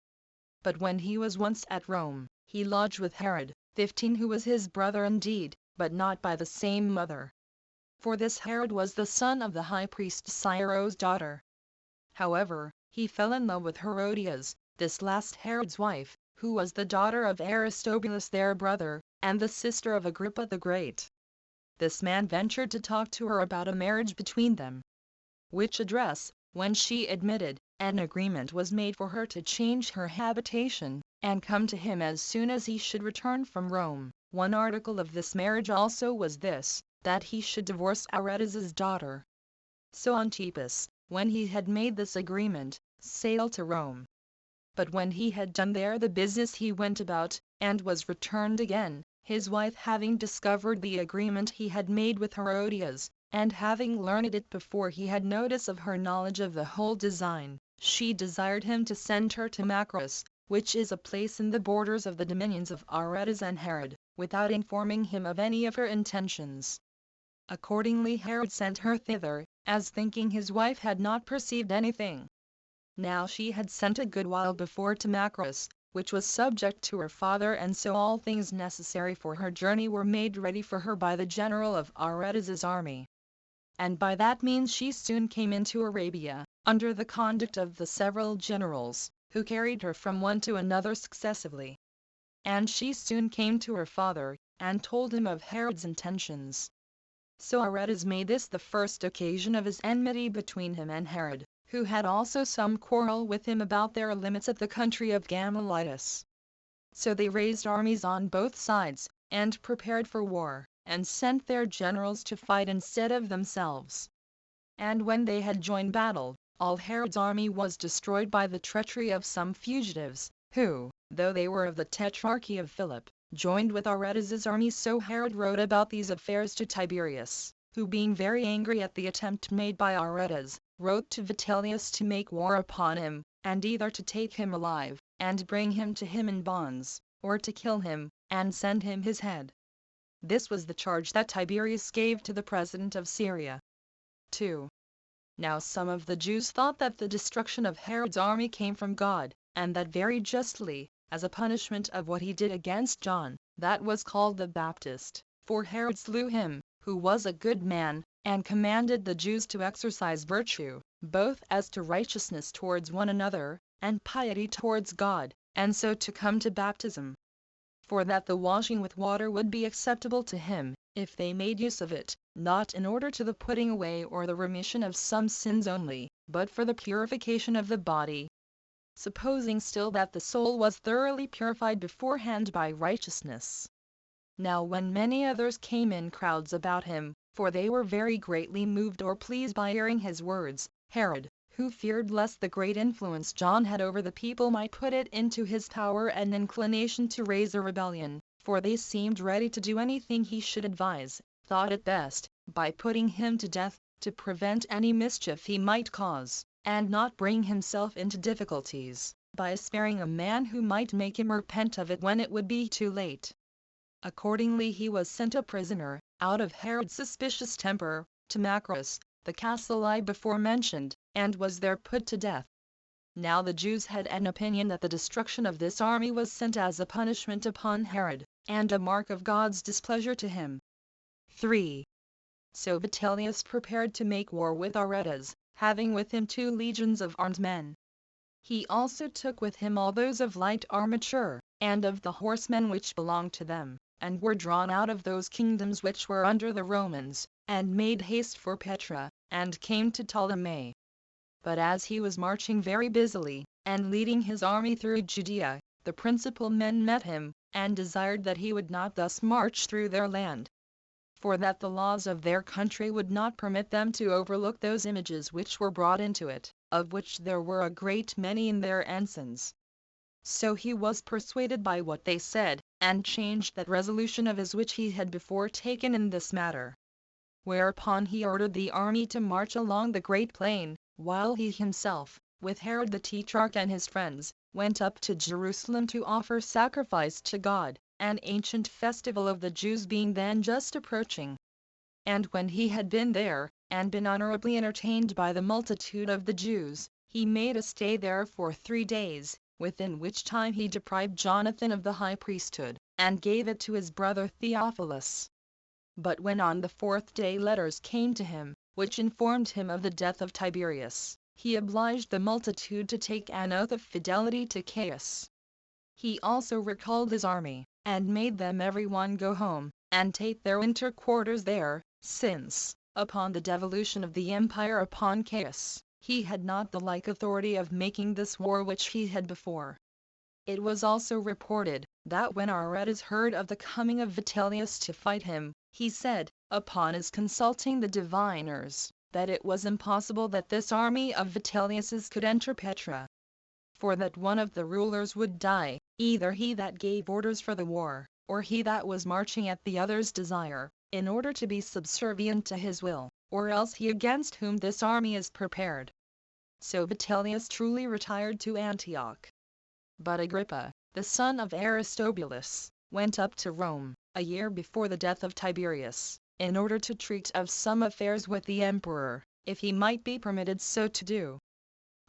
But when he was once at Rome, he lodged with Herod, 15, who was his brother indeed, but not by the same mother. for this Herod was the son of the high priest Cyro's daughter. However, he fell in love with Herodias, this last Herod's wife, who was the daughter of Aristobulus their brother, and the sister of Agrippa the Great. This man ventured to talk to her about a marriage between them, which address, when she admitted, an agreement was made for her to change her habitation, and come to him as soon as he should return from Rome. One article of this marriage also was this, that he should divorce Aretas's daughter. So Antipas, when he had made this agreement, sailed to Rome. But when he had done there the business he went about, and was returned again, his wife having discovered the agreement he had made with Herodias, and having learned it before he had notice of her knowledge of the whole design, she desired him to send her to Macros, which is a place in the borders of the dominions of Aretas and Herod, without informing him of any of her intentions. Accordingly Herod sent her thither, as thinking his wife had not perceived anything. Now she had sent a good while before to Macros, which was subject to her father, and so all things necessary for her journey were made ready for her by the general of Aretas's army. And by that means she soon came into Arabia, under the conduct of the several generals, who carried her from one to another successively. And she soon came to her father, and told him of Herod's intentions. So Aretas made this the first occasion of his enmity between him and Herod, who had also some quarrel with him about their limits of the country of Gamalitis. So they raised armies on both sides, and prepared for war, and sent their generals to fight instead of themselves. And when they had joined battle, all Herod's army was destroyed by the treachery of some fugitives, who, though they were of the tetrarchy of Philip, joined with Aretas's army. So Herod wrote about these affairs to Tiberius, who being very angry at the attempt made by Aretas, wrote to Vitellius to make war upon him, and either to take him alive, and bring him to him in bonds, or to kill him, and send him his head. This was the charge that Tiberius gave to the president of Syria. 2. Now some of the Jews thought that the destruction of Herod's army came from God, and that very justly, as a punishment of what he did against John, that was called the Baptist, for Herod slew him, who was a good man, and commanded the Jews to exercise virtue, both as to righteousness towards one another, and piety towards God, and so to come to baptism. For that the washing with water would be acceptable to him, if they made use of it, not in order to the putting away or the remission of some sins only, but for the purification of the body. Supposing still that the soul was thoroughly purified beforehand by righteousness. Now when many others came in crowds about him, for they were very greatly moved or pleased by hearing his words, Herod, who feared lest the great influence John had over the people might put it into his power and inclination to raise a rebellion, for they seemed ready to do anything he should advise, thought it best, by putting him to death, to prevent any mischief he might cause, and not bring himself into difficulties, by sparing a man who might make him repent of it when it would be too late. Accordingly he was sent a prisoner, out of Herod's suspicious temper, to Macros, the castle I before mentioned, and was there put to death. Now the Jews had an opinion that the destruction of this army was sent as a punishment upon Herod, and a mark of God's displeasure to him. 3. So Vitellius prepared to make war with Aretas, having with him 2 legions of armed men. He also took with him all those of light armature, and of the horsemen which belonged to them, and were drawn out of those kingdoms which were under the Romans, and made haste for Petra, and came to Ptolemais. But as he was marching very busily, and leading his army through Judea, the principal men met him, and desired that he would not thus march through their land, for that the laws of their country would not permit them to overlook those images which were brought into it, of which there were a great many in their ensigns. So he was persuaded by what they said, and changed that resolution of his which he had before taken in this matter. Whereupon he ordered the army to march along the great plain, while he himself, with Herod the Tetrarch and his friends, went up to Jerusalem to offer sacrifice to God, an ancient festival of the Jews being then just approaching. And when he had been there, and been honorably entertained by the multitude of the Jews, he made a stay there for 3 days, within which time he deprived Jonathan of the high priesthood, and gave it to his brother Theophilus. But when on the 4th day letters came to him, which informed him of the death of Tiberius, he obliged the multitude to take an oath of fidelity to Caius. He also recalled his army, and made them every one go home, and take their winter quarters there, since, upon the devolution of the empire upon Caius, he had not the like authority of making this war which he had before. It was also reported, that when Aretas heard of the coming of Vitellius to fight him, he said, upon his consulting the diviners, that it was impossible that this army of Vitellius's could enter Petra. For that one of the rulers would die, either he that gave orders for the war, or he that was marching at the other's desire, in order to be subservient to his will, or else he against whom this army is prepared. So Vitellius truly retired to Antioch. But Agrippa, the son of Aristobulus, went up to Rome, a year before the death of Tiberius, in order to treat of some affairs with the emperor, if he might be permitted so to do.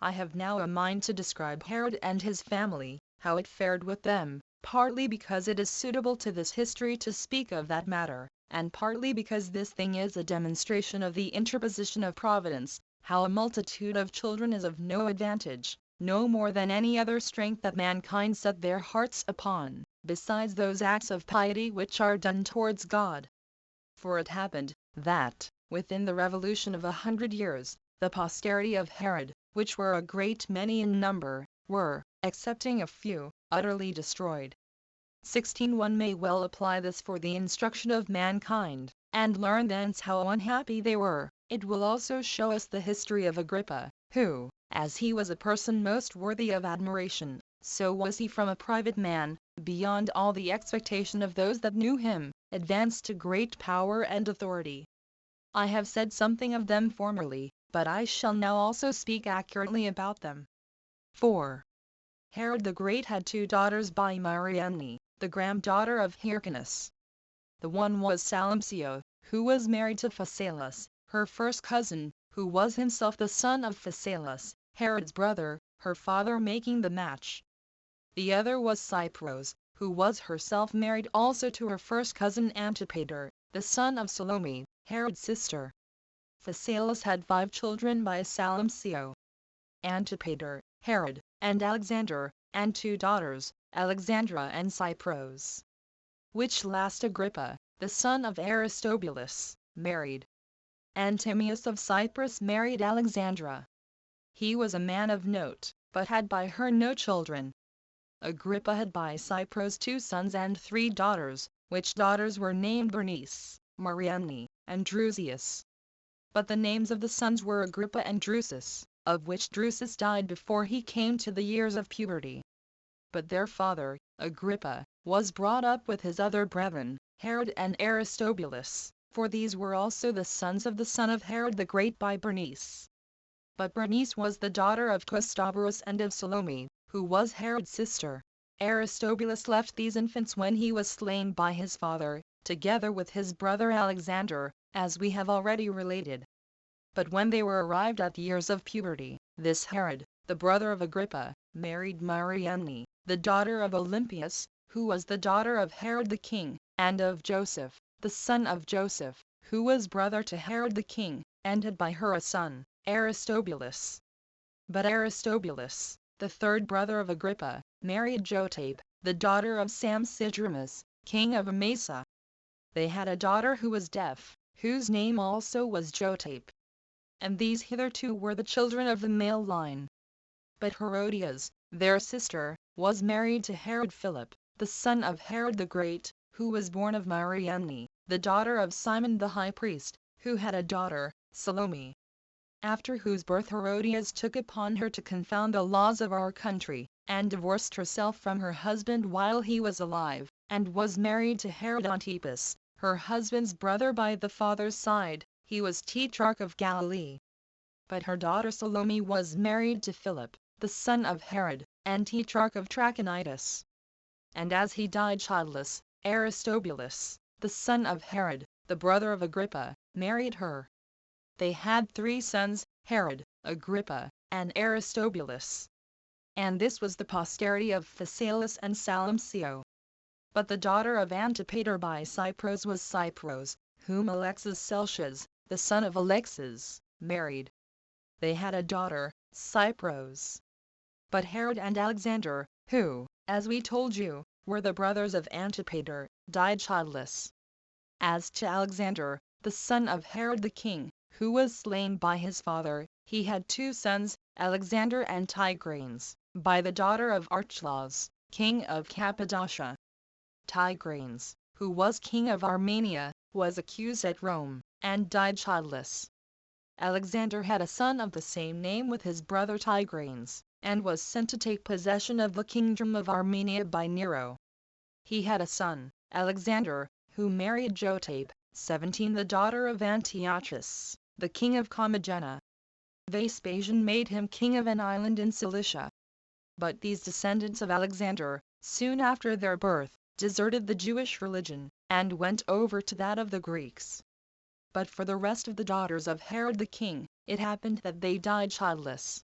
I have now a mind to describe Herod and his family, how it fared with them, partly because it is suitable to this history to speak of that matter, and partly because this thing is a demonstration of the interposition of Providence, how a multitude of children is of no advantage, no more than any other strength that mankind set their hearts upon, besides those acts of piety which are done towards God. For it happened, that, within the revolution of 100 years, the posterity of Herod, which were a great many in number, were, excepting a few, utterly destroyed. 16 One may well apply this for the instruction of mankind, and learn thence how unhappy they were. It will also show us the history of Agrippa, who, as he was a person most worthy of admiration, so was he from a private man, beyond all the expectation of those that knew him, advanced to great power and authority. I have said something of them formerly, but I shall now also speak accurately about them. 4. Herod the Great had 2 daughters by Mariamne, the granddaughter of Hyrcanus. The one was Salamcio, who was married to Phasaelus, her first cousin, who was himself the son of Phasaelus, Herod's brother, her father making the match. The other was Cypros, who was herself married also to her first cousin Antipater, the son of Salome, Herod's sister. Phasaelus had 5 children by Salamcio: Antipater, Herod, and Alexander, and 2 daughters, Alexandra and Cypros. Which last Agrippa, the son of Aristobulus, married. Antimaeus of Cyprus married Alexandra. He was a man of note, but had by her no children. Agrippa had by Cypros 2 sons and 3 daughters, which daughters were named Bernice, Mariamne, and Drusius. But the names of the sons were Agrippa and Drusus, of which Drusus died before he came to the years of puberty. But their father, Agrippa, was brought up with his other brethren, Herod and Aristobulus, for these were also the sons of the son of Herod the Great by Bernice. But Bernice was the daughter of Gustavus and of Salome, who was Herod's sister. Aristobulus left these infants when he was slain by his father, together with his brother Alexander, as we have already related. But when they were arrived at the years of puberty, this Herod, the brother of Agrippa, married Mariamne, the daughter of Olympias, who was the daughter of Herod the king, and of Joseph, the son of Joseph, who was brother to Herod the king, and had by her a son, Aristobulus. But Aristobulus, the third brother of Agrippa, married Jotape, the daughter of Sampsidramus, king of Emesa. They had a daughter who was deaf, whose name also was Jotape. And these hitherto were the children of the male line. But Herodias, their sister, was married to Herod Philip, the son of Herod the Great, who was born of Mariamne, the daughter of Simon the high priest, who had a daughter, Salome. After whose birth Herodias took upon her to confound the laws of our country, and divorced herself from her husband while he was alive, and was married to Herod Antipas, her husband's brother by the father's side. He was tetrarch of Galilee. But her daughter Salome was married to Philip, the son of Herod, and tetrarch of Trachonitis. And as he died childless, Aristobulus, the son of Herod, the brother of Agrippa, married her. They had 3 sons, Herod, Agrippa, and Aristobulus. And this was the posterity of Phasaelus and Salamcio. But the daughter of Antipater by Cypros was Cypros, whom Alexis Seleucus, the son of Alexis, married. They had a daughter, Cypros. But Herod and Alexander, who, as we told you, were the brothers of Antipater, died childless. As to Alexander, the son of Herod the king, who was slain by his father, he had two sons, Alexander and Tigranes, by the daughter of Archelaus, king of Cappadocia. Tigranes, who was king of Armenia, was accused at Rome, and died childless. Alexander had a son of the same name with his brother Tigranes, and was sent to take possession of the kingdom of Armenia by Nero. He had a son, Alexander, who married Jotape, 17, the daughter of Antiochus, the king of Commagena. Vespasian made him king of an island in Cilicia. But these descendants of Alexander, soon after their birth, deserted the Jewish religion, and went over to that of the Greeks. But for the rest of the daughters of Herod the king, it happened that they died childless.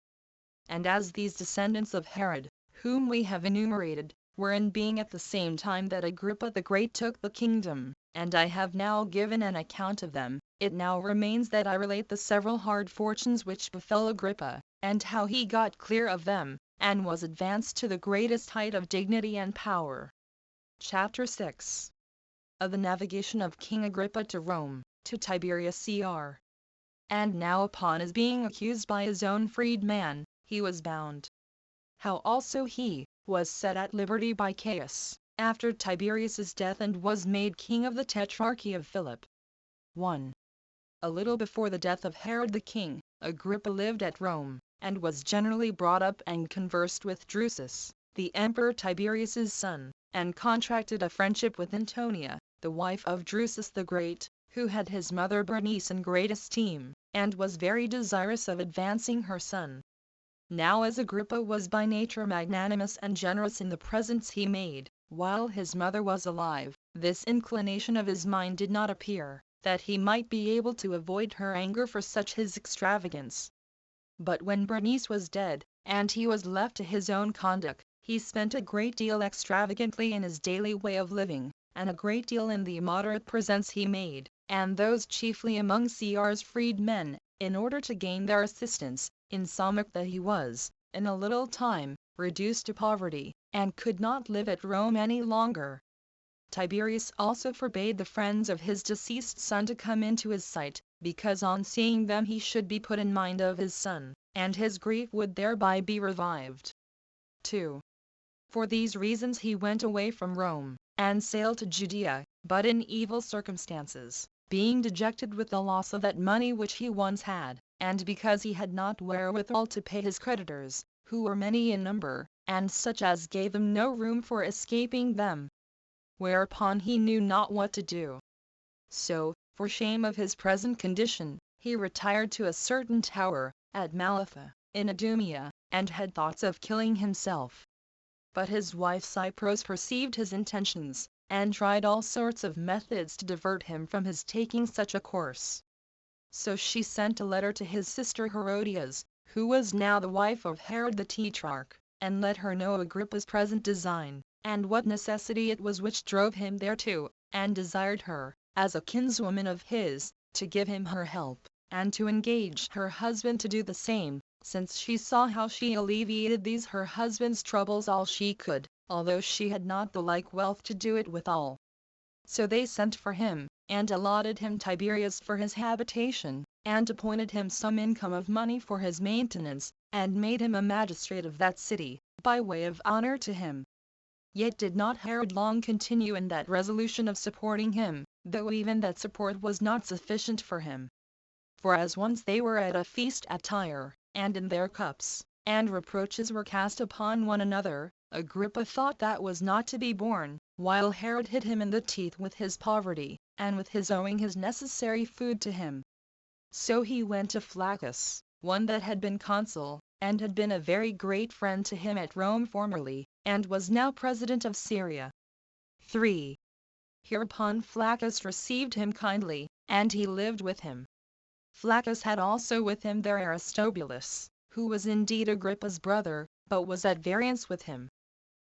And as these descendants of Herod, whom we have enumerated, were in being at the same time that Agrippa the Great took the kingdom, and I have now given an account of them, it now remains that I relate the several hard fortunes which befell Agrippa, and how he got clear of them, and was advanced to the greatest height of dignity and power. Chapter 6. Of the navigation of King Agrippa to Rome, to Tiberias Cr. And now upon his being accused by his own freedman, he was bound. How also he was set at liberty by Caius, after Tiberius's death, and was made king of the tetrarchy of Philip. 1. A little before the death of Herod the king, Agrippa lived at Rome, and was generally brought up and conversed with Drusus, the emperor Tiberius's son, and contracted a friendship with Antonia, the wife of Drusus the Great, who had his mother Bernice in great esteem, and was very desirous of advancing her son. Now as Agrippa was by nature magnanimous and generous in the presents he made, while his mother was alive, this inclination of his mind did not appear, that he might be able to avoid her anger for such his extravagance. But when Bernice was dead, and he was left to his own conduct, he spent a great deal extravagantly in his daily way of living, and a great deal in the immoderate presents he made, and those chiefly among Cr's freedmen, in order to gain their assistance, insomuch that he was, in a little time, reduced to poverty, and could not live at Rome any longer. Tiberius also forbade the friends of his deceased son to come into his sight, because on seeing them he should be put in mind of his son, and his grief would thereby be revived. 2. For these reasons he went away from Rome, and sailed to Judea, but in evil circumstances, being dejected with the loss of that money which he once had, and because he had not wherewithal to pay his creditors, who were many in number, and such as gave him no room for escaping them. Whereupon he knew not what to do. So, for shame of his present condition, he retired to a certain tower, at Malatha, in Idumea, and had thoughts of killing himself. But his wife Cypros perceived his intentions, and tried all sorts of methods to divert him from his taking such a course. So she sent a letter to his sister Herodias, who was now the wife of Herod the Tetrarch, and let her know Agrippa's present design, and what necessity it was which drove him thereto, and desired her, as a kinswoman of his, to give him her help, and to engage her husband to do the same, since she saw how she alleviated these her husband's troubles all she could, although she had not the like wealth to do it withal. So they sent for him, and allotted him Tiberias for his habitation, and appointed him some income of money for his maintenance, and made him a magistrate of that city, by way of honor to him. Yet did not Herod long continue in that resolution of supporting him, though even that support was not sufficient for him. For as once they were at a feast at Tyre, and in their cups, and reproaches were cast upon one another, Agrippa thought that was not to be borne, while Herod hit him in the teeth with his poverty, and with his owing his necessary food to him. So he went to Flaccus, one that had been consul, and had been a very great friend to him at Rome formerly, and was now president of Syria. 3. Hereupon Flaccus received him kindly, and he lived with him. Flaccus had also with him there Aristobulus, who was indeed Agrippa's brother, but was at variance with him.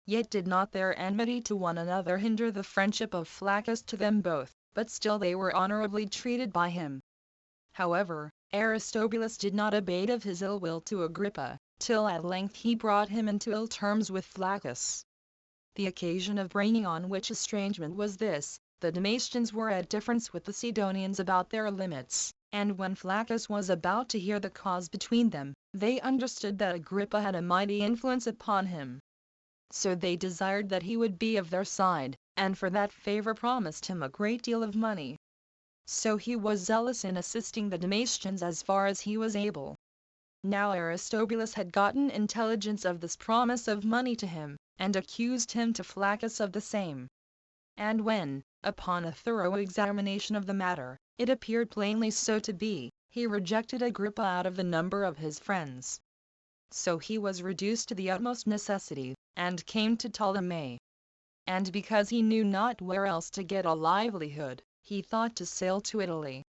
Yet did not their enmity to one another hinder the friendship of Flaccus to them both, but still they were honorably treated by him. However, Aristobulus did not abate of his ill will to Agrippa, till at length he brought him into ill terms with Flaccus. The occasion of bringing on which estrangement was this: the Damatians were at difference with the Sidonians about their limits, and when Flaccus was about to hear the cause between them, they understood that Agrippa had a mighty influence upon him. So they desired that he would be of their side, and for that favor promised him a great deal of money. So he was zealous in assisting the Damatians as far as he was able. Now Aristobulus had gotten intelligence of this promise of money to him, and accused him to Flaccus of the same. And when, upon a thorough examination of the matter, it appeared plainly so to be, he rejected Agrippa out of the number of his friends. So he was reduced to the utmost necessity, and came to Ptolemy. And because he knew not where else to get a livelihood, he thought to sail to Italy.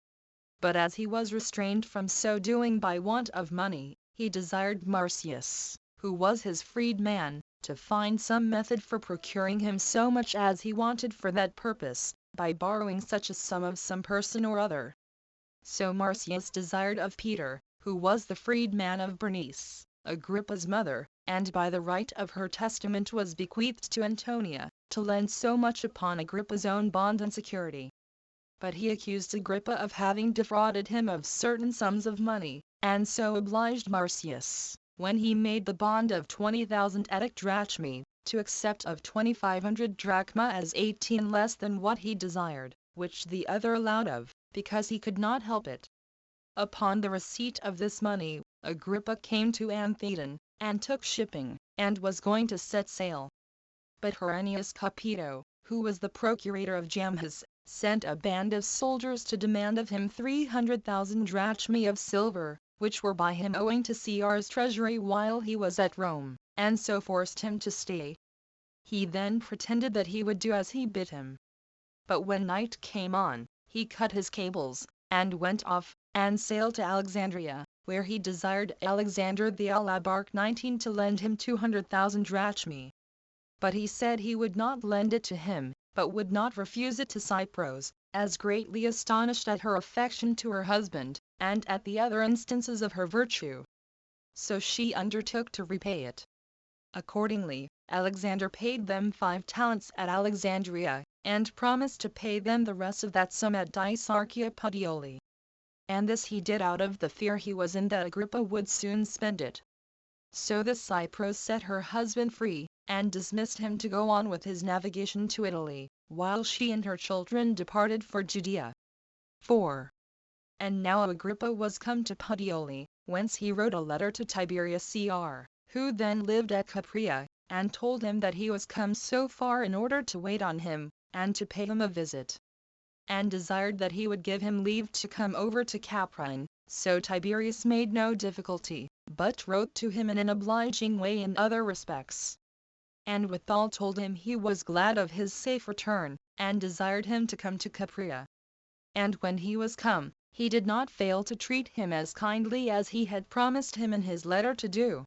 But as he was restrained from so doing by want of money, he desired Marsyas, who was his freedman, to find some method for procuring him so much as he wanted for that purpose, by borrowing such a sum of some person or other. So Marsyas desired of Peter, who was the freedman of Bernice, Agrippa's mother, and by the right of her testament was bequeathed to Antonia, to lend so much upon Agrippa's own bond and security. But he accused Agrippa of having defrauded him of certain sums of money, and so obliged Marsyas, when he made the bond of 20,000 Attic drachmae, to accept of 2,500 drachma as 18 less than what he desired, which the other allowed of, because he could not help it. Upon the receipt of this money, Agrippa came to Anthedon, and took shipping, and was going to set sail. But Herennius Capito, who was the procurator of Jamhis, sent a band of soldiers to demand of him 300,000 drachmae of silver, which were by him owing to Caesar's treasury while he was at Rome, and so forced him to stay. He then pretended that he would do as he bid him. But when night came on, he cut his cables, and went off, and sailed to Alexandria, where he desired Alexander the Alabarch 19 to lend him 200,000 drachmae. But he said he would not lend it to him, but would not refuse it to Cypros, as greatly astonished at her affection to her husband, and at the other instances of her virtue. So she undertook to repay it. Accordingly, Alexander paid them 5 talents at Alexandria, and promised to pay them the rest of that sum at Dicearchia Puteoli. And this he did out of the fear he was in that Agrippa would soon spend it. So the Cypros set her husband free, and dismissed him to go on with his navigation to Italy, while she and her children departed for Judea. 4. And now Agrippa was come to Puteoli, whence he wrote a letter to Tiberius Cr., who then lived at Capria, and told him that he was come so far in order to wait on him, and to pay him a visit, and desired that he would give him leave to come over to Caprine. So Tiberius made no difficulty, but wrote to him in an obliging way in other respects, and withal told him he was glad of his safe return, and desired him to come to Capria. And when he was come, he did not fail to treat him as kindly as he had promised him in his letter to do.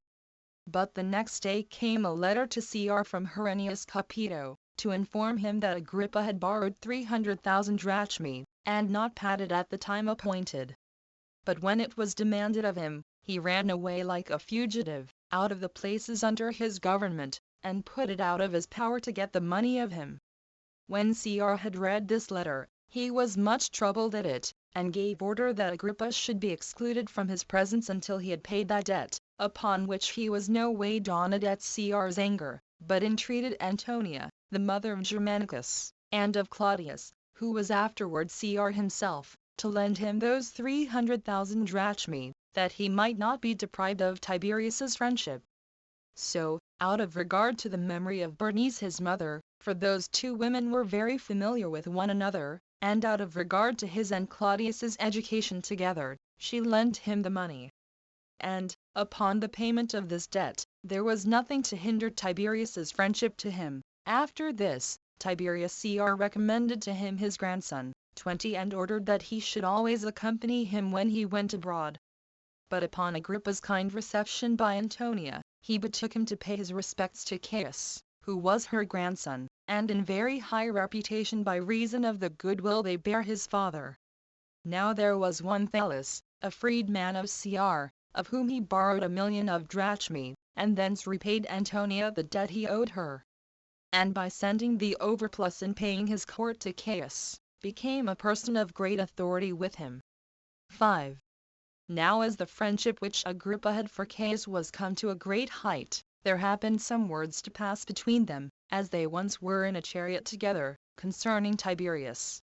But the next day came a letter to Cr from Herennius Capito, to inform him that Agrippa had borrowed 300,000 drachmae, and not paid it at the time appointed. But when it was demanded of him, he ran away like a fugitive, out of the places under his government, and put it out of his power to get the money of him. When Cr had read this letter, he was much troubled at it, and gave order that Agrippa should be excluded from his presence until he had paid that debt, upon which he was no way daunted at Cr's anger, but entreated Antonia, the mother of Germanicus, and of Claudius, who was afterward Cr himself, to lend him those 300,000 drachmae, that he might not be deprived of Tiberius's friendship. So, out of regard to the memory of Bernice his mother, for those 2 women were very familiar with one another, and out of regard to his and Claudius's education together, she lent him the money. And, upon the payment of this debt, there was nothing to hinder Tiberius's friendship to him. After this, Tiberius Cr recommended to him his grandson, 20, and ordered that he should always accompany him when he went abroad. But upon Agrippa's kind reception by Antonia, he betook him to pay his respects to Caius, who was her grandson, and in very high reputation by reason of the goodwill they bear his father. Now there was one Thales, a freedman of Cr, of whom he borrowed 1,000,000 of drachmae, and thence repaid Antonia the debt he owed her. And by sending the overplus and paying his court to Caius, became a person of great authority with him. 5. Now as the friendship which Agrippa had for Caius was come to a great height, there happened some words to pass between them, as they once were in a chariot together, concerning Tiberius.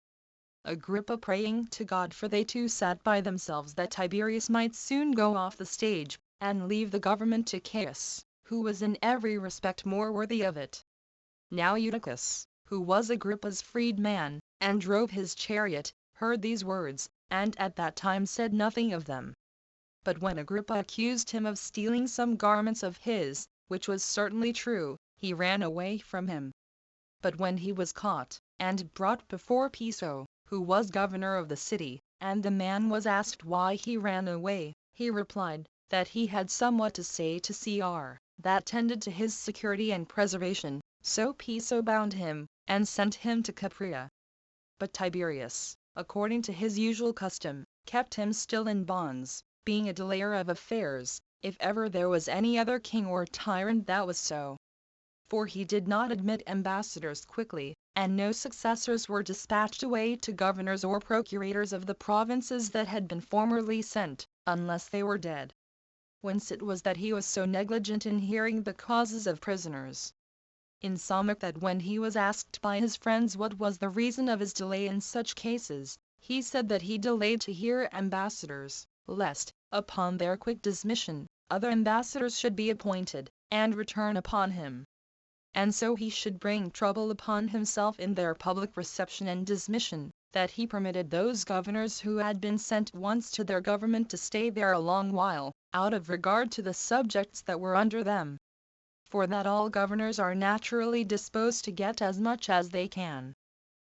Agrippa praying to God, for they two sat by themselves, that Tiberius might soon go off the stage, and leave the government to Caius, who was in every respect more worthy of it. Now Eutychus, who was Agrippa's freedman, and drove his chariot, heard these words, and at that time said nothing of them. But when Agrippa accused him of stealing some garments of his, which was certainly true, he ran away from him. But when he was caught, and brought before Piso, who was governor of the city, and the man was asked why he ran away, he replied, that he had somewhat to say to Cr, that tended to his security and preservation, so Piso bound him, and sent him to Capria. But Tiberius, according to his usual custom, kept him still in bonds, being a delayer of affairs, if ever there was any other king or tyrant that was so. For he did not admit ambassadors quickly, and no successors were dispatched away to governors or procurators of the provinces that had been formerly sent, unless they were dead. Whence it was that he was so negligent in hearing the causes of prisoners. Insomuch that when he was asked by his friends what was the reason of his delay in such cases, he said that he delayed to hear ambassadors, lest, upon their quick dismission, other ambassadors should be appointed, and return upon him. And so he should bring trouble upon himself in their public reception and dismission, that he permitted those governors who had been sent once to their government to stay there a long while, out of regard to the subjects that were under them. For that all governors are naturally disposed to get as much as they can.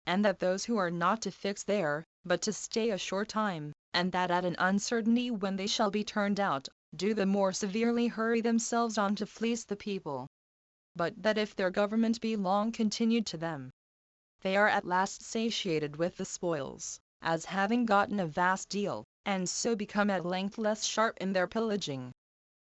And that those who are not to fix there, but to stay a short time, and that at an uncertainty when they shall be turned out, do the more severely hurry themselves on to fleece the people. But that if their government be long continued to them, they are at last satiated with the spoils, as having gotten a vast deal, and so become at length less sharp in their pillaging.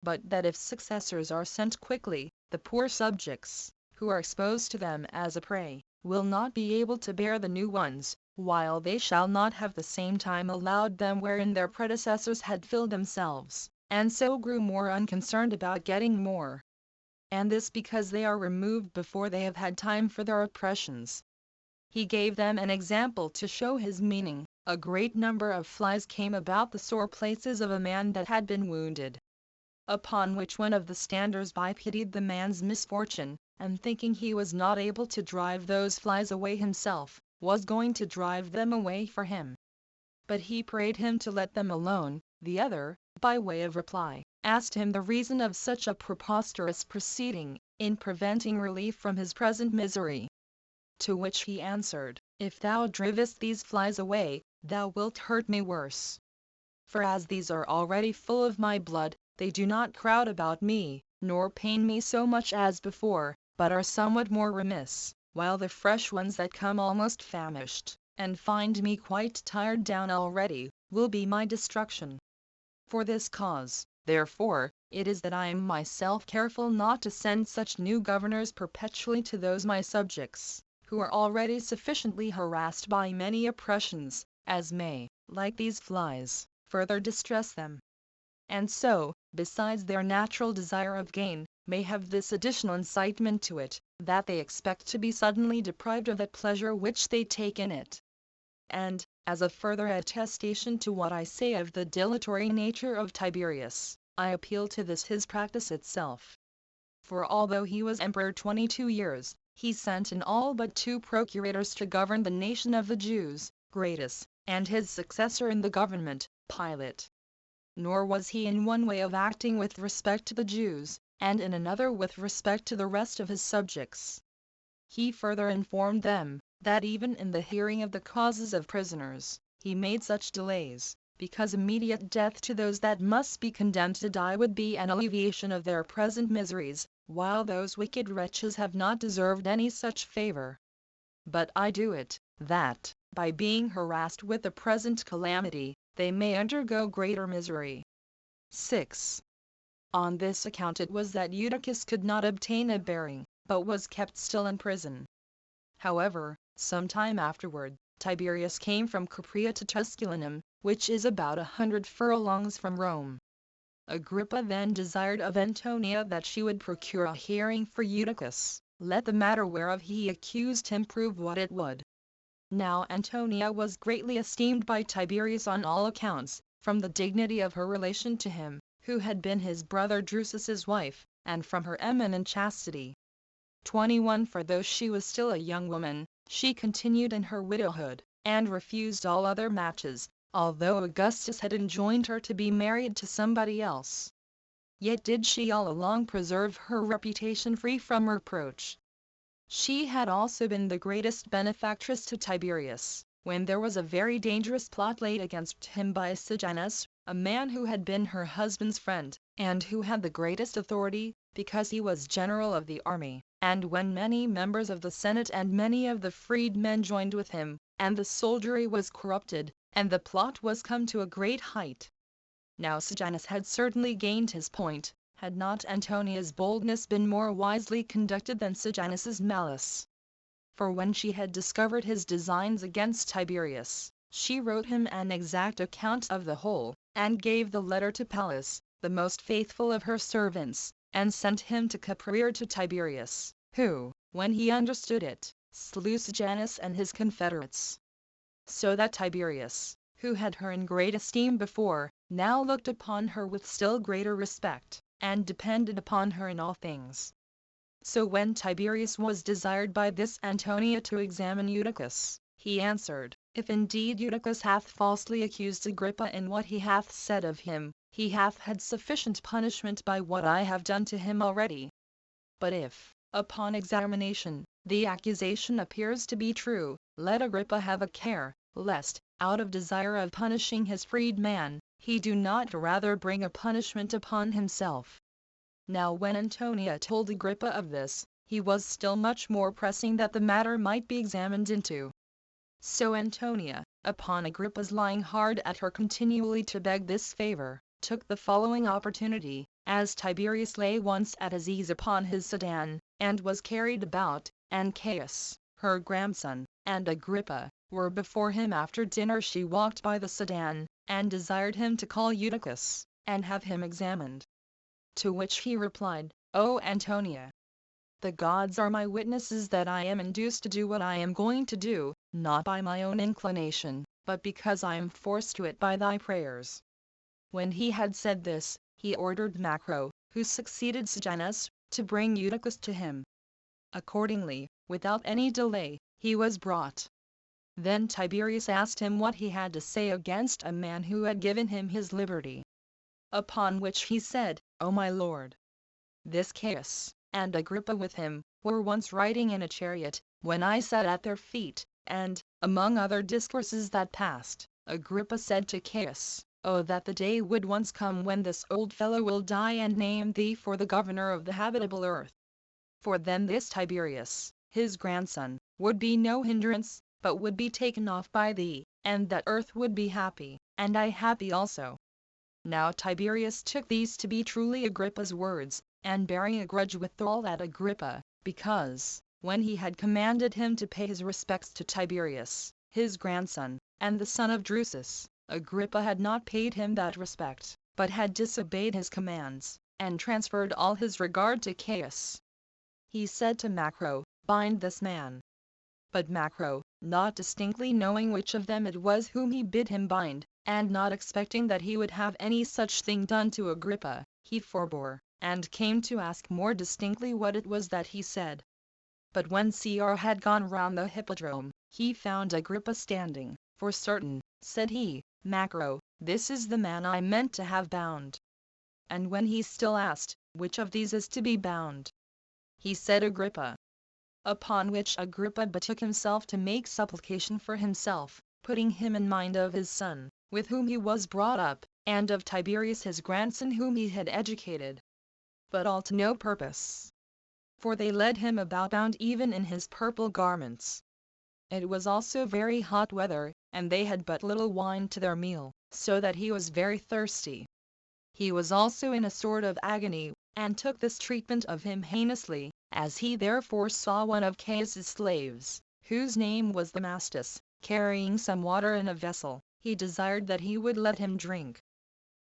But that if successors are sent quickly, the poor subjects, who are exposed to them as a prey, will not be able to bear the new ones, while they shall not have the same time allowed them wherein their predecessors had filled themselves, and so grew more unconcerned about getting more. And this because they are removed before they have had time for their oppressions. He gave them an example to show his meaning. A great number of flies came about the sore places of a man that had been wounded. Upon which one of the standers by pitied the man's misfortune, and thinking he was not able to drive those flies away himself, was going to drive them away for him. But he prayed him to let them alone. The other, by way of reply, asked him the reason of such a preposterous proceeding, in preventing relief from his present misery. To which he answered, If thou drivest these flies away, thou wilt hurt me worse. For as these are already full of my blood, they do not crowd about me, nor pain me so much as before, but are somewhat more remiss, while the fresh ones that come almost famished, and find me quite tired down already, will be my destruction. For this cause, therefore, it is that I am myself careful not to send such new governors perpetually to those my subjects, who are already sufficiently harassed by many oppressions, as may, like these flies, further distress them. And so, besides their natural desire of gain, may have this additional incitement to it, that they expect to be suddenly deprived of that pleasure which they take in it. And, as a further attestation to what I say of the dilatory nature of Tiberius, I appeal to this his practice itself. For although he was emperor 22 years, he sent in all but 2 procurators to govern the nation of the Jews, Gratus, and his successor in the government, Pilate. Nor was he in one way of acting with respect to the Jews, and in another with respect to the rest of his subjects. He further informed them, that even in the hearing of the causes of prisoners, he made such delays, because immediate death to those that must be condemned to die would be an alleviation of their present miseries, while those wicked wretches have not deserved any such favor. But I do it, that, by being harassed with the present calamity, they may undergo greater misery. 6. On this account it was that Eutychus could not obtain a bearing, but was kept still in prison. However, some time afterward, Tiberius came from Capria to Tusculanum, which is about 100 furlongs from Rome. Agrippa then desired of Antonia that she would procure a hearing for Eutychus, let the matter whereof he accused him prove what it would. Now Antonia was greatly esteemed by Tiberius on all accounts, from the dignity of her relation to him, who had been his brother Drusus's wife, and from her eminent chastity. 21 For though she was still a young woman, she continued in her widowhood, and refused all other matches, although Augustus had enjoined her to be married to somebody else. Yet did she all along preserve her reputation free from reproach. She had also been the greatest benefactress to Tiberius, when there was a very dangerous plot laid against him by Sejanus, a man who had been her husband's friend, and who had the greatest authority, because he was general of the army, and when many members of the Senate and many of the freedmen joined with him, and the soldiery was corrupted, and the plot was come to a great height. Now Sejanus had certainly gained his point, had not Antonia's boldness been more wisely conducted than Sejanus's malice. For when she had discovered his designs against Tiberius, she wrote him an exact account of the whole, and gave the letter to Pallas, the most faithful of her servants, and sent him to Capria to Tiberius, who, when he understood it, slew Sejanus and his confederates. So that Tiberius, who had her in great esteem before, now looked upon her with still greater respect, and depended upon her in all things. So when Tiberius was desired by this Antonia to examine Eutychus, he answered, If indeed Eutychus hath falsely accused Agrippa in what he hath said of him, he hath had sufficient punishment by what I have done to him already. But if, upon examination, the accusation appears to be true, let Agrippa have a care, lest, out of desire of punishing his freedman, he do not rather bring a punishment upon himself. Now when Antonia told Agrippa of this, he was still much more pressing that the matter might be examined into. So Antonia, upon Agrippa's lying hard at her continually to beg this favor, took the following opportunity, as Tiberius lay once at his ease upon his sedan, and was carried about, and Caius, her grandson, and Agrippa, were before him after dinner, she walked by the sedan, and desired him to call Eutychus, and have him examined. To which he replied, O Antonia, the gods are my witnesses that I am induced to do what I am going to do, not by my own inclination, but because I am forced to it by thy prayers. When he had said this, he ordered Macro, who succeeded Sejanus, to bring Eutychus to him. Accordingly, without any delay, he was brought. Then Tiberius asked him what he had to say against a man who had given him his liberty. Upon which he said, O my lord, this Caius, and Agrippa with him, were once riding in a chariot, when I sat at their feet, and, among other discourses that passed, Agrippa said to Caius, O that the day would once come when this old fellow will die and name thee for the governor of the habitable earth. For then this Tiberius, his grandson, would be no hindrance, but would be taken off by thee, and that earth would be happy, and I happy also. Now Tiberius took these to be truly Agrippa's words, and bearing a grudge withal at Agrippa, because, when he had commanded him to pay his respects to Tiberius, his grandson, and the son of Drusus, Agrippa had not paid him that respect, but had disobeyed his commands, and transferred all his regard to Caius. He said to Macro, Bind this man. But Macro, not distinctly knowing which of them it was whom he bid him bind, and not expecting that he would have any such thing done to Agrippa, he forbore, and came to ask more distinctly what it was that he said. But when Cr had gone round the hippodrome, he found Agrippa standing. For certain, said he, Macro, this is the man I meant to have bound. And when he still asked, which of these is to be bound, he said Agrippa. Upon which Agrippa betook himself to make supplication for himself, putting him in mind of his son, with whom he was brought up, and of Tiberius his grandson whom he had educated. But all to no purpose, for they led him about bound even in his purple garments. It was also very hot weather, and they had but little wine to their meal, so that he was very thirsty. He was also in a sort of agony, and took this treatment of him heinously, as he therefore saw one of Caius's slaves, whose name was Damascus, carrying some water in a vessel. He desired that he would let him drink.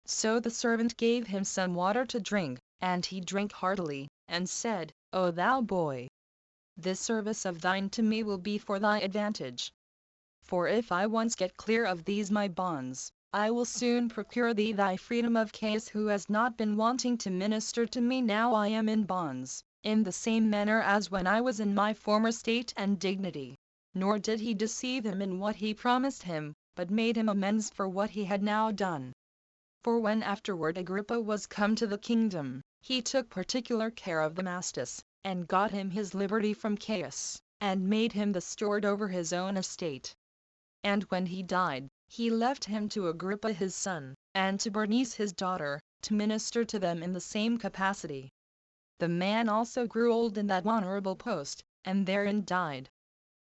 So the servant gave him some water to drink, and he drank heartily, and said, O thou boy, this service of thine to me will be for thy advantage. For if I once get clear of these my bonds, I will soon procure thee thy freedom. Of Caius, who has not been wanting to minister to me now I am in bonds, in the same manner as when I was in my former state and dignity. Nor did he deceive him in what he promised him, but made him amends for what he had now done. For when afterward Agrippa was come to the kingdom, he took particular care of Damascus, and got him his liberty from Caius, and made him the steward over his own estate. And when he died, he left him to Agrippa his son, and to Bernice his daughter, to minister to them in the same capacity. The man also grew old in that honorable post, and therein died.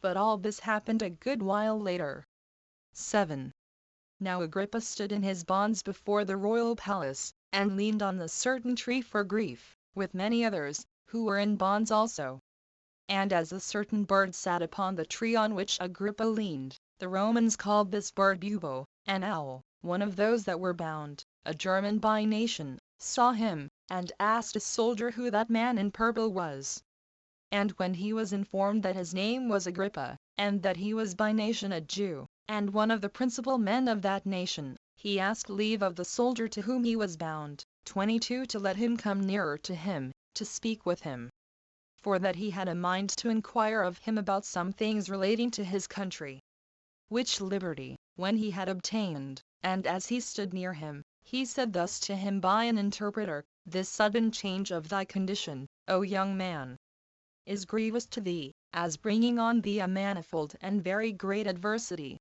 But all this happened a good while later. 7. Now Agrippa stood in his bonds before the royal palace, and leaned on the certain tree for grief, with many others, who were in bonds also. And as a certain bird sat upon the tree on which Agrippa leaned, the Romans called this bird bubo, an owl, one of those that were bound, a German by nation, saw him, and asked a soldier who that man in purple was. And when he was informed that his name was Agrippa, and that he was by nation a Jew, and one of the principal men of that nation, he asked leave of the soldier to whom he was bound, 22, to let him come nearer to him, to speak with him. For that he had a mind to inquire of him about some things relating to his country. Which liberty, when he had obtained, and as he stood near him, he said thus to him by an interpreter, This sudden change of thy condition, O young man, is grievous to thee, as bringing on thee a manifold and very great adversity.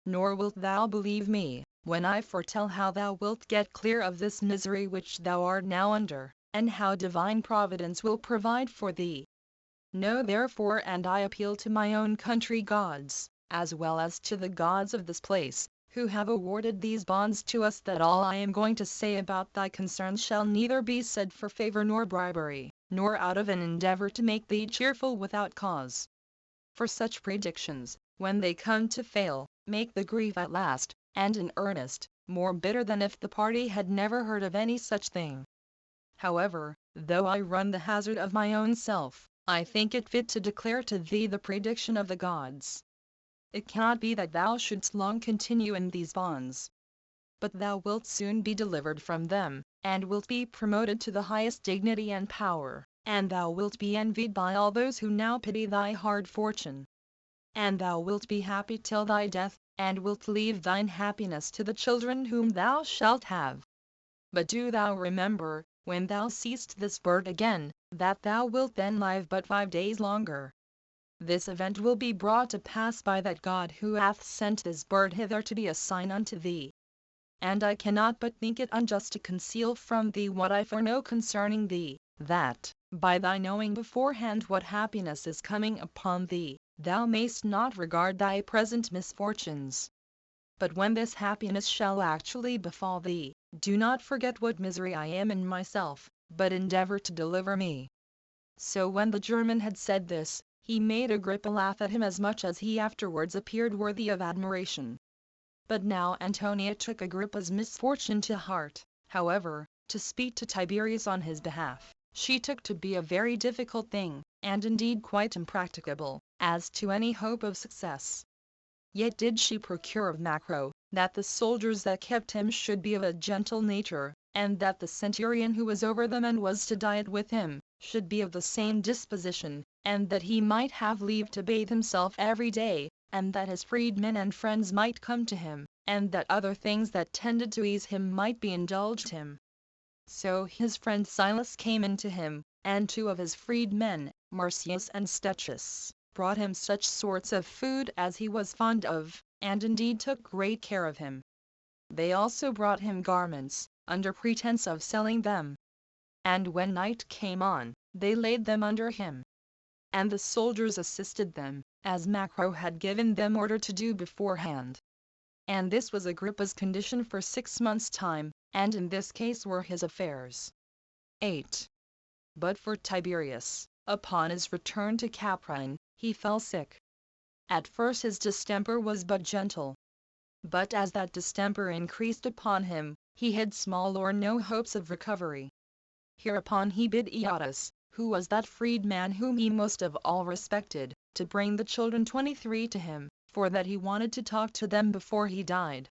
Nor wilt thou believe me, when I foretell how thou wilt get clear of this misery which thou art now under, and how divine providence will provide for thee. Know therefore, and I appeal to my own country gods, as well as to the gods of this place, who have awarded these bonds to us, that all I am going to say about thy concerns shall neither be said for favor nor bribery, nor out of an endeavor to make thee cheerful without cause. For such predictions, when they come to fail, make the grief at last, and in earnest, more bitter than if the party had never heard of any such thing. However, though I run the hazard of my own self, I think it fit to declare to thee the prediction of the gods. It cannot be that thou shouldst long continue in these bonds, but thou wilt soon be delivered from them, and wilt be promoted to the highest dignity and power, and thou wilt be envied by all those who now pity thy hard fortune. And thou wilt be happy till thy death, and wilt leave thine happiness to the children whom thou shalt have. But do thou remember, when thou seest this bird again, that thou wilt then live but 5 days longer. This event will be brought to pass by that God who hath sent this bird hither to be a sign unto thee. And I cannot but think it unjust to conceal from thee what I foreknow concerning thee, that, by thy knowing beforehand what happiness is coming upon thee, thou mayst not regard thy present misfortunes. But when this happiness shall actually befall thee, do not forget what misery I am in myself, but endeavor to deliver me. So when the German had said this, he made Agrippa laugh at him as much as he afterwards appeared worthy of admiration. But now Antonia took Agrippa's misfortune to heart. However, to speak to Tiberius on his behalf, she took to be a very difficult thing, and indeed quite impracticable, as to any hope of success. Yet did she procure of Macro, that the soldiers that kept him should be of a gentle nature, and that the centurion who was over them and was to diet with him, should be of the same disposition, and that he might have leave to bathe himself every day, and that his freedmen and friends might come to him, and that other things that tended to ease him might be indulged him. So his friend Silas came in to him, and 2 of his freedmen, Marcius and Stechus, brought him such sorts of food as he was fond of, and indeed took great care of him. They also brought him garments, under pretense of selling them. And when night came on, they laid them under him. And the soldiers assisted them, as Macro had given them order to do beforehand. And this was Agrippa's condition for 6 months' time, and in this case were his affairs. 8. But for Tiberius, upon his return to Caprine, he fell sick. At first his distemper was but gentle. But as that distemper increased upon him, he had small or no hopes of recovery. Hereupon he bid Eotus, who was that freedman whom he most of all respected, to bring the children 23 to him, for that he wanted to talk to them before he died.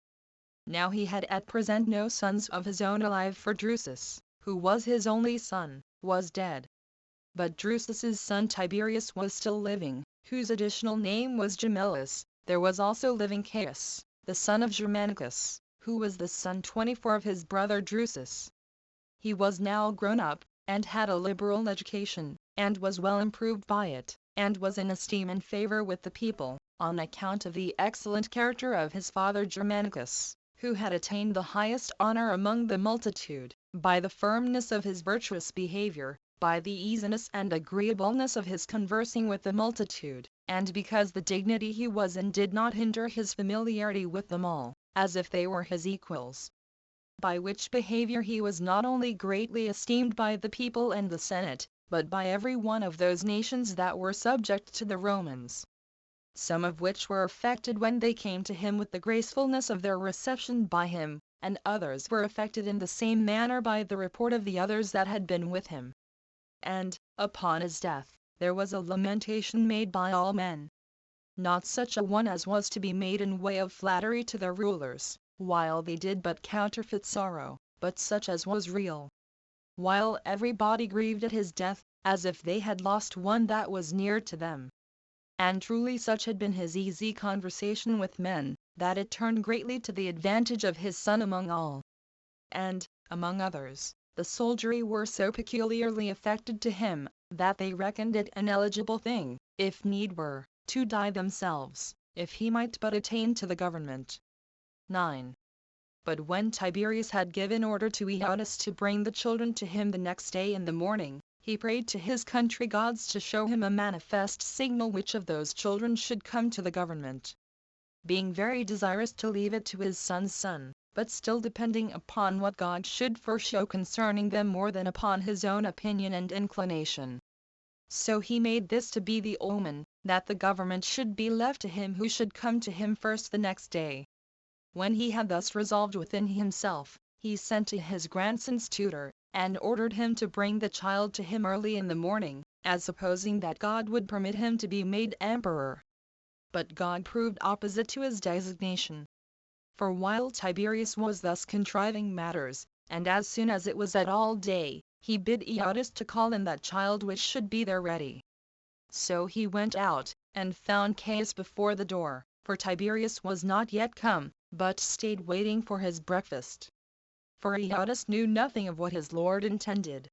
Now he had at present no sons of his own alive, for Drusus, who was his only son, was dead. But Drusus's son Tiberius was still living, whose additional name was Gemellus. There was also living Caius, the son of Germanicus, who was the son 24 of his brother Drusus. He was now grown up, and had a liberal education, and was well improved by it, and was in esteem and favor with the people, on account of the excellent character of his father Germanicus, who had attained the highest honor among the multitude, by the firmness of his virtuous behavior, by the easiness and agreeableness of his conversing with the multitude, and because the dignity he was in did not hinder his familiarity with them all, as if they were his equals. By which behavior he was not only greatly esteemed by the people and the Senate, but by every one of those nations that were subject to the Romans. Some of which were affected when they came to him with the gracefulness of their reception by him, and others were affected in the same manner by the report of the others that had been with him. And, upon his death, there was a lamentation made by all men. Not such a one as was to be made in way of flattery to their rulers, while they did but counterfeit sorrow, but such as was real. While everybody grieved at his death, as if they had lost one that was near to them. And truly such had been his easy conversation with men, that it turned greatly to the advantage of his son among all. And, among others, the soldiery were so peculiarly affected to him, that they reckoned it an eligible thing, if need were, to die themselves, if he might but attain to the government. 9. But when Tiberius had given order to Eotus to bring the children to him the next day in the morning, he prayed to his country gods to show him a manifest signal which of those children should come to the government. Being very desirous to leave it to his son's son, but still depending upon what God should foreshow concerning them more than upon his own opinion and inclination. So he made this to be the omen, that the government should be left to him who should come to him first the next day. When he had thus resolved within himself, he sent to his grandson's tutor, and ordered him to bring the child to him early in the morning, as supposing that God would permit him to be made emperor. But God proved opposite to his designation. For while Tiberius was thus contriving matters, and as soon as it was at all day, he bid Eotus to call in that child which should be there ready. So he went out, and found Caius before the door, for Tiberius was not yet come, but stayed waiting for his breakfast. For Eotus knew nothing of what his lord intended.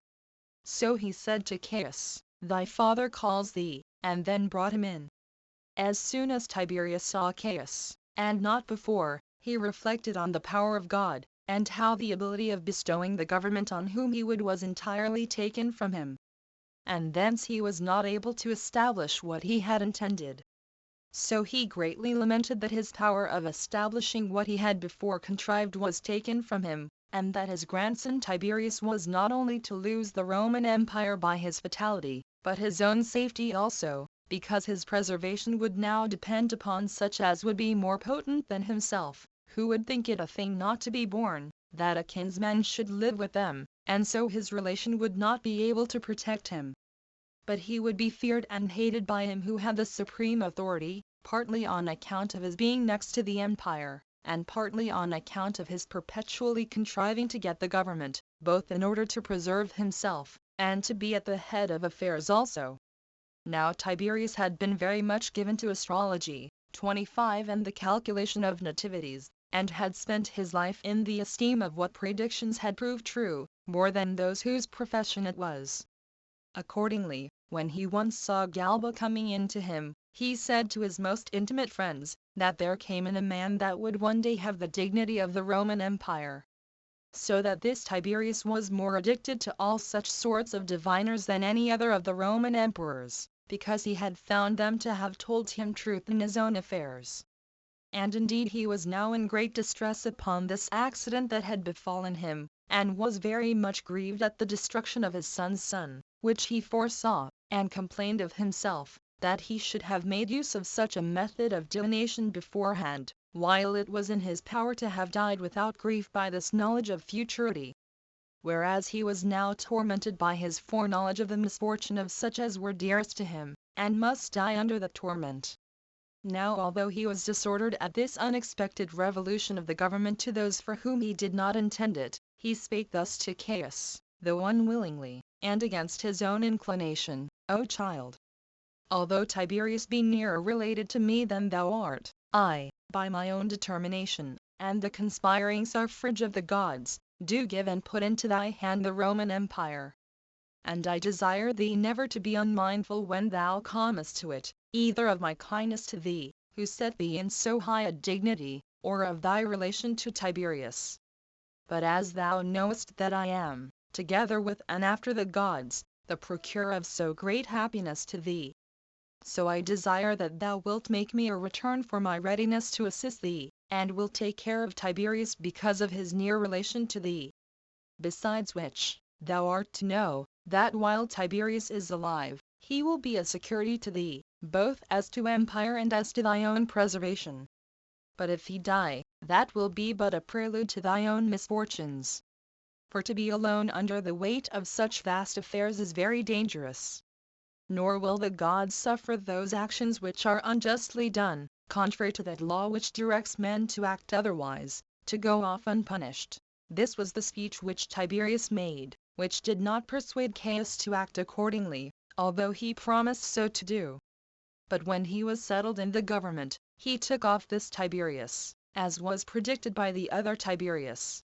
So he said to Caius, "Thy father calls thee," and then brought him in. As soon as Tiberius saw Caius, and not before, he reflected on the power of God, and how the ability of bestowing the government on whom he would was entirely taken from him. And thence he was not able to establish what he had intended. So he greatly lamented that his power of establishing what he had before contrived was taken from him, and that his grandson Tiberius was not only to lose the Roman Empire by his fatality, but his own safety also, because his preservation would now depend upon such as would be more potent than himself, who would think it a thing not to be borne, that a kinsman should live with them, and so his relation would not be able to protect him. But he would be feared and hated by him who had the supreme authority, partly on account of his being next to the empire, and partly on account of his perpetually contriving to get the government, both in order to preserve himself, and to be at the head of affairs also. Now Tiberius had been very much given to astrology, 25, and the calculation of nativities, and had spent his life in the esteem of what predictions had proved true, more than those whose profession it was. Accordingly, when he once saw Galba coming in to him, he said to his most intimate friends, that there came in a man that would one day have the dignity of the Roman Empire. so that this Tiberius was more addicted to all such sorts of diviners than any other of the Roman emperors, because he had found them to have told him truth in his own affairs. And indeed he was now in great distress upon this accident that had befallen him, and was very much grieved at the destruction of his son's son, which he foresaw, and complained of himself, that he should have made use of such a method of divination beforehand, while it was in his power to have died without grief by this knowledge of futurity. Whereas he was now tormented by his foreknowledge of the misfortune of such as were dearest to him, and must die under the torment. Now although he was disordered at this unexpected revolution of the government to those for whom he did not intend it, he spake thus to Caius, though unwillingly, and against his own inclination: O child, although Tiberius be nearer related to me than thou art, I, by my own determination, and the conspiring suffrage of the gods, do give and put into thy hand the Roman Empire. And I desire thee never to be unmindful when thou comest to it, either of my kindness to thee, who set thee in so high a dignity, or of thy relation to Tiberius. But as thou knowest that I am, together with and after the gods, the procurer of so great happiness to thee, so I desire that thou wilt make me a return for my readiness to assist thee, and wilt take care of Tiberius because of his near relation to thee. Besides which, thou art to know, that while Tiberius is alive, he will be a security to thee, both as to empire and as to thy own preservation. But if he die, that will be but a prelude to thy own misfortunes. For to be alone under the weight of such vast affairs is very dangerous. Nor will the gods suffer those actions which are unjustly done, contrary to that law which directs men to act otherwise, to go off unpunished. This was the speech which Tiberius made, which did not persuade Caius to act accordingly, although he promised so to do. But when he was settled in the government, he took off this Tiberius, as was predicted by the other Tiberius.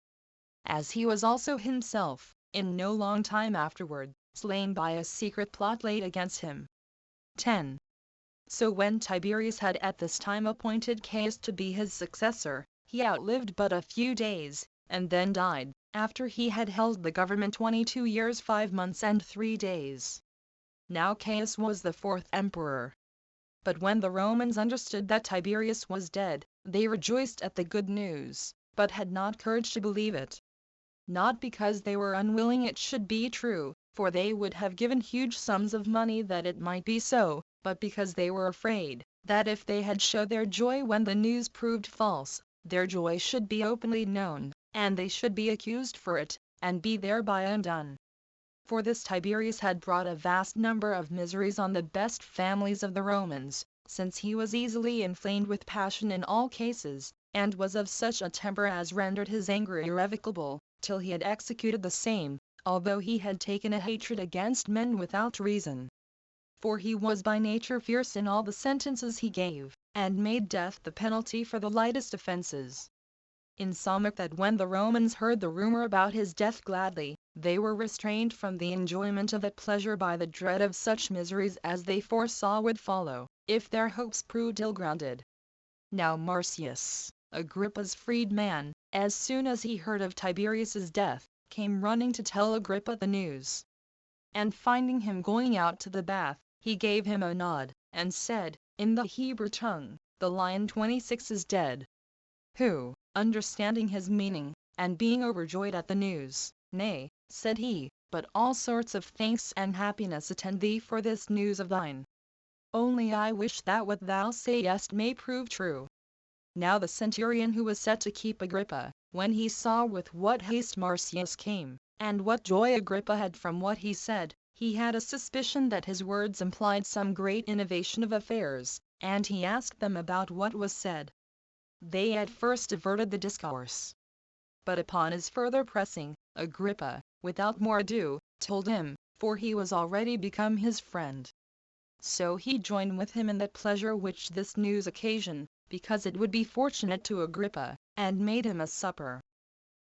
As he was also himself, in no long time afterward, slain by a secret plot laid against him. 10. So when Tiberius had at this time appointed Caius to be his successor, he outlived but a few days, and then died, after he had held the government 22 years 5 months and 3 days. Now Caius was the 4th emperor. But when the Romans understood that Tiberius was dead, they rejoiced at the good news, but had not courage to believe it. Not because they were unwilling it should be true, for they would have given huge sums of money that it might be so, but because they were afraid, that if they had showed their joy when the news proved false, their joy should be openly known, and they should be accused for it, and be thereby undone. For this Tiberius had brought a vast number of miseries on the best families of the Romans, since he was easily inflamed with passion in all cases, and was of such a temper as rendered his anger irrevocable, till he had executed the same, although he had taken a hatred against men without reason. For he was by nature fierce in all the sentences he gave, and made death the penalty for the lightest offenses. Insomuch that when the Romans heard the rumor about his death gladly, they were restrained from the enjoyment of that pleasure by the dread of such miseries as they foresaw would follow, if their hopes proved ill-grounded. Now Marcius, Agrippa's freedman, as soon as he heard of Tiberius's death, came running to tell Agrippa the news. And finding him going out to the bath, he gave him a nod, and said, in the Hebrew tongue, "The lion 26 is dead." Who, understanding his meaning, and being overjoyed at the news, "Nay," said he, "but all sorts of thanks and happiness attend thee for this news of thine. Only I wish that what thou sayest may prove true." Now the centurion who was set to keep Agrippa, when he saw with what haste Marcius came, and what joy Agrippa had from what he said, he had a suspicion that his words implied some great innovation of affairs, and he asked them about what was said. They at first diverted the discourse. But upon his further pressing, Agrippa, without more ado, told him, for he was already become his friend. So he joined with him in that pleasure which this news occasioned, because it would be fortunate to Agrippa, and made him a supper.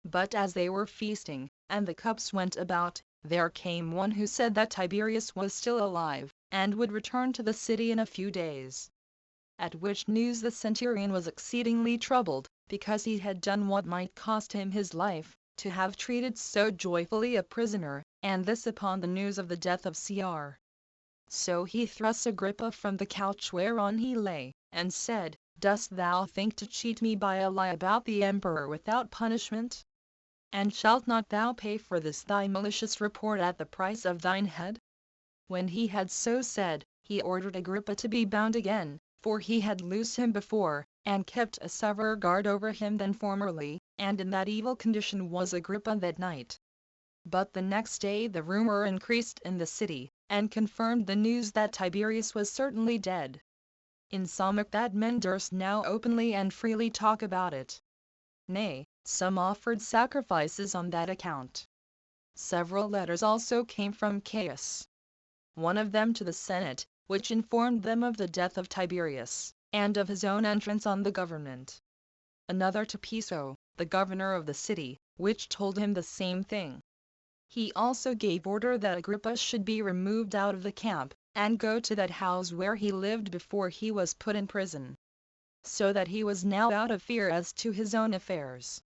But as they were feasting, and the cups went about, there came one who said that Tiberius was still alive, and would return to the city in a few days. At which news the centurion was exceedingly troubled, because he had done what might cost him his life, to have treated so joyfully a prisoner, and this upon the news of the death of Cr. So he thrust Agrippa from the couch whereon he lay, and said, "Dost thou think to cheat me by a lie about the emperor without punishment? And shalt not thou pay for this thy malicious report at the price of thine head?" When he had so said, he ordered Agrippa to be bound again, for he had loosed him before, and kept a severer guard over him than formerly, and in that evil condition was Agrippa that night. But the next day the rumor increased in the city, and confirmed the news that Tiberius was certainly dead, insomuch that men durst now openly and freely talk about it. Nay, some offered sacrifices on that account. Several letters also came from Caius, one of them to the Senate, which informed them of the death of Tiberius, and of his own entrance on the government. Another to Piso, the governor of the city, which told him the same thing. He also gave order that Agrippa should be removed out of the camp, and go to that house where he lived before he was put in prison. So that he was now out of fear as to his own affairs.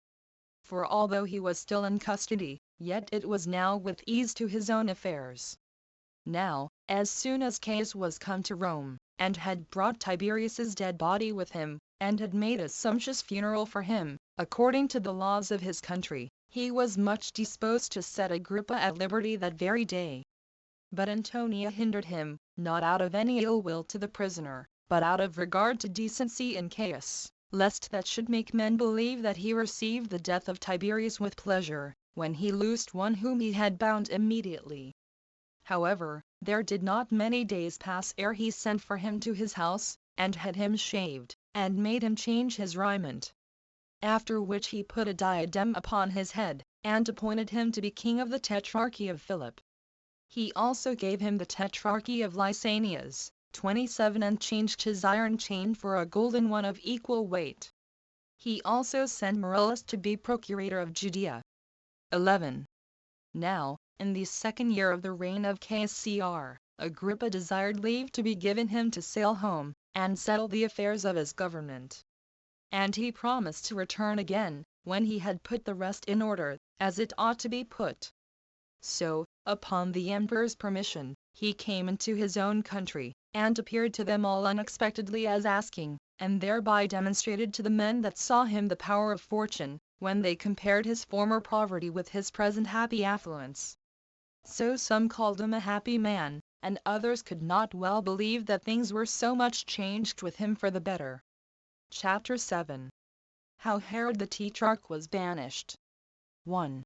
For although he was still in custody, yet it was now with ease to his own affairs. Now, as soon as Caius was come to Rome, and had brought Tiberius's dead body with him, and had made a sumptuous funeral for him, according to the laws of his country, he was much disposed to set Agrippa at liberty that very day. But Antonia hindered him, not out of any ill will to the prisoner, but out of regard to decency in Caius, lest that should make men believe that he received the death of Tiberius with pleasure, when he loosed one whom he had bound immediately. However, there did not many days pass ere he sent for him to his house, and had him shaved, and made him change his raiment. After which he put a diadem upon his head, and appointed him to be king of the tetrarchy of Philip. He also gave him the tetrarchy of Lysanias, 27, and changed his iron chain for a golden one of equal weight. He also sent Marullus to be procurator of Judea. 11. Now, in the 2nd year of the reign of Caius Cr., Agrippa desired leave to be given him to sail home, and settle the affairs of his government. And he promised to return again, when he had put the rest in order, as it ought to be put. So, upon the emperor's permission, he came into his own country, and appeared to them all unexpectedly as asking, and thereby demonstrated to the men that saw him the power of fortune, when they compared his former poverty with his present happy affluence. So some called him a happy man, and others could not well believe that things were so much changed with him for the better. Chapter 7. How Herod the Tetrarch was banished. 1.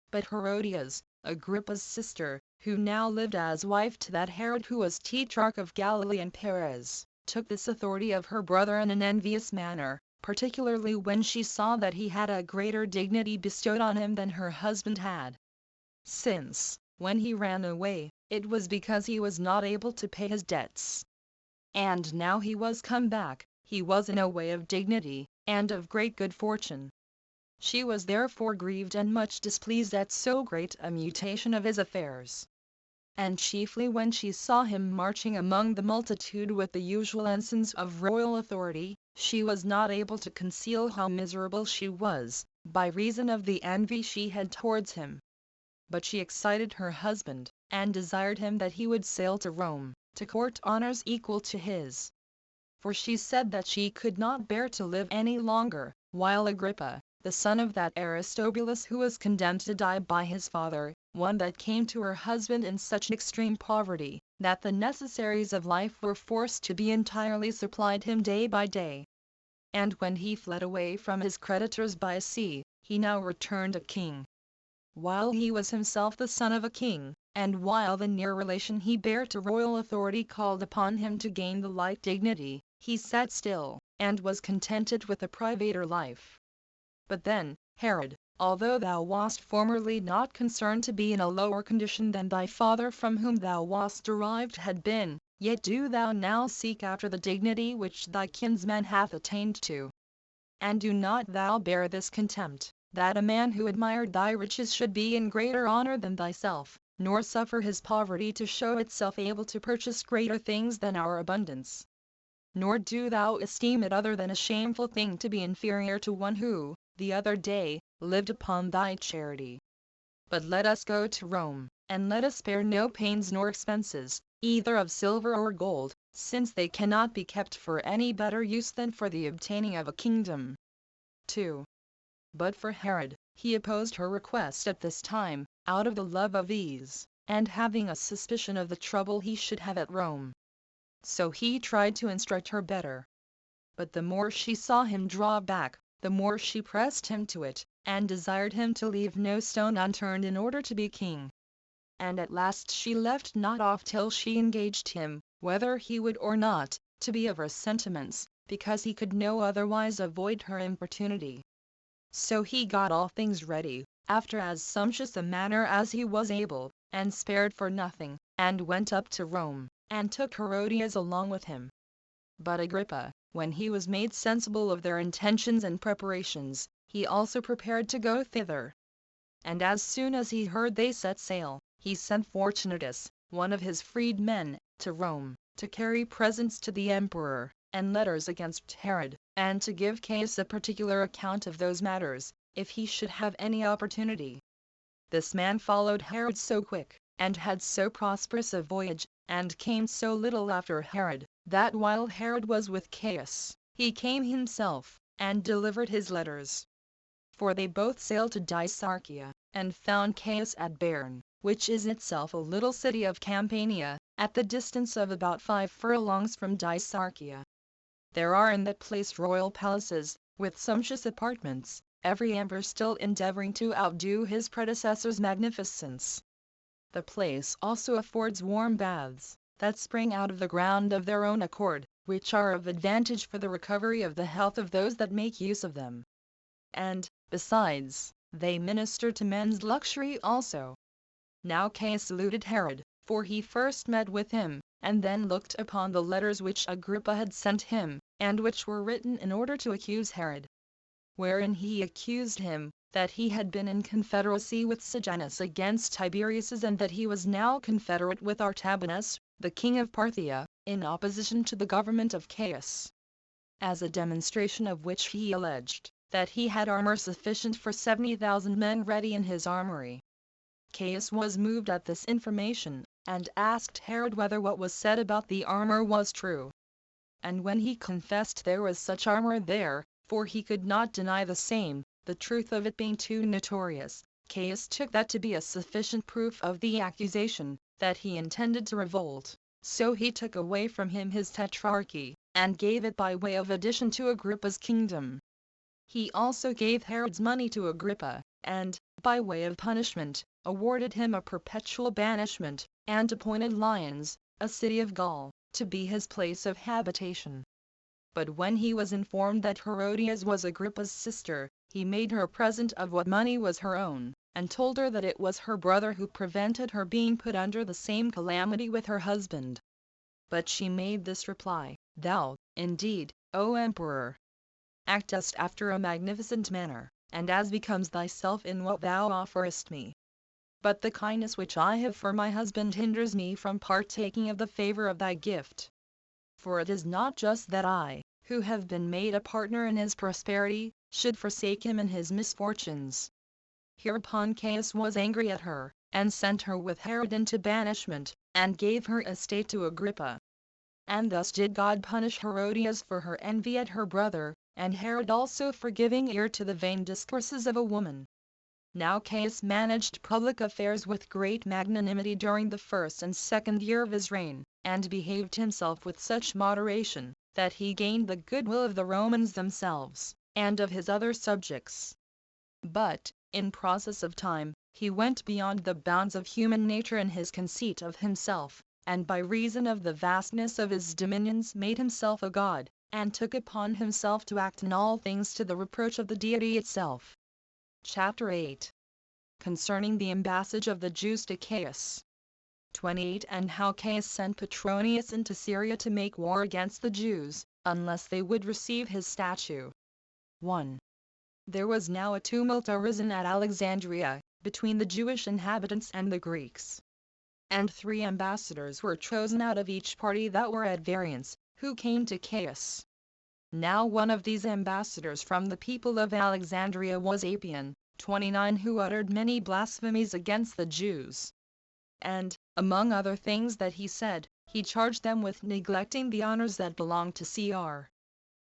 But Herodias, Agrippa's sister, who now lived as wife to that Herod who was Tetrarch of Galilee and Perez, took this authority of her brother in an envious manner, particularly when she saw that he had a greater dignity bestowed on him than her husband had. Since, when he ran away, it was because he was not able to pay his debts. And now he was come back, he was in a way of dignity, and of great good fortune. She was therefore grieved and much displeased at so great a mutation of his affairs. And chiefly when she saw him marching among the multitude with the usual ensigns of royal authority, she was not able to conceal how miserable she was, by reason of the envy she had towards him. But she excited her husband, and desired him that he would sail to Rome, to court honors equal to his. For she said that she could not bear to live any longer, while Agrippa, the son of that Aristobulus who was condemned to die by his father, one that came to her husband in such extreme poverty, that the necessaries of life were forced to be entirely supplied him day by day. And when he fled away from his creditors by sea, he now returned a king. While he was himself the son of a king, and while the near relation he bare to royal authority called upon him to gain the like dignity, he sat still, and was contented with a privater life. But then, Herod, although thou wast formerly not concerned to be in a lower condition than thy father from whom thou wast derived had been, yet do thou now seek after the dignity which thy kinsman hath attained to. And do not thou bear this contempt, that a man who admired thy riches should be in greater honor than thyself, nor suffer his poverty to show itself able to purchase greater things than our abundance. Nor do thou esteem it other than a shameful thing to be inferior to one who, the other day, lived upon thy charity. But let us go to Rome, and let us spare no pains nor expenses, either of silver or gold, since they cannot be kept for any better use than for the obtaining of a kingdom. 2. But for Herod, he opposed her request at this time, out of the love of ease, and having a suspicion of the trouble he should have at Rome. So he tried to instruct her better. But the more she saw him draw back, the more she pressed him to it, and desired him to leave no stone unturned in order to be king. And at last she left not off till she engaged him, whether he would or not, to be of her sentiments, because he could no otherwise avoid her importunity. So he got all things ready, after as sumptuous a manner as he was able, and spared for nothing, and went up to Rome, and took Herodias along with him. But Agrippa, when he was made sensible of their intentions and preparations, he also prepared to go thither. And as soon as he heard they set sail, he sent Fortunatus, one of his freedmen, to Rome, to carry presents to the emperor, and letters against Herod, and to give Caius a particular account of those matters, if he should have any opportunity. This man followed Herod so quick, and had so prosperous a voyage, and came so little after Herod, that while Herod was with Caius, he came himself, and delivered his letters. For they both sailed to Dicearchia, and found Caius at Berne, which is itself a little city of Campania, at the distance of about 5 furlongs from Dicearchia. There are in that place royal palaces, with sumptuous apartments, every emperor still endeavoring to outdo his predecessor's magnificence. The place also affords warm baths, that spring out of the ground of their own accord, which are of advantage for the recovery of the health of those that make use of them. And, besides, they minister to men's luxury also. Now Caius saluted Herod, for he first met with him, and then looked upon the letters which Agrippa had sent him, and which were written in order to accuse Herod. Wherein he accused him, that he had been in confederacy with Sejanus against Tiberius, and that he was now confederate with Artabanus, the king of Parthia, in opposition to the government of Caius. As a demonstration of which he alleged, that he had armor sufficient for 70,000 men ready in his armory. Caius was moved at this information, and asked Herod whether what was said about the armor was true. And when he confessed there was such armor there, for he could not deny the same, the truth of it being too notorious, Caius took that to be a sufficient proof of the accusation, that he intended to revolt, so he took away from him his tetrarchy, and gave it by way of addition to Agrippa's kingdom. He also gave Herod's money to Agrippa, and, by way of punishment, awarded him a perpetual banishment, and appointed Lyons, a city of Gaul, to be his place of habitation. But when he was informed that Herodias was Agrippa's sister, he made her a present of what money was her own, and told her that it was her brother who prevented her being put under the same calamity with her husband. But she made this reply: "Thou, indeed, O Emperor, actest after a magnificent manner, and as becomes thyself in what thou offerest me. But the kindness which I have for my husband hinders me from partaking of the favor of thy gift. For it is not just that I, who have been made a partner in his prosperity, should forsake him in his misfortunes." Hereupon Caius was angry at her, and sent her with Herod into banishment, and gave her estate to Agrippa. And thus did God punish Herodias for her envy at her brother, and Herod also for giving ear to the vain discourses of a woman. Now Caius managed public affairs with great magnanimity during the 1st and 2nd year of his reign, and behaved himself with such moderation, that he gained the goodwill of the Romans themselves, and of his other subjects. But, in process of time, he went beyond the bounds of human nature in his conceit of himself, and by reason of the vastness of his dominions made himself a god, and took upon himself to act in all things to the reproach of the deity itself. Chapter 8. Concerning the embassage of the Jews to Caius. 28. And how Caius sent Petronius into Syria to make war against the Jews, unless they would receive his statue. 1. There was now a tumult arisen at Alexandria, between the Jewish inhabitants and the Greeks. And 3 ambassadors were chosen out of each party that were at variance, who came to Caius. Now one of these ambassadors from the people of Alexandria was Apion, 29, who uttered many blasphemies against the Jews. And, among other things that he said, he charged them with neglecting the honors that belonged to Cr.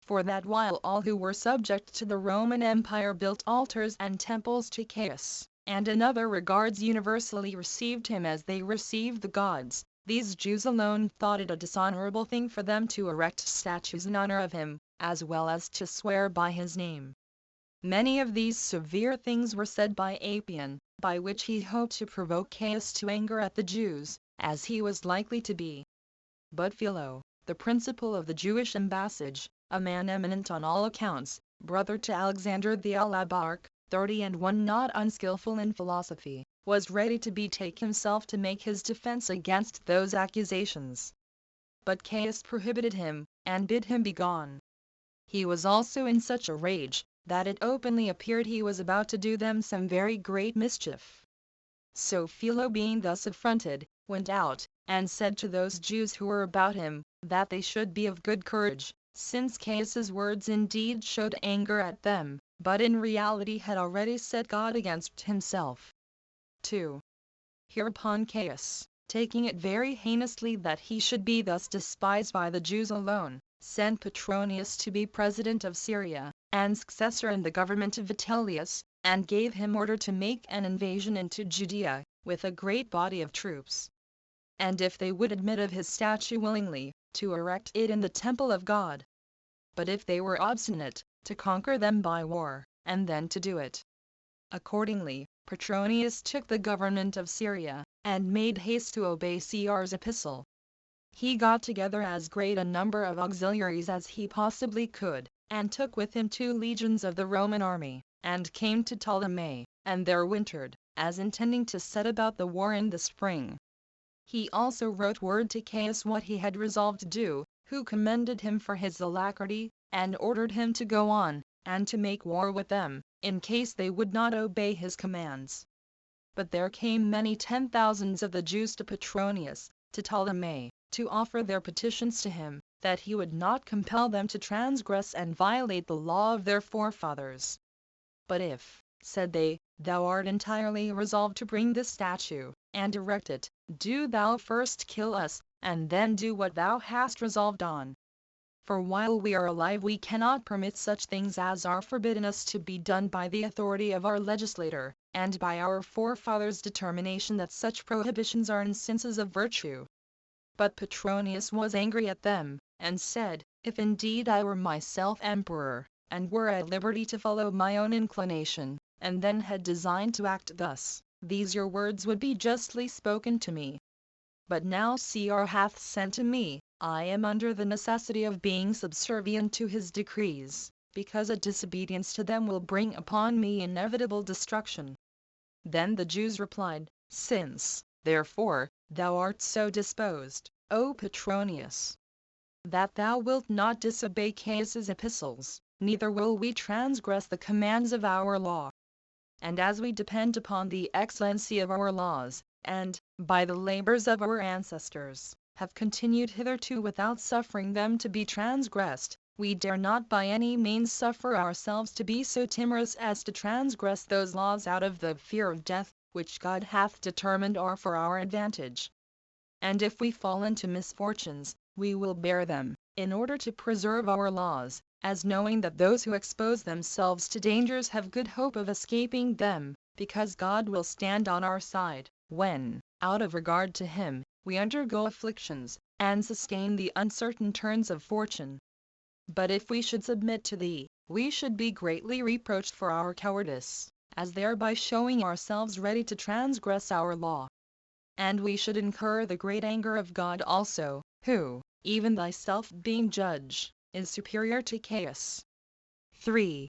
For that while all who were subject to the Roman Empire built altars and temples to Caius, and in other regards universally received him as they received the gods, these Jews alone thought it a dishonorable thing for them to erect statues in honor of him, as well as to swear by his name. Many of these severe things were said by Apion, by which he hoped to provoke Caius to anger at the Jews, as he was likely to be. But Philo, the principal of the Jewish embassage, a man eminent on all accounts, brother to Alexander the Alabarch, 30, not unskillful in philosophy, was ready to betake himself to make his defense against those accusations. But Caius prohibited him, and bid him begone. He was also in such a rage, that it openly appeared he was about to do them some very great mischief. So Philo, being thus affronted, went out, and said to those Jews who were about him, that they should be of good courage, since Caius's words indeed showed anger at them, but in reality had already set God against himself. 2. Hereupon Caius, taking it very heinously that he should be thus despised by the Jews alone, sent Petronius to be president of Syria, and successor in the government of Vitellius, and gave him order to make an invasion into Judea, with a great body of troops. And if they would admit of his statue willingly, to erect it in the temple of God. But if they were obstinate, to conquer them by war, and then to do it. Accordingly, Petronius took the government of Syria, and made haste to obey Cr's epistle. He got together as great a number of auxiliaries as he possibly could, and took with him 2 legions of the Roman army, and came to Ptolemais, and there wintered, as intending to set about the war in the spring. He also wrote word to Caius what he had resolved to do, who commended him for his alacrity, and ordered him to go on, and to make war with them, in case they would not obey his commands. But there came many 10,000s of the Jews to Petronius, to Ptolemais, to offer their petitions to him, that he would not compel them to transgress and violate the law of their forefathers. But if, said they, thou art entirely resolved to bring this statue, and erect it, do thou first kill us, and then do what thou hast resolved on. For while we are alive we cannot permit such things as are forbidden us to be done by the authority of our legislator, and by our forefathers' determination that such prohibitions are instances of virtue. But Petronius was angry at them, and said, if indeed I were myself emperor, and were at liberty to follow my own inclination, and then had designed to act thus, these your words would be justly spoken to me. But now Cr hath sent to me, I am under the necessity of being subservient to his decrees, because a disobedience to them will bring upon me inevitable destruction. Then the Jews replied, since, therefore, thou art so disposed, O Petronius, that thou wilt not disobey Caius's epistles, neither will we transgress the commands of our law. And as we depend upon the excellency of our laws, and, by the labors of our ancestors, have continued hitherto without suffering them to be transgressed, we dare not by any means suffer ourselves to be so timorous as to transgress those laws out of the fear of death, which God hath determined are for our advantage. And if we fall into misfortunes, we will bear them, in order to preserve our laws, as knowing that those who expose themselves to dangers have good hope of escaping them, because God will stand on our side, when, out of regard to him, we undergo afflictions, and sustain the uncertain turns of fortune. But if we should submit to thee, we should be greatly reproached for our cowardice, as thereby showing ourselves ready to transgress our law. And we should incur the great anger of God also, who, even thyself being judge, is superior to Caius. 3.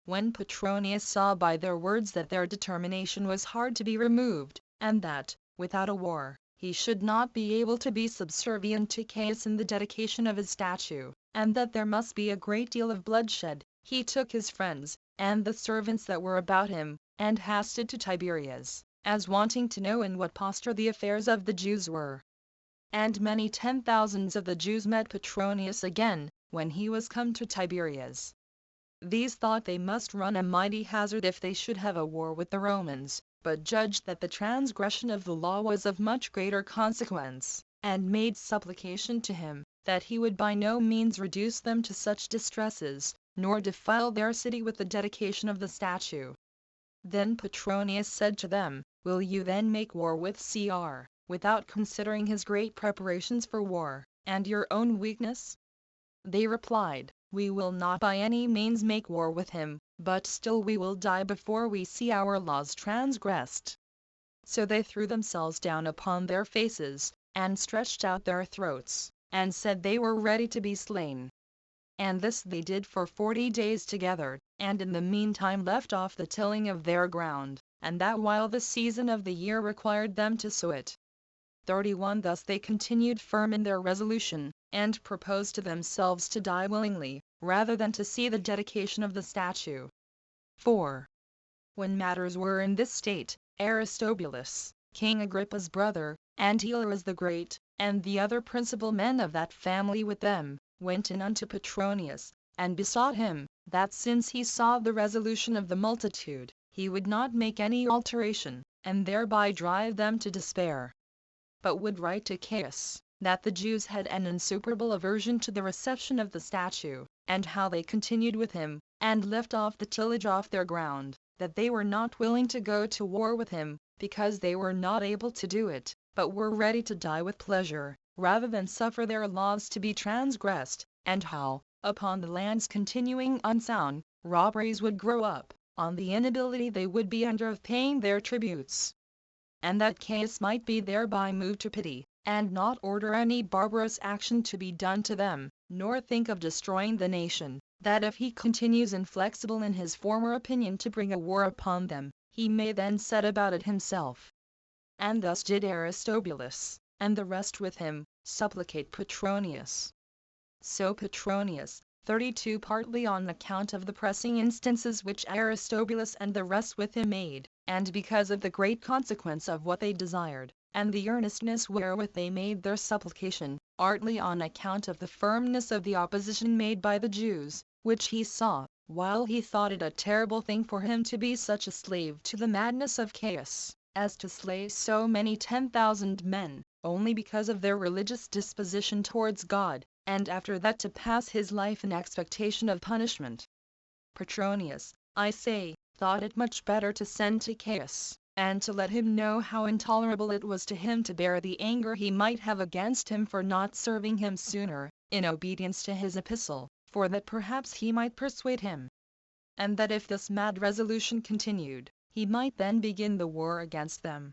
When Petronius saw by their words that their determination was hard to be removed, and that, without a war, he should not be able to be subservient to Caius in the dedication of his statue, and that there must be a great deal of bloodshed, he took his friends, and the servants that were about him, and hasted to Tiberias, as wanting to know in what posture the affairs of the Jews were. And many 10,000s of the Jews met Petronius again, when he was come to Tiberias. These thought they must run a mighty hazard if they should have a war with the Romans, but judged that the transgression of the law was of much greater consequence, and made supplication to him, that he would by no means reduce them to such distresses, nor defile their city with the dedication of the statue. Then Petronius said to them, Will you then make war with Cr, without considering his great preparations for war, and your own weakness? They replied, We will not by any means make war with him, but still we will die before we see our laws transgressed. So they threw themselves down upon their faces, and stretched out their throats, and said they were ready to be slain. And this they did for 40 days together, and in the meantime left off the tilling of their ground, and that while the season of the year required them to sow it. 31 Thus they continued firm in their resolution, and proposed to themselves to die willingly, rather than to see the dedication of the statue. 4. When matters were in this state, Aristobulus, King Agrippa's brother, and Helias the Great, and the other principal men of that family with them, went in unto Petronius, and besought him, that since he saw the resolution of the multitude, he would not make any alteration, and thereby drive them to despair, but would write to Caius, that the Jews had an insuperable aversion to the reception of the statue, and how they continued with him, and left off the tillage off their ground, that they were not willing to go to war with him, because they were not able to do it, but were ready to die with pleasure, rather than suffer their laws to be transgressed, and how, upon the lands continuing unsound, robberies would grow up, on the inability they would be under of paying their tributes, and that Caius might be thereby moved to pity, and not order any barbarous action to be done to them, nor think of destroying the nation, that if he continues inflexible in his former opinion to bring a war upon them, he may then set about it himself. And thus did Aristobulus, and the rest with him, supplicate Petronius. So Petronius, 32 partly on account of the pressing instances which Aristobulus and the rest with him made, and because of the great consequence of what they desired, and the earnestness wherewith they made their supplication, partly on account of the firmness of the opposition made by the Jews, which he saw, while he thought it a terrible thing for him to be such a slave to the madness of Caius, as to slay so many 10,000 men, only because of their religious disposition towards God, and after that to pass his life in expectation of punishment. Petronius, I say, thought it much better to send to Caius, and to let him know how intolerable it was to him to bear the anger he might have against him for not serving him sooner, in obedience to his epistle, for that perhaps he might persuade him, and that if this mad resolution continued, he might then begin the war against them.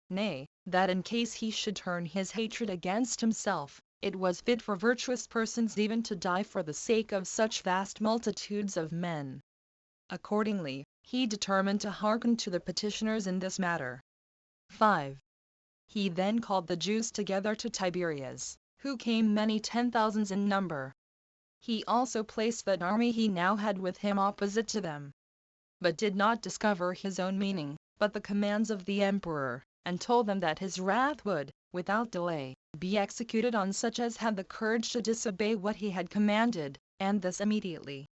Nay, that in case he should turn his hatred against himself, it was fit for virtuous persons even to die for the sake of such vast multitudes of men. Accordingly, he determined to hearken to the petitioners in this matter. 5. He then called the Jews together to Tiberias, who came many 10,000s in number. He also placed that army he now had with him opposite to them, but did not discover his own meaning, but the commands of the emperor, and told them that his wrath would, without delay, be executed on such as had the courage to disobey what he had commanded, and this immediately,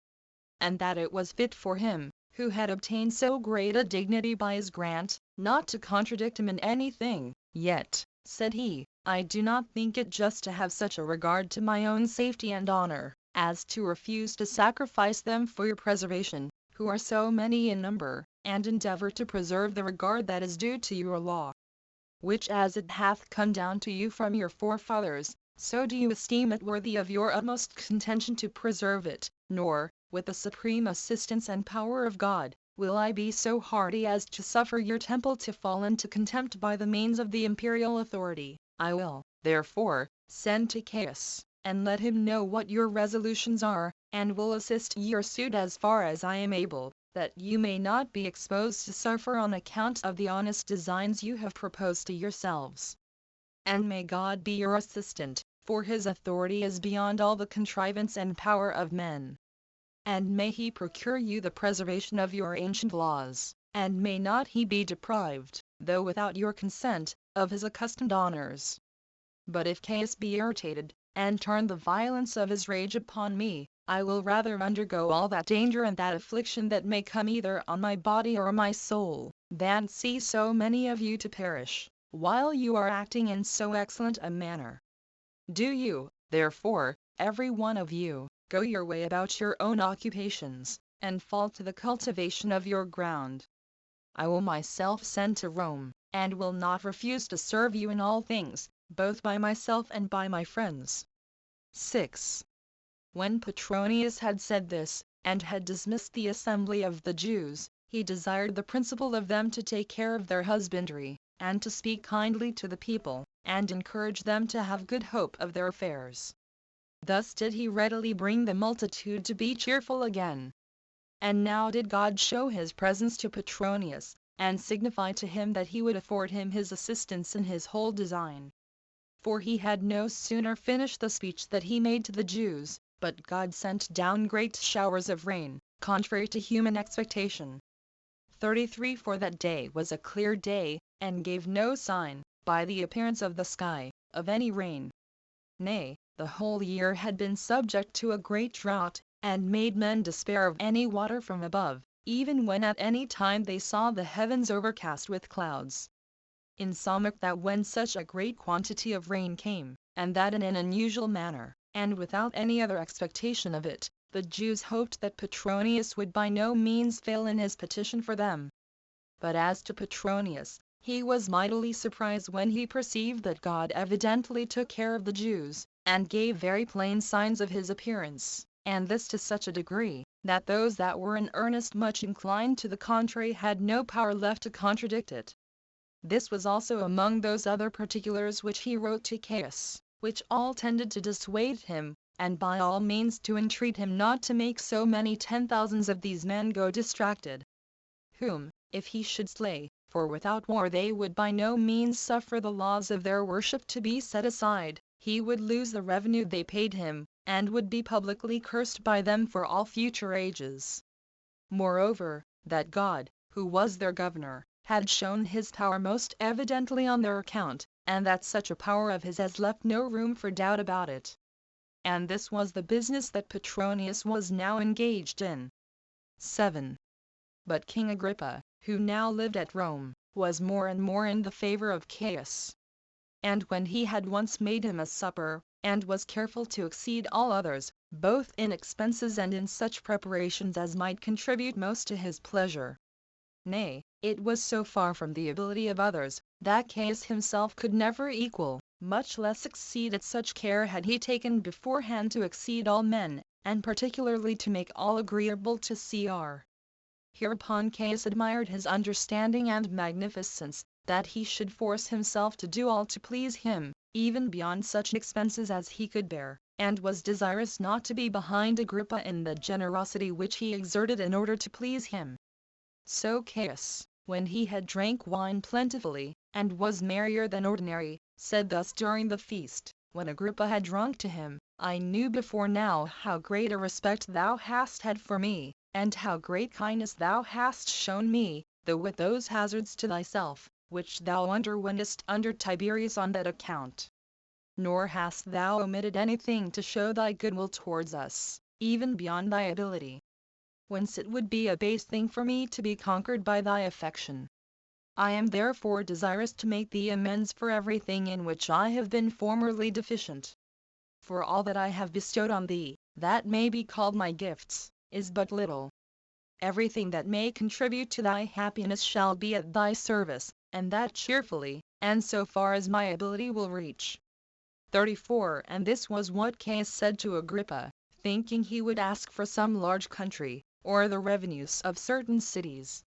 and that it was fit for him, who had obtained so great a dignity by his grant, not to contradict him in anything. Yet, said he, I do not think it just to have such a regard to my own safety and honor, as to refuse to sacrifice them for your preservation, who are so many in number, and endeavor to preserve the regard that is due to your law, which as it hath come down to you from your forefathers, so do you esteem it worthy of your utmost contention to preserve it, nor, with the supreme assistance and power of God, will I be so hardy as to suffer your temple to fall into contempt by the means of the imperial authority. I will, therefore, send to Caius, and let him know what your resolutions are, and will assist your suit as far as I am able, that you may not be exposed to suffer on account of the honest designs you have proposed to yourselves. And may God be your assistant, for his authority is beyond all the contrivance and power of men. And may he procure you the preservation of your ancient laws, and may not he be deprived, though without your consent, of his accustomed honors. But if Caius be irritated, and turn the violence of his rage upon me, I will rather undergo all that danger and that affliction that may come either on my body or my soul, than see so many of you to perish, while you are acting in so excellent a manner. Do you, therefore, every one of you, go your way about your own occupations, and fall to the cultivation of your ground. I will myself send to Rome, and will not refuse to serve you in all things, both by myself and by my friends. 6. When Petronius had said this, and had dismissed the assembly of the Jews, he desired the principal of them to take care of their husbandry, and to speak kindly to the people, and encourage them to have good hope of their affairs. Thus did he readily bring the multitude to be cheerful again. And now did God show his presence to Petronius, and signify to him that he would afford him his assistance in his whole design. For he had no sooner finished the speech that he made to the Jews, but God sent down great showers of rain, contrary to human expectation. 33 For that day was a clear day, and gave no sign, by the appearance of the sky, of any rain. Nay, the whole year had been subject to a great drought, and made men despair of any water from above, even when at any time they saw the heavens overcast with clouds. Insomuch that when such a great quantity of rain came, and that in an unusual manner, and without any other expectation of it, the Jews hoped that Petronius would by no means fail in his petition for them. But as to Petronius, he was mightily surprised when he perceived that God evidently took care of the Jews, and gave very plain signs of his appearance, and this to such a degree, that those that were in earnest much inclined to the contrary had no power left to contradict it. This was also among those other particulars which he wrote to Caius, which all tended to dissuade him, and by all means to entreat him not to make so many 10,000s of these men go distracted, whom, if he should slay, for without war they would by no means suffer the laws of their worship to be set aside, he would lose the revenue they paid him, and would be publicly cursed by them for all future ages. Moreover, that God, who was their governor, had shown his power most evidently on their account, and that such a power of his has left no room for doubt about it. And this was the business that Petronius was now engaged in. 7. But King Agrippa, who now lived at Rome, was more and more in the favor of Caius. And when he had once made him a supper, and was careful to exceed all others, both in expenses and in such preparations as might contribute most to his pleasure. Nay, it was so far from the ability of others, that Caius himself could never equal, much less exceed it. Such care had he taken beforehand to exceed all men, and particularly to make all agreeable to Cr. Hereupon Caius admired his understanding and magnificence, that he should force himself to do all to please him, even beyond such expenses as he could bear, and was desirous not to be behind Agrippa in the generosity which he exerted in order to please him. So Caius, when he had drank wine plentifully, and was merrier than ordinary, said thus during the feast, when Agrippa had drunk to him, I knew before now how great a respect thou hast had for me, and how great kindness thou hast shown me, though with those hazards to thyself, which thou underwentest under Tiberius on that account. Nor hast thou omitted anything to show thy goodwill towards us, even beyond thy ability. Whence it would be a base thing for me to be conquered by thy affection. I am therefore desirous to make thee amends for everything in which I have been formerly deficient. For all that I have bestowed on thee, that may be called my gifts, is but little. Everything that may contribute to thy happiness shall be at thy service, and that cheerfully, and so far as my ability will reach. 34 And this was what Caius said to Agrippa, thinking he would ask for some large country, or the revenues of certain cities.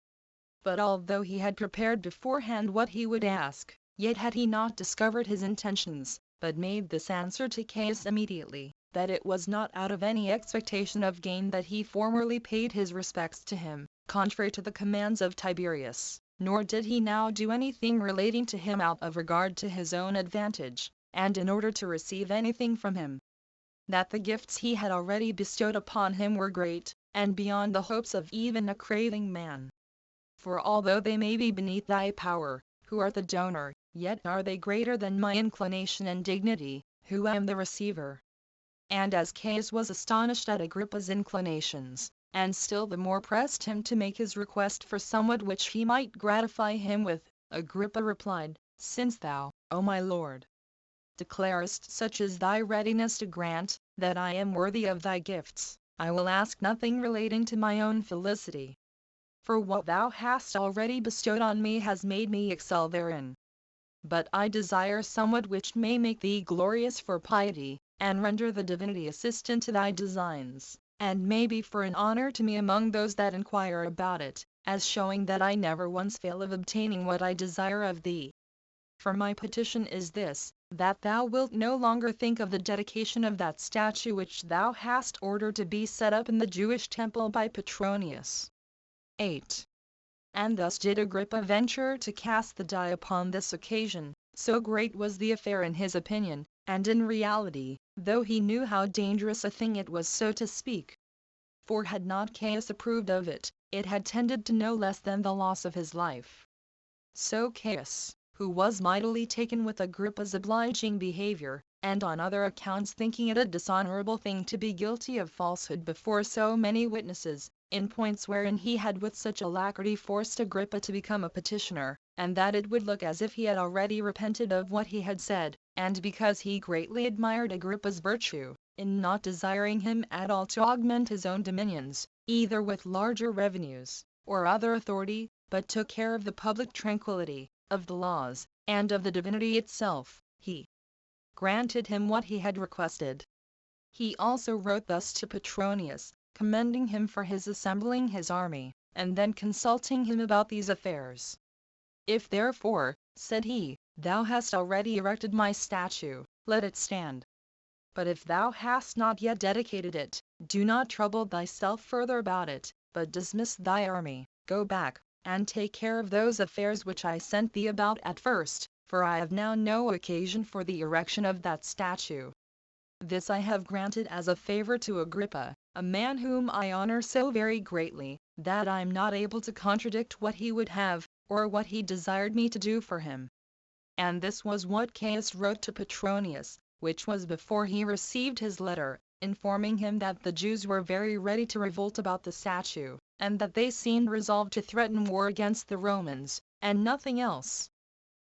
But although he had prepared beforehand what he would ask, yet had he not discovered his intentions, but made this answer to Caius immediately, that it was not out of any expectation of gain that he formerly paid his respects to him, contrary to the commands of Tiberius, nor did he now do anything relating to him out of regard to his own advantage, and in order to receive anything from him. That the gifts he had already bestowed upon him were great, and beyond the hopes of even a craving man. For although they may be beneath thy power, who art the donor, yet are they greater than my inclination and dignity, who am the receiver." And as Caius was astonished at Agrippa's inclinations, and still the more pressed him to make his request for somewhat which he might gratify him with, Agrippa replied, "Since thou, O my lord, declarest such is thy readiness to grant, that I am worthy of thy gifts, I will ask nothing relating to my own felicity. For what thou hast already bestowed on me has made me excel therein. But I desire somewhat which may make thee glorious for piety, and render the divinity assistant to thy designs, and may be for an honor to me among those that inquire about it, as showing that I never once fail of obtaining what I desire of thee. For my petition is this, that thou wilt no longer think of the dedication of that statue which thou hast ordered to be set up in the Jewish temple by Petronius." 8. And thus did Agrippa venture to cast the die upon this occasion, so great was the affair in his opinion, and in reality, though he knew how dangerous a thing it was so to speak. For had not Caius approved of it, it had tended to no less than the loss of his life. So Caius, who was mightily taken with Agrippa's obliging behavior, and on other accounts thinking it a dishonorable thing to be guilty of falsehood before so many witnesses, in points wherein he had with such alacrity forced Agrippa to become a petitioner, and that it would look as if he had already repented of what he had said, and because he greatly admired Agrippa's virtue, in not desiring him at all to augment his own dominions, either with larger revenues, or other authority, but took care of the public tranquillity, of the laws, and of the divinity itself, he granted him what he had requested. He also wrote thus to Petronius, commending him for his assembling his army, and then consulting him about these affairs. "If therefore," said he, "thou hast already erected my statue, let it stand. But if thou hast not yet dedicated it, do not trouble thyself further about it, but dismiss thy army, go back, and take care of those affairs which I sent thee about at first, for I have now no occasion for the erection of that statue." This I have granted as a favor to Agrippa, a man whom I honor so very greatly, that I am not able to contradict what he would have, or what he desired me to do for him. And this was what Caius wrote to Petronius, which was before he received his letter, informing him that the Jews were very ready to revolt about the statue, and that they seemed resolved to threaten war against the Romans, and nothing else.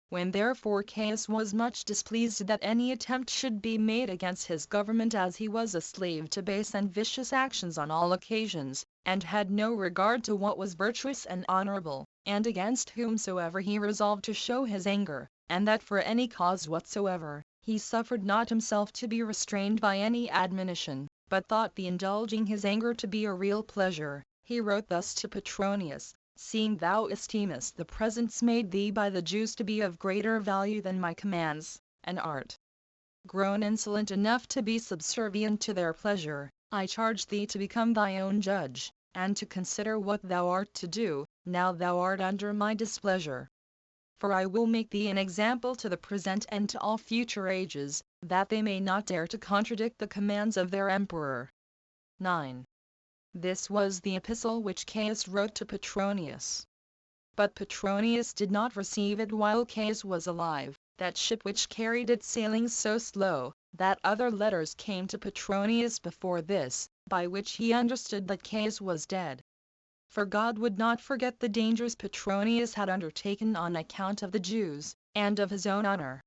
When therefore Caius was much displeased that any attempt should be made against his government, as he was a slave to base and vicious actions on all occasions, and had no regard to what was virtuous and honorable, and against whomsoever he resolved to show his anger, and that for any cause whatsoever, he suffered not himself to be restrained by any admonition, but thought the indulging his anger to be a real pleasure, he wrote thus to Petronius, "Seeing thou esteemest the presents made thee by the Jews to be of greater value than my commands, and art grown insolent enough to be subservient to their pleasure, I charge thee to become thy own judge, and to consider what thou art to do, now thou art under my displeasure. For I will make thee an example to the present and to all future ages, that they may not dare to contradict the commands of their emperor." 9. This was the epistle which Caius wrote to Petronius. But Petronius did not receive it while Caius was alive, that ship which carried it sailing so slow, that other letters came to Petronius before this, by which he understood that Caius was dead. For God would not forget the dangers Petronius had undertaken on account of the Jews, and of his own honor.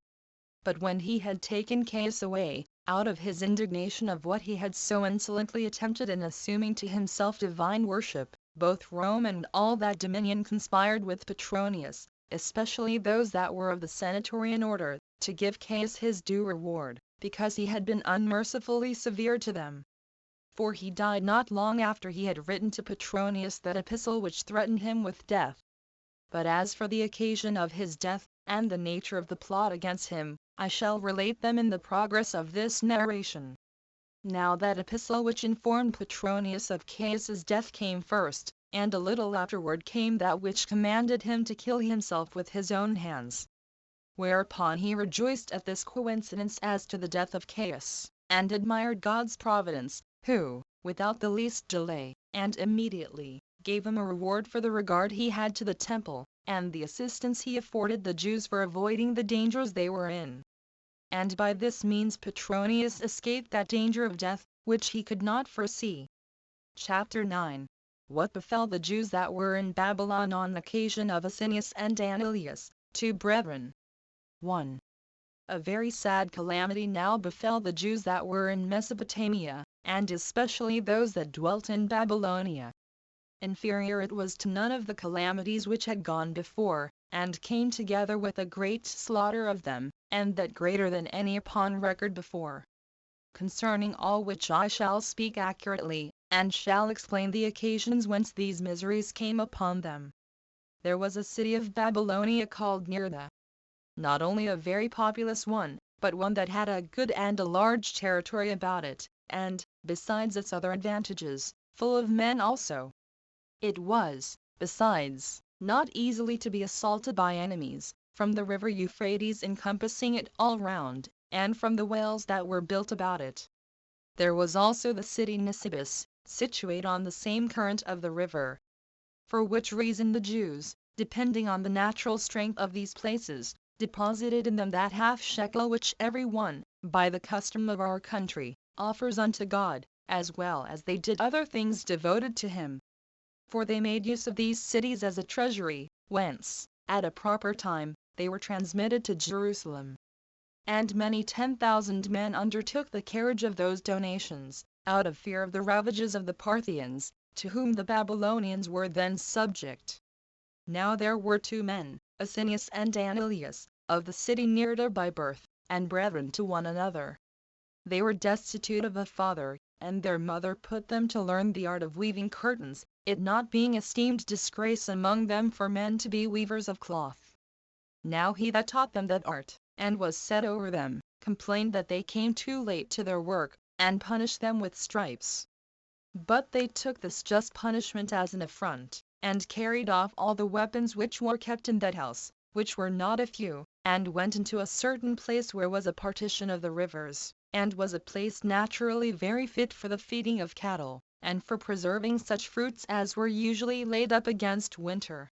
But when he had taken Caius away, out of his indignation of what he had so insolently attempted in assuming to himself divine worship, both Rome and all that dominion conspired with Petronius, especially those that were of the senatorian order, to give Caius his due reward, because he had been unmercifully severe to them. For he died not long after he had written to Petronius that epistle which threatened him with death. But as for the occasion of his death, and the nature of the plot against him, I shall relate them in the progress of this narration. Now that epistle which informed Petronius of Caius's death came first, and a little afterward came that which commanded him to kill himself with his own hands. Whereupon he rejoiced at this coincidence as to the death of Caius, and admired God's providence, who, without the least delay, and immediately, gave him a reward for the regard he had to the temple, and the assistance he afforded the Jews for avoiding the dangers they were in. and by this means Petronius escaped that danger of death, which he could not foresee. Chapter 9. What befell the Jews that were in Babylon on occasion of Asinius and Ananias, two brethren. 1. A very sad calamity now befell the Jews that were in Mesopotamia, and especially those that dwelt in Babylonia. Inferior it was to none of the calamities which had gone before, and came together with a great slaughter of them, and that greater than any upon record before. Concerning all which I shall speak accurately, and shall explain the occasions whence these miseries came upon them. There was a city of Babylonia called Nineveh. Not only a very populous one, but one that had a good and a large territory about it, and, besides its other advantages, full of men also. It was, besides, not easily to be assaulted by enemies, from the river Euphrates encompassing it all round, and from the wells that were built about it. There was also the city Nisibis, situate on the same current of the river. For which reason the Jews, depending on the natural strength of these places, deposited in them that half shekel which every one, by the custom of our country, offers unto God, as well as they did other things devoted to him. For they made use of these cities as a treasury, whence, at a proper time, they were transmitted to Jerusalem. And many 10,000 men undertook the carriage of those donations, out of fear of the ravages of the Parthians, to whom the Babylonians were then subject. Now there were two men, Asinius and Ananias, of the city Nineveh by birth, and brethren to one another. They were destitute of a father, and their mother put them to learn the art of weaving curtains, it not being esteemed disgrace among them for men to be weavers of cloth. Now he that taught them that art, and was set over them, complained that they came too late to their work, and punished them with stripes. But they took this just punishment as an affront, and carried off all the weapons which were kept in that house, which were not a few, and went into a certain place where was a partition of the rivers, and was a place naturally very fit for the feeding of cattle, and for preserving such fruits as were usually laid up against winter.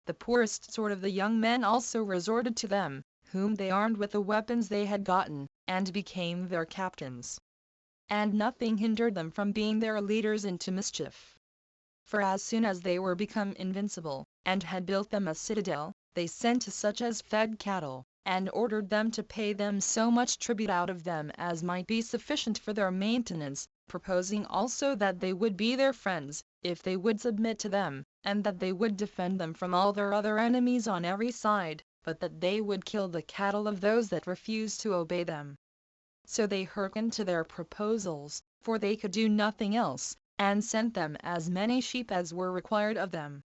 The poorest sort of the young men also resorted to them, whom they armed with the weapons they had gotten, and became their captains. And nothing hindered them from being their leaders into mischief. For as soon as they were become invincible, and had built them a citadel, they sent to such as fed cattle, and ordered them to pay them so much tribute out of them as might be sufficient for their maintenance, proposing also that they would be their friends, if they would submit to them, and that they would defend them from all their other enemies on every side, but that they would kill the cattle of those that refused to obey them. So they hearkened to their proposals, for they could do nothing else, and sent them as many sheep as were required of them.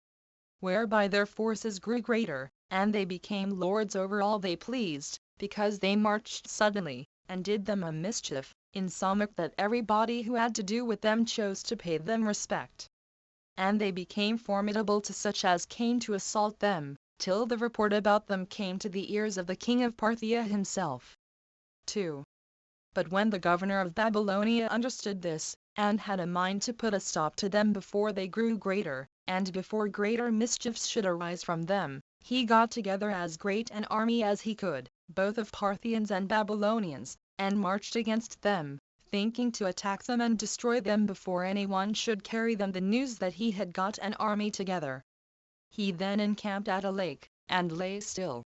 Whereby their forces grew greater, and they became lords over all they pleased, because they marched suddenly, and did them a mischief, insomuch that everybody who had to do with them chose to pay them respect. And they became formidable to such as came to assault them, till the report about them came to the ears of the king of Parthia himself. 2. But when the governor of Babylonia understood this, and had a mind to put a stop to them before they grew greater, and before greater mischiefs should arise from them, he got together as great an army as he could, both of Parthians and Babylonians, and marched against them, thinking to attack them and destroy them before anyone should carry them the news that he had got an army together. He then encamped at a lake, and lay still.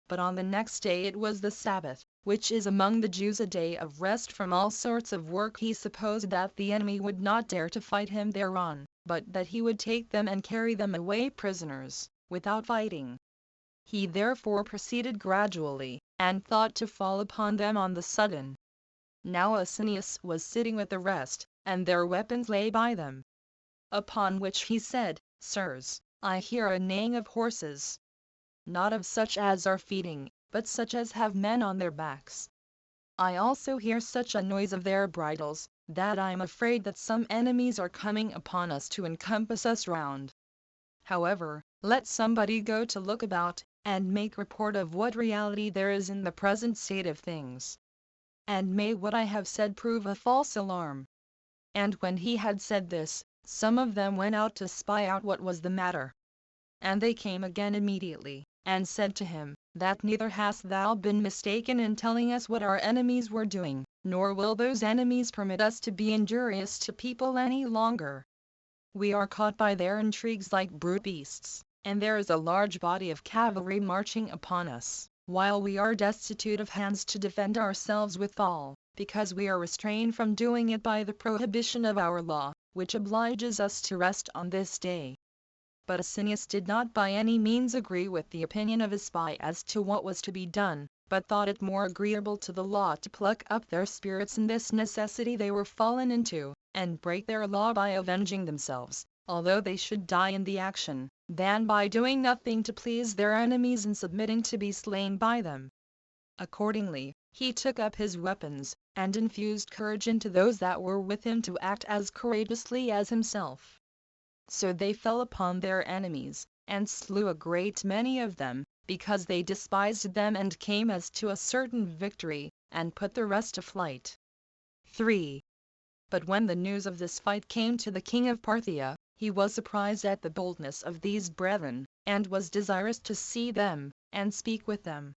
But on the next day it was the Sabbath, which is among the Jews a day of rest from all sorts of work. He supposed that the enemy would not dare to fight him thereon, but that he would take them and carry them away prisoners, without fighting. He therefore proceeded gradually, and thought to fall upon them on the sudden. Now Asinius was sitting with the rest, and their weapons lay by them. Upon which he said, Sirs, I hear a neighing of horses. Not of such as are feeding, but such as have men on their backs. I also hear such a noise of their bridles, that I am afraid that some enemies are coming upon us to encompass us round. However, let somebody go to look about, and make report of what reality there is in the present state of things. And may what I have said prove a false alarm. And when he had said this, some of them went out to spy out what was the matter. And they came again immediately, and said to him, that neither hast thou been mistaken in telling us what our enemies were doing, nor will those enemies permit us to be injurious to people any longer. We are caught by their intrigues like brute beasts, and there is a large body of cavalry marching upon us, while we are destitute of hands to defend ourselves withal, because we are restrained from doing it by the prohibition of our law, which obliges us to rest on this day. But Asinius did not by any means agree with the opinion of his spy as to what was to be done, but thought it more agreeable to the law to pluck up their spirits in this necessity they were fallen into, and break their law by avenging themselves, although they should die in the action, than by doing nothing to please their enemies and submitting to be slain by them. Accordingly, he took up his weapons, and infused courage into those that were with him to act as courageously as himself. So they fell upon their enemies, and slew a great many of them, because they despised them and came as to a certain victory, and put the rest to flight. 3. But when the news of this fight came to the king of Parthia, he was surprised at the boldness of these brethren, and was desirous to see them, and speak with them.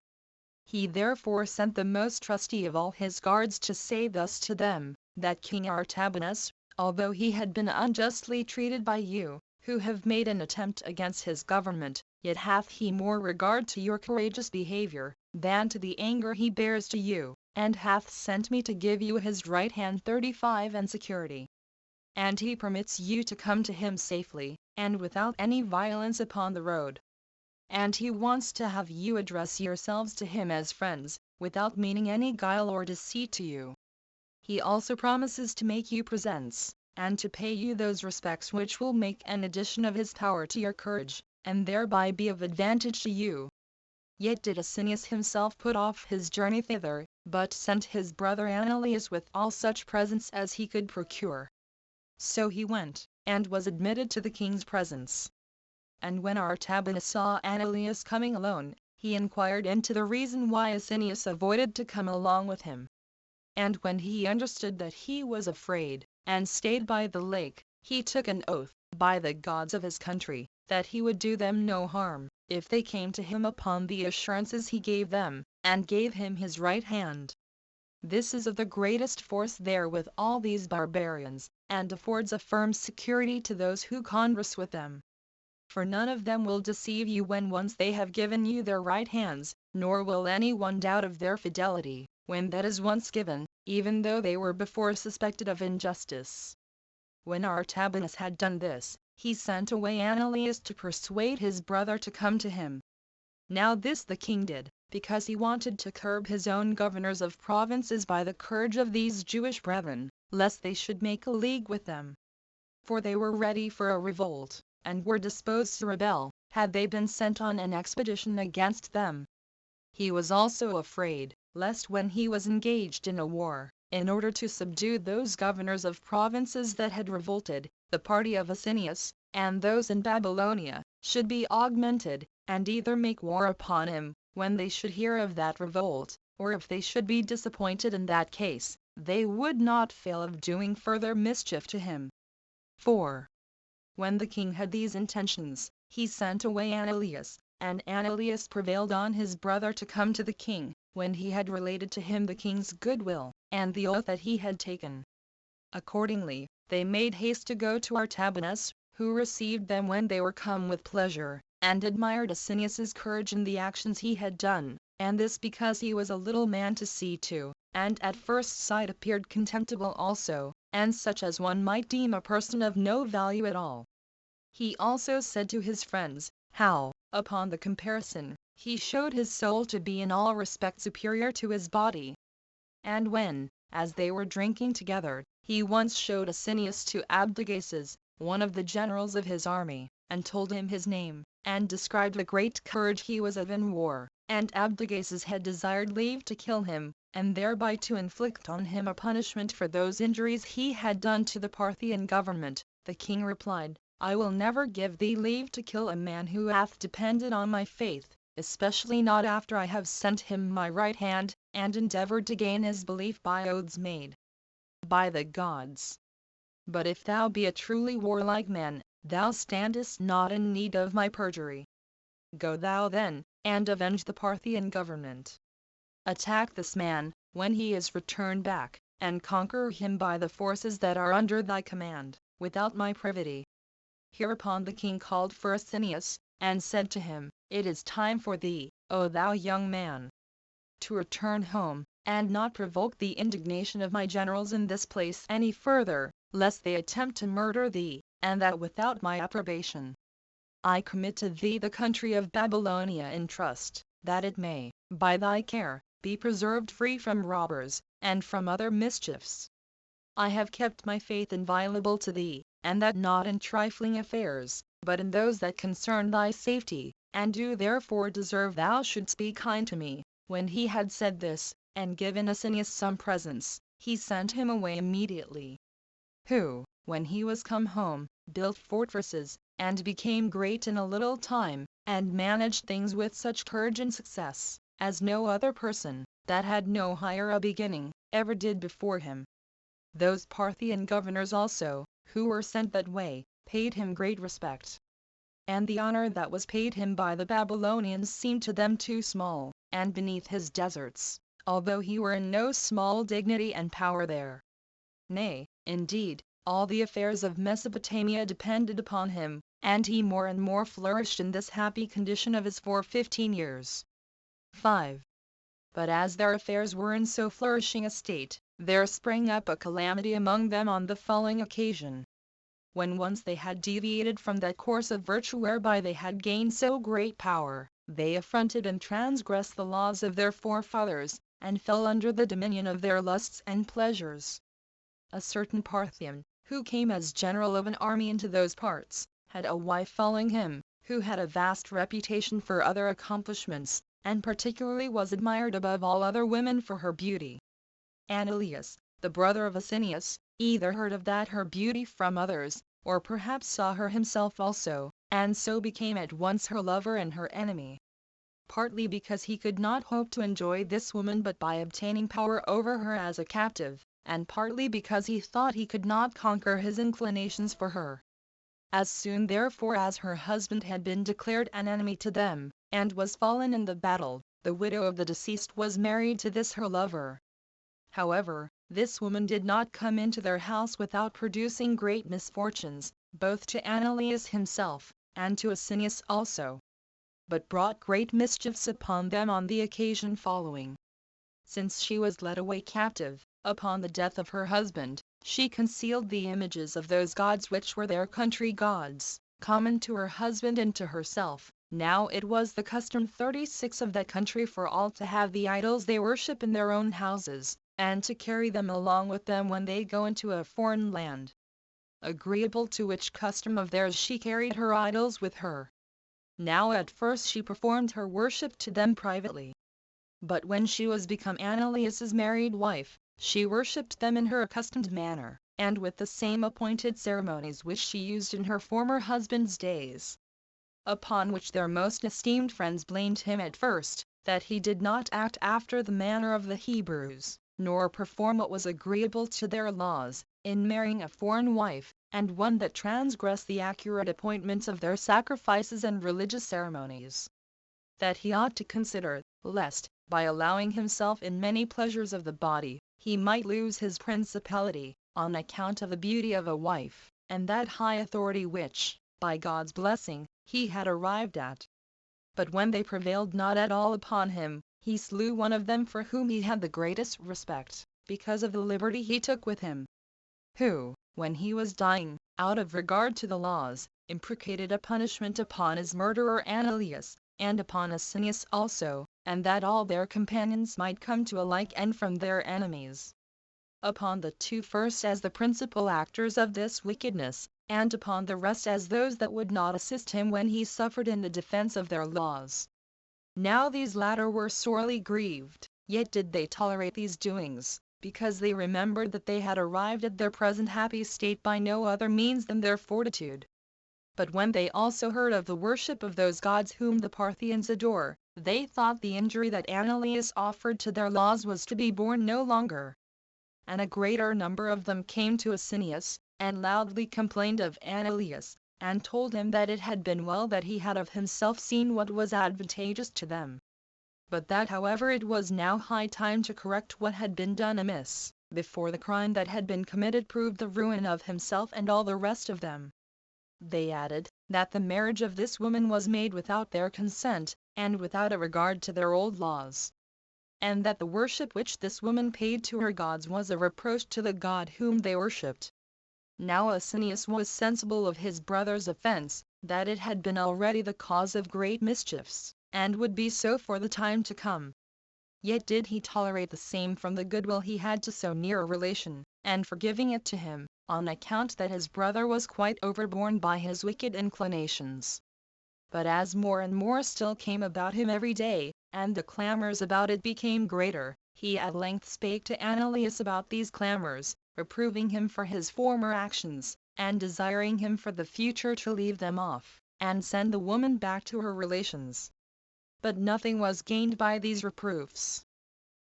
He therefore sent the most trusty of all his guards to say thus to them, that King Artabanus, although he had been unjustly treated by you, who have made an attempt against his government, yet hath he more regard to your courageous behavior, than to the anger he bears to you, and hath sent me to give you his right hand 35 and security. And he permits you to come to him safely, and without any violence upon the road. And he wants to have you address yourselves to him as friends, without meaning any guile or deceit to you. He also promises to make you presents, and to pay you those respects which will make an addition of his power to your courage, and thereby be of advantage to you. Yet did Asinius himself put off his journey thither, but sent his brother Ananias with all such presents as he could procure. So he went, and was admitted to the king's presence. And when Artabanus saw Ananias coming alone, he inquired into the reason why Asinius avoided to come along with him. And when he understood that he was afraid, and stayed by the lake, he took an oath, by the gods of his country, that he would do them no harm, if they came to him upon the assurances he gave them, and gave him his right hand. This is of the greatest force there with all these barbarians, and affords a firm security to those who converse with them. For none of them will deceive you when once they have given you their right hands, nor will any one doubt of their fidelity, when that is once given, even though they were before suspected of injustice. When Artabanus had done this, he sent away Ananias to persuade his brother to come to him. Now this the king did, because he wanted to curb his own governors of provinces by the courage of these Jewish brethren, lest they should make a league with them. For they were ready for a revolt, and were disposed to rebel, had they been sent on an expedition against them. He was also afraid, lest when he was engaged in a war, in order to subdue those governors of provinces that had revolted, the party of Asinius, and those in Babylonia, should be augmented, and either make war upon him, when they should hear of that revolt, or if they should be disappointed in that case, they would not fail of doing further mischief to him. 4. When the king had these intentions, he sent away Ananias, and Ananias prevailed on his brother to come to the king, when he had related to him the king's goodwill, and the oath that he had taken. Accordingly, they made haste to go to Artabanus, who received them when they were come with pleasure, and admired Asinius's courage in the actions he had done, and this because he was a little man to see to, and at first sight appeared contemptible also, and such as one might deem a person of no value at all. He also said to his friends, how, upon the comparison, he showed his soul to be in all respects superior to his body. And when, as they were drinking together, he once showed Asinius to Abdigases, one of the generals of his army, and told him his name, and described the great courage he was of in war, and Abdigases had desired leave to kill him, and thereby to inflict on him a punishment for those injuries he had done to the Parthian government, the king replied, I will never give thee leave to kill a man who hath depended on my faith, especially not after I have sent him my right hand, and endeavored to gain his belief by oaths made by the gods. But if thou be a truly warlike man, thou standest not in need of my perjury. Go thou then, and avenge the Parthian government. Attack this man, when he is returned back, and conquer him by the forces that are under thy command, without my privity." Hereupon the king called for Asinius, and said to him, "It is time for thee, O thou young man, to return home, and not provoke the indignation of my generals in this place any further, lest they attempt to murder thee, and that without my approbation. I commit to thee the country of Babylonia in trust, that it may, by thy care, be preserved free from robbers, and from other mischiefs. I have kept my faith inviolable to thee, and that not in trifling affairs, but in those that concern thy safety, and do therefore deserve thou shouldst be kind to me." When he had said this, and given Asinius some presents, he sent him away immediately. Who, when he was come home, built fortresses, and became great in a little time, and managed things with such courage and success, as no other person, that had no higher a beginning, ever did before him. Those Parthian governors also, who were sent that way, paid him great respect. And the honor that was paid him by the Babylonians seemed to them too small, and beneath his deserts, although he were in no small dignity and power there. Nay, indeed, all the affairs of Mesopotamia depended upon him, and he more and more flourished in this happy condition of his for 15 years. 5. But as their affairs were in so flourishing a state, there sprang up a calamity among them on the following occasion. When once they had deviated from that course of virtue whereby they had gained so great power, they affronted and transgressed the laws of their forefathers, and fell under the dominion of their lusts and pleasures. A certain Parthian, who came as general of an army into those parts, had a wife following him, who had a vast reputation for other accomplishments, and particularly was admired above all other women for her beauty. Ananias, the brother of Asinius, either heard of that her beauty from others, or perhaps saw her himself also, and so became at once her lover and her enemy. Partly because he could not hope to enjoy this woman but by obtaining power over her as a captive, and partly because he thought he could not conquer his inclinations for her. As soon therefore as her husband had been declared an enemy to them, and was fallen in the battle, the widow of the deceased was married to this her lover. However, this woman did not come into their house without producing great misfortunes, both to Ananias himself, and to Asinius also, but brought great mischiefs upon them on the occasion following. Since she was led away captive, upon the death of her husband, she concealed the images of those gods which were their country gods, common to her husband and to herself. Now it was the custom 36 of that country for all to have the idols they worship in their own houses, and to carry them along with them when they go into a foreign land. Agreeable to which custom of theirs she carried her idols with her. Now at first she performed her worship to them privately. But when she was become Ananias's married wife, she worshipped them in her accustomed manner, and with the same appointed ceremonies which she used in her former husband's days. Upon which their most esteemed friends blamed him at first, that he did not act after the manner of the Hebrews, nor perform what was agreeable to their laws, in marrying a foreign wife, and one that transgressed the accurate appointments of their sacrifices and religious ceremonies. That he ought to consider, lest, by allowing himself in many pleasures of the body, he might lose his principality, on account of the beauty of a wife, and that high authority which, by God's blessing, he had arrived at. But when they prevailed not at all upon him, he slew one of them for whom he had the greatest respect, because of the liberty he took with him. Who, when he was dying, out of regard to the laws, imprecated a punishment upon his murderer Ananias, and upon Asinius also, and that all their companions might come to a like end from their enemies. Upon the two first as the principal actors of this wickedness, and upon the rest as those that would not assist him when he suffered in the defense of their laws. Now these latter were sorely grieved, yet did they tolerate these doings, because they remembered that they had arrived at their present happy state by no other means than their fortitude. But when they also heard of the worship of those gods whom the Parthians adore, they thought the injury that Ananias offered to their laws was to be borne no longer. And a greater number of them came to Asinius, and loudly complained of Ananias, and told him that it had been well that he had of himself seen what was advantageous to them. But that however it was now high time to correct what had been done amiss, before the crime that had been committed proved the ruin of himself and all the rest of them. They added, that the marriage of this woman was made without their consent, and without a regard to their old laws, and that the worship which this woman paid to her gods was a reproach to the God whom they worshipped. Now Asinius was sensible of his brother's offense, that it had been already the cause of great mischiefs, and would be so for the time to come. Yet did he tolerate the same from the goodwill he had to so near a relation, and forgiving it to him, on account that his brother was quite overborne by his wicked inclinations. But as more and more still came about him every day, and the clamours about it became greater, he at length spake to Ananias about these clamours, reproving him for his former actions, and desiring him for the future to leave them off, and send the woman back to her relations. But nothing was gained by these reproofs.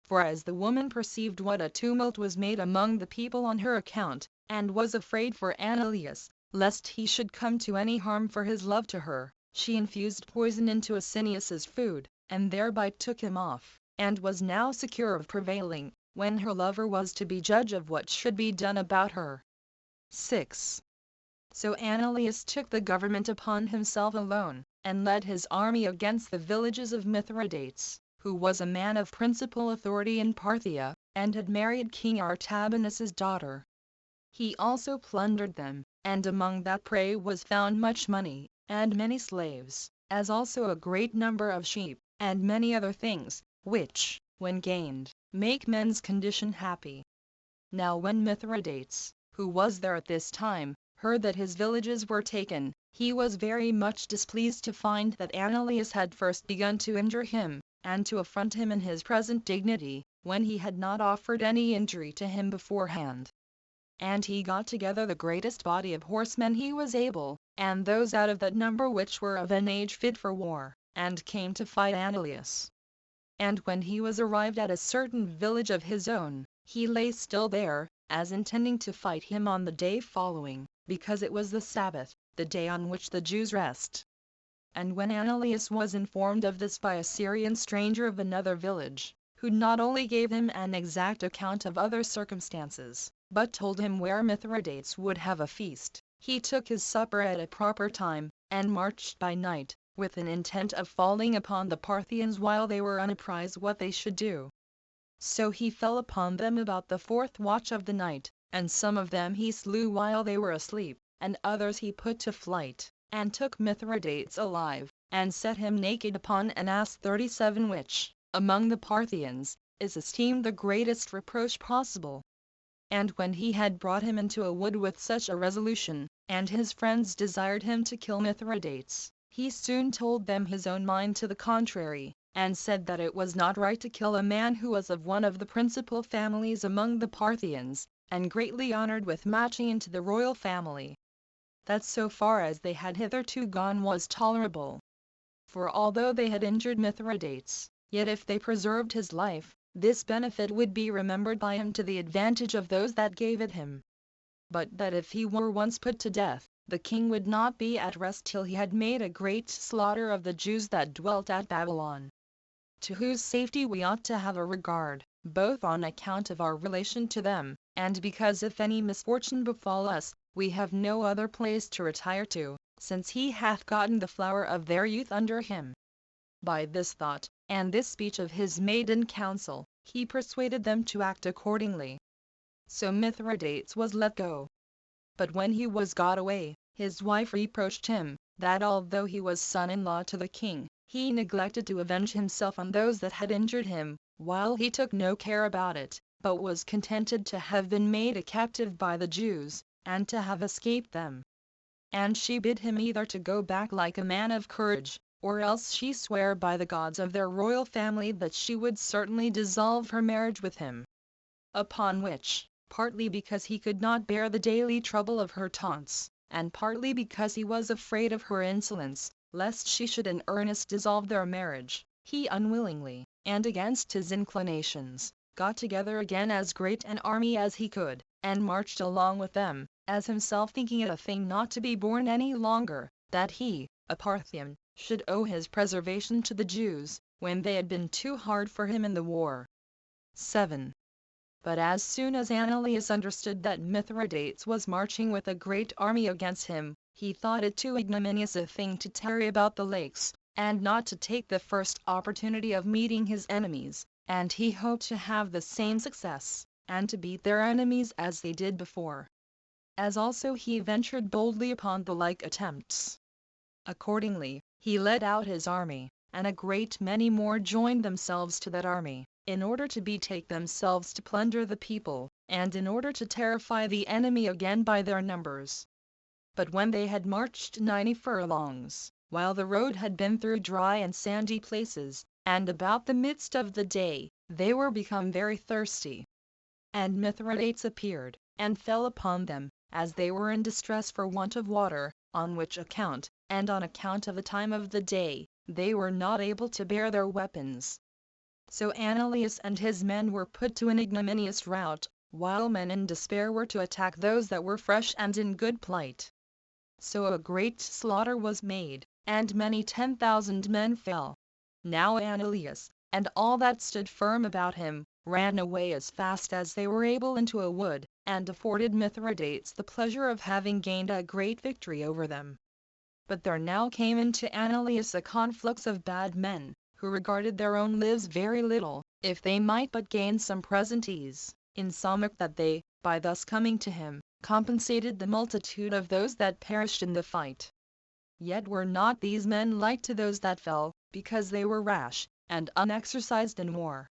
For as the woman perceived what a tumult was made among the people on her account, and was afraid for Ananias, lest he should come to any harm for his love to her, she infused poison into Asinius's food, and thereby took him off, and was now secure of prevailing, when her lover was to be judge of what should be done about her. 6. So Ananias took the government upon himself alone, and led his army against the villages of Mithridates, who was a man of principal authority in Parthia, and had married King Artabanus's daughter. He also plundered them, and among that prey was found much money, and many slaves, as also a great number of sheep, and many other things, which, when gained, make men's condition happy. Now when Mithridates, who was there at this time, heard that his villages were taken, he was very much displeased to find that Ananias had first begun to injure him, and to affront him in his present dignity, when he had not offered any injury to him beforehand. And he got together the greatest body of horsemen he was able, and those out of that number which were of an age fit for war, and came to fight Ananias. And when he was arrived at a certain village of his own, he lay still there, as intending to fight him on the day following, because it was the Sabbath, the day on which the Jews rest. And when Ananias was informed of this by a Syrian stranger of another village, who not only gave him an exact account of other circumstances, but told him where Mithridates would have a feast, he took his supper at a proper time, and marched by night, with an intent of falling upon the Parthians while they were unapprised what they should do. So he fell upon them about the 4th watch of the night, and some of them he slew while they were asleep, and others he put to flight, and took Mithridates alive, and set him naked upon an ass 37, which, among the Parthians, is esteemed the greatest reproach possible. And when he had brought him into a wood with such a resolution, and his friends desired him to kill Mithridates, he soon told them his own mind to the contrary, and said that it was not right to kill a man who was of one of the principal families among the Parthians, and greatly honored with matching into the royal family. That so far as they had hitherto gone was tolerable. For although they had injured Mithridates, yet if they preserved his life, this benefit would be remembered by him to the advantage of those that gave it him. But that if he were once put to death, the king would not be at rest till he had made a great slaughter of the Jews that dwelt at Babylon, to whose safety we ought to have a regard, both on account of our relation to them, and because if any misfortune befall us, we have no other place to retire to, since he hath gotten the flower of their youth under him. By this thought, and this speech of his made in council, he persuaded them to act accordingly. So Mithridates was let go. But when he was got away, his wife reproached him, that although he was son-in-law to the king, he neglected to avenge himself on those that had injured him, while he took no care about it, but was contented to have been made a captive by the Jews, and to have escaped them. And she bid him either to go back like a man of courage, or else she sware by the gods of their royal family that she would certainly dissolve her marriage with him. Upon which, partly because he could not bear the daily trouble of her taunts, and partly because he was afraid of her insolence, lest she should in earnest dissolve their marriage, he unwillingly, and against his inclinations, got together again as great an army as he could, and marched along with them, as himself thinking it a thing not to be borne any longer, that he, a Parthian, should owe his preservation to the Jews, when they had been too hard for him in the war. 7. But as soon as Ananias understood that Mithridates was marching with a great army against him, he thought it too ignominious a thing to tarry about the lakes, and not to take the first opportunity of meeting his enemies, and he hoped to have the same success, and to beat their enemies as they did before. As also he ventured boldly upon the like attempts. Accordingly, he led out his army, and a great many more joined themselves to that army, in order to betake themselves to plunder the people, and in order to terrify the enemy again by their numbers. But when they had marched 90 furlongs, while the road had been through dry and sandy places, and about the midst of the day, they were become very thirsty. And Mithridates appeared, and fell upon them, as they were in distress for want of water, on which account, and on account of the time of the day, they were not able to bear their weapons. So Ananias and his men were put to an ignominious rout, while men in despair were to attack those that were fresh and in good plight. So a great slaughter was made, and many 10,000 men fell. Now Ananias, and all that stood firm about him, ran away as fast as they were able into a wood, and afforded Mithridates the pleasure of having gained a great victory over them. But there now came into Ananias a conflux of bad men, who regarded their own lives very little, if they might but gain some present ease, insomuch that they, by thus coming to him, compensated the multitude of those that perished in the fight. Yet were not these men like to those that fell, because they were rash, and unexercised in war.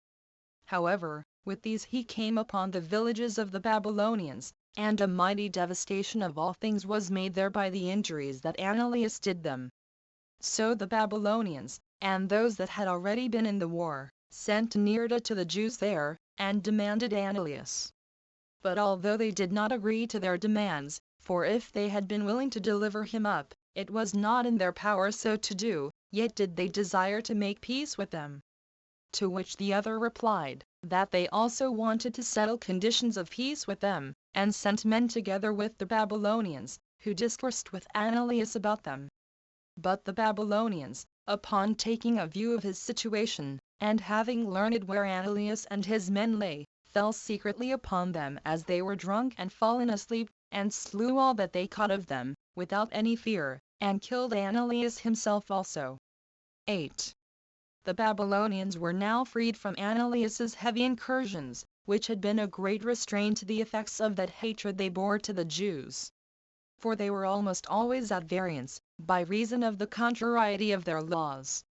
However, with these he came upon the villages of the Babylonians, and a mighty devastation of all things was made there by the injuries that Ananias did them. So the Babylonians, and those that had already been in the war, sent Nerida to the Jews there, and demanded Ananias. But although they did not agree to their demands, for if they had been willing to deliver him up, it was not in their power so to do, yet did they desire to make peace with them. To which the other replied, that they also wanted to settle conditions of peace with them, and sent men together with the Babylonians, who discoursed with Ananias about them. But the Babylonians, upon taking a view of his situation, and having learned where Ananias and his men lay, fell secretly upon them as they were drunk and fallen asleep, and slew all that they caught of them, without any fear, and killed Ananias himself also. 8. The Babylonians were now freed from Ananias's heavy incursions, which had been a great restraint to the effects of that hatred they bore to the Jews. For they were almost always at variance, by reason of the contrariety of their laws.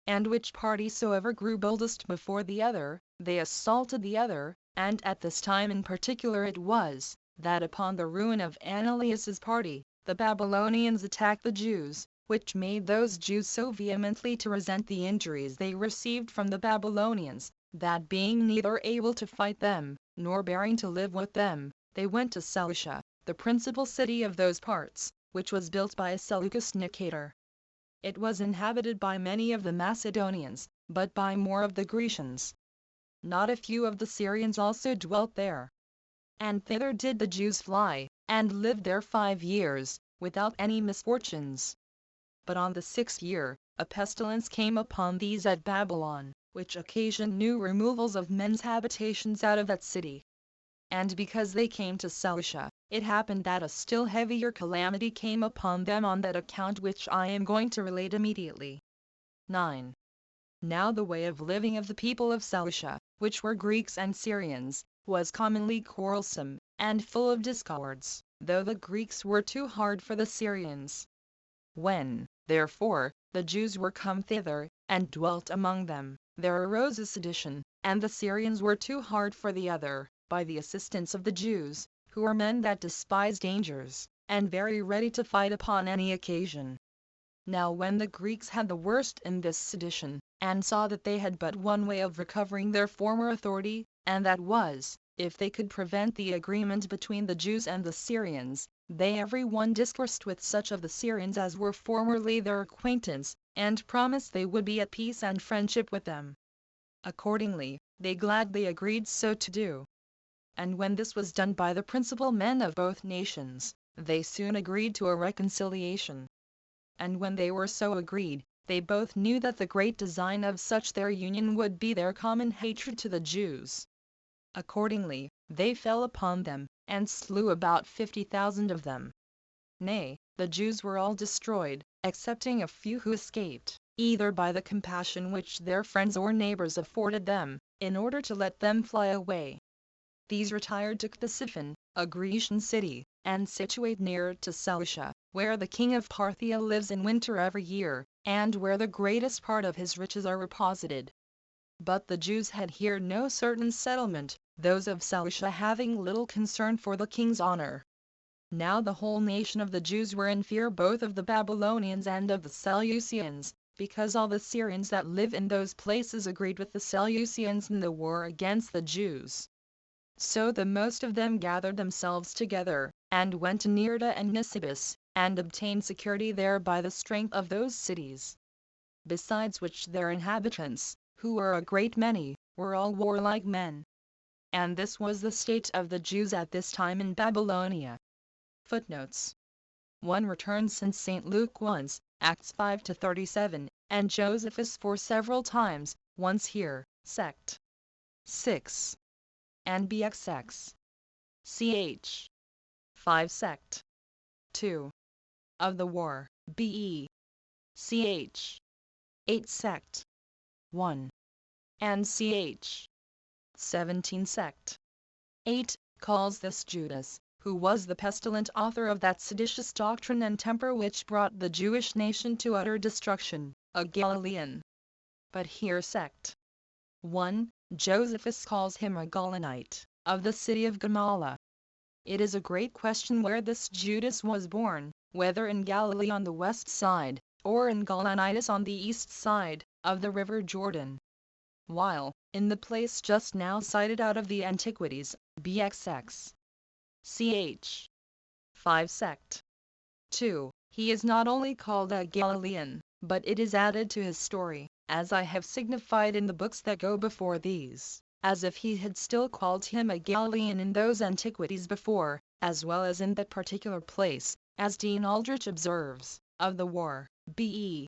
And which party soever grew boldest before the other, they assaulted the other, and at this time in particular it was, that upon the ruin of Ananias's party, the Babylonians attacked the Jews, which made those Jews so vehemently to resent the injuries they received from the Babylonians, that being neither able to fight them, nor bearing to live with them, they went to Seleucia, the principal city of those parts, which was built by Seleucus Nicator. It was inhabited by many of the Macedonians, but by more of the Grecians. Not a few of the Syrians also dwelt there. And thither did the Jews fly, and lived there 5 years, without any misfortunes. But on the 6th year, a pestilence came upon these at Babylon, which occasioned new removals of men's habitations out of that city. And because they came to Seleucia, it happened that a still heavier calamity came upon them on that account, which I am going to relate immediately. 9. Now the way of living of the people of Seleucia, which were Greeks and Syrians, was commonly quarrelsome, and full of discords, though the Greeks were too hard for the Syrians. When, therefore, the Jews were come thither, and dwelt among them, there arose a sedition, and the Syrians were too hard for the other, by the assistance of the Jews, who were men that despise dangers, and very ready to fight upon any occasion. Now when the Greeks had the worst in this sedition, and saw that they had but one way of recovering their former authority, and that was, if they could prevent the agreement between the Jews and the Syrians, they every one discoursed with such of the Syrians as were formerly their acquaintance, and promised they would be at peace and friendship with them. Accordingly, they gladly agreed so to do. And when this was done by the principal men of both nations, they soon agreed to a reconciliation. And when they were so agreed, they both knew that the great design of such their union would be their common hatred to the Jews. Accordingly, they fell upon them, and slew about 50,000 of them. Nay, the Jews were all destroyed, excepting a few who escaped, either by the compassion which their friends or neighbors afforded them, in order to let them fly away. These retired to Ctesiphon, a Grecian city, and situate near to Seleucia, where the king of Parthia lives in winter every year, and where the greatest part of his riches are reposited. But the Jews had here no certain settlement, those of Seleucia having little concern for the king's honor. Now the whole nation of the Jews were in fear both of the Babylonians and of the Seleucians, because all the Syrians that live in those places agreed with the Seleucians in the war against the Jews. So the most of them gathered themselves together, and went to Nerda and Nisibis, and obtained security there by the strength of those cities. Besides which their inhabitants, who were a great many, were all warlike men. And this was the state of the Jews at this time in Babylonia. Footnotes 1 returns since St. Luke once, Acts 5-37, and Josephus for several times, once here, sect. 6. And bxx. Ch. 5 sect. 2. Of the war, be. Ch. 8 sect. 1. And ch. 17 sect. 8, calls this Judas, who was the pestilent author of that seditious doctrine and temper which brought the Jewish nation to utter destruction, a Galilean. But here sect. 1, Josephus calls him a Gaulonite, of the city of Gamala. It is a great question where this Judas was born, whether in Galilee on the west side, or in Gaulonitis on the east side, of the river Jordan. While, in the place just now cited out of the Antiquities, bxx. Ch. 5 sect. 2, he is not only called a Galilean, but it is added to his story, as I have signified in the books that go before these, as if he had still called him a Galilean in those Antiquities before, as well as in that particular place, as Dean Aldrich observes, of the war, be.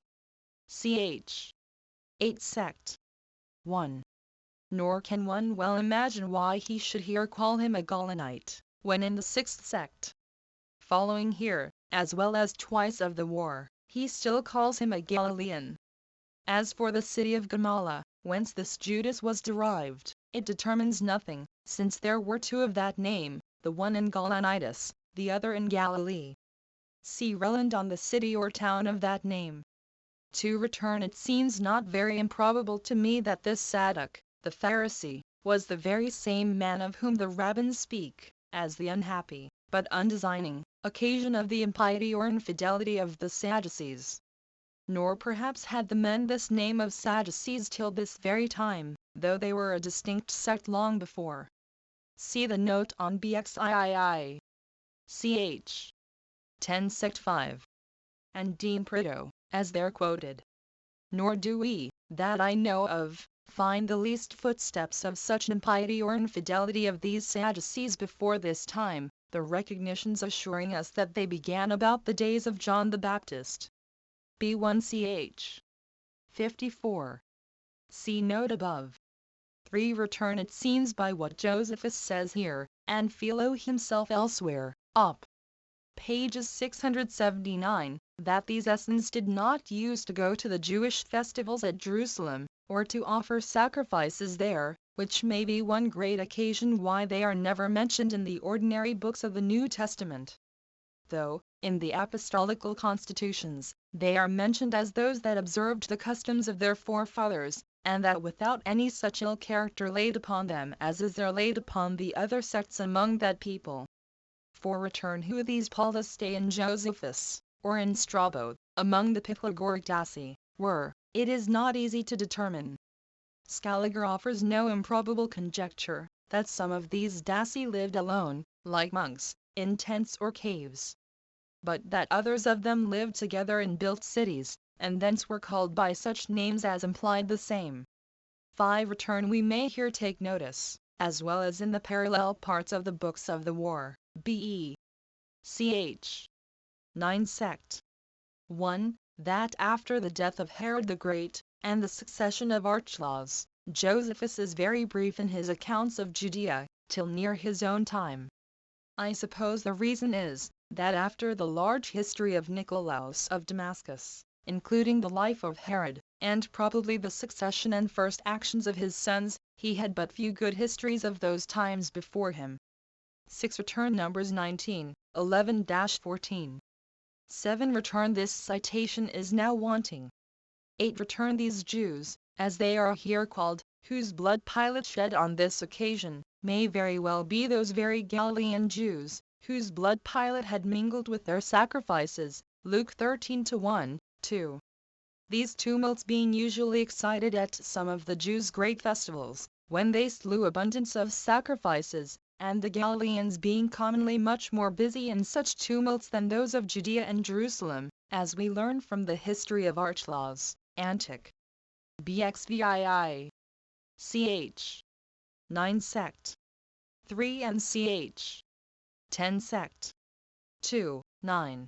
Ch. 8 sect. 1. Nor can one well imagine why he should here call him a Gaulonite, when in the 6th sect, following here, as well as twice of the war, he still calls him a Galilean. As for the city of Gamala, whence this Judas was derived, it determines nothing, since there were two of that name, the one in Gaulonitis, the other in Galilee. See Reland on the city or town of that name. To return, it seems not very improbable to me that this Sadduc, the Pharisee, was the very same man of whom the rabbins speak, as the unhappy, but undesigning, occasion of the impiety or infidelity of the Sadducees. Nor perhaps had the men this name of Sadducees till this very time, though they were a distinct sect long before. See the note on bxii. Ch. 10 sect 5. And Dean Prideaux, as there quoted. Nor do we, that I know of, find the least footsteps of such impiety or infidelity of these Sadducees before this time, the recognitions assuring us that they began about the days of John the Baptist. B1 ch. 54. See note above. 3 return it seems by what Josephus says here, and Philo himself elsewhere, op. pages 679, that these Essenes did not use to go to the Jewish festivals at Jerusalem, or to offer sacrifices there, which may be one great occasion why they are never mentioned in the ordinary books of the New Testament. Though, in the apostolical constitutions, they are mentioned as those that observed the customs of their forefathers, and that without any such ill character laid upon them as is there laid upon the other sects among that people. For return who these Paulus stay in Josephus, or in Strabo, among the Pythagorean Daci, were, it is not easy to determine. Scaliger offers no improbable conjecture, that some of these Daci lived alone, like monks, in tents or caves. But that others of them lived together in built cities, and thence were called by such names as implied the same. 5 return we may here take notice, as well as in the parallel parts of the books of the war, b.e. ch. 9 sect. 1. That after the death of Herod the Great, and the succession of Archelaus, Josephus is very brief in his accounts of Judea, till near his own time. I suppose the reason is, that after the large history of Nicolaus of Damascus, including the life of Herod, and probably the succession and first actions of his sons, he had but few good histories of those times before him. 6. Return Numbers 19, 11-14. 7. Return This citation is now wanting. 8. Return These Jews, as they are here called, whose blood Pilate shed on this occasion, may very well be those very Galilean Jews, whose blood Pilate had mingled with their sacrifices. Luke 13:1, 2. These tumults being usually excited at some of the Jews' great festivals, when they slew abundance of sacrifices, and the Galileans being commonly much more busy in such tumults than those of Judea and Jerusalem, as we learn from the history of Archelaus, Antiquities. ch. 9 sect. 3 and ch. 10 sect. 2, 9.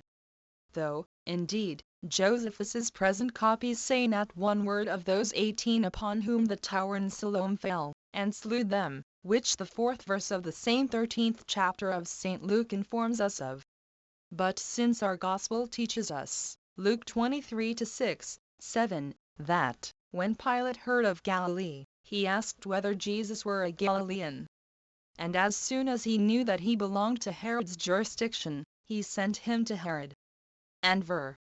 Though, indeed, Josephus's present copies say not one word of those 18 upon whom the tower in Siloam fell, and slew them, which the 4th verse of the same 13th chapter of St. Luke informs us of. But since our Gospel teaches us, Luke 23:6, 7, that, when Pilate heard of Galilee, he asked whether Jesus were a Galilean. And as soon as he knew that he belonged to Herod's jurisdiction, he sent him to Herod. And ver.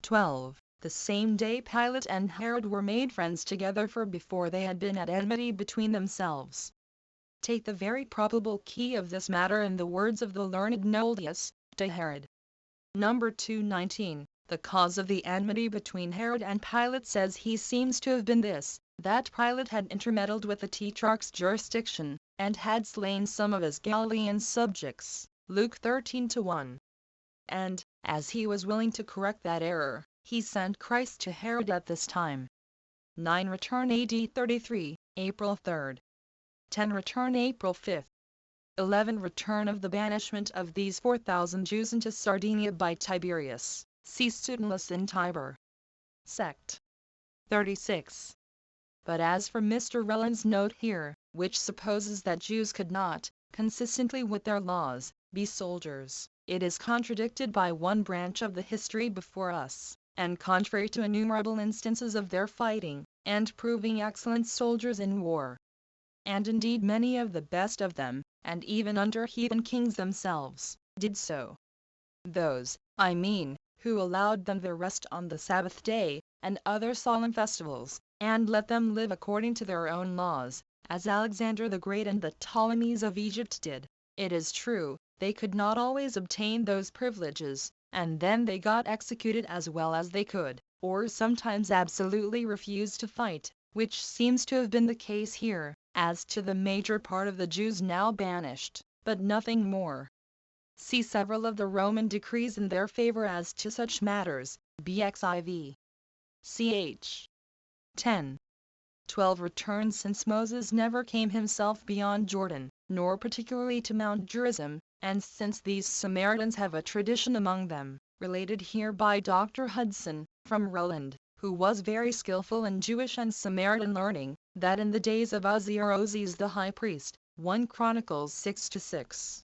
12. The same day Pilate and Herod were made friends together, for before they had been at enmity between themselves. Take the very probable key of this matter in the words of the learned Noldius, to Herod. Number 219. The cause of the enmity between Herod and Pilate, says he, seems to have been this, that Pilate had intermeddled with the tetrarch's jurisdiction, and had slain some of his Galilean subjects. Luke 13:1. And, as he was willing to correct that error, he sent Christ to Herod at this time. 9. Return AD 33, April 3. 10. Return April 5. 11. Return of the banishment of these 4,000 Jews into Sardinia by Tiberius. See Suetonius in Tiber. Sect. 36. But as for Mr. Relland's note here, which supposes that Jews could not, consistently with their laws, be soldiers, it is contradicted by one branch of the history before us, and contrary to innumerable instances of their fighting, and proving excellent soldiers in war. And indeed many of the best of them, and even under heathen kings themselves, did so. Those, I mean, who allowed them their rest on the Sabbath day, and other solemn festivals, and let them live according to their own laws, as Alexander the Great and the Ptolemies of Egypt did. It is true, they could not always obtain those privileges, and then they got executed as well as they could, or sometimes absolutely refused to fight, which seems to have been the case here, as to the major part of the Jews now banished, but nothing more. See several of the Roman decrees in their favor as to such matters, bxiv. ch. 10. 12. Return Since Moses never came himself beyond Jordan, nor particularly to Mount Gerizim, and since these Samaritans have a tradition among them, related here by Dr. Hudson, from Relland, who was very skillful in Jewish and Samaritan learning, that in the days of Uzziah or Ozzias the high priest, 1 Chronicles 6:6,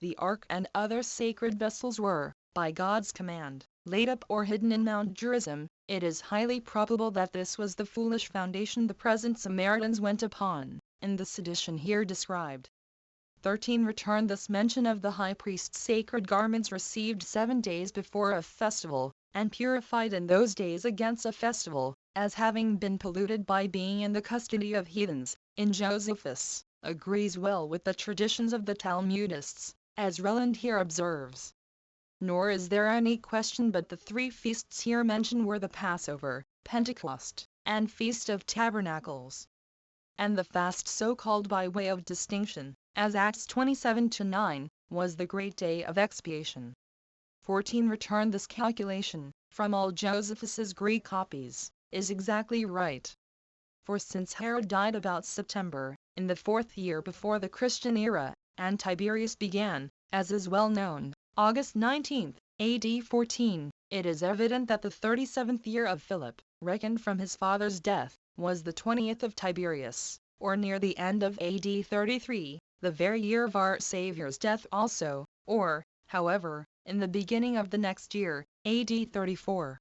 the ark and other sacred vessels were, by God's command, laid up or hidden in Mount Gerizim. It is highly probable that this was the foolish foundation the present Samaritans went upon, in the sedition here described. 13. Return This mention of the high priest's sacred garments received 7 days before a festival, and purified in those days against a festival, as having been polluted by being in the custody of heathens, in Josephus, agrees well with the traditions of the Talmudists, as Relland here observes. Nor is there any question but the 3 feasts here mentioned were the Passover, Pentecost, and Feast of Tabernacles. And the fast so called by way of distinction, as Acts 27:9, was the great day of expiation. 14. Return This calculation, from all Josephus's Greek copies, is exactly right. for since Herod died about September, in the 4th year before the Christian era, and Tiberius began, as is well known, August 19, AD 14, it is evident that the 37th year of Philip, reckoned from his father's death, was the 20th of Tiberius, or near the end of AD 33, the very year of our Saviour's death also, or, however, in the beginning of the next year, AD 34.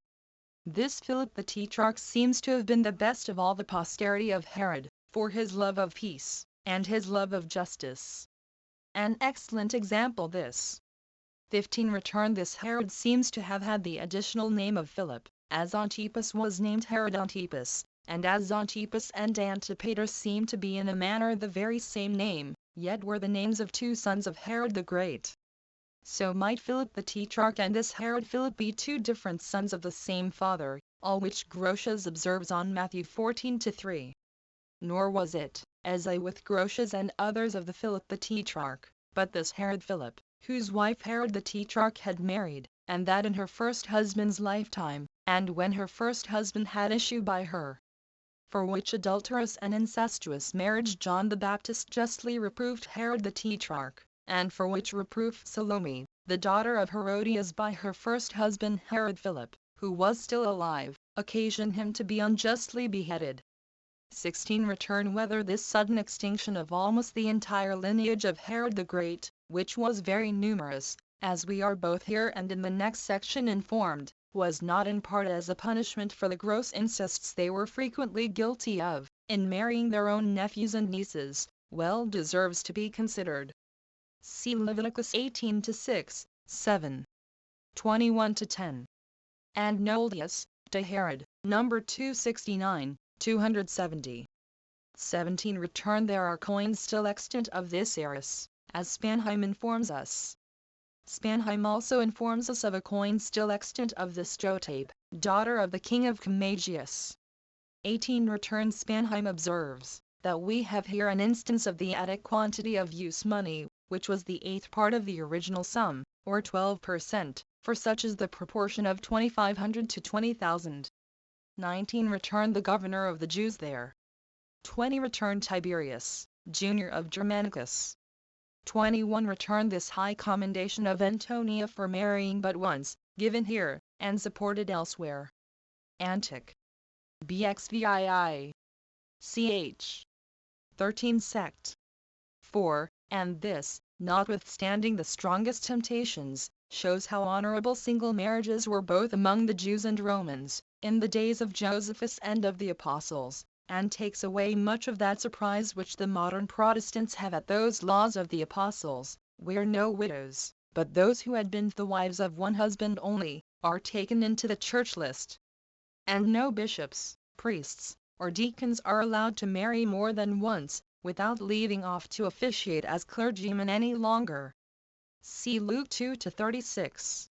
This Philip the Tetrarch seems to have been the best of all the posterity of Herod, for his love of peace, and his love of justice. An excellent example this. 15 Return This Herod seems to have had the additional name of Philip, as Antipas was named Herod Antipas, and as Antipas and Antipater seem to be in a manner the very same name, yet were the names of two sons of Herod the Great. So might Philip the Tetrarch and this Herod Philip be two different sons of the same father, all which Grotius observes on Matthew 14:3. Nor was it, as I with Grotius and others of the Philip the Tetrarch, but this Herod Philip, whose wife Herod the Tetrarch had married, and that in her first husband's lifetime, and when her first husband had issue by her. For which adulterous and incestuous marriage John the Baptist justly reproved Herod the Tetrarch, and for which reproof Salome, the daughter of Herodias by her first husband Herod Philip, who was still alive, occasioned him to be unjustly beheaded. 16 Return Whether this sudden extinction of almost the entire lineage of Herod the Great, which was very numerous, as we are both here and in the next section informed, was not in part as a punishment for the gross incests they were frequently guilty of, in marrying their own nephews and nieces, well deserves to be considered. See Leviticus 18:6, 7. 21-10. And Noldius, to Herod, number 269, 270. 17 Return There are coins still extant of this heiress, as Spanheim informs us. Spanheim also informs us of a coin still extant of this Jotape, daughter of the king of Commagius. 18 Return Spanheim observes, that we have here an instance of the Attic quantity of use money, which was the 8th part of the original sum, or 12%, for such is the proportion of 2,500 to 20,000. 19 Return the governor of the Jews there. 20 Return Tiberius, junior of Germanicus. 21 Return this high commendation of Antonia for marrying but once, given here, and supported elsewhere. Antic. Bxvii. Ch. 13 Sect. 4. And this, notwithstanding the strongest temptations, shows how honorable single marriages were both among the Jews and Romans, in the days of Josephus and of the Apostles, and takes away much of that surprise which the modern Protestants have at those laws of the Apostles, where no widows, but those who had been the wives of one husband only, are taken into the church list. And no bishops, priests, or deacons are allowed to marry more than once, without leaving off to officiate as clergymen any longer. See Luke 2:36.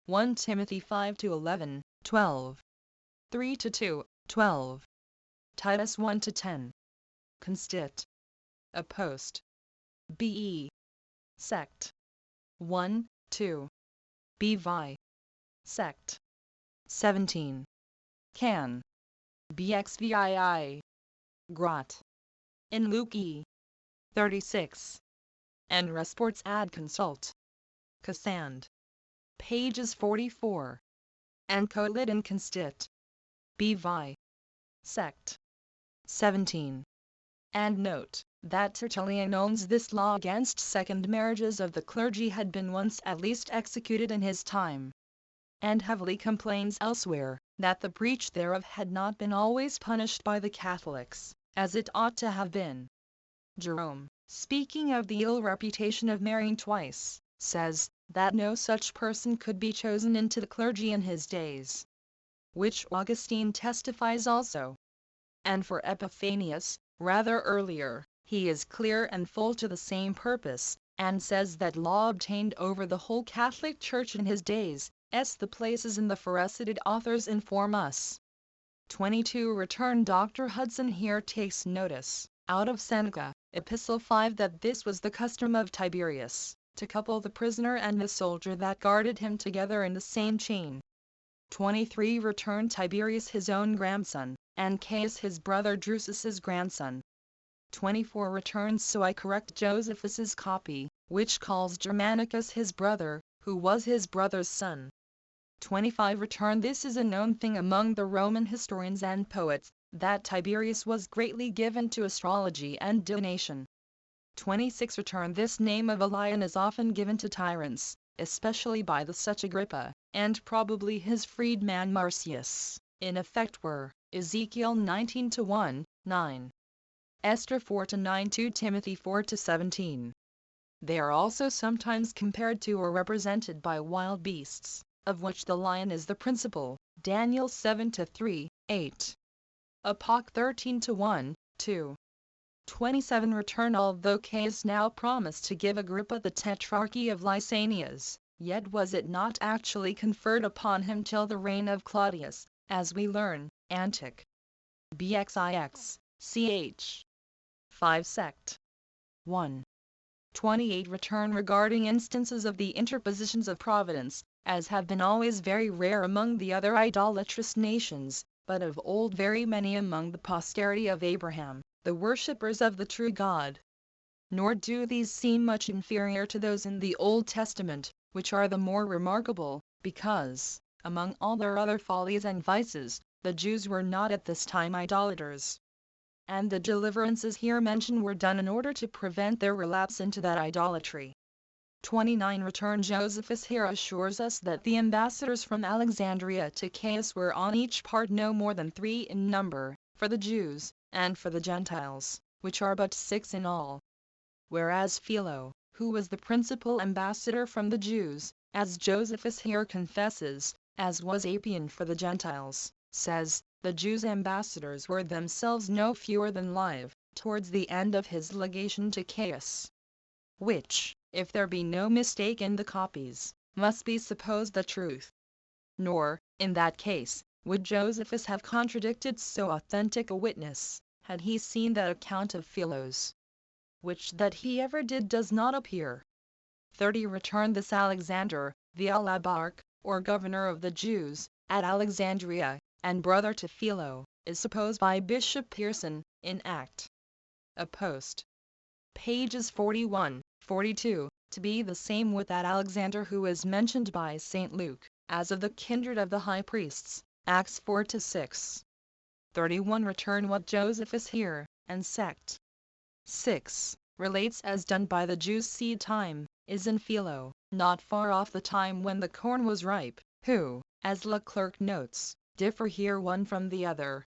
1 Timothy 5:11, 12. 3-2, 12. Titus 1-10. Constit. A post. B.E. Sect. 1, 2. B.Vi. Sect. 17. Can. Bxvii. Grot. In Luke E. 36. And Resports ad consult. Cassand. Pages 44. And Colit in Constit. B.Vi. Sect. 17. And note, that Tertullian owns this law against second marriages of the clergy had been once at least executed in his time. And heavily complains elsewhere, that the breach thereof had not been always punished by the Catholics, as it ought to have been. Jerome, speaking of the ill reputation of marrying twice, says, that no such person could be chosen into the clergy in his days. Which Augustine testifies also. And for Epiphanius, rather earlier, he is clear and full to the same purpose, and says that law obtained over the whole Catholic Church in his days, as the places in the Pharisaic authors inform us. 22 Return Dr. Hudson here takes notice, out of Seneca, Epistle 5 that this was the custom of Tiberius, to couple the prisoner and the soldier that guarded him together in the same chain. 23 Return Tiberius his own grandson, and Caius his brother Drusus's grandson. 24 returns. So I correct Josephus's copy, which calls Germanicus his brother, who was his brother's son. 25 return. This is a known thing among the Roman historians and poets, that Tiberius was greatly given to astrology and divination. 26 return. This name of a lion is often given to tyrants, especially by the such Agrippa, and probably his freedman Marcius, in effect were, Ezekiel 19:1, 9. Esther 4:9, 2 Timothy 4:17. They are also sometimes compared to or represented by wild beasts, of which the lion is the principal, Daniel 7:3, 8. Apoc 13:1, 2. 27 return. Although Caius now promised to give Agrippa the tetrarchy of Lysanias, yet was it not actually conferred upon him till the reign of Claudius, as we learn, Antiquities. Ch. 5 sect. 1. 28 return. Regarding instances of the interpositions of Providence, as have been always very rare among the other idolatrous nations, but of old very many among the posterity of Abraham, the worshippers of the true God. Nor do these seem much inferior to those in the Old Testament, which are the more remarkable, because, among all their other follies and vices, the Jews were not at this time idolaters. And the deliverances here mentioned were done in order to prevent their relapse into that idolatry. 29 return. Josephus here assures us that the ambassadors from Alexandria to Caius were on each part no more than 3 in number, for the Jews, and for the Gentiles, which are but 6 in all. Whereas Philo, who was the principal ambassador from the Jews, as Josephus here confesses, as was Apion for the Gentiles, says, the Jews' ambassadors were themselves no fewer than live, towards the end of his legation to Caius. Which, if there be no mistake in the copies, must be supposed the truth. Nor, in that case, would Josephus have contradicted so authentic a witness, had he seen that account of Philo's. Which that he ever did does not appear. 30 return. This Alexander, the alabarch, or governor of the Jews, at Alexandria, and brother to Philo, is supposed by Bishop Pearson, in Act. A Post. Pages 41, 42, to be the same with that Alexander who is mentioned by St. Luke, as of the kindred of the high priests, Acts 4-6. 31 return. What Josephus here, and sect. 6, relates as done by the Jews seed time, is in Philo, not far off the time when the corn was ripe, who, as Leclerc notes, differ here one from the other.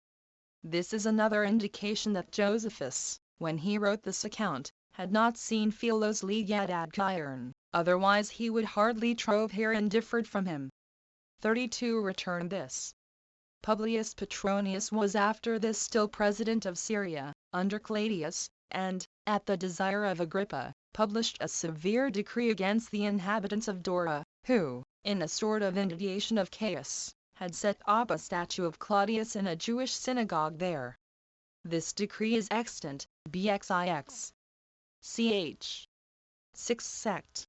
This is another indication that Josephus, when he wrote this account, had not seen Philo's lead yet ad Chiron, otherwise he would hardly trove herein differed from him. 32 return. This Publius Petronius was after this still president of Syria, under Claudius, and, at the desire of Agrippa, published a severe decree against the inhabitants of Dora, who, in a sort of indignation of Caius, had set up a statue of Claudius in a Jewish synagogue there. This decree is extant, Bxix. Ch. 6 sect.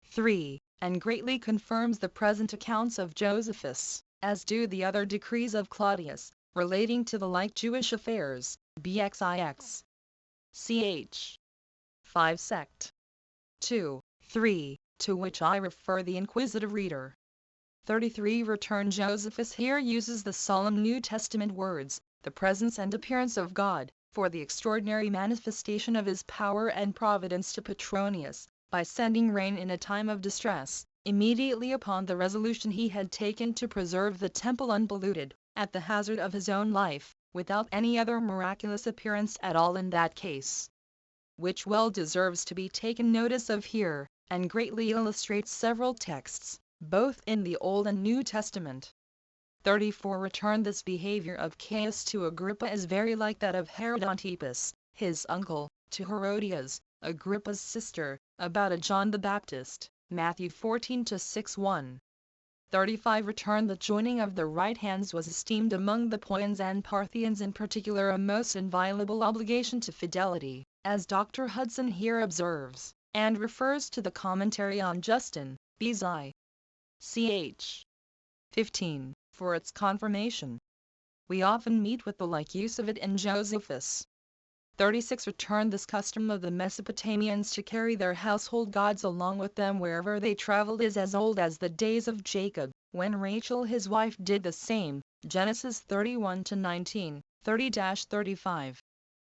3, and greatly confirms the present accounts of Josephus, as do the other decrees of Claudius, relating to the like Jewish affairs, Bxix. Ch. 5 sect. 2, 3, to which I refer the inquisitive reader. 33 return. Josephus here uses the solemn New Testament words, the presence and appearance of God, for the extraordinary manifestation of his power and providence to Petronius, by sending rain in a time of distress, immediately upon the resolution he had taken to preserve the temple unpolluted, at the hazard of his own life, without any other miraculous appearance at all in that case. Which well deserves to be taken notice of here, and greatly illustrates several texts, both in the Old and New Testament. 34 return. This behavior of Caius to Agrippa is very like that of Herod Antipas, his uncle, to Herodias, Agrippa's sister, about a John the Baptist, Matthew 14-6-1. 35 return. The joining of the right hands was esteemed among the Poians and Parthians in particular a most inviolable obligation to fidelity, as Dr. Hudson here observes, and refers to the commentary on Justin, Bzi. Ch. 15, for its confirmation. We often meet with the like use of it in Josephus. 36. Returned this custom of the Mesopotamians to carry their household gods along with them wherever they traveled is as old as the days of Jacob, when Rachel his wife did the same. Genesis 31-19, 30-35.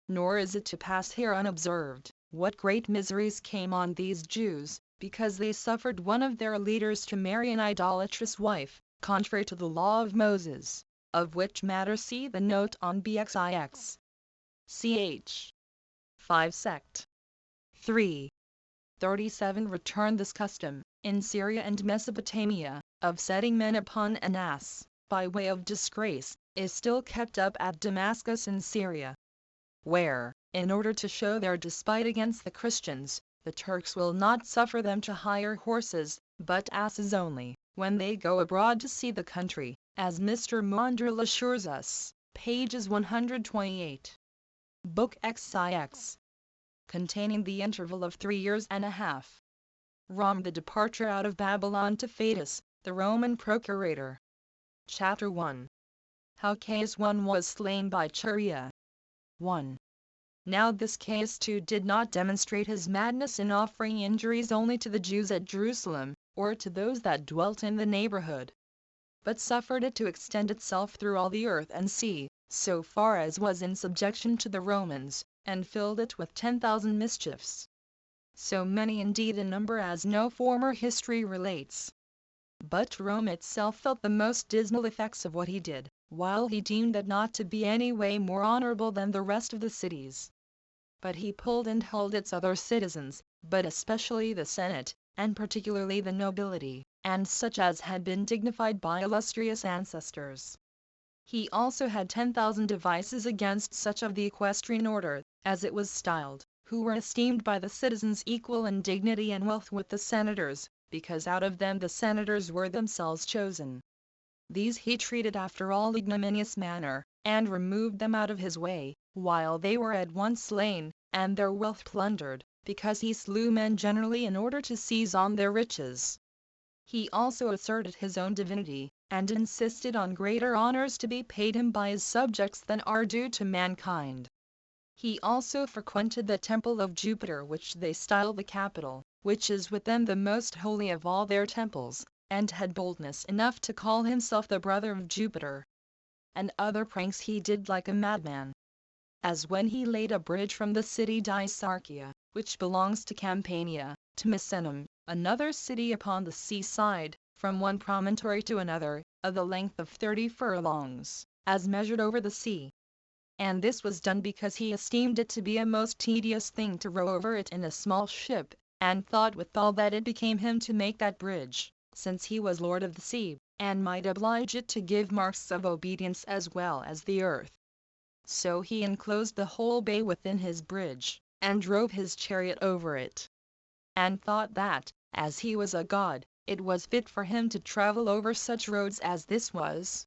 Nor is it to pass here unobserved, what great miseries came on these Jews, because they suffered one of their leaders to marry an idolatrous wife, contrary to the law of Moses, of which matter see the note on Bxix. Ch. 5 sect. 3. 37. Returned this custom, in Syria and Mesopotamia, of setting men upon an ass, by way of disgrace, is still kept up at Damascus in Syria, where, in order to show their despite against the Christians, the Turks will not suffer them to hire horses, but asses only, when they go abroad to see the country, as Mr. Mondrel assures us, pages 128. Book XIX. Containing the interval of 3 years and a half. Rom. The departure out of Babylon to Fatus, the Roman procurator. Chapter 1. How Caius I was slain by Cherea. 1. Now this Caius too did not demonstrate his madness in offering injuries only to the Jews at Jerusalem, or to those that dwelt in the neighborhood, but suffered it to extend itself through all the earth and sea, so far as was in subjection to the Romans, and filled it with 10,000 mischiefs. So many indeed in number as no former history relates. But Rome itself felt the most dismal effects of what he did, while he deemed that not to be any way more honorable than the rest of the cities. But he pulled and held its other citizens, but especially the Senate, and particularly the nobility, and such as had been dignified by illustrious ancestors. He also had 10,000 devices against such of the equestrian order, as it was styled, who were esteemed by the citizens equal in dignity and wealth with the senators, because out of them the senators were themselves chosen. These he treated after all ignominious manner, and removed them out of his way, while they were at once slain, and their wealth plundered, because he slew men generally in order to seize on their riches. He also asserted his own divinity, and insisted on greater honors to be paid him by his subjects than are due to mankind. He also frequented the temple of Jupiter which they style the Capitol, which is with them the most holy of all their temples, and had boldness enough to call himself the brother of Jupiter. And other pranks he did like a madman. As when he laid a bridge from the city Dicearchia, which belongs to Campania, to Misenum, another city upon the seaside, from one promontory to another, of the length of 30 furlongs, as measured over the sea. And this was done because he esteemed it to be a most tedious thing to row over it in a small ship, and thought withal that it became him to make that bridge, since he was lord of the sea, and might oblige it to give marks of obedience as well as the earth. So he enclosed the whole bay within his bridge, and drove his chariot over it, and thought that, as he was a god, it was fit for him to travel over such roads as this was.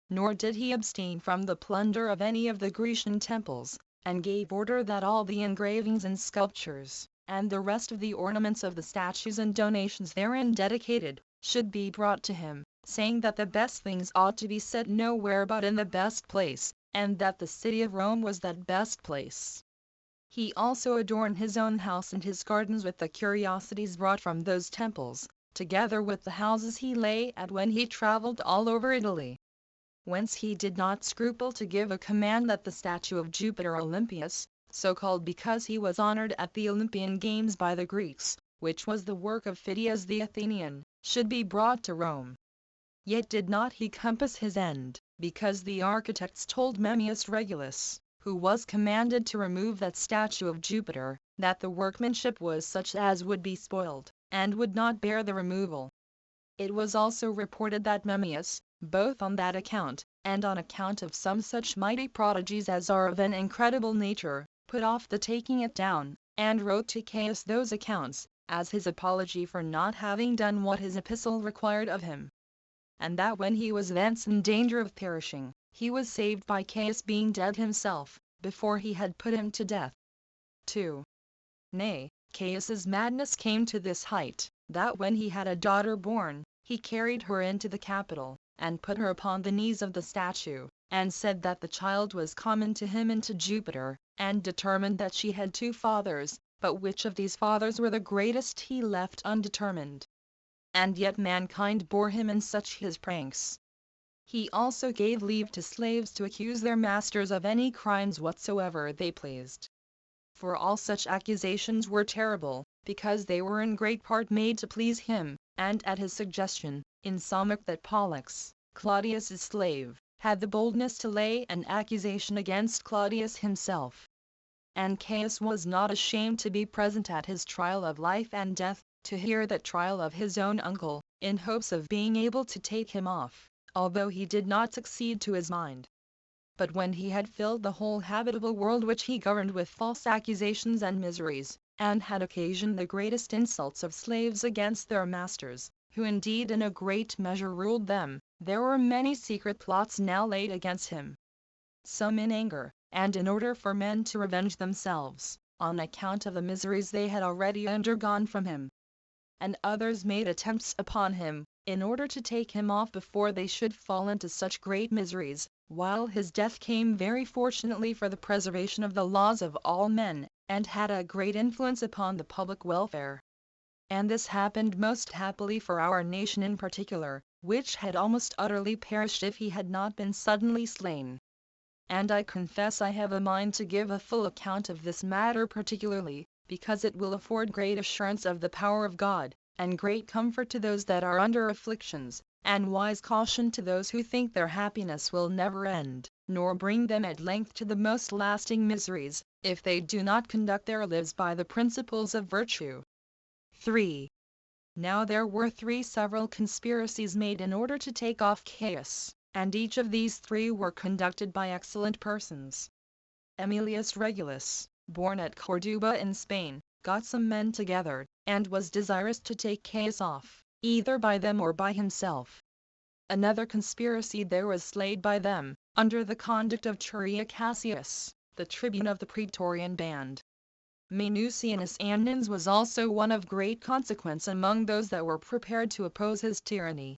Nor did he abstain from the plunder of any of the Grecian temples, and gave order that all the engravings and sculptures, and the rest of the ornaments of the statues and donations therein dedicated, should be brought to him, saying that the best things ought to be set nowhere but in the best place, and that the city of Rome was that best place. He also adorned his own house and his gardens with the curiosities brought from those temples, together with the houses he lay at when he travelled all over Italy. Whence he did not scruple to give a command that the statue of Jupiter Olympius, so called because he was honored at the Olympian games by the Greeks, which was the work of Phidias the Athenian, should be brought to Rome. Yet did not he compass his end, because the architects told Memmius Regulus, who was commanded to remove that statue of Jupiter, that the workmanship was such as would be spoiled, and would not bear the removal. It was also reported that Memmius, both on that account, and on account of some such mighty prodigies as are of an incredible nature, put off the taking it down, and wrote to Caius those accounts, as his apology for not having done what his epistle required of him. And that when he was thence in danger of perishing, he was saved by Caius being dead himself, before he had put him to death. 2. Nay, Caius's madness came to this height, that when he had a daughter born, he carried her into the Capitol, and put her upon the knees of the statue, and said that the child was common to him and to Jupiter, and determined that she had two fathers, but which of these fathers were the greatest he left undetermined. And yet mankind bore him in such his pranks. He also gave leave to slaves to accuse their masters of any crimes whatsoever they pleased. For all such accusations were terrible, because they were in great part made to please him, and at his suggestion, insomuch that Pollux, Claudius's slave, had the boldness to lay an accusation against Claudius himself. And Caius was not ashamed to be present at his trial of life and death, to hear that trial of his own uncle, in hopes of being able to take him off, although he did not succeed to his mind. But when he had filled the whole habitable world which he governed with false accusations and miseries, and had occasioned the greatest insults of slaves against their masters, who indeed in a great measure ruled them, there were many secret plots now laid against him. Some in anger, and in order for men to revenge themselves, on account of the miseries they had already undergone from him. And others made attempts upon him, in order to take him off before they should fall into such great miseries, while his death came very fortunately for the preservation of the laws of all men, and had a great influence upon the public welfare. And this happened most happily for our nation in particular, which had almost utterly perished if he had not been suddenly slain. And I confess I have a mind to give a full account of this matter particularly, because it will afford great assurance of the power of God, and great comfort to those that are under afflictions, and wise caution to those who think their happiness will never end, nor bring them at length to the most lasting miseries, if they do not conduct their lives by the principles of virtue. 3. Now there were 3 several conspiracies made in order to take off Caius, and each of these 3 were conducted by excellent persons. Aemilius Regulus, born at Corduba in Spain, got some men together, and was desirous to take Caius off, either by them or by himself. Another conspiracy there was laid by them, under the conduct of Churia Cassius, the tribune of the praetorian band. Minucianus Amnins was also one of great consequence among those that were prepared to oppose his tyranny.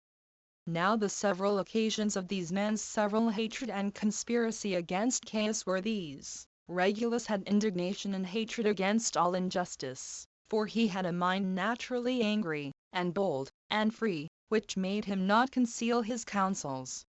Now the several occasions of these men's several hatred and conspiracy against Caius were these. Regulus had indignation and hatred against all injustice, for he had a mind naturally angry, and bold, and free, which made him not conceal his counsels.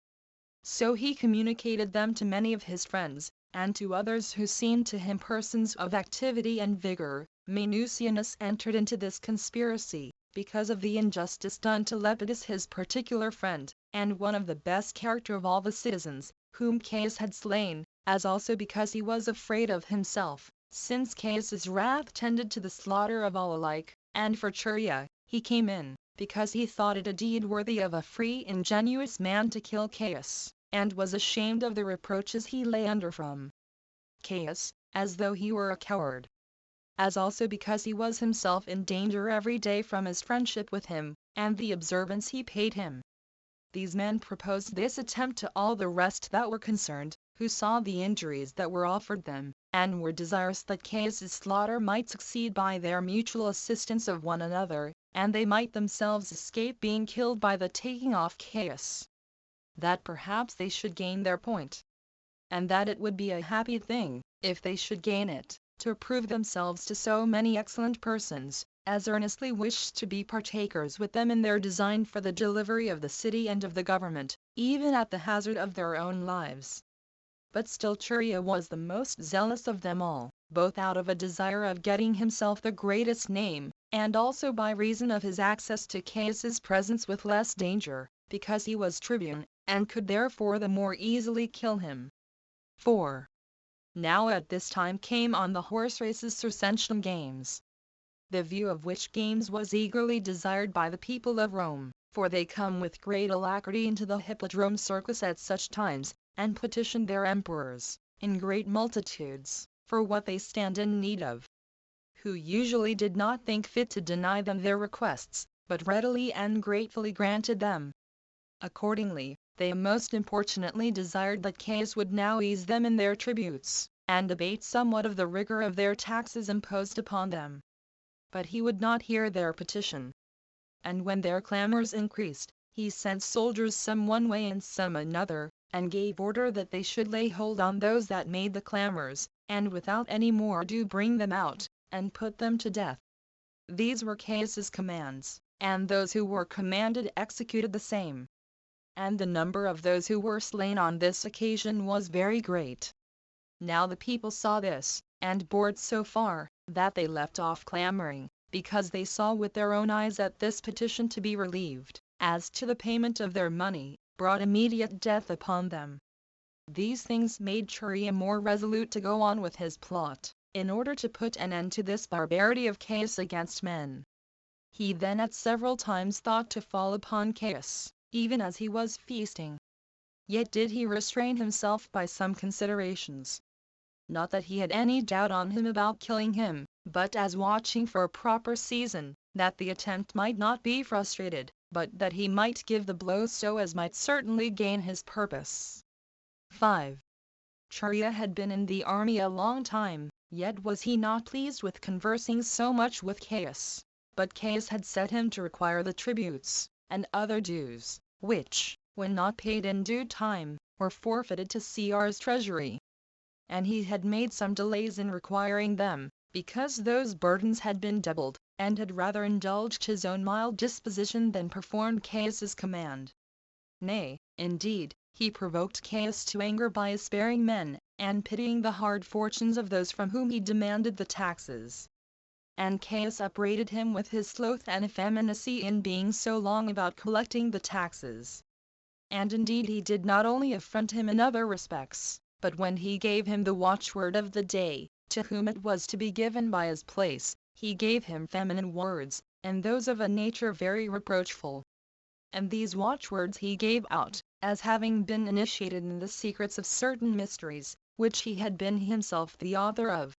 So he communicated them to many of his friends, and to others who seemed to him persons of activity and vigor. Minucianus entered into this conspiracy, because of the injustice done to Lepidus his particular friend, and one of the best character of all the citizens, whom Caius had slain, as also because he was afraid of himself, since Caius's wrath tended to the slaughter of all alike, and for Churia, he came in, because he thought it a deed worthy of a free ingenuous man to kill Caius, and was ashamed of the reproaches he lay under from Caius, as though he were a coward. As also because he was himself in danger every day from his friendship with him, and the observance he paid him. These men proposed this attempt to all the rest that were concerned, who saw the injuries that were offered them, and were desirous that Caius's slaughter might succeed by their mutual assistance of one another, and they might themselves escape being killed by the taking off Caius. That perhaps they should gain their point, and that it would be a happy thing, if they should gain it, to prove themselves to so many excellent persons, as earnestly wished to be partakers with them in their design for the delivery of the city and of the government, even at the hazard of their own lives. But still Churia was the most zealous of them all, both out of a desire of getting himself the greatest name, and also by reason of his access to Caius's presence with less danger, because he was tribune, and could therefore the more easily kill him. 4. Now at this time came on the horse races Circensian games, the view of which games was eagerly desired by the people of Rome, for they come with great alacrity into the hippodrome circus at such times, and petition their emperors, in great multitudes, for what they stand in need of, who usually did not think fit to deny them their requests, but readily and gratefully granted them. Accordingly, they most importunately desired that Caius would now ease them in their tributes, and abate somewhat of the rigor of their taxes imposed upon them. But he would not hear their petition. And when their clamors increased, he sent soldiers some one way and some another, and gave order that they should lay hold on those that made the clamors, and without any more ado bring them out, and put them to death. These were Caius's commands, and those who were commanded executed the same. And the number of those who were slain on this occasion was very great. Now the people saw this, and bore it so far, that they left off clamoring, because they saw with their own eyes that this petition to be relieved, as to the payment of their money, brought immediate death upon them. These things made Churia more resolute to go on with his plot, in order to put an end to this barbarity of Caius against men. He then at several times thought to fall upon Caius, even as he was feasting. Yet did he restrain himself by some considerations. Not that he had any doubt on him about killing him, but as watching for a proper season, that the attempt might not be frustrated, but that he might give the blow so as might certainly gain his purpose. 5. Churia had been in the army a long time, yet was he not pleased with conversing so much with Caius, but Caius had set him to require the tributes, and other dues, which, when not paid in due time, were forfeited to Caesar's treasury. And he had made some delays in requiring them, because those burdens had been doubled, and had rather indulged his own mild disposition than performed Caius's command. Nay, indeed, he provoked Caius to anger by sparing men, and pitying the hard fortunes of those from whom he demanded the taxes. And Caius upbraided him with his sloth and effeminacy in being so long about collecting the taxes. And indeed he did not only affront him in other respects, but when he gave him the watchword of the day, to whom it was to be given by his place, he gave him feminine words, and those of a nature very reproachful. And these watchwords he gave out, as having been initiated in the secrets of certain mysteries, which he had been himself the author of.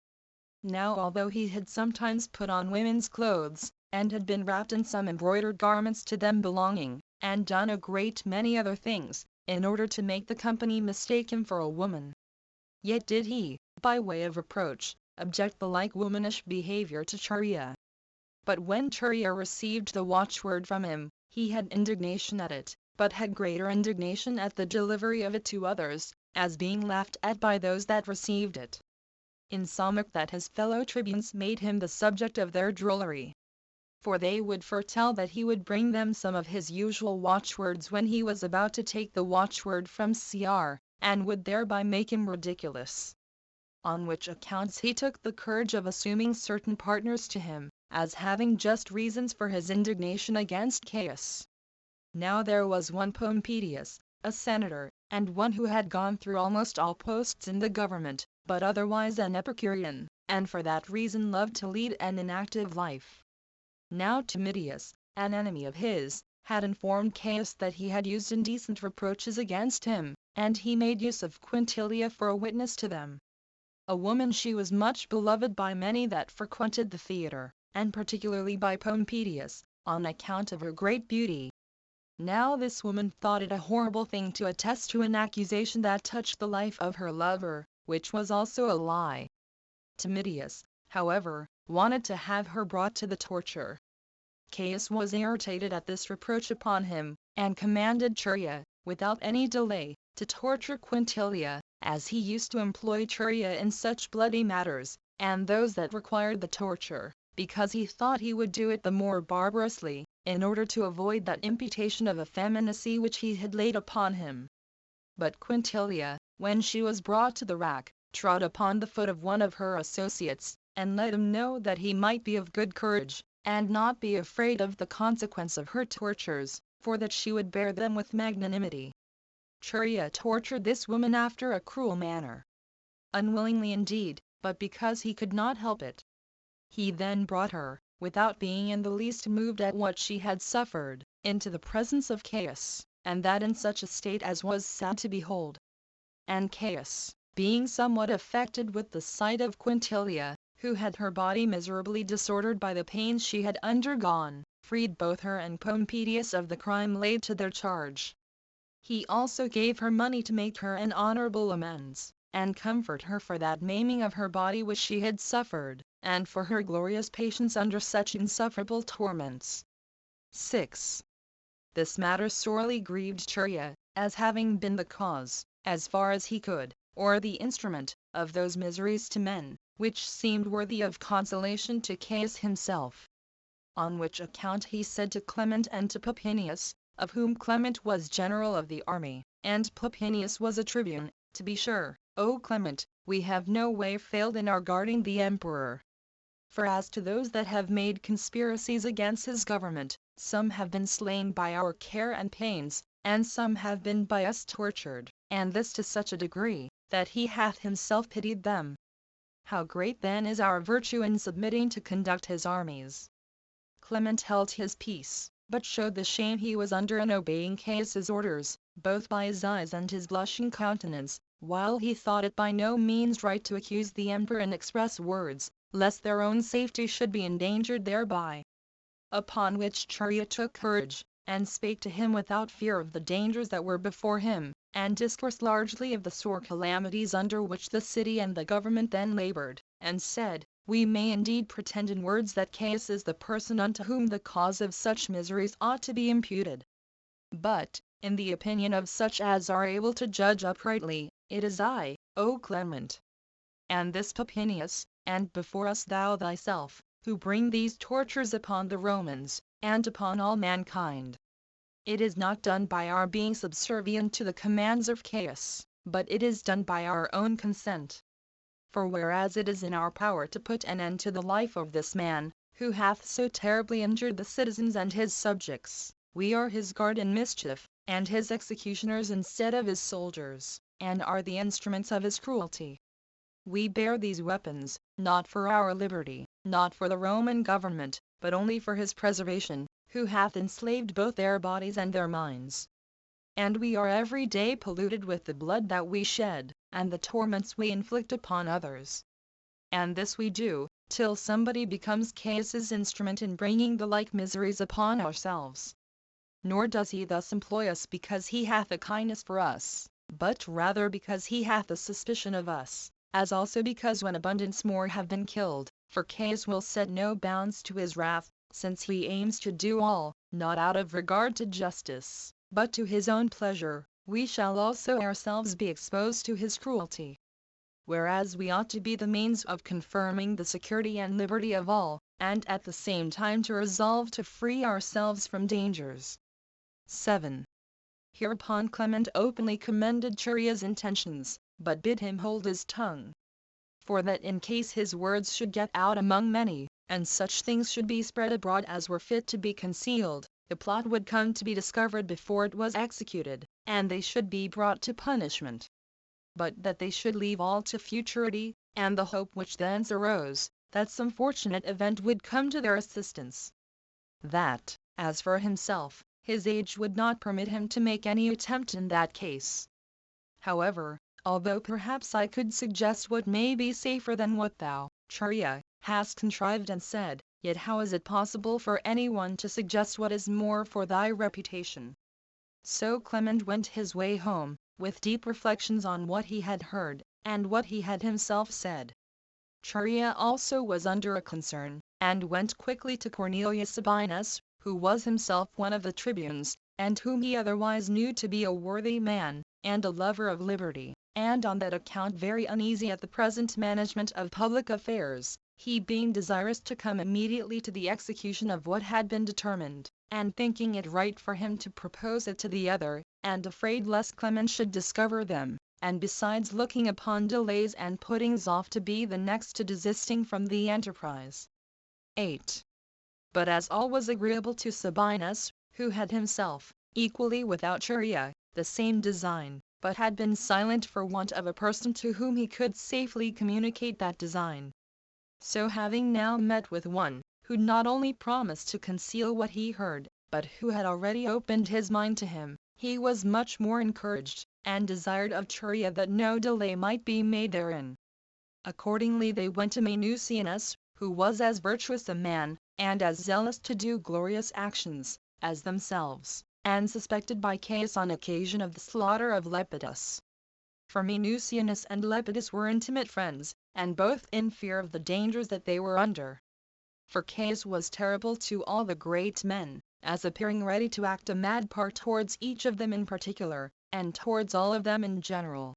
Now although he had sometimes put on women's clothes, and had been wrapped in some embroidered garments to them belonging, and done a great many other things, in order to make the company mistake him for a woman, yet did he, by way of reproach, object the like womanish behavior to Churia. But when Churia received the watchword from him, he had indignation at it, but had greater indignation at the delivery of it to others, as being laughed at by those that received it, insomuch that his fellow tribunes made him the subject of their drollery. For they would foretell that he would bring them some of his usual watchwords when he was about to take the watchword from Caesar, and would thereby make him ridiculous. On which accounts he took the courage of assuming certain partners to him, as having just reasons for his indignation against Caius. Now there was one Pompedius, a senator, and one who had gone through almost all posts in the government, but otherwise an Epicurean, and for that reason loved to lead an inactive life. Now Timidius, an enemy of his, had informed Caius that he had used indecent reproaches against him, and he made use of Quintilia for a witness to them. A woman, she was much beloved by many that frequented the theatre, and particularly by Pompedius, on account of her great beauty. Now this woman thought it a horrible thing to attest to an accusation that touched the life of her lover, which was also a lie. Timidius, however, wanted to have her brought to the torture. Caius was irritated at this reproach upon him, and commanded Churia, without any delay, to torture Quintilia, as he used to employ Churia in such bloody matters, and those that required the torture, because he thought he would do it the more barbarously, in order to avoid that imputation of effeminacy which he had laid upon him. But Quintilia, when she was brought to the rack, trod upon the foot of one of her associates, and let him know that he might be of good courage, and not be afraid of the consequence of her tortures, for that she would bear them with magnanimity. Churia tortured this woman after a cruel manner. Unwillingly indeed, but because he could not help it. He then brought her, without being in the least moved at what she had suffered, into the presence of Caius, and that in such a state as was sad to behold. And Caius, being somewhat affected with the sight of Quintilia, who had her body miserably disordered by the pains she had undergone, freed both her and Pompedius of the crime laid to their charge. He also gave her money to make her an honorable amends, and comfort her for that maiming of her body which she had suffered, and for her glorious patience under such insufferable torments. 6. This matter sorely grieved Churia, as having been the cause, as far as he could, or the instrument, of those miseries to men, which seemed worthy of consolation to Caius himself. On which account he said to Clement and to Papinius, of whom Clement was general of the army, and Papinius was a tribune, to be sure, O Clement, we have no way failed in our guarding the emperor. For as to those that have made conspiracies against his government, some have been slain by our care and pains, and some have been by us tortured, and this to such a degree, that he hath himself pitied them. How great then is our virtue in submitting to conduct his armies! Clement held his peace, but showed the shame he was under in obeying Caius's orders, both by his eyes and his blushing countenance, while he thought it by no means right to accuse the emperor in express words, lest their own safety should be endangered thereby. Upon which Chaerea took courage, and spake to him without fear of the dangers that were before him, and discoursed largely of the sore calamities under which the city and the government then labored, and said, we may indeed pretend in words that Caius is the person unto whom the cause of such miseries ought to be imputed. But, in the opinion of such as are able to judge uprightly, it is I, O Clement, and this Papinius, and before us thou thyself, who bring these tortures upon the Romans, and upon all mankind. It is not done by our being subservient to the commands of Caius, but it is done by our own consent. For whereas it is in our power to put an end to the life of this man, who hath so terribly injured the citizens and his subjects, we are his guard in mischief, and his executioners instead of his soldiers, and are the instruments of his cruelty. We bear these weapons, not for our liberty, not for the Roman government, but only for his preservation, who hath enslaved both their bodies and their minds. And we are every day polluted with the blood that we shed, and the torments we inflict upon others. And this we do, till somebody becomes Caius's instrument in bringing the like miseries upon ourselves. Nor does he thus employ us because he hath a kindness for us, but rather because he hath a suspicion of us, as also because when abundance more have been killed, for Caius will set no bounds to his wrath, since he aims to do all, not out of regard to justice, but to his own pleasure, we shall also ourselves be exposed to his cruelty. Whereas we ought to be the means of confirming the security and liberty of all, and at the same time to resolve to free ourselves from dangers. 7. Hereupon Clement openly commended Chaerea's intentions, but bid him hold his tongue. For that in case his words should get out among many, and such things should be spread abroad as were fit to be concealed, the plot would come to be discovered before it was executed, and they should be brought to punishment. But that they should leave all to futurity, and the hope which thence arose, that some fortunate event would come to their assistance. That, as for himself, his age would not permit him to make any attempt in that case. However, although perhaps I could suggest what may be safer than what thou, Chaerea, hast contrived and said, yet how is it possible for any one to suggest what is more for thy reputation? So Clement went his way home, with deep reflections on what he had heard, and what he had himself said. Chaerea also was under a concern, and went quickly to Cornelius Sabinus, who was himself one of the tribunes, and whom he otherwise knew to be a worthy man, and a lover of liberty, and on that account very uneasy at the present management of public affairs, he being desirous to come immediately to the execution of what had been determined, and thinking it right for him to propose it to the other, and afraid lest Clement should discover them, and besides looking upon delays and puttings off to be the next to desisting from the enterprise. 8. But as all was agreeable to Sabinus, who had himself, equally without Chaerea, the same design, but had been silent for want of a person to whom he could safely communicate that design. So having now met with one, who not only promised to conceal what he heard, but who had already opened his mind to him, he was much more encouraged, and desired of Chaerea that no delay might be made therein. Accordingly they went to Minucianus, who was as virtuous a man, and as zealous to do glorious actions, as themselves, and suspected by Caius on occasion of the slaughter of Lepidus. For Minucianus and Lepidus were intimate friends, and both in fear of the dangers that they were under. For Caius was terrible to all the great men, as appearing ready to act a mad part towards each of them in particular, and towards all of them in general.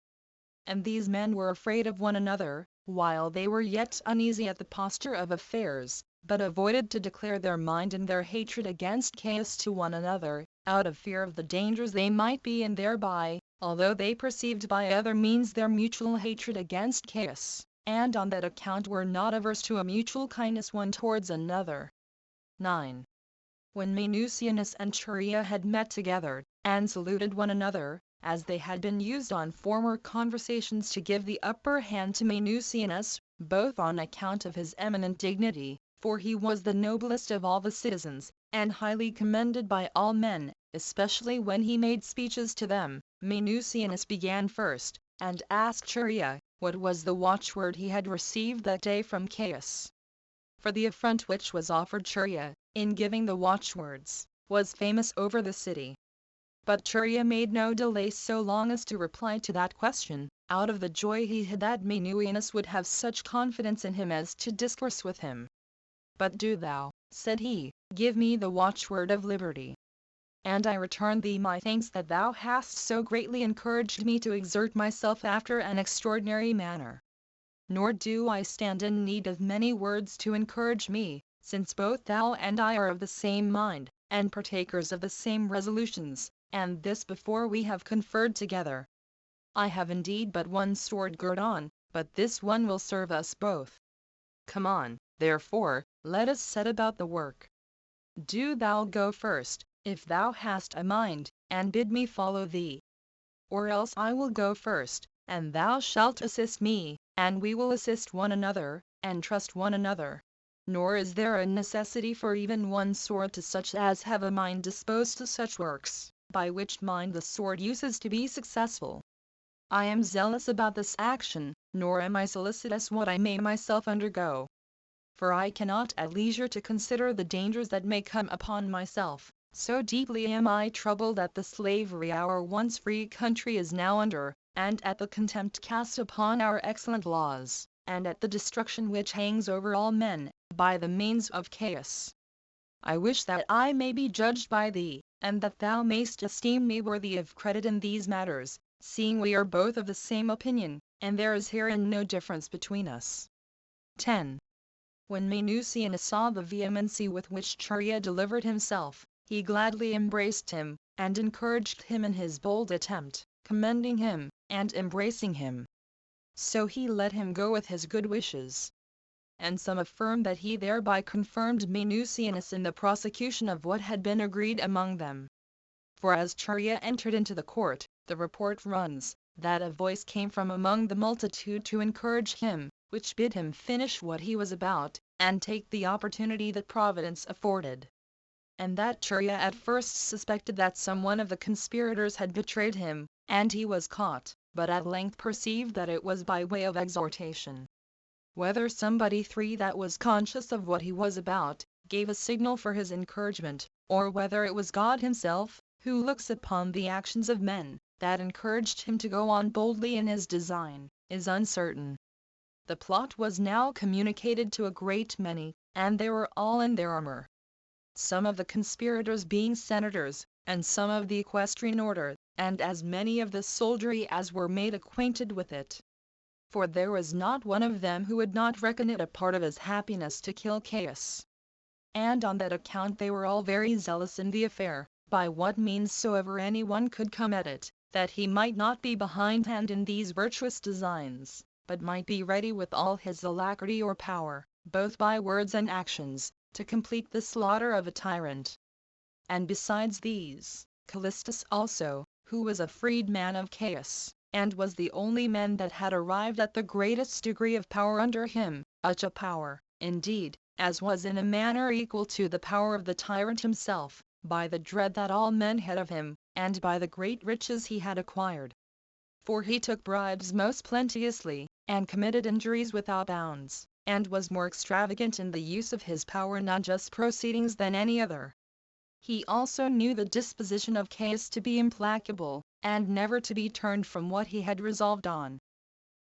And these men were afraid of one another, while they were yet uneasy at the posture of affairs, but avoided to declare their mind and their hatred against Caius to one another, out of fear of the dangers they might be in thereby, although they perceived by other means their mutual hatred against Caius, and on that account were not averse to a mutual kindness one towards another. 9. When Minucianus and Chaerea had met together, and saluted one another, as they had been used on former conversations to give the upper hand to Minucianus, both on account of his eminent dignity, for he was the noblest of all the citizens, and highly commended by all men, especially when he made speeches to them, Minucianus began first, and asked Chaerea, what was the watchword he had received that day from Caius. For the affront which was offered Chaerea, in giving the watchwords, was famous over the city. But Chaerea made no delay so long as to reply to that question, out of the joy he had that Minucianus would have such confidence in him as to discourse with him. But do thou, said he, give me the watchword of liberty. And I return thee my thanks that thou hast so greatly encouraged me to exert myself after an extraordinary manner. Nor do I stand in need of many words to encourage me, since both thou and I are of the same mind, and partakers of the same resolutions, and this before we have conferred together. I have indeed but one sword girt on, but this one will serve us both. Come on, therefore, let us set about the work. Do thou go first, if thou hast a mind, and bid me follow thee. Or else I will go first, and thou shalt assist me, and we will assist one another, and trust one another. Nor is there a necessity for even one sword to such as have a mind disposed to such works, by which mind the sword uses to be successful. I am zealous about this action, nor am I solicitous what I may myself undergo. For I cannot at leisure to consider the dangers that may come upon myself, so deeply am I troubled at the slavery our once free country is now under, and at the contempt cast upon our excellent laws, and at the destruction which hangs over all men, by the means of Caius. I wish that I may be judged by thee, and that thou mayst esteem me worthy of credit in these matters, seeing we are both of the same opinion, and there is herein no difference between us. 10. When Minucianus saw the vehemency with which Chaerea delivered himself, he gladly embraced him, and encouraged him in his bold attempt, commending him, and embracing him. So he let him go with his good wishes. And some affirm that he thereby confirmed Minucianus in the prosecution of what had been agreed among them. For as Chaerea entered into the court, the report runs, that a voice came from among the multitude to encourage him, which bid him finish what he was about, and take the opportunity that Providence afforded. And that Chaerea at first suspected that some one of the conspirators had betrayed him, and he was caught, but at length perceived that it was by way of exhortation. Whether somebody that was conscious of what he was about, gave a signal for his encouragement, or whether it was God himself, who looks upon the actions of men, that encouraged him to go on boldly in his design, is uncertain. The plot was now communicated to a great many, and they were all in their armor. Some of the conspirators being senators, and some of the equestrian order, and as many of the soldiery as were made acquainted with it. For there was not one of them who would not reckon it a part of his happiness to kill Caius. And on that account they were all very zealous in the affair, by what means soever any one could come at it, that he might not be behindhand in these virtuous designs, but might be ready with all his alacrity or power, both by words and actions, to complete the slaughter of a tyrant. And besides these, Callistus also, who was a freedman of Caius, and was the only man that had arrived at the greatest degree of power under him, such a power, indeed, as was in a manner equal to the power of the tyrant himself, by the dread that all men had of him, and by the great riches he had acquired. For he took bribes most plenteously, and committed injuries without bounds, and was more extravagant in the use of his power and unjust proceedings than any other. He also knew the disposition of Caius to be implacable, and never to be turned from what he had resolved on.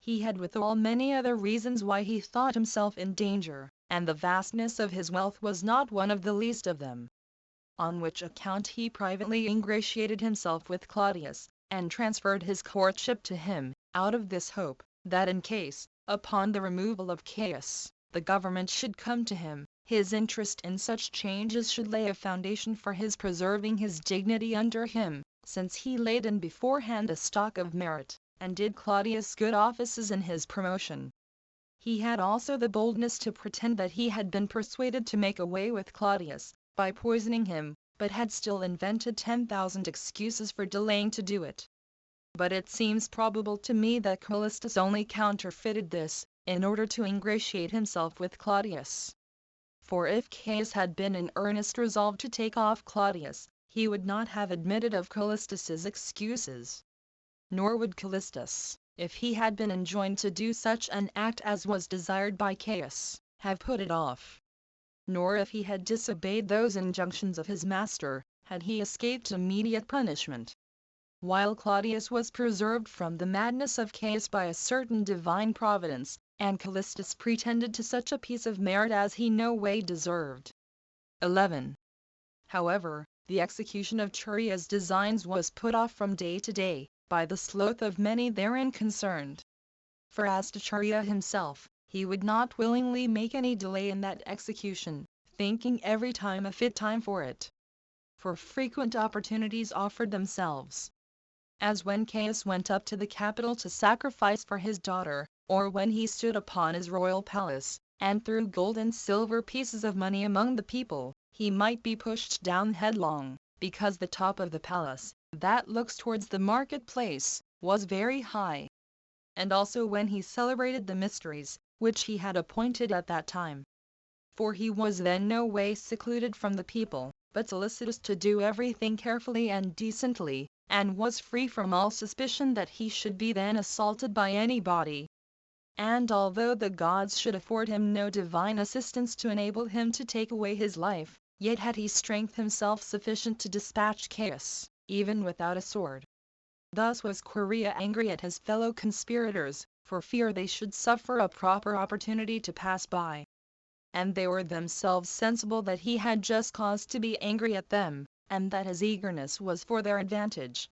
He had withal many other reasons why he thought himself in danger, and the vastness of his wealth was not one of the least of them. On which account he privately ingratiated himself with Claudius, and transferred his courtship to him, out of this hope, that in case, upon the removal of Caius, the government should come to him, his interest in such changes should lay a foundation for his preserving his dignity under him, since he laid in beforehand a stock of merit, and did Claudius good offices in his promotion. He had also the boldness to pretend that he had been persuaded to make away with Claudius, by poisoning him, but had still invented 10,000 excuses for delaying to do it. But it seems probable to me that Callistus only counterfeited this, in order to ingratiate himself with Claudius. For if Caius had been in earnest resolved to take off Claudius, he would not have admitted of Callistus's excuses. Nor would Callistus, if he had been enjoined to do such an act as was desired by Caius, have put it off. Nor if he had disobeyed those injunctions of his master, had he escaped immediate punishment. While Claudius was preserved from the madness of Caius by a certain divine providence, and Callistus pretended to such a piece of merit as he no way deserved. 11. However, the execution of Turia's designs was put off from day to day, by the sloth of many therein concerned. For as to Turia himself, he would not willingly make any delay in that execution, thinking every time a fit time for it. For frequent opportunities offered themselves. As when Caius went up to the Capitol to sacrifice for his daughter, or when he stood upon his royal palace, and threw gold and silver pieces of money among the people, he might be pushed down headlong, because the top of the palace, that looks towards the market-place, was very high. And also when he celebrated the mysteries, which he had appointed at that time. For he was then no way secluded from the people, but solicitous to do everything carefully and decently, and was free from all suspicion that he should be then assaulted by anybody. And although the gods should afford him no divine assistance to enable him to take away his life, yet had he strength himself sufficient to dispatch Caius, even without a sword. Thus was Quaria angry at his fellow conspirators, for fear they should suffer a proper opportunity to pass by. And they were themselves sensible that he had just cause to be angry at them, and that his eagerness was for their advantage.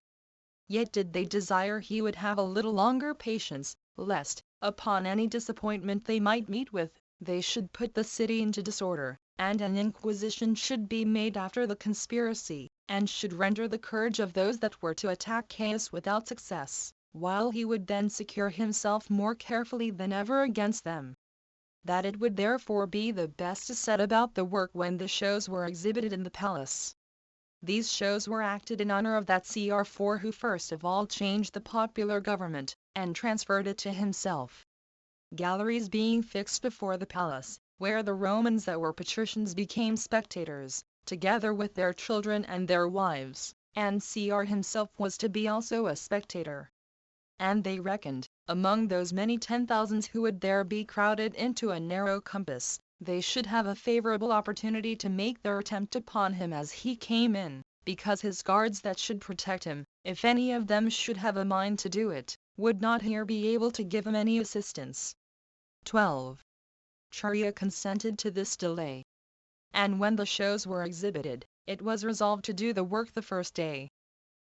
Yet did they desire he would have a little longer patience, lest, upon any disappointment they might meet with, they should put the city into disorder, and an inquisition should be made after the conspiracy, and should render the courage of those that were to attack Caius without success, while he would then secure himself more carefully than ever against them. That it would therefore be the best to set about the work when the shows were exhibited in the palace. These shows were acted in honor of that CR4 who first of all changed the popular government, and transferred it to himself. Galleries being fixed before the palace, where the Romans that were patricians became spectators, together with their children and their wives, and CR himself was to be also a spectator. And they reckoned, among those many 10,000s who would there be crowded into a narrow compass, they should have a favorable opportunity to make their attempt upon him as he came in, because his guards that should protect him, if any of them should have a mind to do it, would not here be able to give him any assistance. 12. Turia consented to this delay. And when the shows were exhibited, it was resolved to do the work the first day.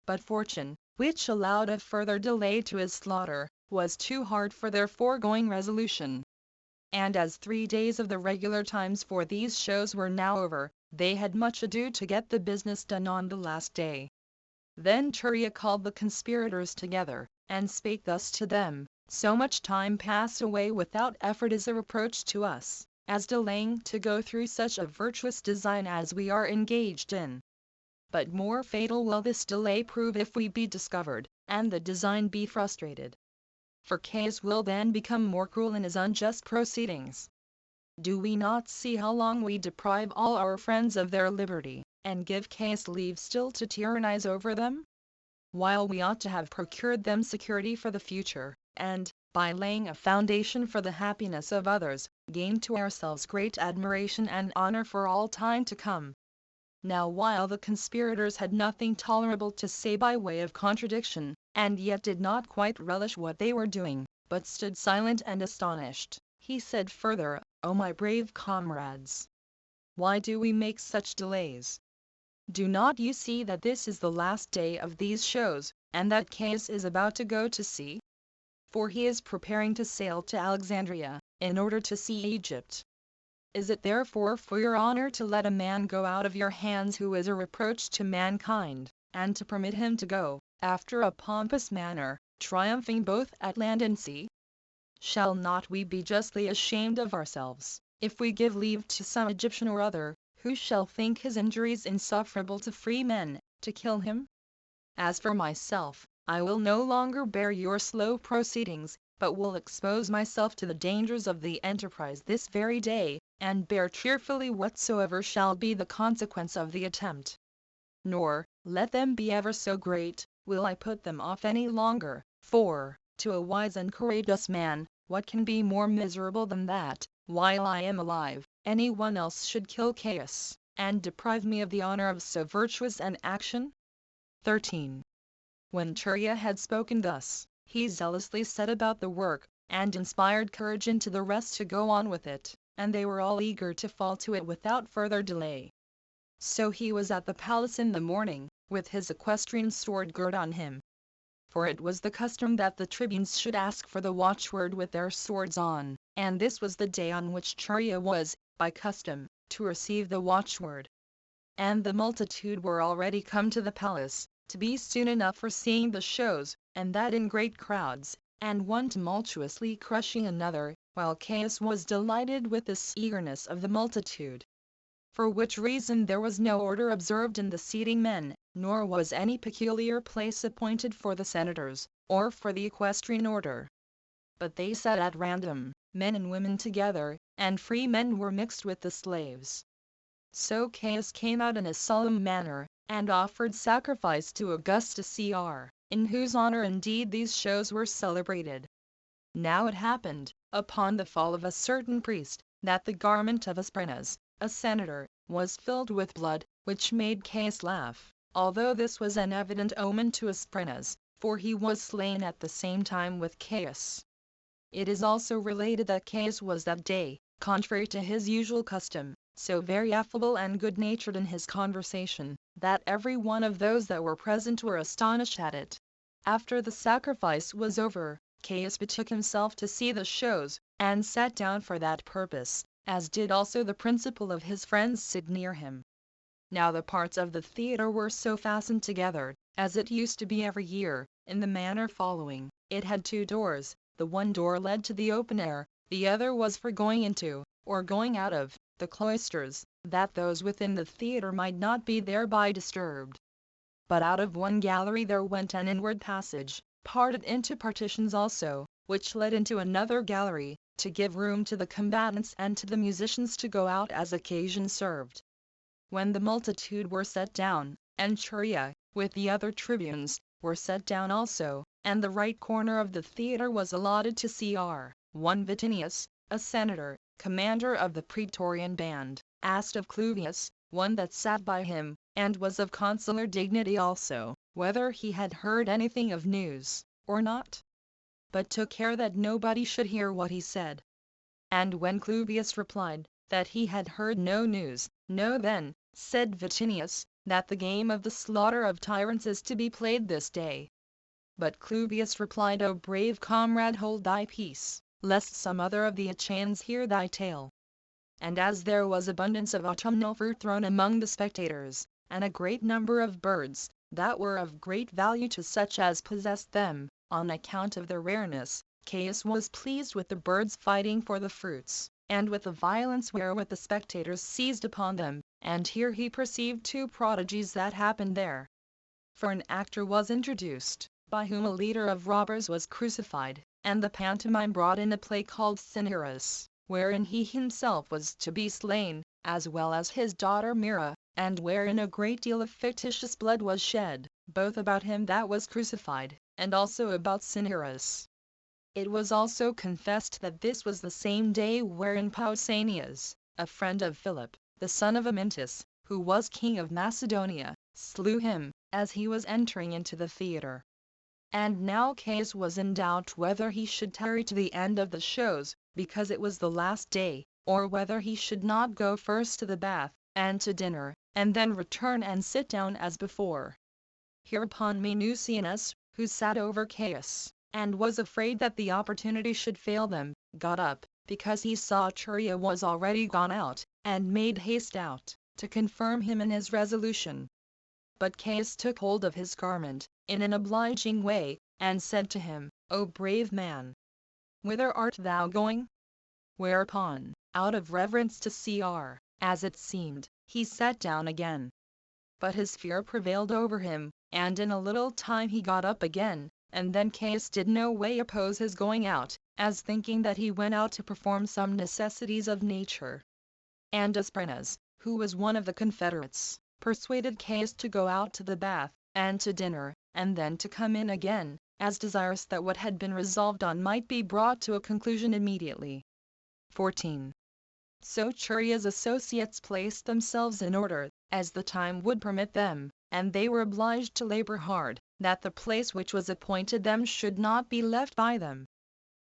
But fortune, which allowed a further delay to his slaughter, was too hard for their foregoing resolution. And as 3 days of the regular times for these shows were now over, they had much ado to get the business done on the last day. Then Turia called the conspirators together, and spake thus to them: So much time passed away without effort is a reproach to us, as delaying to go through such a virtuous design as we are engaged in. But more fatal will this delay prove if we be discovered, and the design be frustrated. For Caius will then become more cruel in his unjust proceedings. Do we not see how long we deprive all our friends of their liberty, and give Caius leave still to tyrannize over them? While we ought to have procured them security for the future, and, by laying a foundation for the happiness of others, gained to ourselves great admiration and honor for all time to come. Now while the conspirators had nothing tolerable to say by way of contradiction, and yet did not quite relish what they were doing, but stood silent and astonished, he said further: O my brave comrades! Why do we make such delays? Do not you see that this is the last day of these shows, and that Caius is about to go to sea? For he is preparing to sail to Alexandria, in order to see Egypt. Is it therefore for your honor to let a man go out of your hands who is a reproach to mankind, and to permit him to go, after a pompous manner, triumphing both at land and sea? Shall not we be justly ashamed of ourselves, if we give leave to some Egyptian or other, who shall think his injuries insufferable to free men, to kill him? As for myself, I will no longer bear your slow proceedings, but will expose myself to the dangers of the enterprise this very day, and bear cheerfully whatsoever shall be the consequence of the attempt. Nor, let them be ever so great, will I put them off any longer, for, to a wise and courageous man, what can be more miserable than that, while I am alive, any one else should kill Caius, and deprive me of the honor of so virtuous an action? 13. When Churia had spoken thus, he zealously set about the work, and inspired courage into the rest to go on with it, and they were all eager to fall to it without further delay. So he was at the palace in the morning, with his equestrian sword girt on him. For it was the custom that the tribunes should ask for the watchword with their swords on, and this was the day on which Churia was, by custom, to receive the watchword. And the multitude were already come to the palace, to be soon enough for seeing the shows, and that in great crowds, and one tumultuously crushing another, while Caius was delighted with this eagerness of the multitude. For which reason there was no order observed in the seating men, nor was any peculiar place appointed for the senators, or for the equestrian order. But they sat at random, men and women together, and free men were mixed with the slaves. So Caius came out in a solemn manner, and offered sacrifice to Augustus Cr., in whose honor indeed these shows were celebrated. Now it happened, upon the fall of a certain priest, that the garment of Asprenas, a senator, was filled with blood, which made Caius laugh, although this was an evident omen to Asprenas, for he was slain at the same time with Caius. It is also related that Caius was that day, contrary to his usual custom, so very affable and good-natured in his conversation, that every one of those that were present were astonished at it. After the sacrifice was over, Caius betook himself to see the shows, and sat down for that purpose, as did also the principal of his friends sit near him. Now the parts of the theatre were so fastened together, as it used to be every year, in the manner following: it had 2 doors, the one door led to the open air, the other was for going into, or going out of, the cloisters, that those within the theatre might not be thereby disturbed. But out of one gallery there went an inward passage, parted into partitions also, which led into another gallery, to give room to the combatants and to the musicians to go out as occasion served. When the multitude were set down, and Churia, with the other tribunes, were set down also, and the right corner of the theatre was allotted to Cr. One Vatinius, a senator, commander of the praetorian band, asked of Cluvius, one that sat by him, and was of consular dignity also, whether he had heard anything of news, or not? But took care that nobody should hear what he said. And when Cluvius replied, that he had heard no news, "Know then," said Vatinius, "that the game of the slaughter of tyrants is to be played this day." But Cluvius replied, "O brave comrade, hold thy peace, lest some other of the Achaeans hear thy tale." And as there was abundance of autumnal fruit thrown among the spectators, and a great number of birds, that were of great value to such as possessed them, on account of their rareness, Caius was pleased with the birds fighting for the fruits, and with the violence wherewith the spectators seized upon them, and here he perceived 2 prodigies that happened there. For an actor was introduced, by whom a leader of robbers was crucified, and the pantomime brought in a play called Cinyras, wherein he himself was to be slain, as well as his daughter Mira, and wherein a great deal of fictitious blood was shed, both about him that was crucified, and also about Cinyras. It was also confessed that this was the same day wherein Pausanias, a friend of Philip, the son of Amyntas, who was king of Macedonia, slew him, as he was entering into the theatre. And now Caius was in doubt whether he should tarry to the end of the shows, because it was the last day, or whether he should not go first to the bath, and to dinner, and then return and sit down as before. Hereupon Minucianus, who sat over Caius, and was afraid that the opportunity should fail them, got up, because he saw Churia was already gone out, and made haste out, to confirm him in his resolution. But Caius took hold of his garment, in an obliging way, and said to him, O brave man, whither art thou going? Whereupon, out of reverence to Cr, as it seemed, he sat down again. But his fear prevailed over him, and in a little time he got up again, and then Caius did no way oppose his going out, as thinking that he went out to perform some necessities of nature. And Asprenas, who was one of the confederates, persuaded Caius to go out to the bath, and to dinner, and then to come in again, as desirous that what had been resolved on might be brought to a conclusion immediately. 14. So Churia's associates placed themselves in order, as the time would permit them, and they were obliged to labor hard, that the place which was appointed them should not be left by them.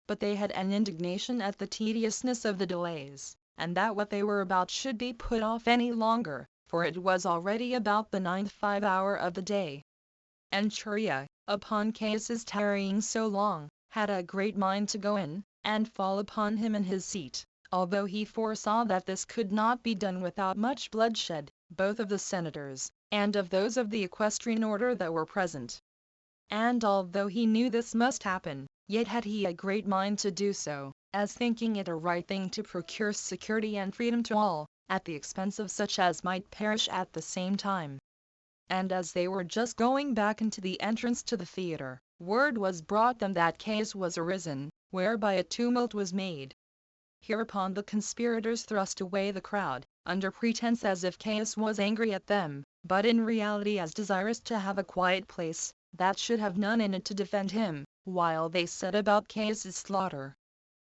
But they had an indignation at the tediousness of the delays, and that what they were about should be put off any longer, for it was already about the 9th hour of the day. And Churia, upon Caius's tarrying so long, had a great mind to go in, and fall upon him in his seat, although he foresaw that this could not be done without much bloodshed, both of the senators, and of those of the equestrian order that were present. And although he knew this must happen, yet had he a great mind to do so, as thinking it a right thing to procure security and freedom to all, at the expense of such as might perish at the same time. And as they were just going back into the entrance to the theatre, word was brought them that Caius was arisen, whereby a tumult was made. Hereupon the conspirators thrust away the crowd, under pretense as if Caius was angry at them, but in reality as desirous to have a quiet place, that should have none in it to defend him, while they set about Caius's slaughter.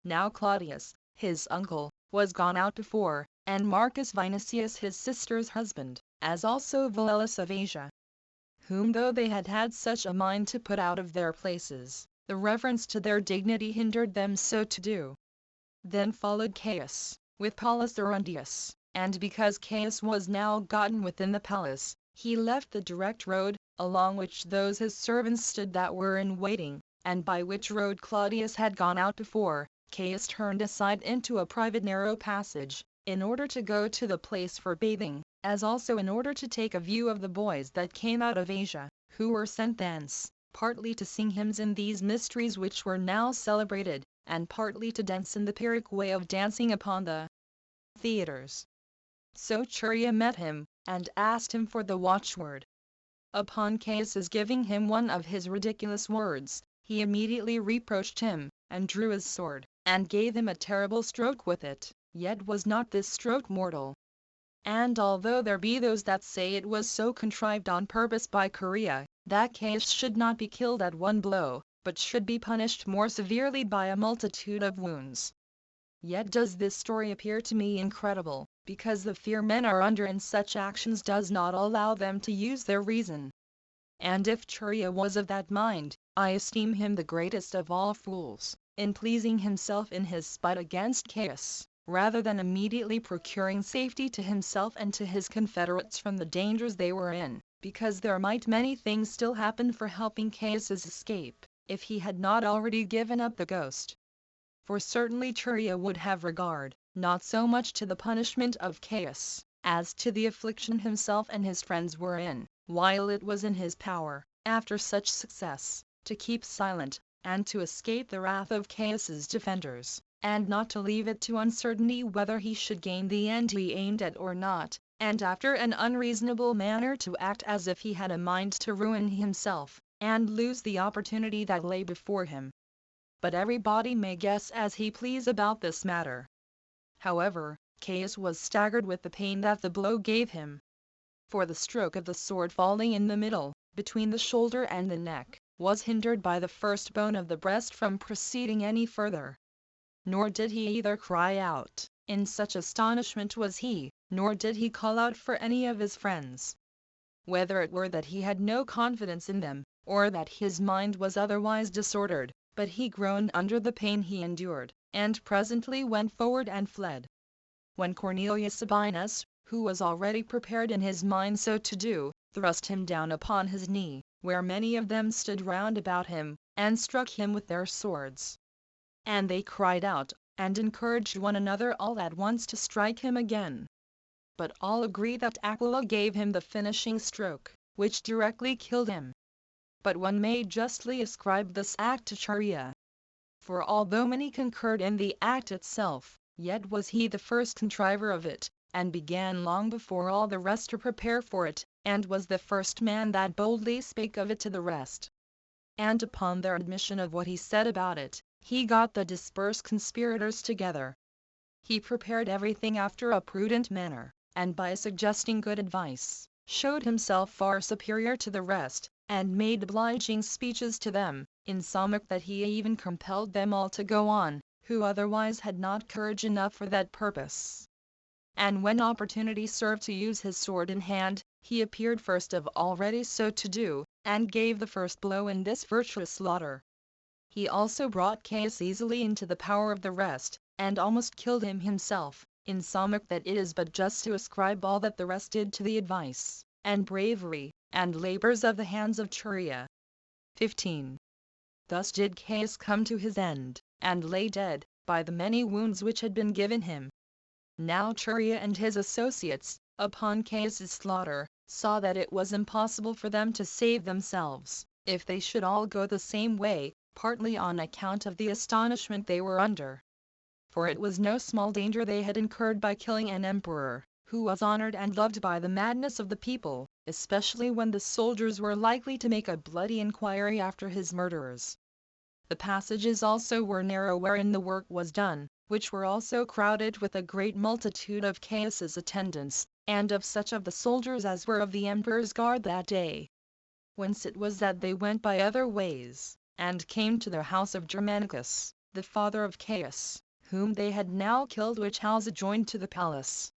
Now Claudius, his uncle, was gone out before, and Marcus Vinicius his sister's husband, as also Valellus of Asia, whom though they had had such a mind to put out of their places, the reverence to their dignity hindered them so to do. Then followed Caius, with Paulus Arundius, and because Caius was now gotten within the palace, he left the direct road, along which those his servants stood that were in waiting, and by which road Claudius had gone out before. Caius turned aside into a private narrow passage, in order to go to the place for bathing, as also in order to take a view of the boys that came out of Asia, who were sent thence, partly to sing hymns in these mysteries which were now celebrated, and partly to dance in the Pyrrhic way of dancing upon the theatres. So Churia met him, and asked him for the watchword. Upon Caius's giving him one of his ridiculous words, he immediately reproached him, and drew his sword, and gave him a terrible stroke with it, yet was not this stroke mortal. And although there be those that say it was so contrived on purpose by Churia, that Caius should not be killed at one blow, but should be punished more severely by a multitude of wounds, yet does this story appear to me incredible, because the fear men are under in such actions does not allow them to use their reason. And if Churia was of that mind, I esteem him the greatest of all fools, in pleasing himself in his spite against Caius, rather than immediately procuring safety to himself and to his confederates from the dangers they were in, because there might many things still happen for helping Caius's escape, if he had not already given up the ghost. For certainly Churia would have regard, not so much to the punishment of Caius, as to the affliction himself and his friends were in, while it was in his power, after such success, to keep silent, and to escape the wrath of Caius's defenders, and not to leave it to uncertainty whether he should gain the end he aimed at or not, and after an unreasonable manner to act as if he had a mind to ruin himself, and lose the opportunity that lay before him. But everybody may guess as he please about this matter. However, Caius was staggered with the pain that the blow gave him. For the stroke of the sword falling in the middle, between the shoulder and the neck, was hindered by the first bone of the breast from proceeding any further. Nor did he either cry out, in such astonishment was he, nor did he call out for any of his friends. Whether it were that he had no confidence in them, or that his mind was otherwise disordered, but he groaned under the pain he endured, and presently went forward and fled. When Cornelius Sabinus, who was already prepared in his mind so to do, thrust him down upon his knee, where many of them stood round about him, and struck him with their swords. And they cried out, and encouraged one another all at once to strike him again. But all agreed that Aquila gave him the finishing stroke, which directly killed him. But one may justly ascribe this act to Chaerea. For although many concurred in the act itself, yet was he the first contriver of it, and began long before all the rest to prepare for it, and was the first man that boldly spake of it to the rest. And upon their admission of what he said about it, he got the dispersed conspirators together. He prepared everything after a prudent manner, and by suggesting good advice, showed himself far superior to the rest, and made obliging speeches to them, insomuch that he even compelled them all to go on, who otherwise had not courage enough for that purpose. And when opportunity served to use his sword in hand, he appeared first of all ready so to do, and gave the first blow in this virtuous slaughter. He also brought Caius easily into the power of the rest, and almost killed him himself, insomuch that it is but just to ascribe all that the rest did to the advice, and bravery, and labors of the hands of Chaerea. 15. Thus did Caius come to his end, and lay dead, by the many wounds which had been given him. Now Chaerea and his associates, upon Caius's slaughter, saw that it was impossible for them to save themselves, if they should all go the same way, partly on account of the astonishment they were under. For it was no small danger they had incurred by killing an emperor, who was honored and loved by the madness of the people, especially when the soldiers were likely to make a bloody inquiry after his murderers. The passages also were narrow wherein the work was done, which were also crowded with a great multitude of Caius's attendants, and of such of the soldiers as were of the emperor's guard that day. Whence it was that they went by other ways, and came to the house of Germanicus, the father of Caius, whom they had now killed, which house adjoined to the palace.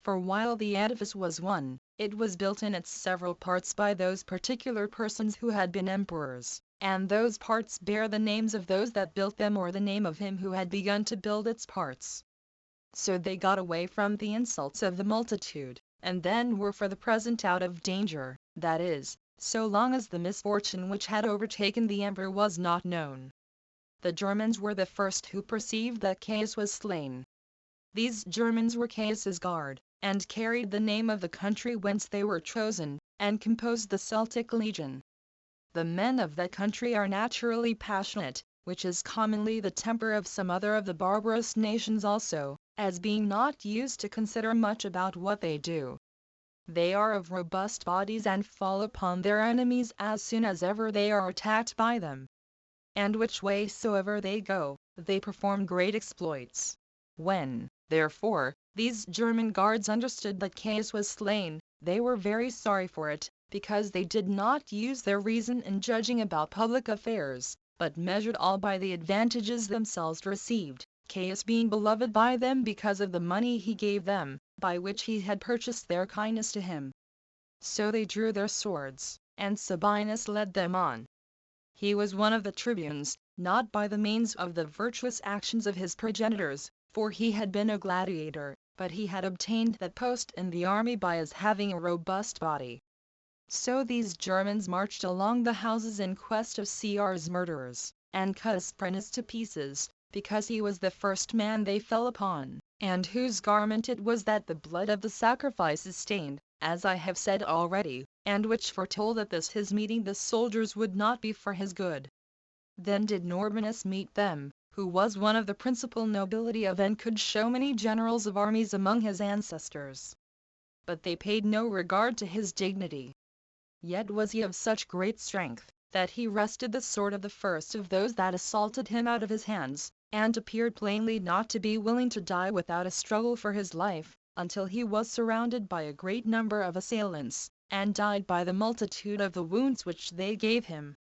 For while the edifice was one, it was built in its several parts by those particular persons who had been emperors, and those parts bear the names of those that built them or the name of him who had begun to build its parts. So they got away from the insults of the multitude, and then were for the present out of danger, that is, so long as the misfortune which had overtaken the emperor was not known. The Germans were the first who perceived that Caius was slain. These Germans were Caius's guard, and carried the name of the country whence they were chosen, and composed the Celtic legion. The men of that country are naturally passionate, which is commonly the temper of some other of the barbarous nations also, as being not used to consider much about what they do. They are of robust bodies and fall upon their enemies as soon as ever they are attacked by them. And which way soever they go, they perform great exploits. When, therefore, these German guards understood that Caius was slain, they were very sorry for it, because they did not use their reason in judging about public affairs, but measured all by the advantages themselves received, Caius being beloved by them because of the money he gave them, by which he had purchased their kindness to him. So they drew their swords, and Sabinus led them on. He was one of the tribunes, not by the means of the virtuous actions of his progenitors, for he had been a gladiator, but he had obtained that post in the army by his having a robust body. So these Germans marched along the houses in quest of Cr's murderers, and cut Asprenas to pieces, because he was the first man they fell upon, and whose garment it was that the blood of the sacrifices stained, as I have said already, and which foretold that this his meeting the soldiers would not be for his good. Then did Norbanus meet them, who was one of the principal nobility of and could show many generals of armies among his ancestors. But they paid no regard to his dignity. Yet was he of such great strength, that he wrested the sword of the first of those that assaulted him out of his hands, and appeared plainly not to be willing to die without a struggle for his life, until he was surrounded by a great number of assailants, and died by the multitude of the wounds which they gave him.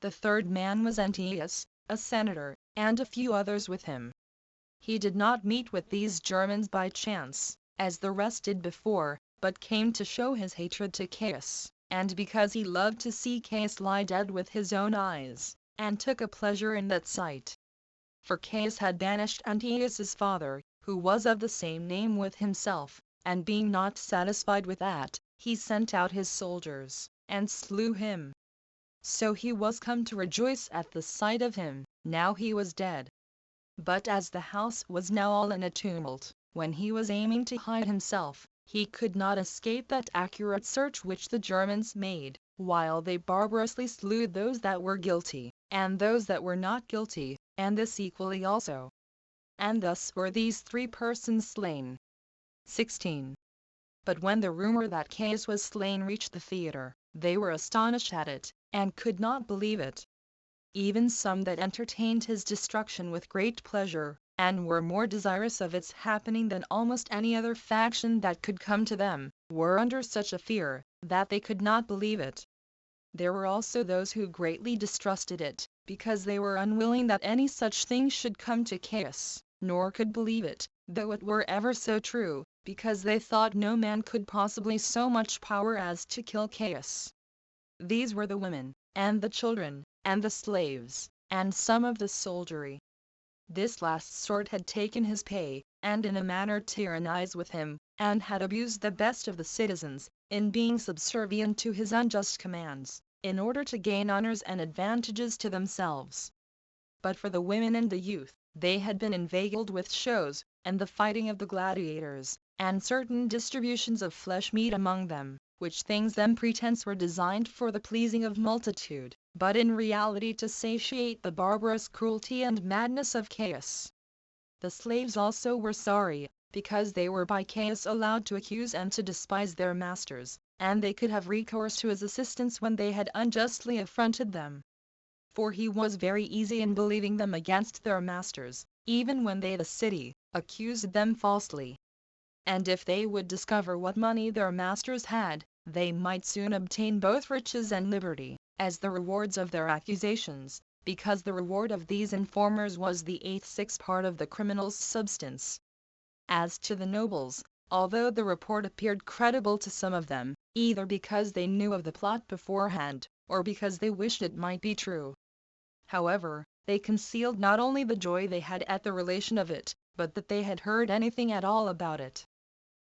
The third man was Antiochus, a senator, and a few others with him. He did not meet with these Germans by chance, as the rest did before, but came to show his hatred to Caius, and because he loved to see Caius lie dead with his own eyes, and took a pleasure in that sight. For Caius had banished Antiochus's father, who was of the same name with himself, and being not satisfied with that, he sent out his soldiers, and slew him. so he was come to rejoice at the sight of him, now he was dead. But as the house was now all in a tumult, when he was aiming to hide himself, he could not escape that accurate search which the Germans made, while they barbarously slew those that were guilty, and those that were not guilty, and this equally also. And thus were these 3 persons slain. 16. But when the rumor that Caius was slain reached the theatre, they were astonished at it, and could not believe it. Even some that entertained his destruction with great pleasure, and were more desirous of its happening than almost any other faction that could come to them, were under such a fear, that they could not believe it. There were also those who greatly distrusted it, because they were unwilling that any such thing should come to Caius, nor could believe it, though it were ever so true, because they thought no man could possibly so much power as to kill Caius. These were the women, and the children, and the slaves, and some of the soldiery. This last sort had taken his pay, and in a manner tyrannized with him, and had abused the best of the citizens, in being subservient to his unjust commands, in order to gain honors and advantages to themselves. But for the women and the youth, they had been inveigled with shows, and the fighting of the gladiators, and certain distributions of flesh meat among them, which things them pretence were designed for the pleasing of multitude, but in reality to satiate the barbarous cruelty and madness of Caius. The slaves also were sorry, because they were by Caius allowed to accuse and to despise their masters, and they could have recourse to his assistance when they had unjustly affronted them. For he was very easy in believing them against their masters, even when they the city accused them falsely. And if they would discover what money their masters had, they might soon obtain both riches and liberty, as the rewards of their accusations, because the reward of these informers was the 1/8 part of the criminal's substance. As to the nobles, although the report appeared credible to some of them, either because they knew of the plot beforehand, or because they wished it might be true. However, they concealed not only the joy they had at the relation of it, but that they had heard anything at all about it.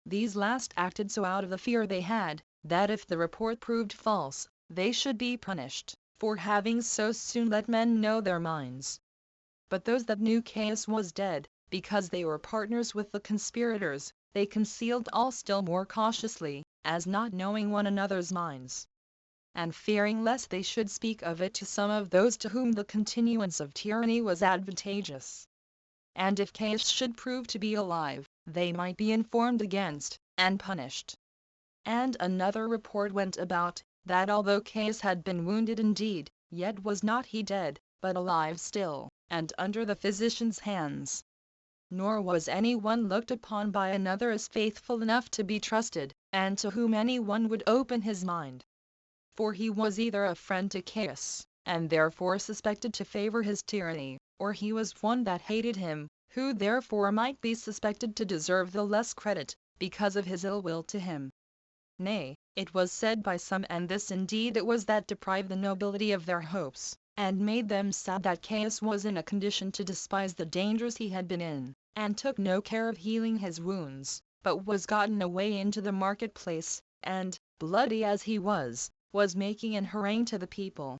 These last acted so out of the fear they had, that if the report proved false, they should be punished, for having so soon let men know their minds. But those that knew Caius was dead, because they were partners with the conspirators, they concealed all still more cautiously, as not knowing one another's minds, and fearing lest they should speak of it to some of those to whom the continuance of tyranny was advantageous. And if Caius should prove to be alive, they might be informed against, and punished. And another report went about, that although Caius had been wounded indeed, yet was not he dead, but alive still, and under the physician's hands. Nor was any one looked upon by another as faithful enough to be trusted, and to whom any one would open his mind. For he was either a friend to Caius, and therefore suspected to favor his tyranny, or he was one that hated him, who therefore might be suspected to deserve the less credit, because of his ill will to him. Nay, it was said by some, and this indeed it was that deprived the nobility of their hopes, and made them sad, that Caius was in a condition to despise the dangers he had been in, and took no care of healing his wounds, but was gotten away into the marketplace, and, bloody as he was making an harangue to the people.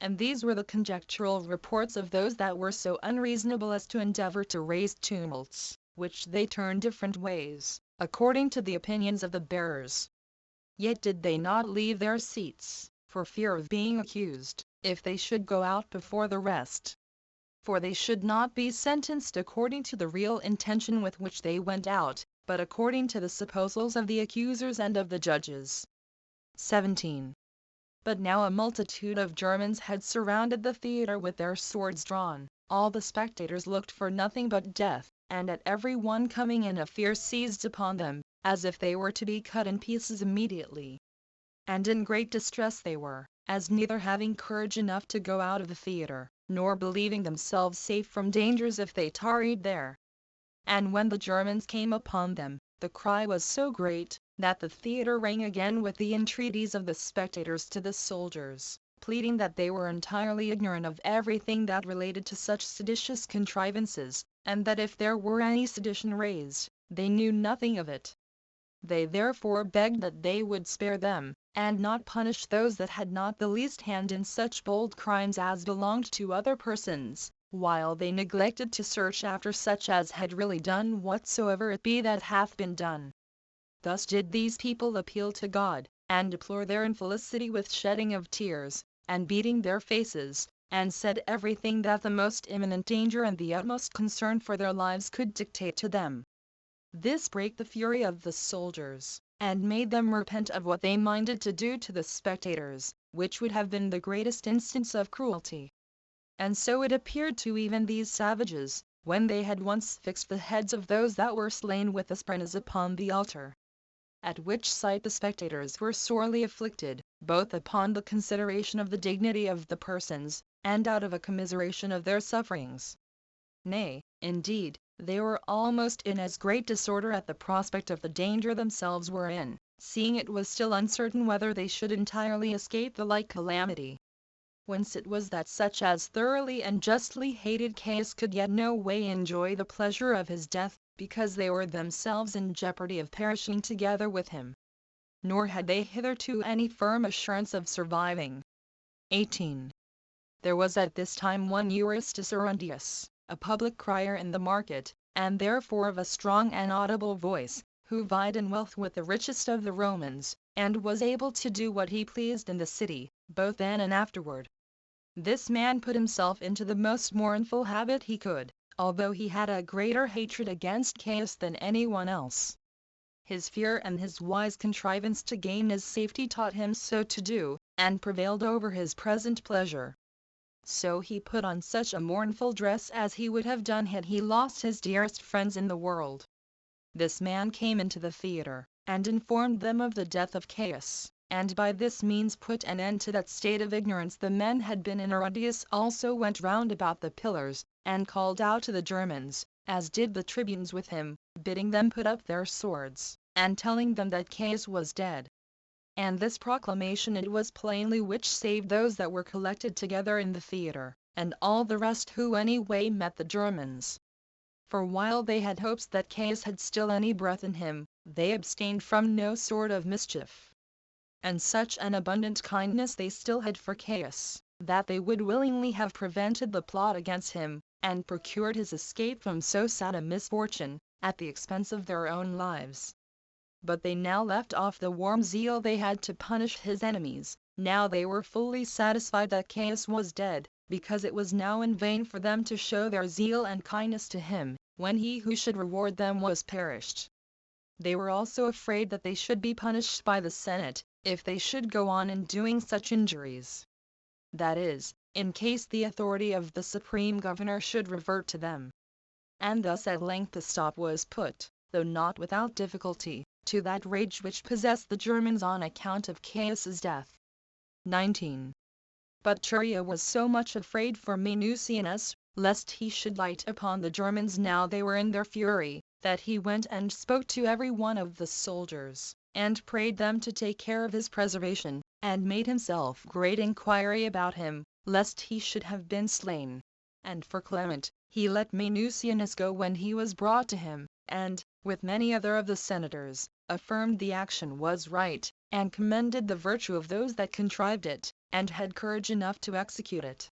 And these were the conjectural reports of those that were so unreasonable as to endeavor to raise tumults, which they turned different ways, according to the opinions of the bearers. Yet did they not leave their seats, for fear of being accused, if they should go out before the rest. For they should not be sentenced according to the real intention with which they went out, but according to the supposals of the accusers and of the judges. 17. But now a multitude of Germans had surrounded the theatre with their swords drawn. All the spectators looked for nothing but death, and at every one coming in a fear seized upon them, as if they were to be cut in pieces immediately. And in great distress they were, as neither having courage enough to go out of the theatre, nor believing themselves safe from dangers if they tarried there. And when the Germans came upon them, the cry was so great, that the theatre rang again with the entreaties of the spectators to the soldiers, pleading that they were entirely ignorant of everything that related to such seditious contrivances, and that if there were any sedition raised, they knew nothing of it. They therefore begged that they would spare them, and not punish those that had not the least hand in such bold crimes as belonged to other persons, while they neglected to search after such as had really done whatsoever it be that hath been done. Thus did these people appeal to God, and deplore their infelicity with shedding of tears, and beating their faces, and said everything that the most imminent danger and the utmost concern for their lives could dictate to them. This brake the fury of the soldiers, and made them repent of what they minded to do to the spectators, which would have been the greatest instance of cruelty. And so it appeared to even these savages, when they had once fixed the heads of those that were slain with the spears upon the altar. At which sight the spectators were sorely afflicted, both upon the consideration of the dignity of the persons, and out of a commiseration of their sufferings. Nay, indeed, they were almost in as great disorder at the prospect of the danger themselves were in, seeing it was still uncertain whether they should entirely escape the like calamity. Whence it was that such as thoroughly and justly hated Caius could yet no way enjoy the pleasure of his death, because they were themselves in jeopardy of perishing together with him. Nor had they hitherto any firm assurance of surviving. 18. There was at this time one Euristus Arundius, a public crier in the market, and therefore of a strong and audible voice, who vied in wealth with the richest of the Romans, and was able to do what he pleased in the city, both then and afterward. This man put himself into the most mournful habit he could, although he had a greater hatred against Caius than any one else. His fear and his wise contrivance to gain his safety taught him so to do, and prevailed over his present pleasure. So he put on such a mournful dress as he would have done had he lost his dearest friends in the world. This man came into the theatre, and informed them of the death of Caius, and by this means put an end to that state of ignorance the men had been in. Arundius also went round about the pillars, and called out to the Germans, as did the tribunes with him, bidding them put up their swords, and telling them that Caius was dead. And this proclamation it was plainly which saved those that were collected together in the theatre, and all the rest who any way met the Germans. For while they had hopes that Caius had still any breath in him, they abstained from no sort of mischief. And such an abundant kindness they still had for Caius, that they would willingly have prevented the plot against him, and procured his escape from so sad a misfortune, at the expense of their own lives. But they now left off the warm zeal they had to punish his enemies, now they were fully satisfied that Caius was dead, because it was now in vain for them to show their zeal and kindness to him, when he who should reward them was perished. They were also afraid that they should be punished by the Senate, if they should go on in doing such injuries. That is, in case the authority of the supreme governor should revert to them. And thus at length a stop was put, though not without difficulty, to that rage which possessed the Germans on account of Caius's death. 19. But Churia was so much afraid for Minucianus, lest he should light upon the Germans now they were in their fury, that he went and spoke to every one of the soldiers, and prayed them to take care of his preservation, and made himself great inquiry about him, lest he should have been slain. And for Clement, he let Minucianus go when he was brought to him, and, with many other of the senators, affirmed the action was right, and commended the virtue of those that contrived it, and had courage enough to execute it.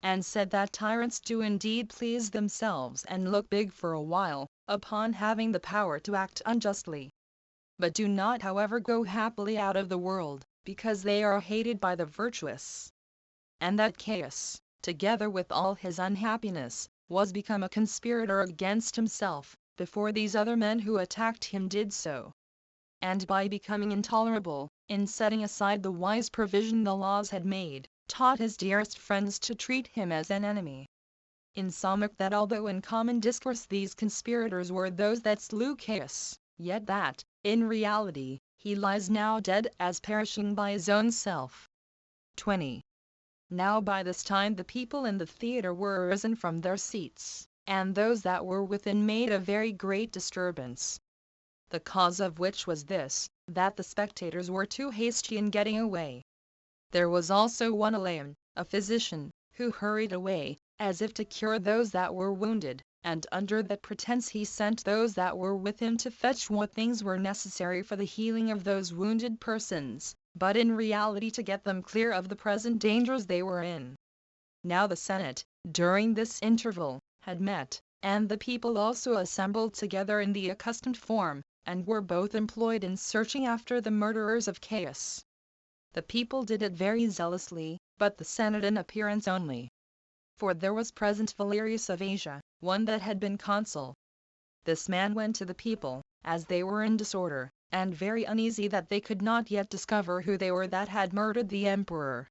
And said that tyrants do indeed please themselves and look big for a while, upon having the power to act unjustly, but do not however go happily out of the world, because they are hated by the virtuous. And that Caius, together with all his unhappiness, was become a conspirator against himself, before these other men who attacked him did so. And by becoming intolerable, in setting aside the wise provision the laws had made, taught his dearest friends to treat him as an enemy. Insomuch that although in common discourse these conspirators were those that slew Caius, yet that, in reality, he lies now dead as perishing by his own self. 20. Now by this time the people in the theatre were arisen from their seats, and those that were within made a very great disturbance. The cause of which was this, that the spectators were too hasty in getting away. There was also one Elaean, a physician, who hurried away, as if to cure those that were wounded, and under that pretence he sent those that were with him to fetch what things were necessary for the healing of those wounded persons, but in reality to get them clear of the present dangers they were in. Now the Senate, during this interval, had met, and the people also assembled together in the accustomed form, and were both employed in searching after the murderers of Caius. The people did it very zealously, but the Senate in appearance only. For there was present Valerius of Asia, one that had been consul. This man went to the people, as they were in disorder, and very uneasy that they could not yet discover who they were that had murdered the emperor.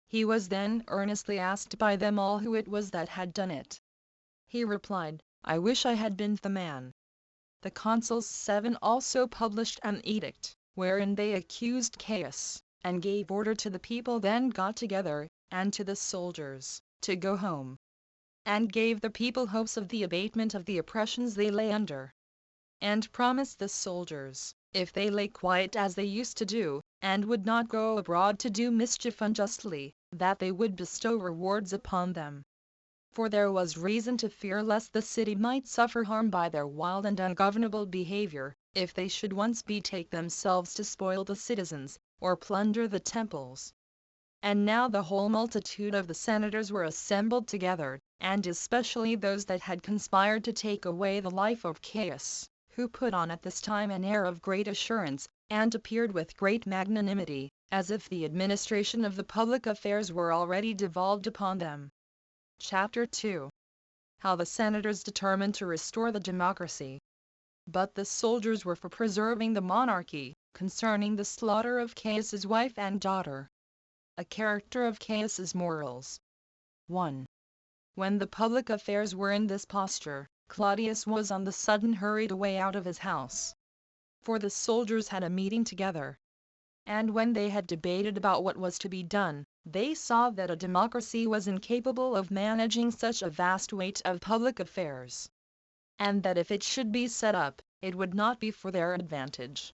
He was then earnestly asked by them all who it was that had done it. He replied, I wish I had been the man. The consuls 7 also published an edict, wherein they accused Caius, and gave order to the people then got together, and to the soldiers, to go home, and gave the people hopes of the abatement of the oppressions they lay under, and promised the soldiers, if they lay quiet as they used to do, and would not go abroad to do mischief unjustly, that they would bestow rewards upon them. For there was reason to fear lest the city might suffer harm by their wild and ungovernable behavior, if they should once betake themselves to spoil the citizens, or plunder the temples. And now the whole multitude of the senators were assembled together, and especially those that had conspired to take away the life of Caius, who put on at this time an air of great assurance, and appeared with great magnanimity, as if the administration of the public affairs were already devolved upon them. Chapter 2. How the senators determined to restore the democracy. But the soldiers were for preserving the monarchy, concerning the slaughter of Caius's wife and daughter. A character of Caius's morals. 1. When the public affairs were in this posture, Claudius was on the sudden hurried away out of his house. For the soldiers had a meeting together. And when they had debated about what was to be done, they saw that a democracy was incapable of managing such a vast weight of public affairs, and that if it should be set up, it would not be for their advantage.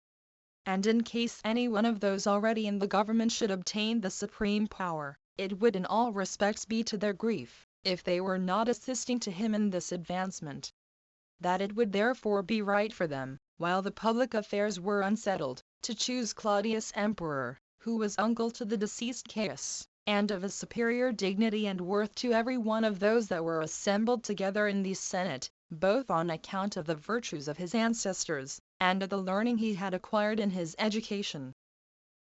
And in case any one of those already in the government should obtain the supreme power, it would in all respects be to their grief, if they were not assisting to him in this advancement. That it would therefore be right for them, while the public affairs were unsettled, to choose Claudius emperor, who was uncle to the deceased Caius, and of a superior dignity and worth to every one of those that were assembled together in the Senate, both on account of the virtues of his ancestors, and of the learning he had acquired in his education,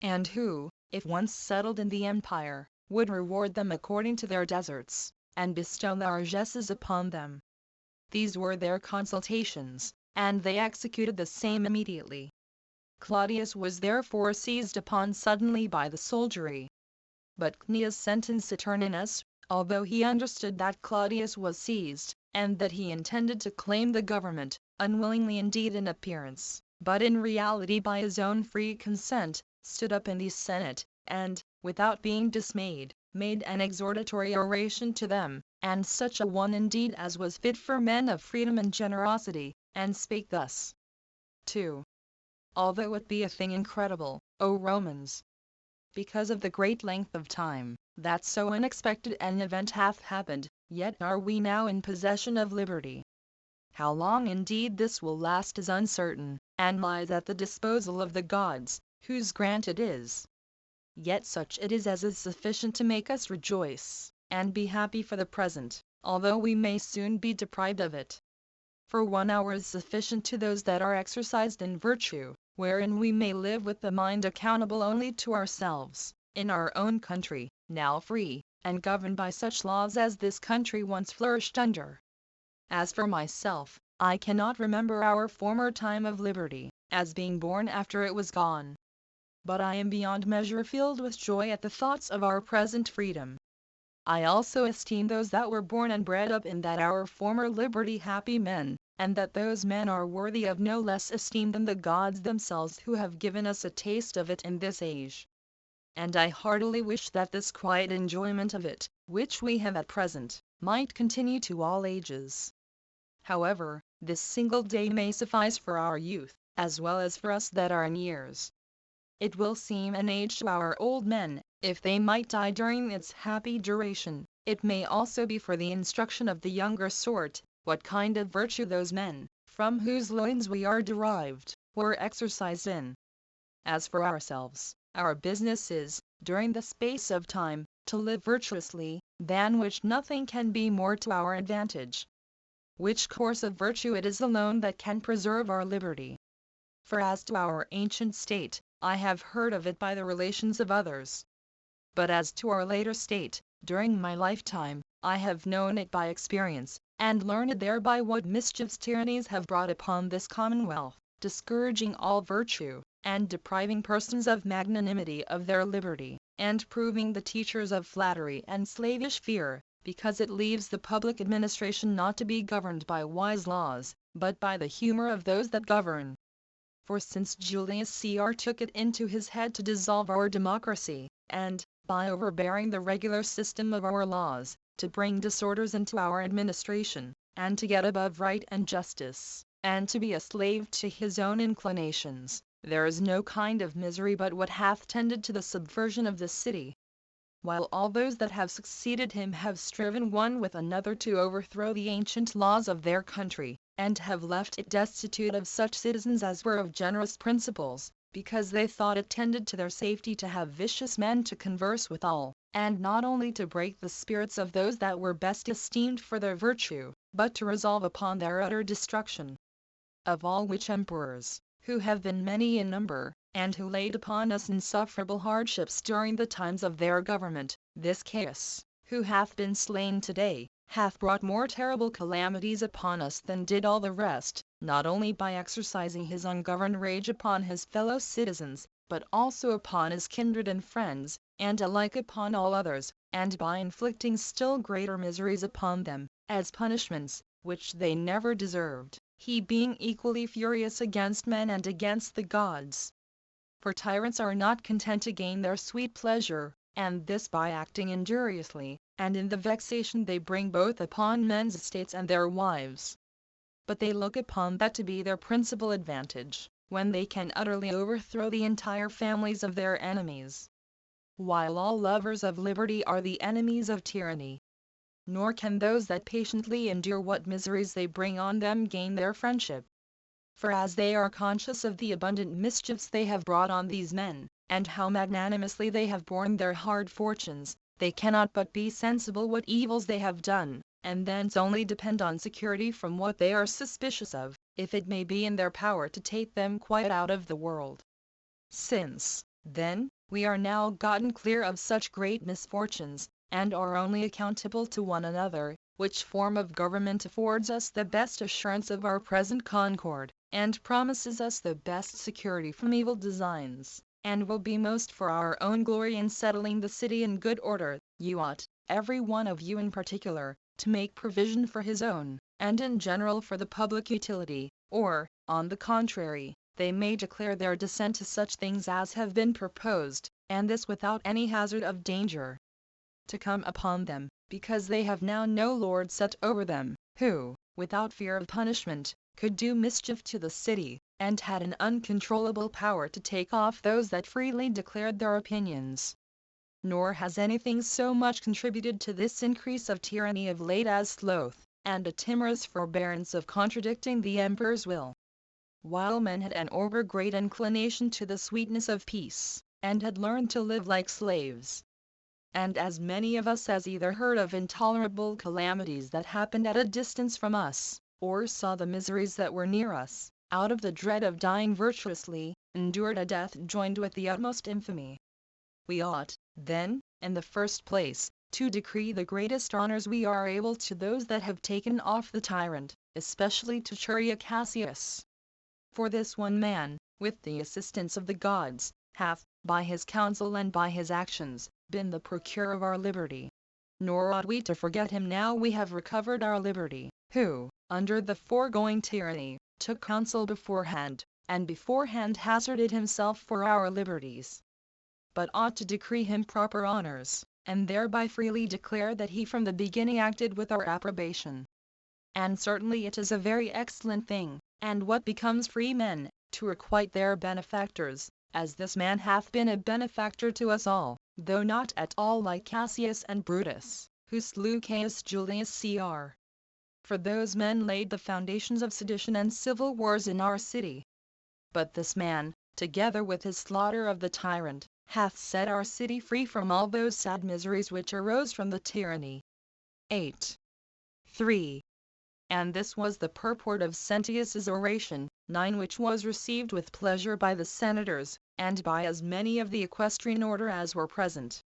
and who, if once settled in the empire, would reward them according to their deserts, and bestow largesses upon them. These were their consultations, and they executed the same immediately. Claudius was therefore seized upon suddenly by the soldiery. But Cneius sent in Saturninus, although he understood that Claudius was seized, and that he intended to claim the government, unwillingly indeed in appearance, but in reality by his own free consent, stood up in the Senate, and, without being dismayed, made an exhortatory oration to them, and such a one indeed as was fit for men of freedom and generosity, and spake thus. 2. Although it be a thing incredible, O Romans, because of the great length of time, that so unexpected an event hath happened, yet are we now in possession of liberty. How long indeed this will last is uncertain, and lies at the disposal of the gods, whose grant it is. Yet such it is as is sufficient to make us rejoice, and be happy for the present, although we may soon be deprived of it. For 1 hour is sufficient to those that are exercised in virtue, wherein we may live with the mind accountable only to ourselves, in our own country, now free, and governed by such laws as this country once flourished under. As for myself, I cannot remember our former time of liberty, as being born after it was gone. But I am beyond measure filled with joy at the thoughts of our present freedom. I also esteem those that were born and bred up in that our former liberty happy men, and that those men are worthy of no less esteem than the gods themselves who have given us a taste of it in this age. And I heartily wish that this quiet enjoyment of it, which we have at present, might continue to all ages. However, this single day may suffice for our youth, as well as for us that are in years. It will seem an age to our old men, if they might die during its happy duration. It may also be for the instruction of the younger sort, what kind of virtue those men, from whose loins we are derived, were exercised in. As for ourselves, our business is, during the space of time, to live virtuously, than which nothing can be more to our advantage. Which course of virtue it is alone that can preserve our liberty. For as to our ancient state, I have heard of it by the relations of others. But as to our later state, during my lifetime, I have known it by experience, and learned thereby what mischiefs tyrannies have brought upon this commonwealth, discouraging all virtue, and depriving persons of magnanimity of their liberty, and proving the teachers of flattery and slavish fear, because it leaves the public administration not to be governed by wise laws, but by the humor of those that govern. For since Julius Caesar took it into his head to dissolve our democracy, and, by overbearing the regular system of our laws, to bring disorders into our administration, and to get above right and justice, and to be a slave to his own inclinations, there is no kind of misery but what hath tended to the subversion of the city. While all those that have succeeded him have striven one with another to overthrow the ancient laws of their country, and have left it destitute of such citizens as were of generous principles, because they thought it tended to their safety to have vicious men to converse withal, and not only to break the spirits of those that were best esteemed for their virtue, but to resolve upon their utter destruction. Of all which emperors, who have been many in number, and who laid upon us insufferable hardships during the times of their government, this Caius, who hath been slain today, hath brought more terrible calamities upon us than did all the rest, not only by exercising his ungoverned rage upon his fellow citizens, but also upon his kindred and friends, and alike upon all others, and by inflicting still greater miseries upon them, as punishments, which they never deserved, he being equally furious against men and against the gods. For tyrants are not content to gain their sweet pleasure, and this by acting injuriously, and in the vexation they bring both upon men's estates and their wives. But they look upon that to be their principal advantage, when they can utterly overthrow the entire families of their enemies. While all lovers of liberty are the enemies of tyranny. Nor can those that patiently endure what miseries they bring on them gain their friendship. For as they are conscious of the abundant mischiefs they have brought on these men, and how magnanimously they have borne their hard fortunes, they cannot but be sensible what evils they have done, and thence only depend on security from what they are suspicious of, if it may be in their power to take them quite out of the world. Since, then, we are now gotten clear of such great misfortunes, and are only accountable to one another, which form of government affords us the best assurance of our present concord, and promises us the best security from evil designs, and will be most for our own glory in settling the city in good order, you ought, every one of you in particular, to make provision for his own, and in general for the public utility, or, on the contrary, they may declare their dissent to such things as have been proposed, and this without any hazard of danger to come upon them, because they have now no lord set over them, who, without fear of punishment, could do mischief to the city, and had an uncontrollable power to take off those that freely declared their opinions. Nor has anything so much contributed to this increase of tyranny of late as sloth, and a timorous forbearance of contradicting the emperor's will. While men had an over great inclination to the sweetness of peace, and had learned to live like slaves. And as many of us as either heard of intolerable calamities that happened at a distance from us, or saw the miseries that were near us, out of the dread of dying virtuously, endured a death joined with the utmost infamy. We ought, then, in the first place, to decree the greatest honors we are able to those that have taken off the tyrant, especially to Churia Cassius. For this one man, with the assistance of the gods, hath, by his counsel and by his actions, been the procurer of our liberty. Nor ought we to forget him now we have recovered our liberty, who, under the foregoing tyranny, took counsel beforehand, and beforehand hazarded himself for our liberties. But ought to decree him proper honors, and thereby freely declare that he from the beginning acted with our approbation. And certainly it is a very excellent thing, and what becomes free men, to requite their benefactors, as this man hath been a benefactor to us all, though not at all like Cassius and Brutus, who slew Caius Julius Caesar. for those men laid the foundations of sedition and civil wars in our city. But this man, together with his slaughter of the tyrant, hath set our city free from all those sad miseries which arose from the tyranny. 8. 3. And this was the purport of Sentius's oration, 9, which was received with pleasure by the senators, and by as many of the equestrian order as were present.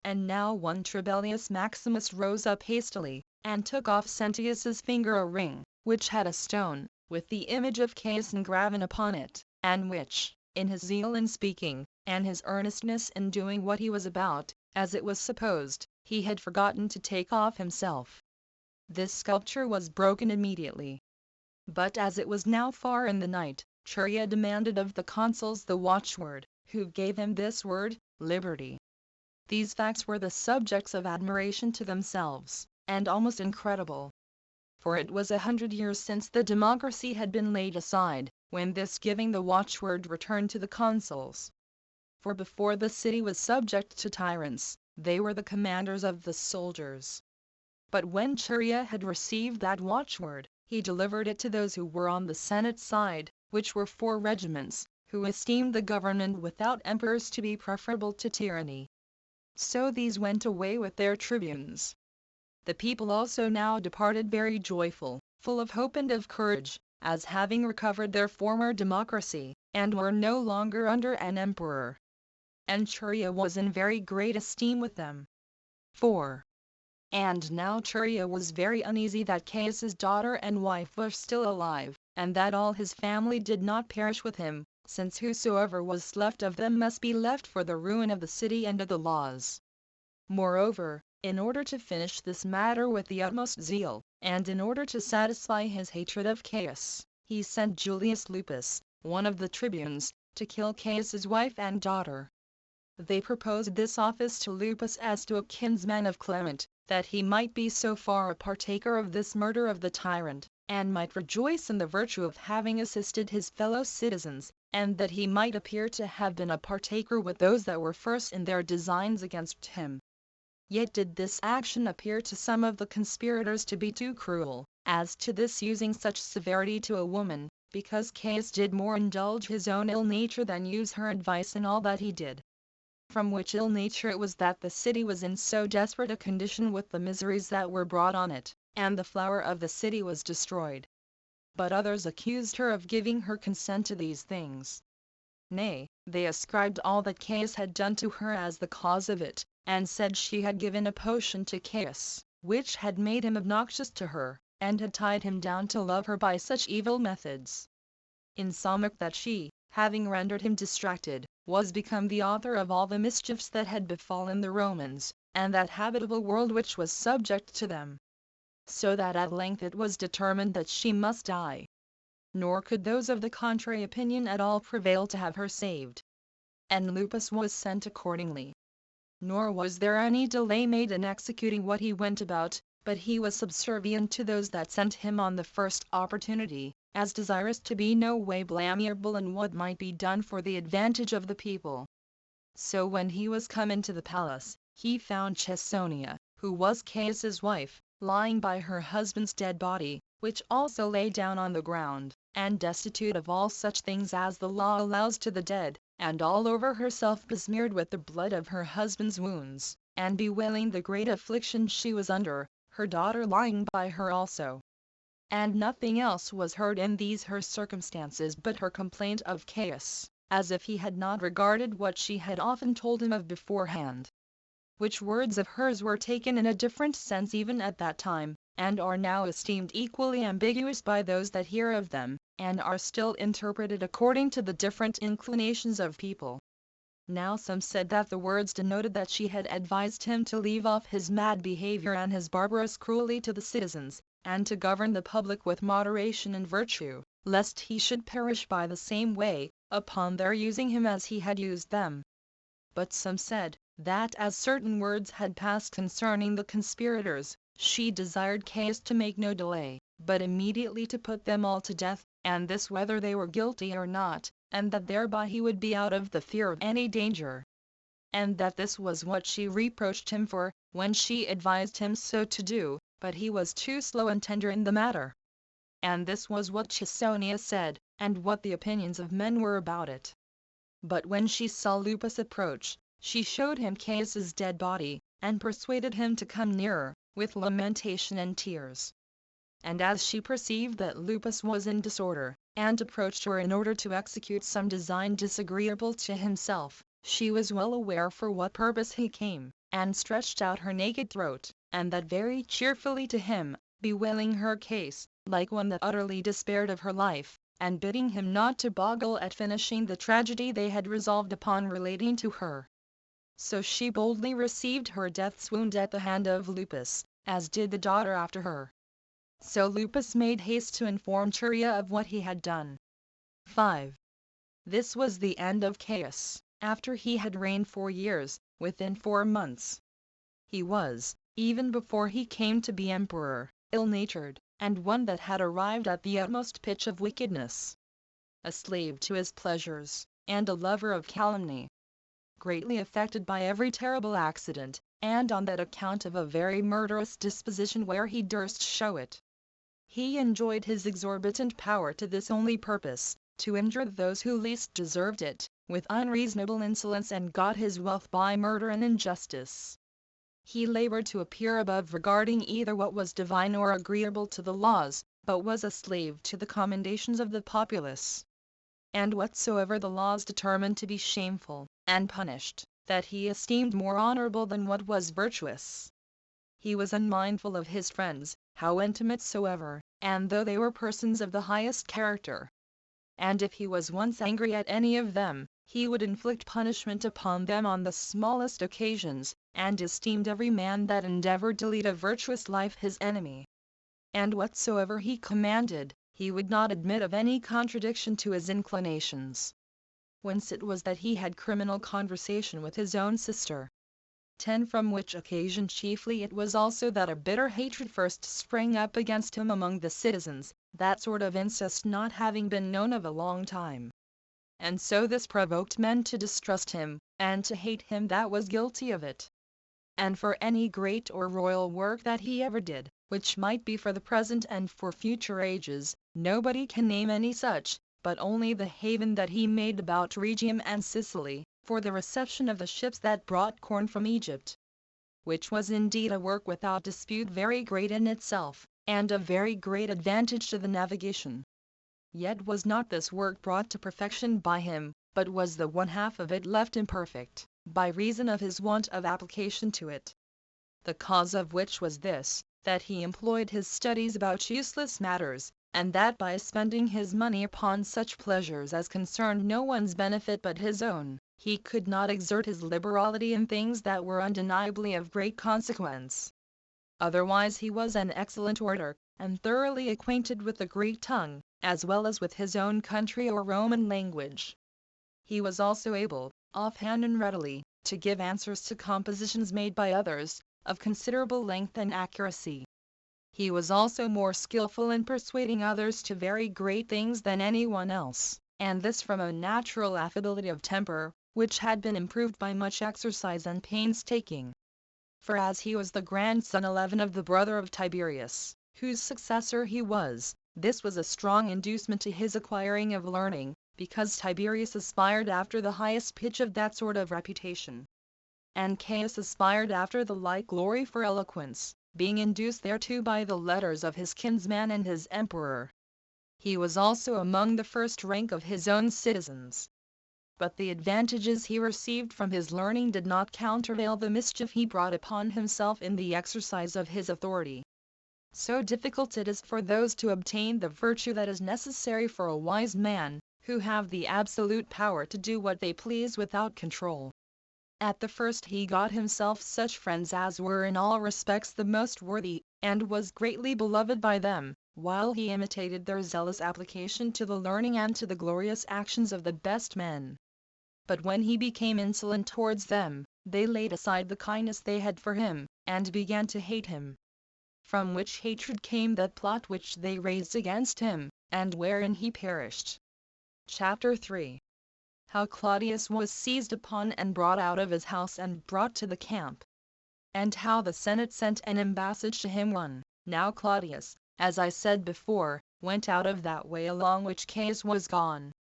And now one Trebellius Maximus rose up hastily, and took off Sentius's finger a ring, which had a stone, with the image of Caius engraven upon it, and which, in his zeal in speaking, and his earnestness in doing what he was about, as it was supposed, he had forgotten to take off himself. This sculpture was broken immediately. But as it was now far in the night, Churia demanded of the consuls the watchword, who gave him this word, liberty. These facts were the subjects of admiration to themselves, and almost incredible. For it was 100 years since the democracy had been laid aside, when this giving the watchword returned to the consuls. For before the city was subject to tyrants, they were the commanders of the soldiers. But when Churia had received that watchword, he delivered it to those who were on the Senate side, which were 4 regiments, who esteemed the government without emperors to be preferable to tyranny. So these went away with their tribunes. The people also now departed very joyful, full of hope and of courage, as having recovered their former democracy, and were no longer under an emperor. And Churia was in very great esteem with them. 4. And now Churia was very uneasy that Caius's daughter and wife were still alive, and that all his family did not perish with him, since whosoever was left of them must be left for the ruin of the city and of the laws. Moreover, in order to finish this matter with the utmost zeal, and in order to satisfy his hatred of Caius, he sent Julius Lupus, one of the tribunes, to kill Caius's wife and daughter. They proposed this office to Lupus as to a kinsman of Clement, that he might be so far a partaker of this murder of the tyrant, and might rejoice in the virtue of having assisted his fellow citizens, and that he might appear to have been a partaker with those that were first in their designs against him. Yet did this action appear to some of the conspirators to be too cruel, as to this using such severity to a woman, because Caius did more indulge his own ill nature than use her advice in all that he did. From which ill nature it was that the city was in so desperate a condition with the miseries that were brought on it, and the flower of the city was destroyed. But others accused her of giving her consent to these things. Nay, they ascribed all that Caius had done to her as the cause of it, and said she had given a potion to Caius, which had made him obnoxious to her, and had tied him down to love her by such evil methods. Insomuch that she, having rendered him distracted, was become the author of all the mischiefs that had befallen the Romans, and that habitable world which was subject to them. So that at length it was determined that she must die. Nor could those of the contrary opinion at all prevail to have her saved. And Lupus was sent accordingly. Nor was there any delay made in executing what he went about, but he was subservient to those that sent him on the first opportunity, as desirous to be no way blamable in what might be done for the advantage of the people. So when he was come into the palace, he found Chesonia, who was Caius's wife, lying by her husband's dead body, which also lay down on the ground, and destitute of all such things as the law allows to the dead, and all over herself besmeared with the blood of her husband's wounds, and bewailing the great affliction she was under, her daughter lying by her also. And nothing else was heard in these her circumstances but her complaint of Caius, as if he had not regarded what she had often told him of beforehand. Which words of hers were taken in a different sense even at that time, and are now esteemed equally ambiguous by those that hear of them, and are still interpreted according to the different inclinations of people. Now some said that the words denoted that she had advised him to leave off his mad behavior and his barbarous cruelty to the citizens, and to govern the public with moderation and virtue, lest he should perish by the same way, upon their using him as he had used them. But some said, that as certain words had passed concerning the conspirators, she desired Caius to make no delay, but immediately to put them all to death, and this whether they were guilty or not, and that thereby he would be out of the fear of any danger. And that this was what she reproached him for, when she advised him so to do, but he was too slow and tender in the matter. And this was what Chesonia said, and what the opinions of men were about it. But when she saw Lupus approach, she showed him Caius's dead body, and persuaded him to come nearer, with lamentation and tears. And as she perceived that Lupus was in disorder, and approached her in order to execute some design disagreeable to himself, she was well aware for what purpose he came, and stretched out her naked throat, and that very cheerfully to him, bewailing her case, like one that utterly despaired of her life, and bidding him not to boggle at finishing the tragedy they had resolved upon relating to her. So she boldly received her death's wound at the hand of Lupus, as did the daughter after her. So Lupus made haste to inform Turia of what he had done. 5. This was the end of Caius, after he had reigned 4 years, within 4 months. He was, even before he came to be emperor, ill-natured, and one that had arrived at the utmost pitch of wickedness. A slave to his pleasures, and a lover of calumny. Greatly affected by every terrible accident, and on that account of a very murderous disposition where he durst show it. He enjoyed his exorbitant power to this only purpose, to injure those who least deserved it, with unreasonable insolence, and got his wealth by murder and injustice. He labored to appear above regarding either what was divine or agreeable to the laws, but was a slave to the commendations of the populace. And whatsoever the laws determined to be shameful, and punished, that he esteemed more honorable than what was virtuous. He was unmindful of his friends, how intimate soever, and though they were persons of the highest character. And if he was once angry at any of them, he would inflict punishment upon them on the smallest occasions, and esteemed every man that endeavored to lead a virtuous life his enemy. And whatsoever he commanded, he would not admit of any contradiction to his inclinations. Whence it was that he had criminal conversation with his own sister. 10. From which occasion chiefly it was also that a bitter hatred first sprang up against him among the citizens, that sort of incest not having been known of a long time. And so this provoked men to distrust him, and to hate him that was guilty of it. And for any great or royal work that he ever did, which might be for the present and for future ages, nobody can name any such, but only the haven that he made about Rhegium and Sicily, for the reception of the ships that brought corn from Egypt. Which was indeed a work without dispute very great in itself, and of very great advantage to the navigation. Yet was not this work brought to perfection by him, but was the one half of it left imperfect, by reason of his want of application to it. The cause of which was this, that he employed his studies about useless matters, and that by spending his money upon such pleasures as concerned no one's benefit but his own, he could not exert his liberality in things that were undeniably of great consequence. Otherwise he was an excellent orator, and thoroughly acquainted with the Greek tongue, as well as with his own country or Roman language. He was also able, offhand and readily, to give answers to compositions made by others, of considerable length and accuracy. He was also more skillful in persuading others to very great things than any one else, and this from a natural affability of temper, which had been improved by much exercise and painstaking. For as he was the grandson 11 of the brother of Tiberius, whose successor he was, this was a strong inducement to his acquiring of learning, because Tiberius aspired after the highest pitch of that sort of reputation. And Caius aspired after the like glory for eloquence, being induced thereto by the letters of his kinsman and his emperor. He was also among the first rank of his own citizens. But the advantages he received from his learning did not countervail the mischief he brought upon himself in the exercise of his authority. So difficult it is for those to obtain the virtue that is necessary for a wise man, who have the absolute power to do what they please without control. At the first he got himself such friends as were in all respects the most worthy, and was greatly beloved by them, while he imitated their zealous application to the learning and to the glorious actions of the best men. But when he became insolent towards them, they laid aside the kindness they had for him, and began to hate him. From which hatred came that plot which they raised against him, and wherein he perished. Chapter 3. How Claudius was seized upon and brought out of his house and brought to the camp. And how the Senate sent an embassage to him 1. Now Claudius, as I said before, went out of that way along which Caius was gone.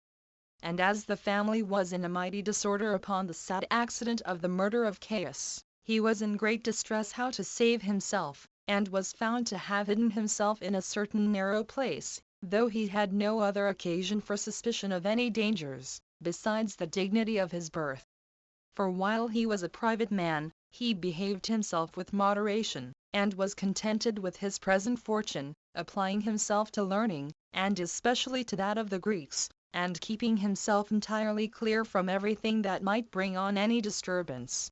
And as the family was in a mighty disorder upon the sad accident of the murder of Caius, he was in great distress how to save himself, and was found to have hidden himself in a certain narrow place, though he had no other occasion for suspicion of any dangers, besides the dignity of his birth. For while he was a private man, he behaved himself with moderation, and was contented with his present fortune, applying himself to learning, and especially to that of the Greeks, and keeping himself entirely clear from everything that might bring on any disturbance.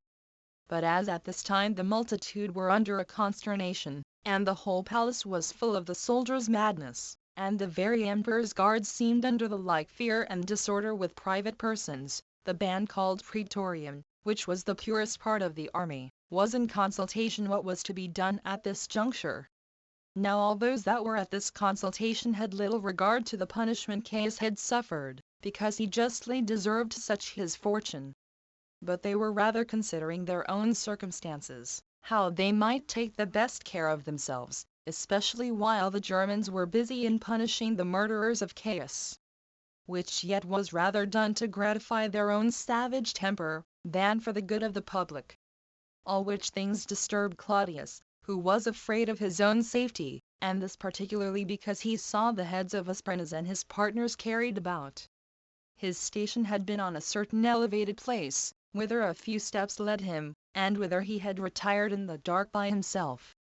But as at this time the multitude were under a consternation, and the whole palace was full of the soldiers' madness, and the very emperor's guards seemed under the like fear and disorder with private persons, the band called Praetorium, which was the purest part of the army, was in consultation what was to be done at this juncture. Now all those that were at this consultation had little regard to the punishment Caius had suffered, because he justly deserved such his fortune. But they were rather considering their own circumstances, how they might take the best care of themselves, especially while the Germans were busy in punishing the murderers of Caius, which yet was rather done to gratify their own savage temper, than for the good of the public. All which things disturbed Claudius, who was afraid of his own safety, and this particularly because he saw the heads of Asprenas and his partners carried about. His station had been on a certain elevated place, whither a few steps led him, and whither he had retired in the dark by himself.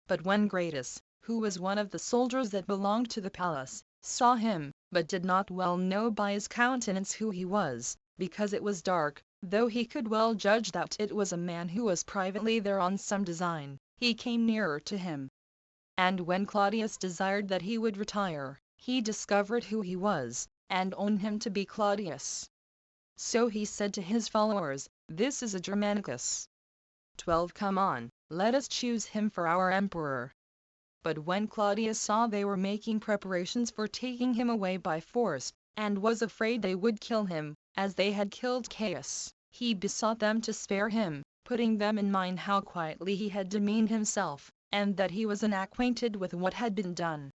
But when Gratus, who was one of the soldiers that belonged to the palace, saw him, but did not well know by his countenance who he was, because it was dark, though he could well judge that it was a man who was privately there on some design, he came nearer to him. And when Claudius desired that he would retire, he discovered who he was, and owned him to be Claudius. So he said to his followers, "This is a Germanicus. 12 Come on, let us choose him for our emperor." But when Claudius saw they were making preparations for taking him away by force, and was afraid they would kill him, as they had killed Caius, he besought them to spare him, putting them in mind how quietly he had demeaned himself, and that he was unacquainted with what had been done.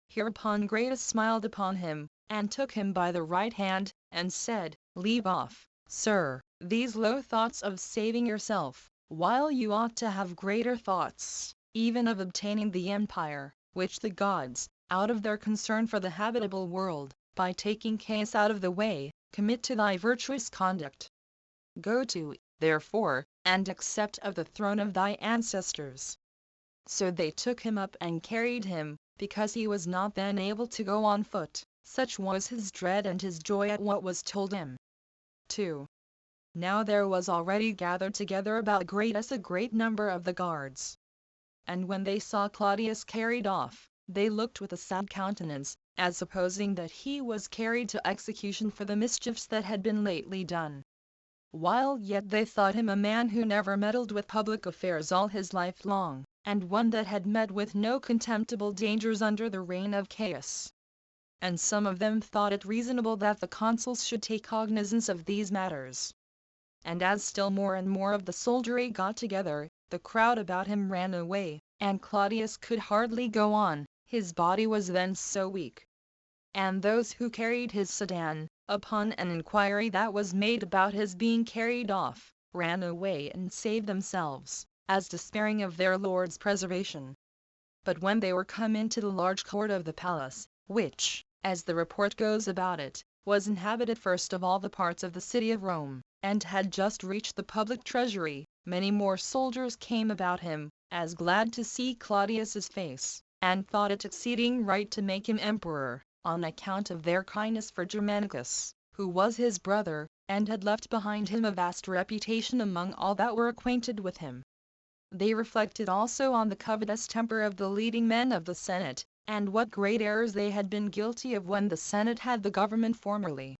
Hereupon Gratus smiled upon him, and took him by the right hand, and said, "Leave off, sir, these low thoughts of saving yourself, while you ought to have greater thoughts, even of obtaining the empire, which the gods, out of their concern for the habitable world, by taking Caius out of the way, commit to thy virtuous conduct. Go to, therefore, and accept of the throne of thy ancestors." So they took him up and carried him, because he was not then able to go on foot, such was his dread and his joy at what was told him. 2. Now there was already gathered together about Gratus a great number of the guards. And when they saw Claudius carried off, they looked with a sad countenance, as supposing that he was carried to execution for the mischiefs that had been lately done. While yet they thought him a man who never meddled with public affairs all his life long, and one that had met with no contemptible dangers under the reign of Caius. And some of them thought it reasonable that the consuls should take cognizance of these matters. And as still more and more of the soldiery got together, the crowd about him ran away, and Claudius could hardly go on, his body was then so weak. And those who carried his sedan, upon an inquiry that was made about his being carried off, ran away and saved themselves, as despairing of their lord's preservation. But when they were come into the large court of the palace, which, as the report goes about it, was inhabited first of all the parts of the city of Rome, and had just reached the public treasury, many more soldiers came about him, as glad to see Claudius's face, and thought it exceeding right to make him emperor, on account of their kindness for Germanicus, who was his brother, and had left behind him a vast reputation among all that were acquainted with him. They reflected also on the covetous temper of the leading men of the Senate, and what great errors they had been guilty of when the Senate had the government formerly.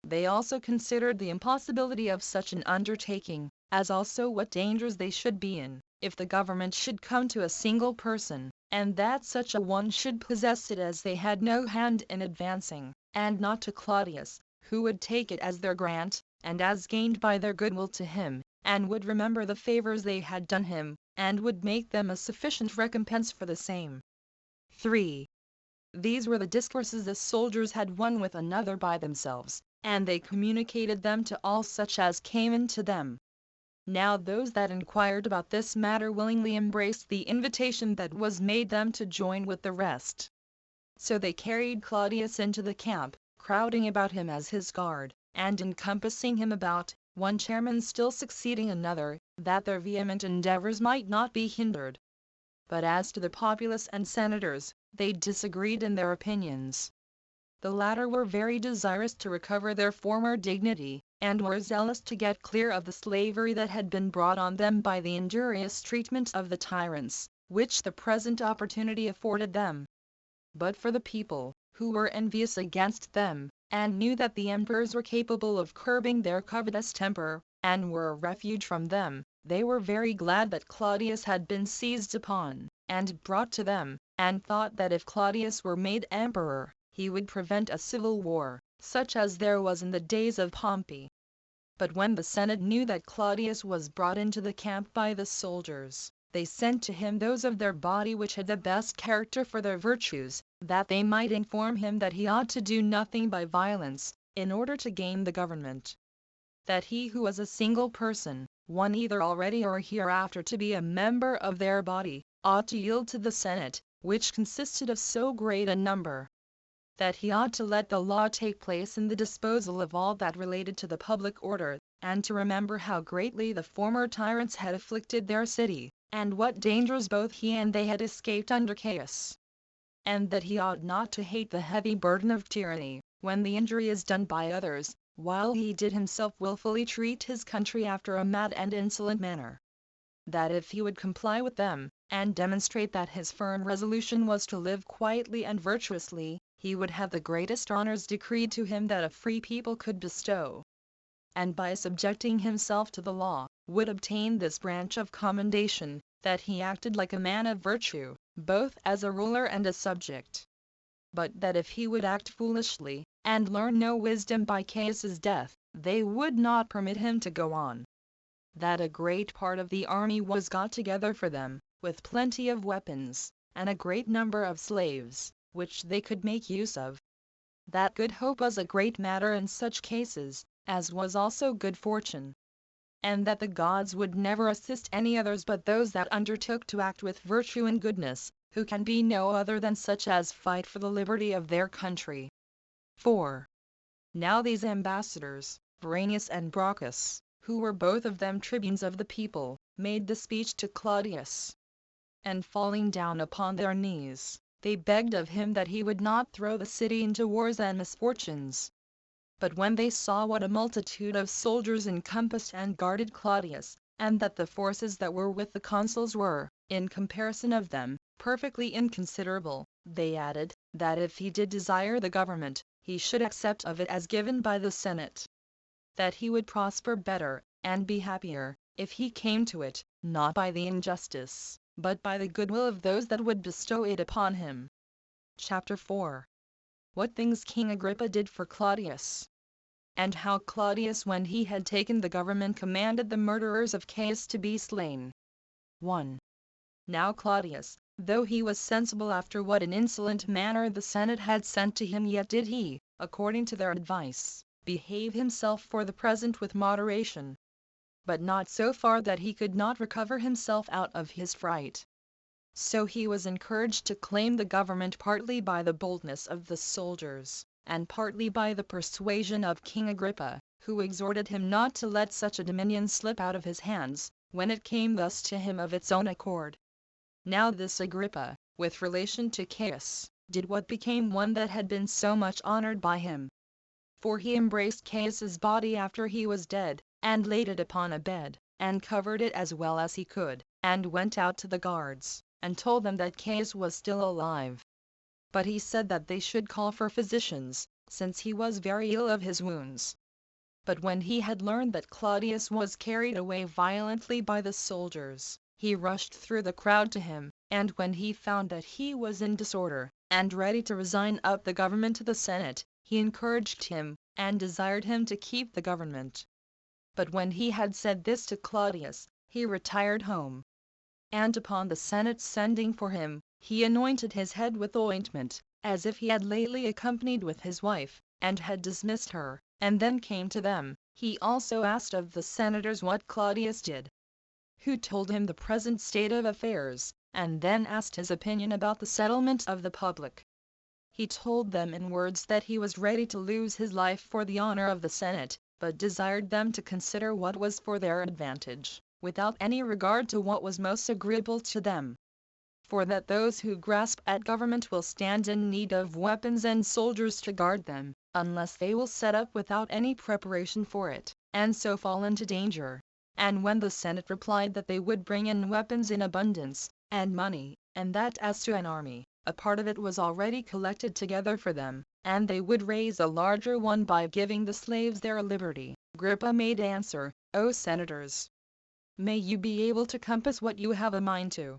They also considered the impossibility of such an undertaking, as also what dangers they should be in, if the government should come to a single person, and that such a one should possess it as they had no hand in advancing, and not to Claudius, who would take it as their grant, and as gained by their goodwill to him, and would remember the favors they had done him, and would make them a sufficient recompense for the same. 3. These were the discourses the soldiers had one with another by themselves, and they communicated them to all such as came in to them. Now those that inquired about this matter willingly embraced the invitation that was made them to join with the rest. So they carried Claudius into the camp, crowding about him as his guard, and encompassing him about, one chairman still succeeding another, that their vehement endeavors might not be hindered. But as to the populace and senators, they disagreed in their opinions. The latter were very desirous to recover their former dignity, and were zealous to get clear of the slavery that had been brought on them by the injurious treatment of the tyrants, which the present opportunity afforded them. But for the people, who were envious against them, and knew that the emperors were capable of curbing their covetous temper, and were a refuge from them, they were very glad that Claudius had been seized upon, and brought to them, and thought that if Claudius were made emperor, he would prevent a civil war, such as there was in the days of Pompey. But when the Senate knew that Claudius was brought into the camp by the soldiers, they sent to him those of their body which had the best character for their virtues, that they might inform him that he ought to do nothing by violence, in order to gain the government. That he who was a single person, one either already or hereafter to be a member of their body, ought to yield to the Senate, which consisted of so great a number. That he ought to let the law take place in the disposal of all that related to the public order, and to remember how greatly the former tyrants had afflicted their city, and what dangers both he and they had escaped under Caius. And that he ought not to hate the heavy burden of tyranny, when the injury is done by others, while he did himself wilfully treat his country after a mad and insolent manner. That if he would comply with them, and demonstrate that his firm resolution was to live quietly and virtuously, he would have the greatest honors decreed to him that a free people could bestow. And by subjecting himself to the law, would obtain this branch of commendation, that he acted like a man of virtue, both as a ruler and a subject. But that if he would act foolishly, and learn no wisdom by Caius's death, they would not permit him to go on. That a great part of the army was got together for them, with plenty of weapons, and a great number of slaves, which they could make use of. That good hope was a great matter in such cases, as was also good fortune. And that the gods would never assist any others but those that undertook to act with virtue and goodness, who can be no other than such as fight for the liberty of their country. 4. Now these ambassadors, Veranius and Brachus, who were both of them tribunes of the people, made the speech to Claudius. And falling down upon their knees, they begged of him that he would not throw the city into wars and misfortunes. But when they saw what a multitude of soldiers encompassed and guarded Claudius, and that the forces that were with the consuls were, in comparison of them, perfectly inconsiderable, they added, that if he did desire the government, he should accept of it as given by the Senate. That he would prosper better, and be happier, if he came to it, not by the injustice, but by the goodwill of those that would bestow it upon him. Chapter 4. What things King Agrippa did for Claudius. And how Claudius when he had taken the government commanded the murderers of Caius to be slain. 1. Now Claudius, though he was sensible after what an insolent manner the Senate had sent to him, yet did he, according to their advice, behave himself for the present with moderation, but not so far that he could not recover himself out of his fright. So he was encouraged to claim the government partly by the boldness of the soldiers, and partly by the persuasion of King Agrippa, who exhorted him not to let such a dominion slip out of his hands, when it came thus to him of its own accord. Now this Agrippa, with relation to Caius, did what became one that had been so much honored by him. For he embraced Caius's body after he was dead, and laid it upon a bed, and covered it as well as he could, and went out to the guards, and told them that Caius was still alive. But he said that they should call for physicians, since he was very ill of his wounds. But when he had learned that Claudius was carried away violently by the soldiers, he rushed through the crowd to him, and when he found that he was in disorder, and ready to resign up the government to the Senate, he encouraged him, and desired him to keep the government. But when he had said this to Claudius, he retired home. and upon the Senate sending for him, he anointed his head with ointment, as if he had lately accompanied with his wife, and had dismissed her, and then came to them. He also asked of the senators what Claudius did, who told him the present state of affairs, and then asked his opinion about the settlement of the public. He told them in words that he was ready to lose his life for the honor of the Senate, but desired them to consider what was for their advantage, without any regard to what was most agreeable to them. For that those who grasp at government will stand in need of weapons and soldiers to guard them, unless they will set up without any preparation for it, and so fall into danger. And when the Senate replied that they would bring in weapons in abundance, and money, and that as to an army, a part of it was already collected together for them, and they would raise a larger one by giving the slaves their liberty, Agrippa made answer, O senators, may you be able to compass what you have a mind to.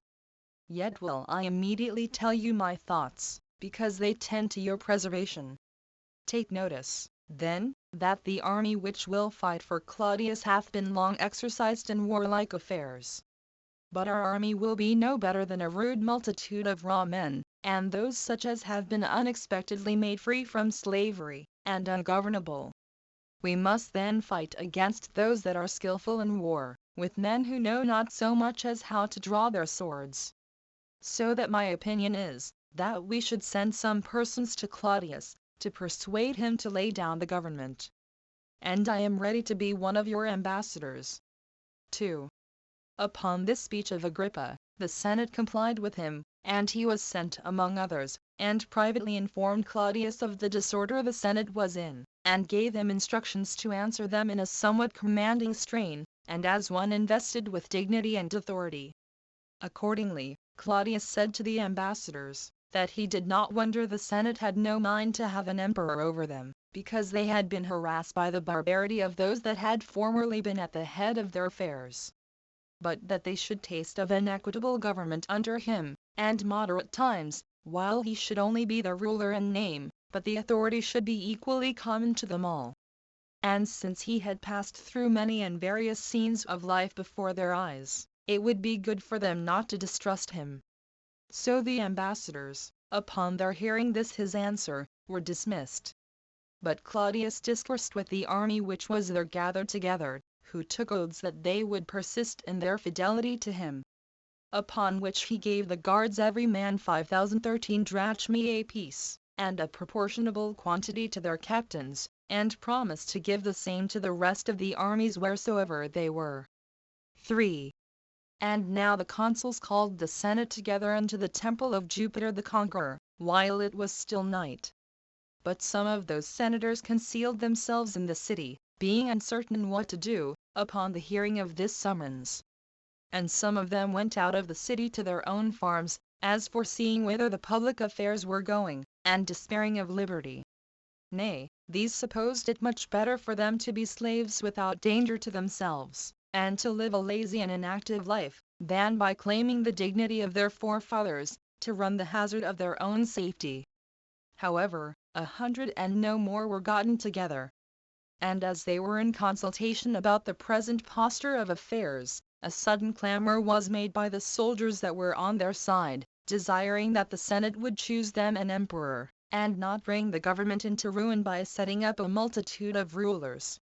Yet will I immediately tell you my thoughts, because they tend to your preservation. Take notice, then, that the army which will fight for Claudius hath been long exercised in warlike affairs. But our army will be no better than a rude multitude of raw men, and those such as have been unexpectedly made free from slavery, and ungovernable. We must then fight against those that are skillful in war, with men who know not so much as how to draw their swords. So that my opinion is, that we should send some persons to Claudius, to persuade him to lay down the government. And I am ready to be one of your ambassadors. 2. Upon this speech of Agrippa, the Senate complied with him, and he was sent among others, and privately informed Claudius of the disorder the Senate was in, and gave him instructions to answer them in a somewhat commanding strain, and as one invested with dignity and authority. Accordingly, Claudius said to the ambassadors, that he did not wonder the Senate had no mind to have an emperor over them, because they had been harassed by the barbarity of those that had formerly been at the head of their affairs. But that they should taste of an equitable government under him, and moderate times, while he should only be the ruler in name, but the authority should be equally common to them all. And since he had passed through many and various scenes of life before their eyes, it would be good for them not to distrust him. So the ambassadors, upon their hearing this his answer, were dismissed. But Claudius discoursed with the army which was there gathered together, who took oaths that they would persist in their fidelity to him. Upon which he gave the guards every man 5,013 drachmae apiece, and a proportionable quantity to their captains, and promised to give the same to the rest of the armies wheresoever they were. 3. And now the consuls called the Senate together unto the temple of Jupiter the Conqueror, while it was still night. But some of those senators concealed themselves in the city, being uncertain what to do, upon the hearing of this summons. And some of them went out of the city to their own farms, as foreseeing whither the public affairs were going, and despairing of liberty. Nay, these supposed it much better for them to be slaves without danger to themselves, and to live a lazy and inactive life, than by claiming the dignity of their forefathers, to run the hazard of their own safety. However, 100 and no more were gotten together. And as they were in consultation about the present posture of affairs, a sudden clamor was made by the soldiers that were on their side, desiring that the Senate would choose them an emperor, and not bring the government into ruin by setting up a multitude of rulers.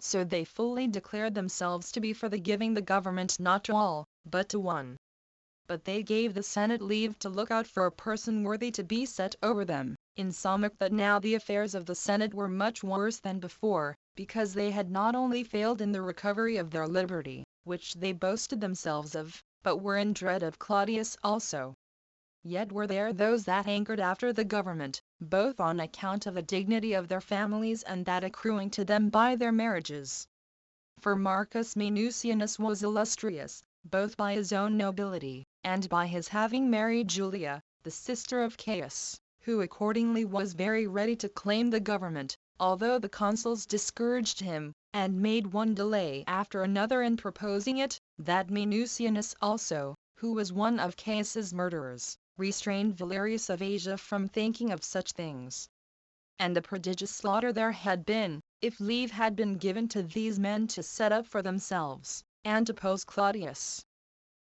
So they fully declared themselves to be for the giving the government not to all, but to one. But they gave the Senate leave to look out for a person worthy to be set over them, insomuch that now the affairs of the Senate were much worse than before, because they had not only failed in the recovery of their liberty, which they boasted themselves of, but were in dread of Claudius also. Yet were there those that hankered after the government, both on account of the dignity of their families and that accruing to them by their marriages. For Marcus Minucianus was illustrious, both by his own nobility, and by his having married Julia, the sister of Caius, who accordingly was very ready to claim the government, although the consuls discouraged him, and made one delay after another in proposing it. That Minucianus also, who was one of Caius's murderers, restrained Valerius of Asia from thinking of such things. And a prodigious slaughter there had been, if leave had been given to these men to set up for themselves, and depose Claudius.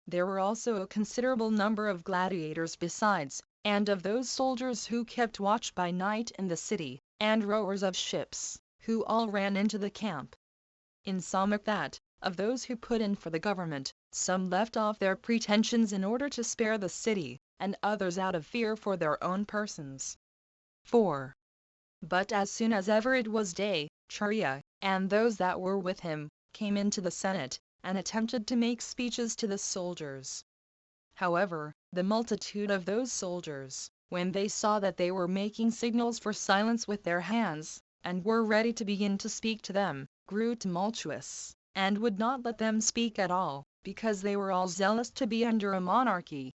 There were also a considerable number of gladiators besides, and of those soldiers who kept watch by night in the city, and rowers of ships, who all ran into the camp. Insomuch that, of those who put in for the government, some left off their pretensions in order to spare the city, and others out of fear for their own persons. 4. But as soon as ever it was day, Chaerea, and those that were with him, came into the Senate, and attempted to make speeches to the soldiers. However, the multitude of those soldiers, when they saw that they were making signals for silence with their hands, and were ready to begin to speak to them, grew tumultuous, and would not let them speak at all, because they were all zealous to be under a monarchy.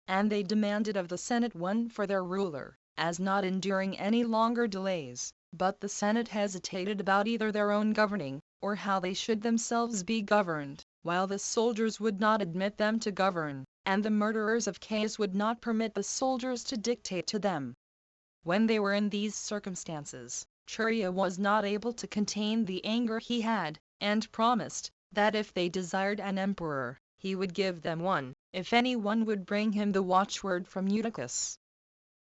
And they demanded of the Senate one for their ruler, as not enduring any longer delays. But the Senate hesitated about either their own governing, or how they should themselves be governed, while the soldiers would not admit them to govern, and the murderers of Caius would not permit the soldiers to dictate to them. When they were in these circumstances, Chaerea was not able to contain the anger he had, and promised, that if they desired an emperor, he would give them one, if any one would bring him the watchword from Eutychus.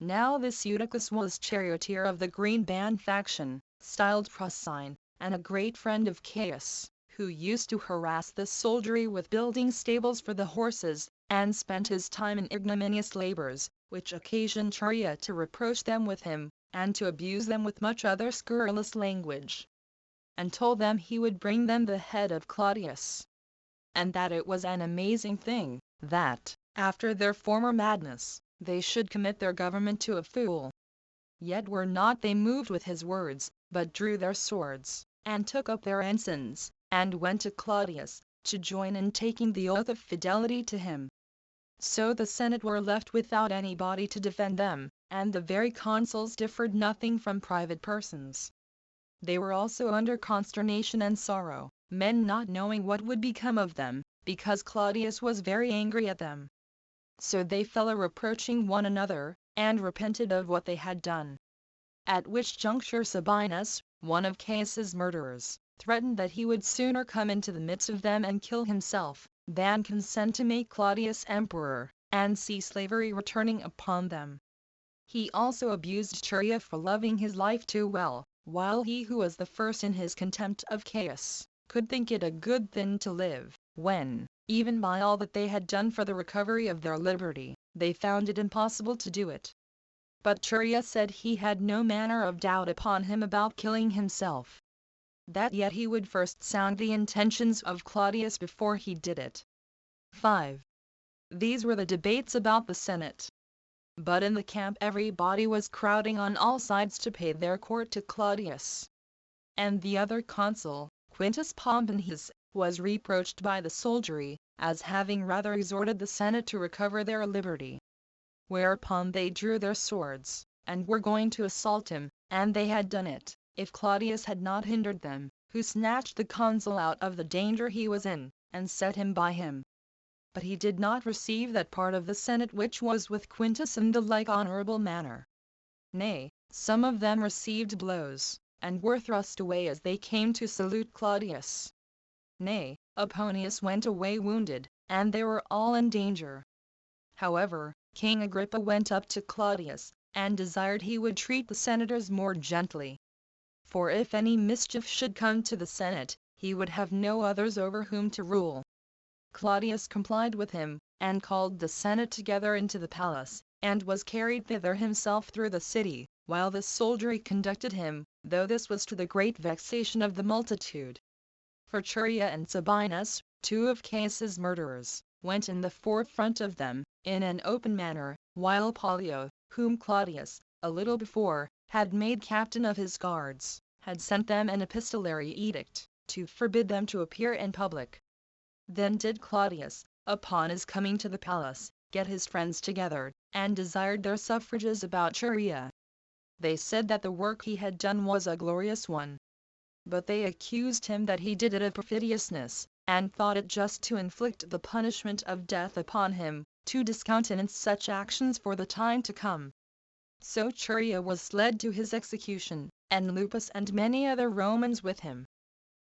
Now this Eutychus was charioteer of the green band faction, styled Procine, and a great friend of Caius, who used to harass the soldiery with building stables for the horses, and spent his time in ignominious labors, which occasioned Chaerea to reproach them with him, and to abuse them with much other scurrilous language, and told them he would bring them the head of Claudius, and that it was an amazing thing, that, after their former madness, they should commit their government to a fool. Yet were not they moved with his words, but drew their swords, and took up their ensigns, and went to Claudius, to join in taking the oath of fidelity to him. So the Senate were left without any body to defend them, and the very consuls differed nothing from private persons. They were also under consternation and sorrow, men not knowing what would become of them, because Claudius was very angry at them. So they fell a reproaching one another, and repented of what they had done. At which juncture Sabinus, one of Caius's murderers, threatened that he would sooner come into the midst of them and kill himself, than consent to make Claudius emperor, and see slavery returning upon them. He also abused Chaerea for loving his life too well, while he who was the first in his contempt of Caius, could think it a good thing to live, when, even by all that they had done for the recovery of their liberty, they found it impossible to do it. But Chaerea said he had no manner of doubt upon him about killing himself, that yet he would first sound the intentions of Claudius before he did it. 5. These were the debates about the Senate. But in the camp everybody was crowding on all sides to pay their court to Claudius. And the other consul, Quintus Pomponius, was reproached by the soldiery, as having rather exhorted the Senate to recover their liberty. Whereupon they drew their swords, and were going to assault him, and they had done it, if Claudius had not hindered them, who snatched the consul out of the danger he was in, and set him by him. But he did not receive that part of the Senate which was with Quintus in the like honorable manner. Nay, some of them received blows, and were thrust away as they came to salute Claudius. Nay, Aponius went away wounded, and they were all in danger. However, King Agrippa went up to Claudius, and desired he would treat the senators more gently. For if any mischief should come to the Senate, he would have no others over whom to rule. Claudius complied with him, and called the Senate together into the palace, and was carried thither himself through the city, while the soldiery conducted him, though this was to the great vexation of the multitude. For Chaerea and Sabinus, two of Caius's murderers, went in the forefront of them, in an open manner, while Pollio, whom Claudius, a little before, had made captain of his guards, had sent them an epistolary edict, to forbid them to appear in public. Then did Claudius, upon his coming to the palace, get his friends together, and desired their suffrages about Chaerea. They said that the work he had done was a glorious one. But they accused him that he did it of perfidiousness, and thought it just to inflict the punishment of death upon him, to discountenance such actions for the time to come. So Chaerea was led to his execution, and Lupus and many other Romans with him.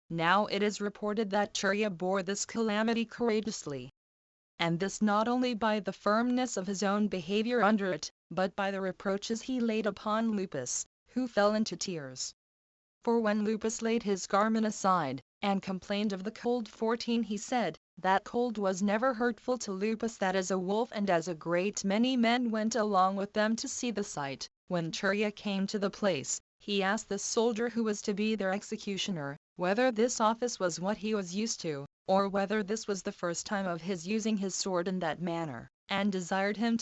Now it is reported that Chaerea bore this calamity courageously. and this not only by the firmness of his own behavior under it, but by the reproaches he laid upon Lupus, who fell into tears. For when Lupus laid his garment aside, and complained of the cold, 14, he said, that cold was never hurtful to Lupus, that as a wolf and as a great many men went along with them to see the sight. When Turia came to the place, he asked the soldier who was to be their executioner, whether this office was what he was used to, or whether this was the first time of his using his sword in that manner, and desired him